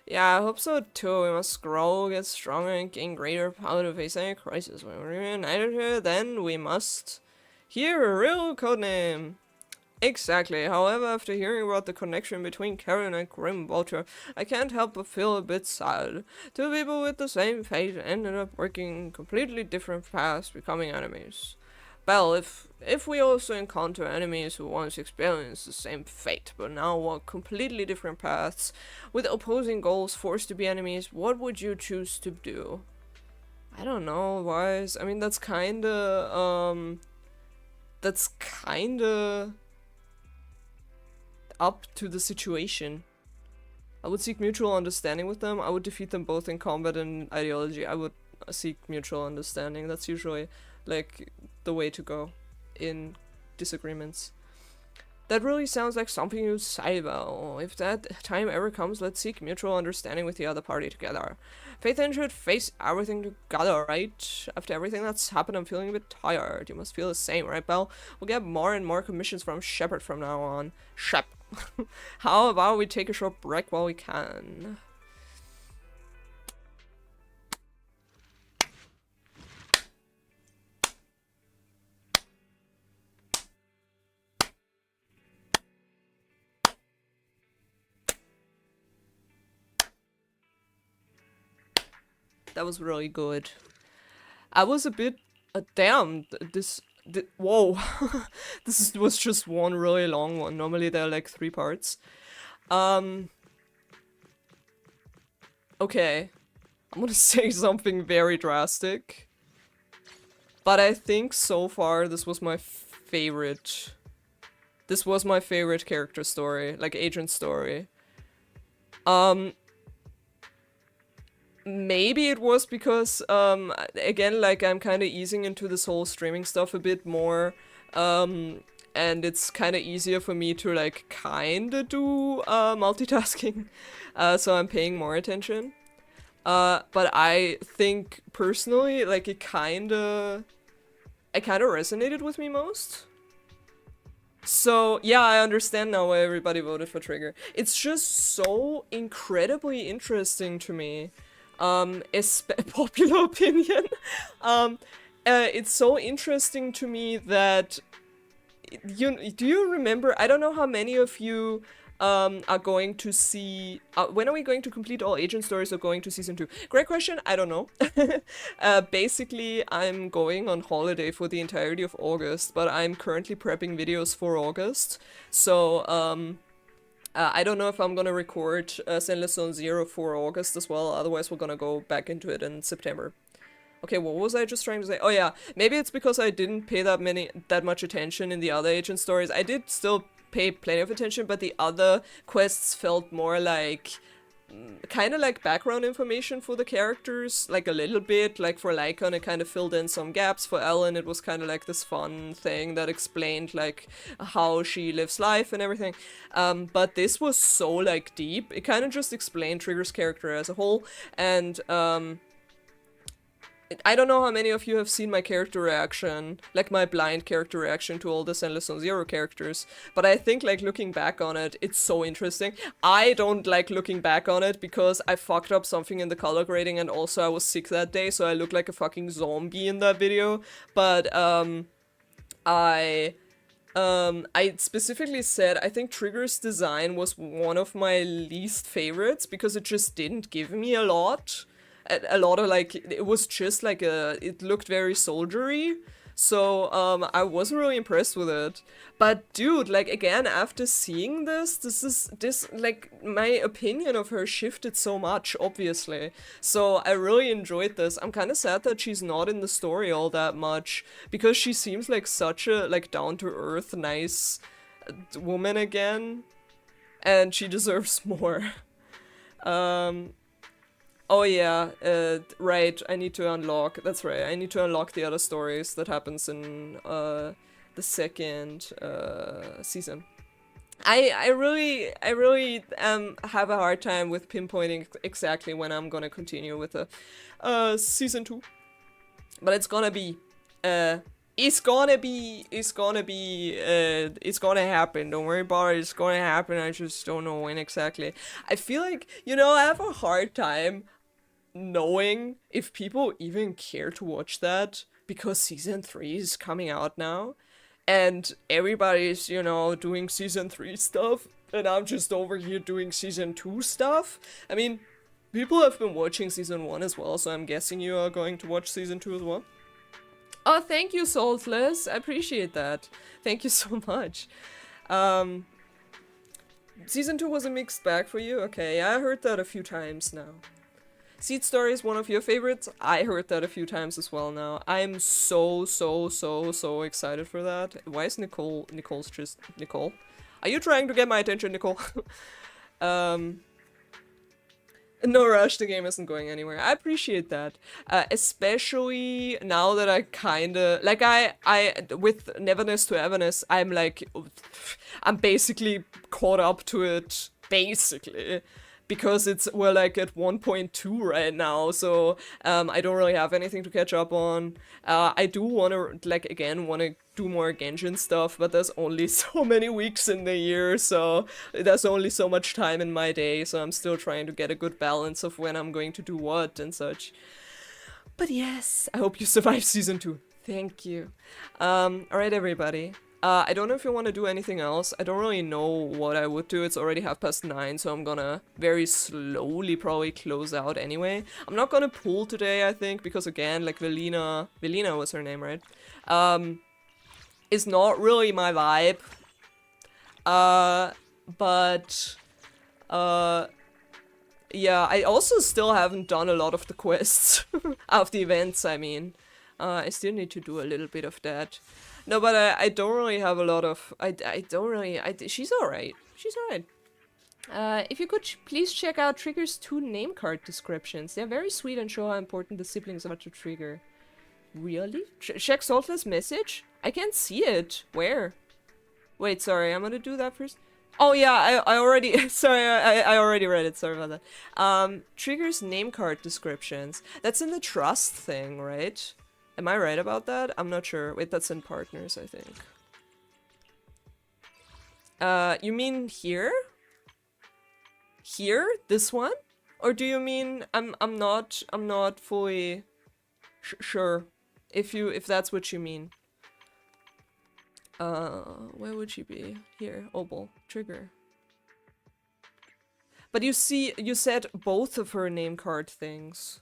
Yeah, I hope so too. We must grow, get stronger, and gain greater power to face any crisis. When we're united here, then we must hear a real codename. Exactly. However, after hearing about the connection between Karen and Grim Vulture, I can't help but feel a bit sad. Two people with the same fate ended up working completely different paths, becoming enemies. Well, if we also encounter enemies who once experienced the same fate, but now walk completely different paths, with opposing goals forced to be enemies, what would you choose to do? I don't know, Wise. I mean, that's kinda up to the situation. I would seek mutual understanding with them. I would defeat them both in combat and ideology. I would seek mutual understanding. That's usually like the way to go in disagreements. That really sounds like something you'd say, Belle. If that time ever comes, let's seek mutual understanding with the other party together. Faith and should face everything together, right? After everything that's happened, I'm feeling a bit tired. You must feel the same, right, Belle? We'll get more and more commissions from Shepard from now on. Shep. How about we take a short break while we can? That was really good. I was a bit... damn, whoa. Was just one really long one. Normally there are like 3 parts. Okay. I'm gonna say something very drastic. But I think so far this was my favorite... This was my favorite character story. Like, agent story. Maybe it was because, again, like, I'm kind of easing into this whole streaming stuff a bit more, and it's kind of easier for me to, like, kind of do, multitasking, so I'm paying more attention. But I think, personally, like, it kind of it kind of resonated with me most. So, yeah, I understand now why everybody voted for Trigger. It's just so incredibly interesting to me. Popular opinion. It's so interesting to me that... Do you remember... I don't know how many of you are going to see... when are we going to complete all agent stories or going to season 2? Great question, I don't know. Basically, I'm going on holiday for the entirety of August, but I'm currently prepping videos for August. So, I don't know if I'm gonna record Zenless Zone Zero for August as well, otherwise we're gonna go back into it in September. Okay, what was I just trying to say? Oh yeah, maybe it's because I didn't pay that much attention in the other agent stories. I did still pay plenty of attention, but the other quests felt more like kind of like background information for the characters, like a little bit. Like for Lycon, it kind of filled in some gaps. For Ellen, it was kind of like this fun thing that explained like how she lives life and everything. But this was so like deep. It kind of just explained Trigger's character as a whole, and I don't know how many of you have seen my character reaction, like my blind character reaction to all the Zenless Zone Zero characters, but I think like looking back on it, it's so interesting. I don't like looking back on it because I fucked up something in the color grading, and also I was sick that day, so I look like a fucking zombie in that video. But I specifically said I think Trigger's design was one of my least favorites because it just didn't give me a lot. A lot of like, it was just like it looked very soldiery, so I wasn't really impressed with it. But dude, like again, after seeing this like my opinion of her shifted so much, obviously. So I really enjoyed this. I'm kind of sad that she's not in the story all that much because she seems like such a like down-to-earth, nice woman again, and she deserves more. Oh yeah, right, I need to unlock, that's right, I need to unlock the other stories that happens in the second season. I really have a hard time with pinpointing exactly when I'm gonna continue with the season 2. But it's gonna be, it's gonna happen, don't worry about it, it's gonna happen, I just don't know when exactly. I feel like, you know, I have a hard time knowing if people even care to watch that, because season 3 is coming out now, and everybody's, you know, doing season 3 stuff, and I'm just over here doing season 2 stuff. I mean, people have been watching season 1 as well, so I'm guessing you are going to watch season 2 as well. Oh, thank you, Saltless, I appreciate that. Thank you so much. Season 2 was a mixed bag for you? Okay, I heard that a few times now. Seed Story is one of your favorites. I heard that a few times as well now. I'm so excited for that. Why is Nicole's just Nicole? Are you trying to get my attention, Nicole? No rush, the game isn't going anywhere. I appreciate that. Especially now that I kinda, like I with Neverness to Everness, I'm like, I'm basically caught up to it, basically. Because we're like at 1.2 right now, so I don't really have anything to catch up on. I do want to, like, again, want to do more Genshin stuff, but there's only so many weeks in the year, so there's only so much time in my day, so I'm still trying to get a good balance of when I'm going to do what and such. But yes, I hope you survive season 2. Thank you. Alright, everybody. I don't know if you want to do anything else. I don't really know what I would do. It's already 9:30, so I'm gonna very slowly probably close out anyway. I'm not gonna pull today, I think, because again, like Velina was her name, right? Is not really my vibe. But yeah, I also still haven't done a lot of the quests, of the events, I mean. I still need to do a little bit of that. No, but I don't really have a lot of... she's alright. She's alright. If you could please check out Trigger's 2 name card descriptions. They're very sweet and show how important the siblings are to Trigger. Really? Check Saltless message? I can't see it. Where? Wait, sorry, I'm gonna do that first. Oh yeah, I already... sorry, I already read it. Sorry about that. Trigger's name card descriptions. That's in the trust thing, right? Am I right about that? I'm not sure. Wait, that's in partners, I think. You mean here? Here? This one? Or do you mean I'm not fully sure if that's what you mean. Where would she be? Here, Opal, trigger. But you see, you said both of her name card things.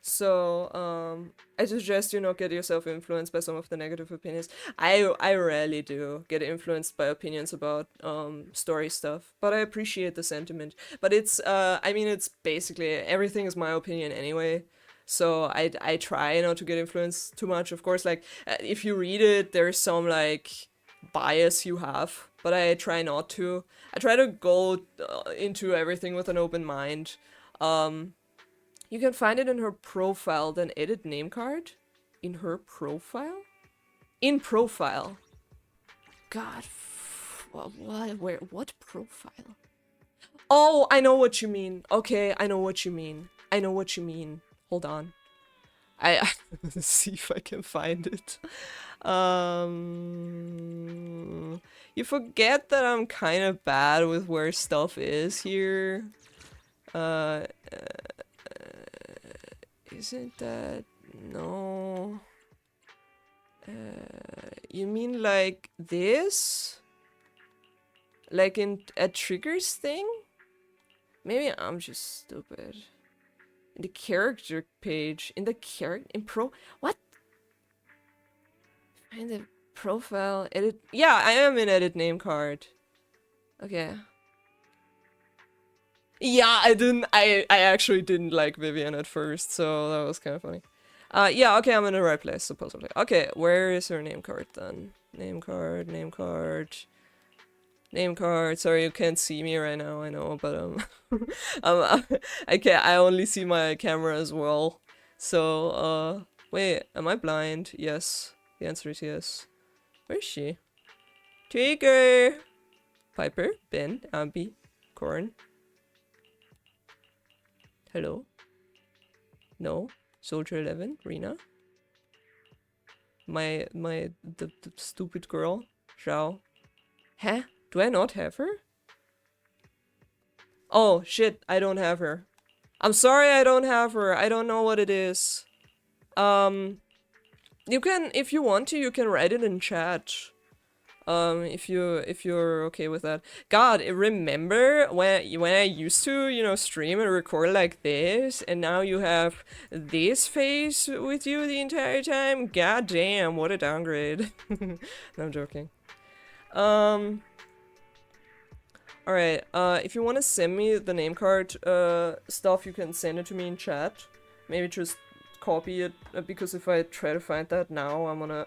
So, I suggest you not get yourself influenced by some of the negative opinions. I rarely do get influenced by opinions about, story stuff. But I appreciate the sentiment. But it's, I mean, it's basically, everything is my opinion anyway. So I try not to get influenced too much. Of course, like, if you read it, there's some, like, bias you have. But I try not to. I try to go into everything with an open mind. You can find it in her profile, then edit name card? In her profile? In profile. God, what profile? Oh, I know what you mean. Okay, I know what you mean. I know what you mean. Hold on. Let's see if I can find it. You forget that I'm kind of bad with where stuff is here. Isn't that... No... you mean like this? Like in a triggers thing? Maybe I'm just stupid. In the character page. In the what? Find the profile, edit... Yeah, I am in edit name card. Okay. Yeah, I actually didn't like Vivian at first, so that was kind of funny. Yeah, okay, I'm in the right place, supposedly. Okay, where is her name card then? Name card, name card... Name card. Sorry, you can't see me right now, I know, but I only see my camera as well. So, wait, am I blind? Yes. The answer is yes. Where is she? Trigger! Piper, Ben, Abby, Corn. Hello? No? Soldier 11, Rena? The stupid girl? Zhao? Huh? Do I not have her? Oh, shit, I don't have her. I'm sorry I don't have her. I don't know what it is. You can, if you want to, you can write it in chat. If you're okay with that. God, remember when I used to, you know, stream and record like this, and now you have this face with you the entire time? God damn, what a downgrade. No, I'm joking. Alright, if you want to send me the name card stuff, you can send it to me in chat. Maybe just copy it, because if I try to find that now, I'm gonna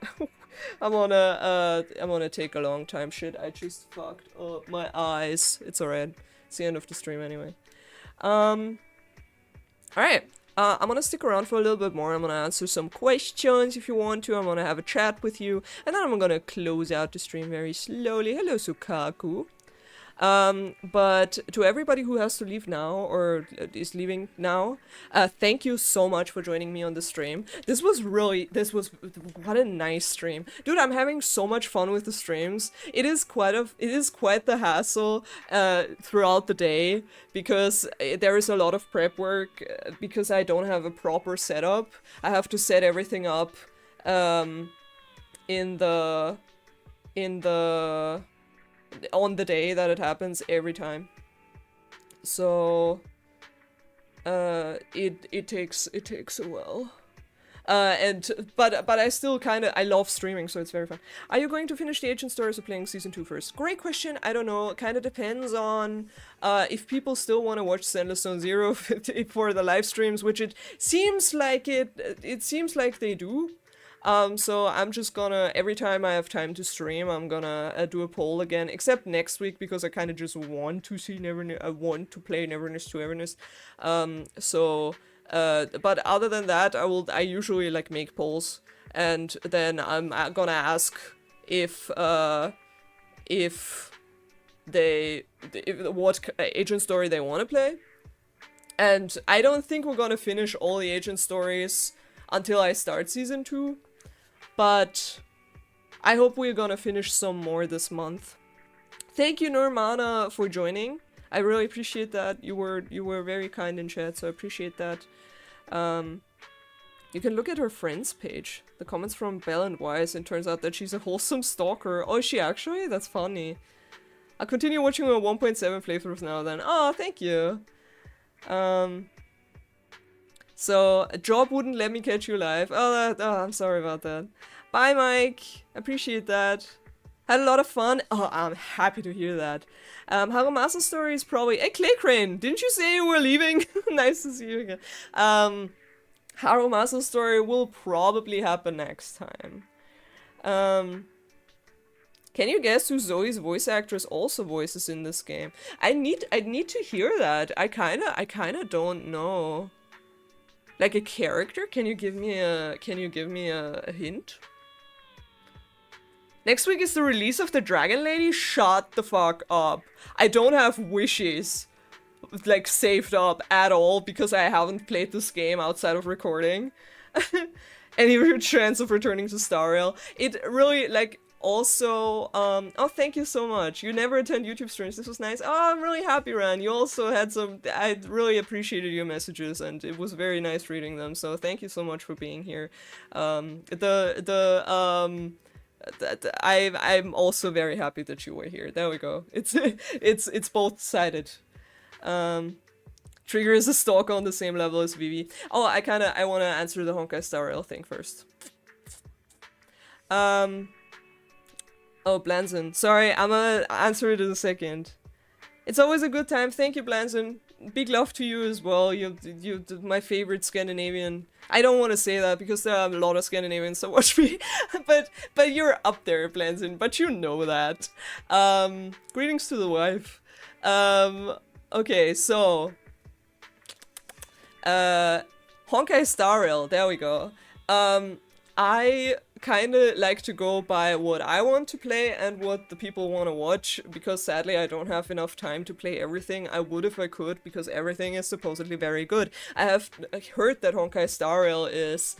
I'm gonna take a long time. Shit, I just fucked up my eyes. It's alright. It's the end of the stream anyway. Alright. I'm gonna stick around for a little bit more. I'm gonna answer some questions if you want to. I'm gonna have a chat with you. And then I'm gonna close out the stream very slowly. Hello, Sukaku. But to everybody who has to leave now, or is leaving now, thank you so much for joining me on the stream. What a nice stream. Dude, I'm having so much fun with the streams. It is quite the hassle, throughout the day, because there is a lot of prep work, because I don't have a proper setup. I have to set everything up, on the day that it happens every time. So it takes a while. But I still I love streaming, so it's very fun. Are you going to finish the Agent Stories or playing Season 2 first? Great question. I don't know. Kind of depends on if people still want to watch Zenless Zone Zero for the live streams, which it seems like they do. So I'm just gonna, every time I have time to stream, I'm gonna do a poll again, except next week, because I kind of just want to see I want to play Neverness to Everness. But other than that, I usually like make polls, and then I'm gonna ask if what agent story they want to play. And I don't think we're gonna finish all the agent stories until I start season 2. But I hope we're gonna finish some more this month. Thank you, Nirmana, for joining. I really appreciate that. You were very kind in chat, so I appreciate that. You can look at her friends page. The comments from Belle and Wise, and turns out that she's a wholesome stalker. Oh, is she actually? That's funny. I'll continue watching her 1.7 playthroughs now then. Oh, thank you. So, a job wouldn't let me catch you live. Oh, I'm sorry about that. Bye, Mike. Appreciate that. Had a lot of fun. Oh, I'm happy to hear that. Harumasa story is probably... Hey, Clay Crane, didn't you say you were leaving? Nice to see you again. Harumasa story will probably happen next time. Can you guess who Zoe's voice actress also voices in this game? I need to hear that. I kinda don't know. Like a character? Can you give me a hint? Next week is the release of the Dragon Lady? Shut the fuck up. I don't have wishes like saved up at all because I haven't played this game outside of recording. Any chance of returning to Star Rail? It really like also oh, thank you so much. You never attend YouTube streams. This was nice. Oh, I'm really happy, Ran. You also had some... I really appreciated your messages and it was very nice reading them. So thank you so much for being here. I'm also very happy that you were here. There we go. It's both-sided. Trigger is a stalker on the same level as Vivi. Oh, I want to answer the Honkai Star Rail thing first. Oh, Blanzen. Sorry, I'm gonna answer it in a second. It's always a good time. Thank you, Blanzen. Big love to you as well. You're my favorite Scandinavian. I don't want to say that because there are a lot of Scandinavians that watch me, but you're up there, Blanzen. But you know that. Greetings to the wife. Okay, so Honkai Star Rail. There we go. I kind of like to go by what I want to play and what the people want to watch, because sadly I don't have enough time to play everything. I would if I could, because everything is supposedly very good. I have heard that Honkai Star Rail is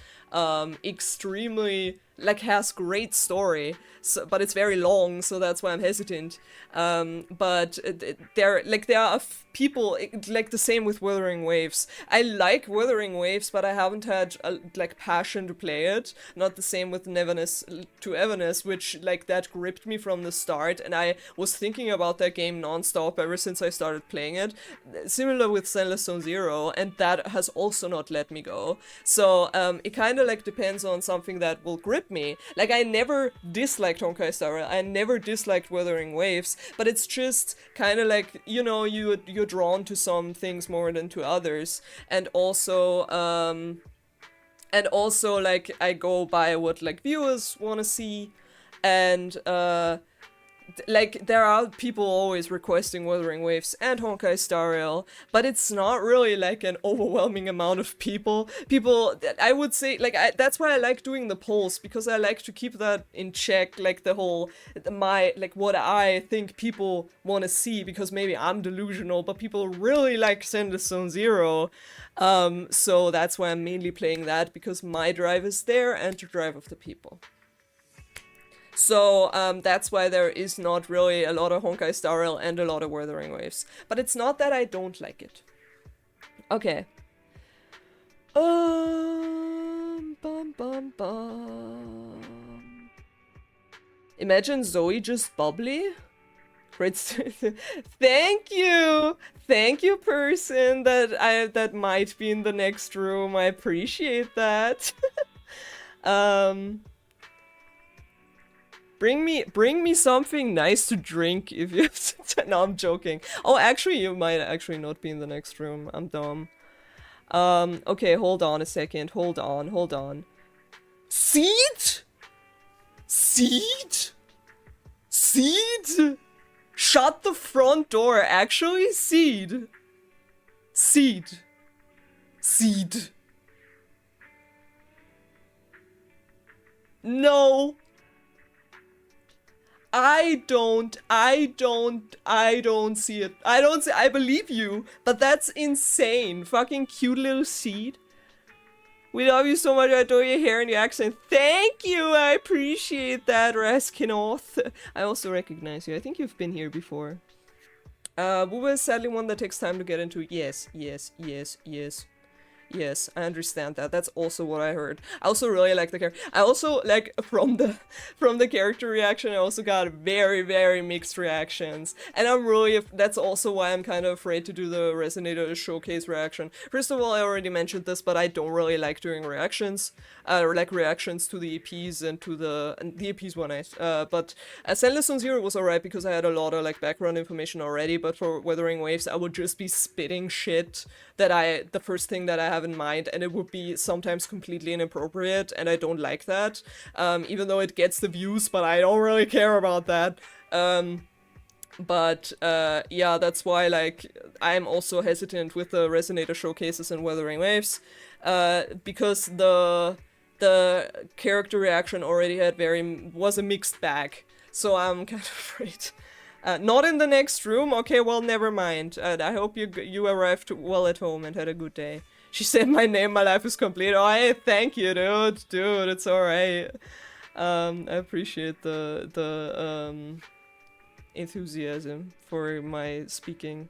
extremely, like, has great story, so, but it's very long, so that's why I'm hesitant. But there are people, like the same with Wuthering Waves. I like Wuthering Waves, but I haven't had like passion to play it. Not the same with Neverness to Everness, which like that gripped me from the start, and I was thinking about that game non-stop ever since I started playing it. Similar with Zenless Zone Zero, and that has also not let me go. So it kind of like depends on something that will grip me. Like, I never disliked Honkai Star Rail, I never disliked Wuthering Waves, but it's just kind of like, you know, you're drawn to some things more than to others, and also like I go by what like viewers want to see, and like there are people always requesting Wuthering Waves and Honkai Star Rail, but it's not really like an overwhelming amount of people. I would say, like, that's why I like doing the polls, because I like to keep that in check, like the whole, like what I think people want to see, because maybe I'm delusional, but people really like Zenless Zone Zero. So that's why I'm mainly playing that, because my drive is there and the drive of the people. So that's why there is not really a lot of Honkai Star Rail and a lot of Wuthering Waves. But it's not that I don't like it. Okay. Imagine Zoe just bubbly. Great. Thank you! Thank you, person that might be in the next room. I appreciate that. Bring me something nice to drink if you have to. No, I'm joking. Oh, actually, you might actually not be in the next room. I'm dumb. Okay, hold on a second. Hold on. Seed? Seed? Seed? Shut the front door. Actually, Seed. Seed. Seed. No. I don't see it. I believe you, but that's insane. Fucking cute little Seed. We love you so much. I adore your hair and your accent. Thank you. I appreciate that, Raskinoth. I also recognize you. I think you've been here before. Booba is sadly one that takes time to get into. Yes, yes, yes, yes. Yes, I understand that. That's also what I heard. I also really like the character. I also like from the character reaction. I also got very, very mixed reactions, and I'm really that's also why I'm kind of afraid to do the Resonator showcase reaction. First of all, I already mentioned this, but I don't really like doing reactions, or like reactions to the EPs and to the EPs were nice. But Sendless on Zero was alright because I had a lot of like background information already. But for Wuthering Waves, I would just be spitting shit that the first thing that I have in mind, and it would be sometimes completely inappropriate, and I don't like that, even though it gets the views, but I don't really care about that. Yeah, that's why, like, I'm also hesitant with the Resonator showcases and Wuthering Waves, because the character reaction already was a mixed bag, so I'm kind of afraid. Not in the next room? Okay, well, never mind. I hope you arrived well at home and had a good day. She said my name, my life is complete. Oh, hey, thank you, dude. Dude, it's alright. I appreciate the enthusiasm for my speaking.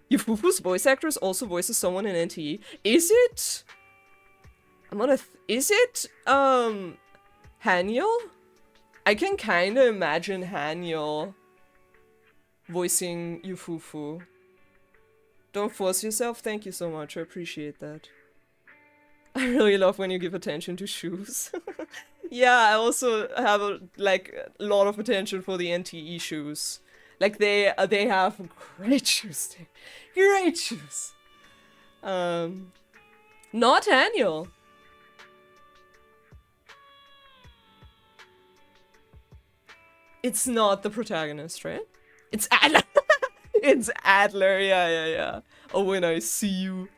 Yufufu's voice actress also voices someone in NTE. Is it? Is it, Haniel? I can kinda imagine Haniel voicing Yufufu. Don't force yourself. Thank you so much. I appreciate that. I really love when you give attention to shoes. Yeah, I also have a lot of attention for the NTE shoes. Like they have great shoes. Great shoes. Not Haniel. It's not the protagonist, right? It's Adler. It's Adler. Yeah. Oh, when I see you.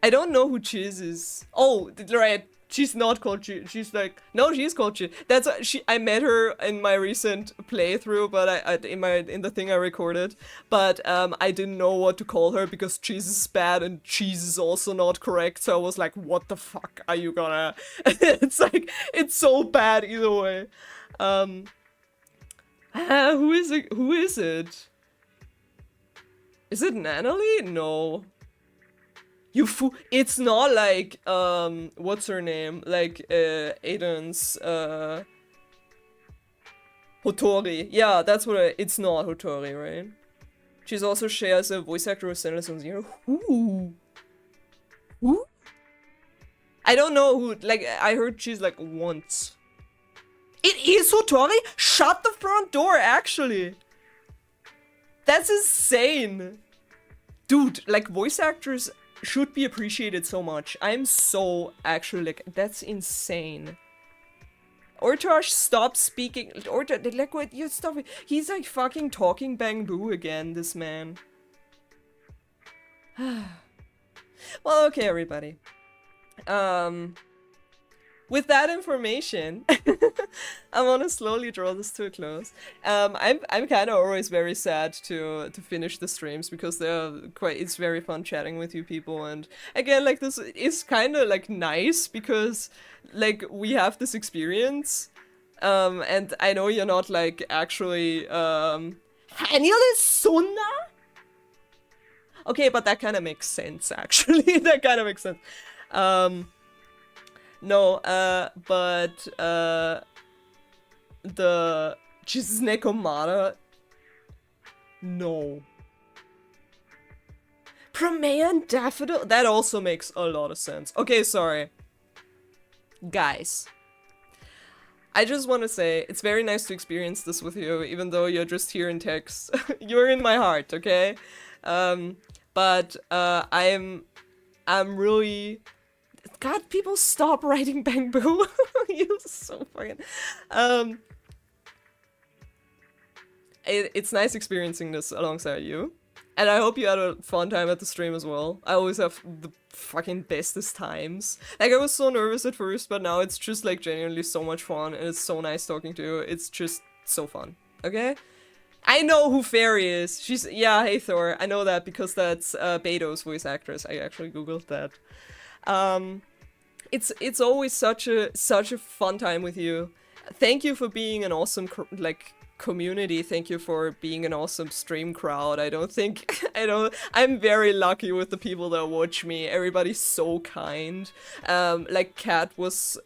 I don't know who Chiz is. Oh, right. She's not called Chiz. She's like, no, she's called Chiz. That's I met her in my recent playthrough, but in the thing I recorded. But I didn't know what to call her because Chiz is bad and cheese is also not correct. So I was like, what the fuck are you gonna? It's like it's so bad either way. Who is it? Who is it? Is it Nanalie? No. It's not like, what's her name? Like, Aiden's, Hotori. Yeah, that's what it's not Hotori, right? She's also shares a voice actor with Sendless on Zero. Who? I don't know who, like, I heard she's like once. It is Hotori? Shut the front door, actually. That's insane. Dude, like, voice actors should be appreciated so much. I'm so actually like, that's insane. Ortosh, stop speaking. Like, what? You stop. He's like fucking talking bamboo again, this man. Well, okay, everybody. With that information, I want to slowly draw this to a close. I'm kind of always very sad to finish the streams because it's very fun chatting with you people, and again, like, this is kind of like nice because like we have this experience, and I know you're not like actually Haniel is Sunna. Okay, but that kind of makes sense actually. That kind of makes sense. No, but, the Jesus Nekomata? No. Promea and Daffodil? That also makes a lot of sense. Okay, sorry. Guys. I just want to say, it's very nice to experience this with you, even though you're just here in text. You're in my heart, okay? I'm really... God, people stop writing bamboo. You're so fucking... It's nice experiencing this alongside you. And I hope you had a fun time at the stream as well. I always have the fucking bestest times. Like, I was so nervous at first, but now it's just, like, genuinely so much fun. And it's so nice talking to you. It's just so fun. Okay? I know who Fairy is. She's... Yeah, hey Thor. I know that because that's Beto's voice actress. I actually googled that. It's always such a fun time with you. Thank you for being an awesome community. Thank you for being an awesome stream crowd. I'm very lucky with the people that watch me. Everybody's so kind. Like Kat was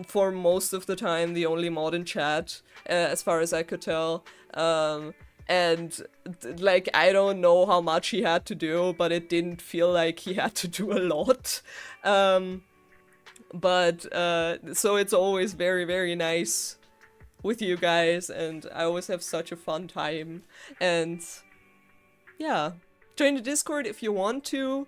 for most of the time the only mod in chat, as far as I could tell. And like, I don't know how much he had to do, but it didn't feel like he had to do a lot. So it's always very, very nice with you guys, and I always have such a fun time. And yeah, join the Discord if you want to.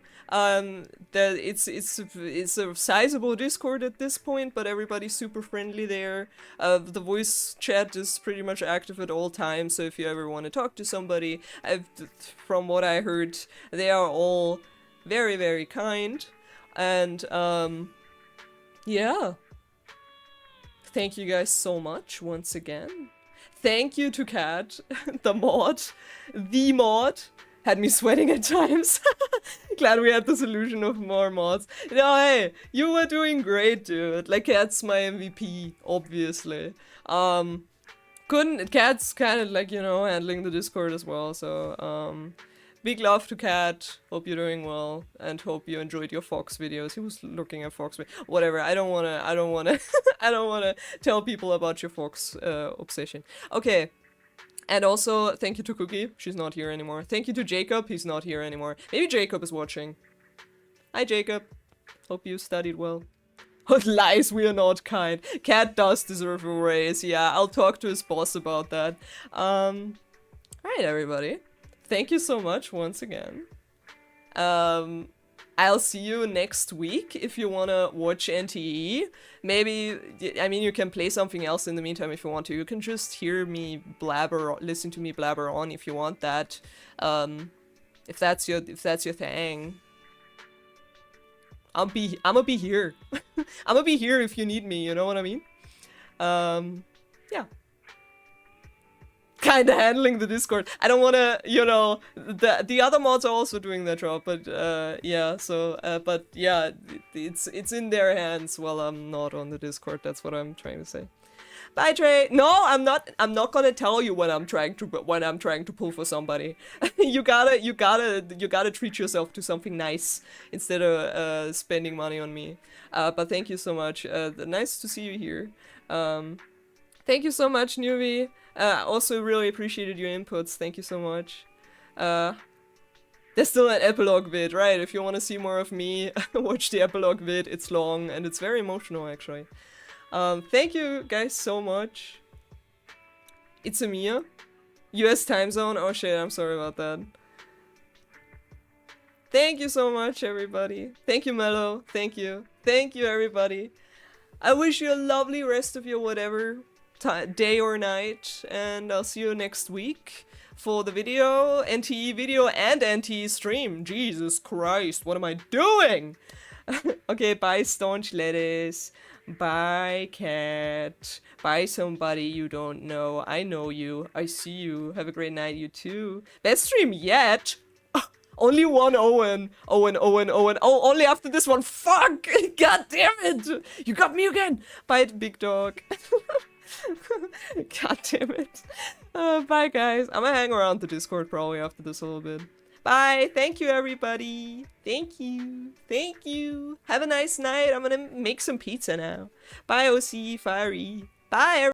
It's a sizable Discord at this point, but everybody's super friendly there. The voice chat is pretty much active at all times, so if you ever want to talk to somebody, from what I heard, they are all very, very kind. And yeah. Thank you guys so much once again. Thank you to Kat, the mod. Had me sweating at times. Glad we had the solution of more mods. No, hey, you were doing great, dude. Like, Kat's my MVP, obviously. Kat's kind of like, you know, handling the Discord as well, so, big love to Kat. Hope you're doing well, and hope you enjoyed your Fox videos. He was looking at Fox whatever. I don't wanna tell people about your Fox obsession. Okay. And also, thank you to Cookie. She's not here anymore. Thank you to Jacob. He's not here anymore. Maybe Jacob is watching. Hi, Jacob. Hope you studied well. Lies, we are not kind. Kat does deserve a raise. Yeah, I'll talk to his boss about that. Alright, everybody. Thank you so much once again. I'll see you next week if you wanna watch NTE. Maybe, I mean, you can play something else in the meantime if you want to. You can just hear me listen to me blabber on if you want that. If that's your thing. I'ma be here. I'ma be here if you need me, you know what I mean? Yeah. Kinda handling the Discord. I don't wanna, you know, the other mods are also doing their job, but yeah, so but yeah, it's in their hands while I'm not on the Discord. That's what I'm trying to say. Bye, Trey. No, I'm not gonna tell you when I'm trying to pull for somebody. you gotta treat yourself to something nice instead of spending money on me. But thank you so much. Nice to see you here. Thank you so much, Newbie. Also really appreciated your inputs. Thank you so much. There's still an epilogue vid, right? If you want to see more of me, watch the epilogue vid. It's long and it's very emotional, actually. Thank you guys so much. It's Amia. US time zone. Oh shit, I'm sorry about that. Thank you so much, everybody. Thank you, Mello. Thank you. Thank you, everybody. I wish you a lovely rest of your whatever day or night, and I'll see you next week for the video, NTE video, and NTE stream. Jesus Christ, what am I doing? Okay, bye, Staunch Lettuce. Bye, Cat. Bye, somebody you don't know. I know you. I see you. Have a great night, you too. Best stream yet? Only one Owen. Owen. Oh, only after this one. Fuck! God damn it! You got me again! Bye, big dog. God damn it. Bye, guys. I'm gonna hang around the Discord probably after this a little bit. Bye. Thank you, everybody. Thank you. Thank you. Have a nice night. I'm gonna make some pizza now. Bye, OC. Fiery. Bye, everybody.